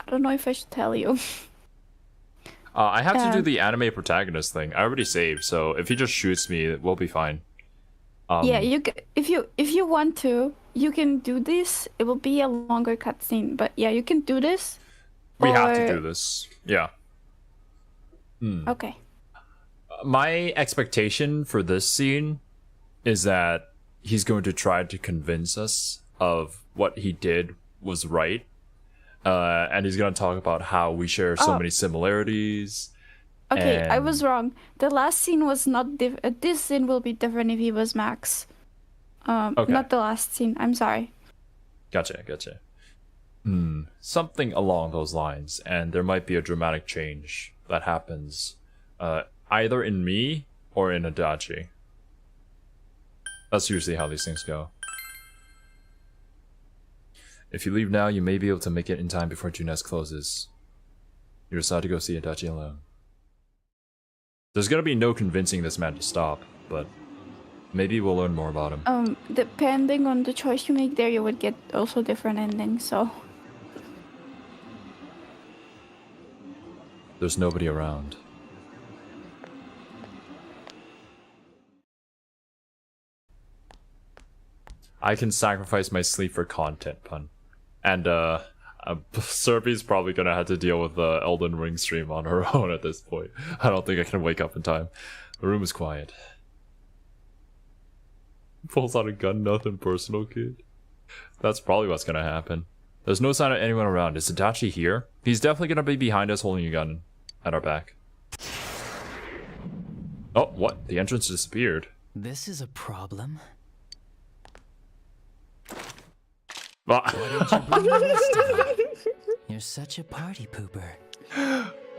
I don't know if I should tell you. I have to do the anime protagonist thing. I already saved, so if he just shoots me, we'll be fine. Yeah, if you want to, you can do this. It will be a longer cutscene, but yeah, you can do this. We have to do this. Yeah. Okay. My expectation for this scene is that he's going to try to convince us of what he did was right. And he's going to talk about how we share so many similarities. Okay, I was wrong. The last scene was not this scene will be different if he was Max. Okay. Not the last scene. I'm sorry. Gotcha. Something along those lines. And there might be a dramatic change that happens either in me or in Adachi. That's usually how these things go. If you leave now, you may be able to make it in time before Junes closes. You decide to go see Adachi alone. There's gonna be no convincing this man to stop, but maybe we'll learn more about him. Depending on the choice you make there, you would get also different endings, so... There's nobody around. I can sacrifice my sleep for content, pun. And, Serbi's probably gonna have to deal with the Elden Ring stream on her own at this point. I don't think I can wake up in time. The room is quiet. Pulls out a gun, nothing personal, kid. That's probably what's gonna happen. There's no sign of anyone around. Is Adachi here? He's definitely gonna be behind us holding a gun at our back. Oh, what? The entrance disappeared. This is a problem. Why didn't you bring the rest of them? You're such a party pooper.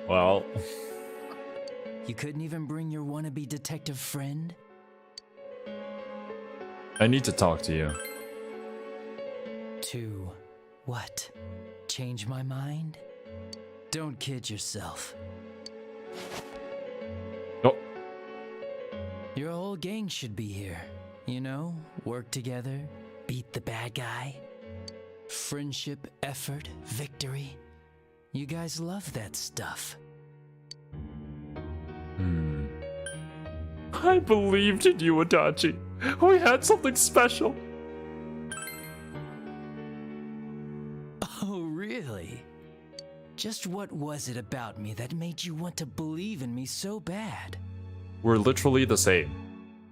Well... You couldn't even bring your wannabe detective friend? I need to talk to you. To what? Change my mind? Don't kid yourself. Oh. Your whole gang should be here. You know, work together, beat the bad guy. Friendship, effort, victory. You guys love that stuff. I believed in you, Adachi. We had something special. Oh, really? Just what was it about me that made you want to believe in me so bad? We're literally the same.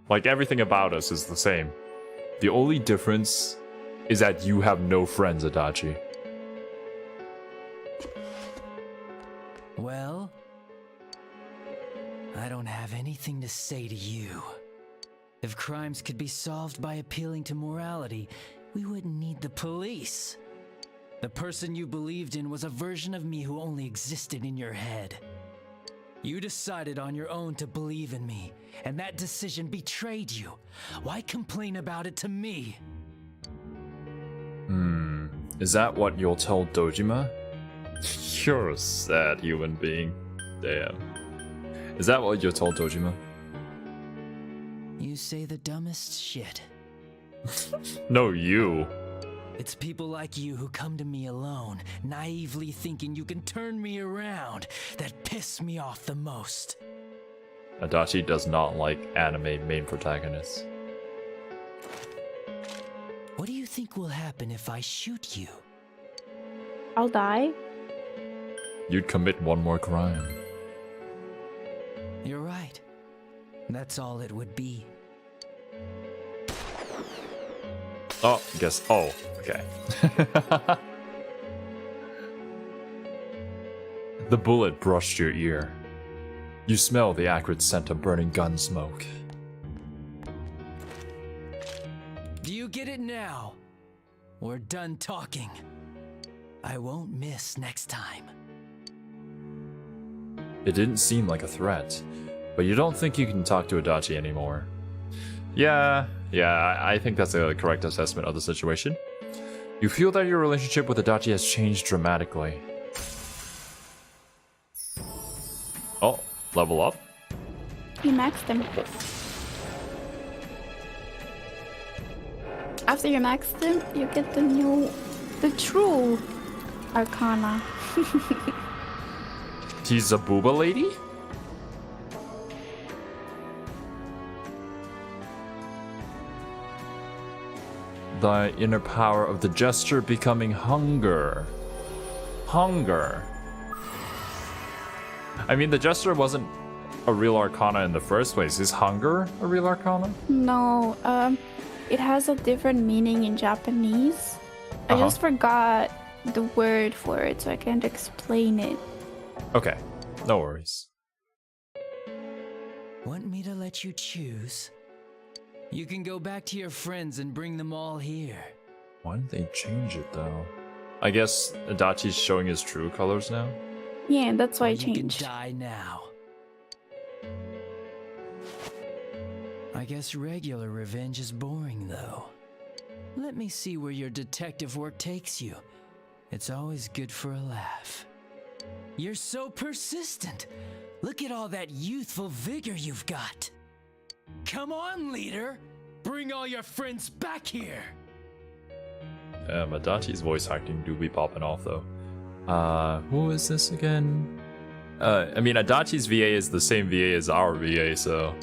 Like, everything about us is the same. The only difference is that you have no friends, Adachi. Well, I don't have anything to say to you. If crimes could be solved by appealing to morality, we wouldn't need the police. The person you believed in was a version of me who only existed in your head. You decided on your own to believe in me, and that decision betrayed you. Why complain about it to me? Is that what you'll tell Dojima? You're a sad human being. Damn. Is that what you'll tell Dojima? You say the dumbest shit. No, you. It's people like you who come to me alone, naively thinking you can turn me around, that piss me off the most. Adachi does not like anime main protagonists. What do you think will happen if I shoot you? I'll die. You'd commit one more crime. You're right. That's all it would be. Oh, guess. Oh, okay. The bullet brushed your ear. You smell the acrid scent of burning gun smoke. Do you get it now? We're done talking. I won't miss next time. It didn't seem like a threat, but you don't think you can talk to Adachi anymore. Yeah, I think that's a correct assessment of the situation. You feel that your relationship with Adachi has changed dramatically. Oh, level up? You maxed him. After you maxed him, you get the true Arcana. She's a booba lady? The inner power of the gesture becoming hunger. Hunger. I mean, the gesture wasn't a real arcana in the first place. Is hunger a real arcana? No, it has a different meaning in Japanese. I just forgot the word for it, so I can't explain it. Okay, no worries. Want me to let you choose? You can go back to your friends and bring them all here. Why did they change it though? I guess Adachi's showing his true colors now? Yeah, that's why I You changed. can die now. I guess regular revenge is boring though. Let me see where your detective work takes you. It's always good for a laugh. You're so persistent. Look at all that youthful vigor you've got. Come on, leader. Bring all your friends back here. Adachi's voice acting do be popping off though. Who is this again? I mean, Adachi's VA is the same VA as our VA, so...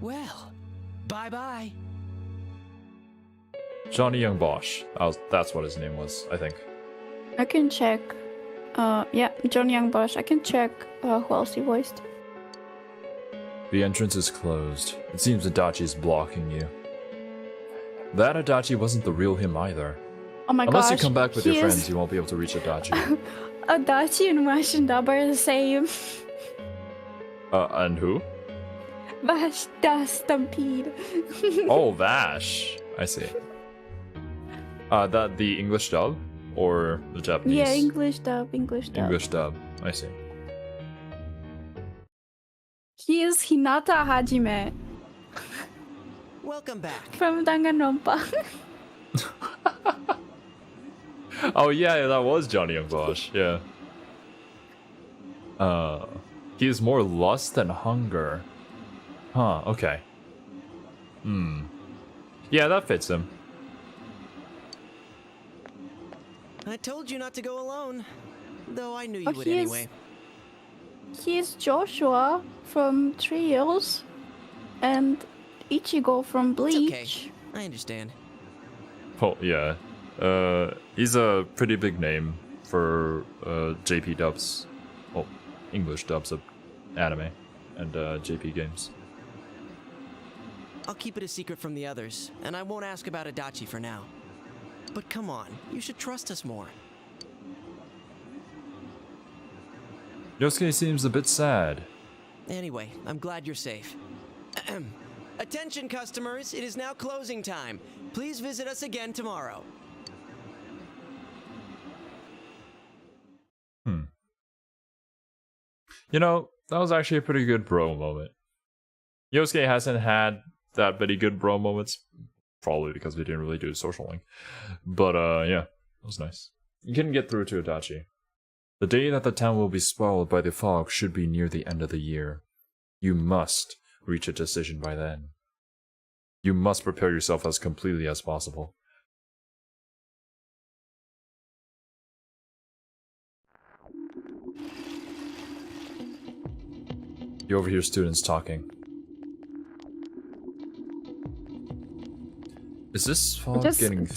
Well, bye-bye. Johnny Young Bosch. That's what his name was, I think. I can check. Yeah, John Young Bosch. I can check who else he voiced. The entrance is closed. It seems Adachi's blocking you. That Adachi wasn't the real him either. Oh my Unless gosh. you come back with your he friends, is- you won't be able to reach Adachi. Adachi and Vash and Dab are the same. And who? Vash da Stampede. Oh, Vash. I see. That the English dub or the Japanese? Yeah, English dub. English dub. I see. He is Hinata Hajime Welcome back. from Danganronpa. Oh yeah, that was Johnny Young Bosch. Yeah. He is more lust than hunger. Huh. Okay. Yeah, that fits him. I told you not to go alone. Though I knew you Oh, would he is- anyway. He's Joshua from Trios and Ichigo from Bleach. Okay, I understand. Oh yeah. He's a pretty big name for JP dubs. Well, English dubs of anime and JP games. I'll keep it a secret from the others, and I won't ask about Adachi for now. But come on, you should trust us more. Yosuke seems a bit sad. Anyway, I'm glad you're safe. Attention customers, it is now closing time. Please visit us again tomorrow. You know, that was actually a pretty good bro moment. Yosuke hasn't had that many good bro moments, probably because we didn't really do a social link. But yeah, it was nice. You can get through to Adachi. The day that the town will be swallowed by the fog should be near the end of the year. You must reach a decision by then. You must prepare yourself as completely as possible. You overhear students talking. Is this fog getting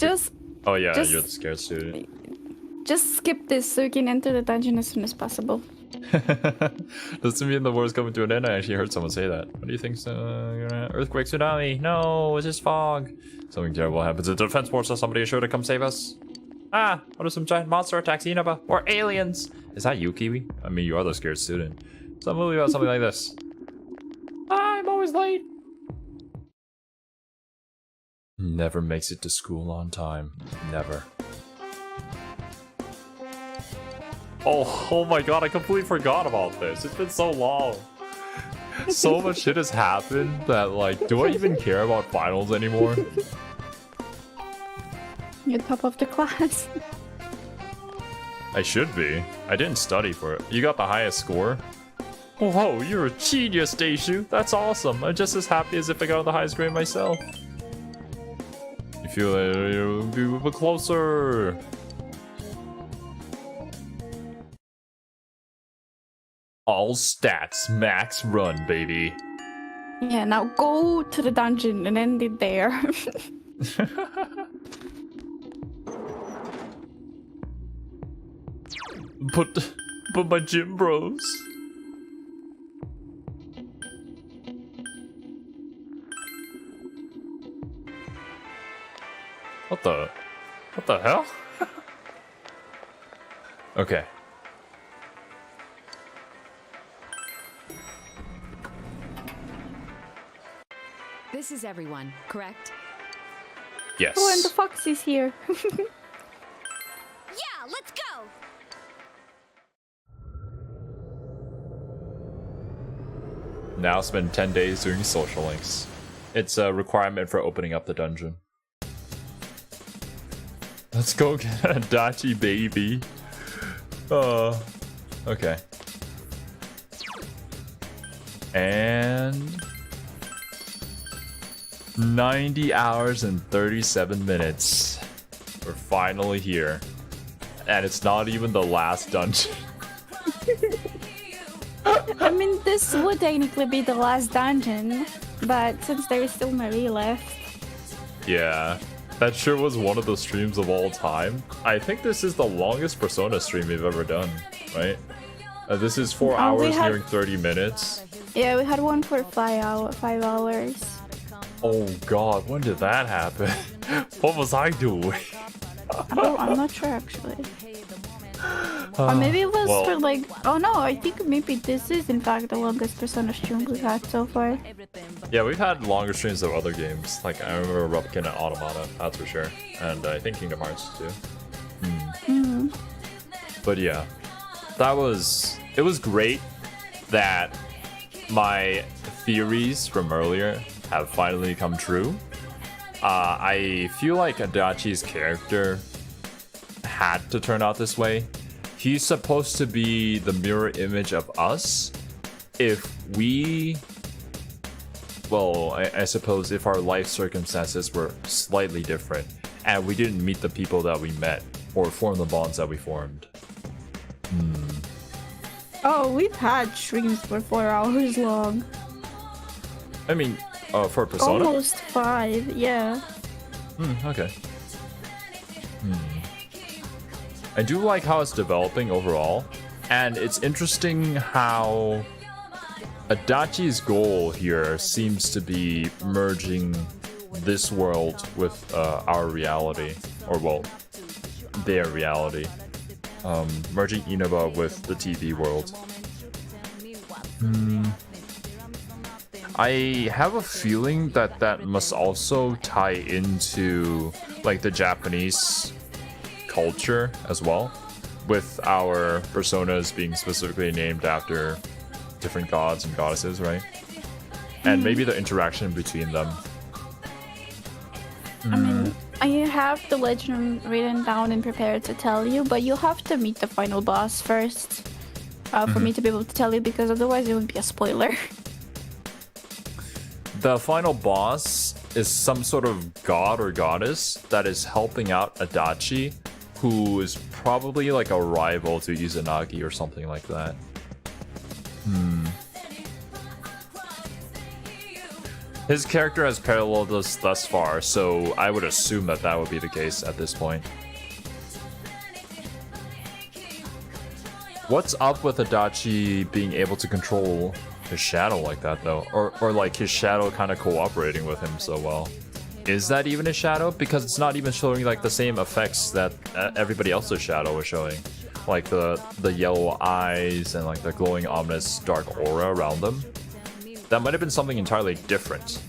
Oh yeah, just- you're the scared student. Just skip this so you can enter the dungeon as soon as possible. Doesn't mean the war's coming to an end. I actually heard someone say that. What do you think? Earthquake, tsunami? No, it's just fog. Something terrible happens. The defense force says somebody is sure to come save us. Ah, what are some giant monster attacks, Inaba? Or aliens? Is that you, Kiwi? I mean, you are the scared student. Some movie about something like this. I'm always late. Never makes it to school on time. Never. Oh my god, I completely forgot about this. It's been so long. So much shit has happened that, like, do I even care about finals anymore? You're top of the class. I should be. I didn't study for it. You got the highest score? Oh, whoa, you're a genius, Deishu. That's awesome. I'm just as happy as if I got the highest grade myself. You feel like you'll be a bit closer. All stats, max run, baby. Yeah, now go to the dungeon and end it there. But my gym bros. What the hell? Okay. This is everyone, correct? Yes. Oh, and the fox is here. Yeah, let's go. Now spend 10 days doing social links. It's a requirement for opening up the dungeon. Let's go get a Dachi baby. Okay. And 90 hours and 37 minutes. We're finally here. And it's not even the last dungeon. I mean, this would technically be the last dungeon, but since there is still Marie left. Yeah, that sure was one of the streams of all time. I think this is the longest Persona stream we've ever done, right? This is 4 hours nearing 30 minutes. Yeah, we had one for 5 hours. Oh god, when did that happen? What was I doing? I'm not sure actually. Or maybe it was for like... Oh no, I think maybe this is in fact the longest Persona stream we've had so far. Yeah, we've had longer streams of other games. Like, I remember Rubkin and Automata, that's for sure. And I think Kingdom Hearts too. But yeah, it was great that my theories from earlier have finally come true. I feel like Adachi's character had to turn out this way. He's supposed to be the mirror image of us. If we... Well, I suppose if our life circumstances were slightly different and we didn't meet the people that we met or form the bonds that we formed. Oh, we've had streams for 4 hours long. I mean, for Persona? Almost 5, yeah. Okay. I do like how it's developing overall, and it's interesting how Adachi's goal here seems to be merging this world with our reality, or well, their reality. Merging Inaba with the TV world. I have a feeling that that must also tie into like the Japanese culture as well, with our personas being specifically named after different gods and goddesses, right? And maybe the interaction between them. I mean, I have the legend written down and prepared to tell you, but you have to meet the final boss first for me to be able to tell you, because otherwise it would be a spoiler. The final boss is some sort of god or goddess that is helping out Adachi, who is probably like a rival to Izanagi or something like that. His character has paralleled us thus far, so I would assume that that would be the case at this point. What's up with Adachi being able to control his shadow like that, though? Or like his shadow kind of cooperating with him so well? is that even a shadow? Because it's not even showing like the same effects that everybody else's shadow is showing. Like the yellow eyes and like the glowing ominous dark aura around them. That might have been something entirely different.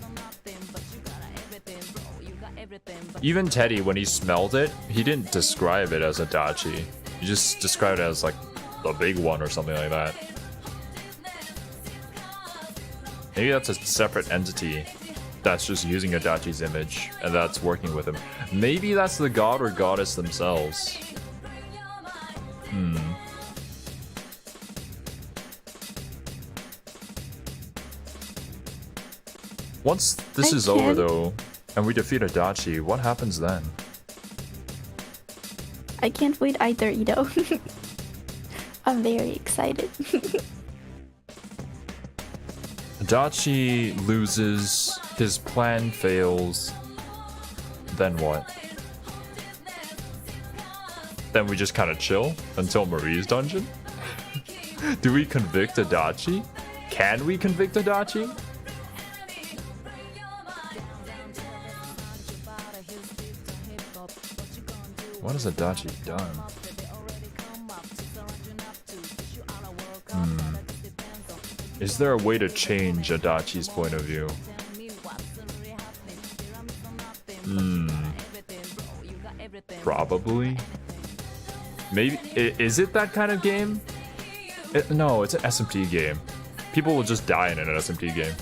Even Teddy, when he smelled it, he didn't describe it as a Dachi. He just described it as like the big one or something like that. Maybe that's a separate entity that's just using Adachi's image and that's working with him. Maybe that's the god or goddess themselves. Once this is over though, and we defeat Adachi, what happens then? I can't wait either, Ido. I'm very excited. Adachi loses, his plan fails, then what? Then we just kind of chill until Marie's dungeon? Do we convict Adachi? Can we convict Adachi? What has Adachi done? Is there a way to change Adachi's point of view? Probably. Maybe. Is it that kind of game? No, it's an SMT game. People will just die in an SMT game.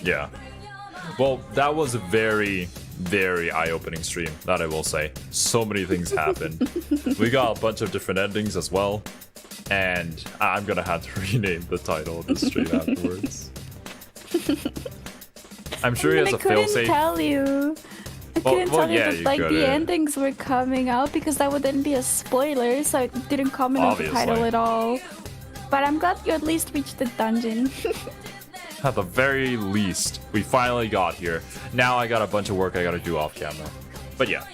Yeah. Well, that was a very, very eye-opening stream, that I will say. So many things happened. We got a bunch of different endings as well. And I'm gonna have to rename the title of the stream afterwards. I'm sure he has a failsafe. I couldn't tell you. I couldn't tell you that like the endings were coming out because that would then be a spoiler, so I didn't comment on the title at all. But I'm glad you at least reached the dungeon. At the very least, we finally got here. Now I got a bunch of work I gotta do off camera. But yeah,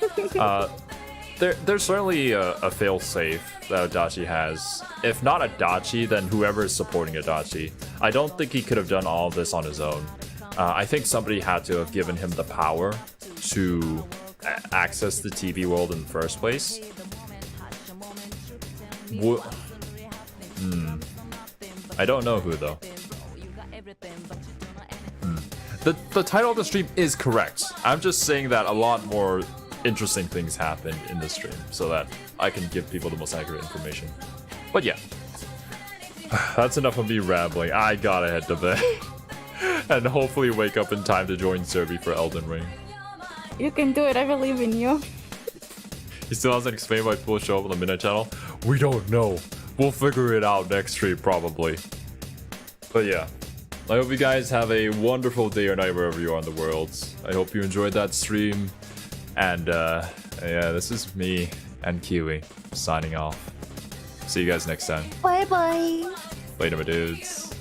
there's certainly a failsafe that Adachi has. If not Adachi, then whoever is supporting Adachi. I don't think he could have done all of this on his own. I think somebody had to have given him the power to access the TV world in the first place. I don't know who though. The title of the stream is correct. I'm just saying that a lot more interesting things happened in the stream so that I can give people the most accurate information. But yeah, that's enough of me rambling. I gotta head to bed and hopefully wake up in time to join Zerby for Elden Ring. You can do it, I believe in you. He still hasn't explained why people show up on the Midnight Channel. We don't know. We'll figure it out next stream probably. But yeah, I hope you guys have a wonderful day or night wherever you are in the world. I hope you enjoyed that stream. And yeah, this is me and Kiwi signing off. See you guys next time. Bye bye. Later, my dudes.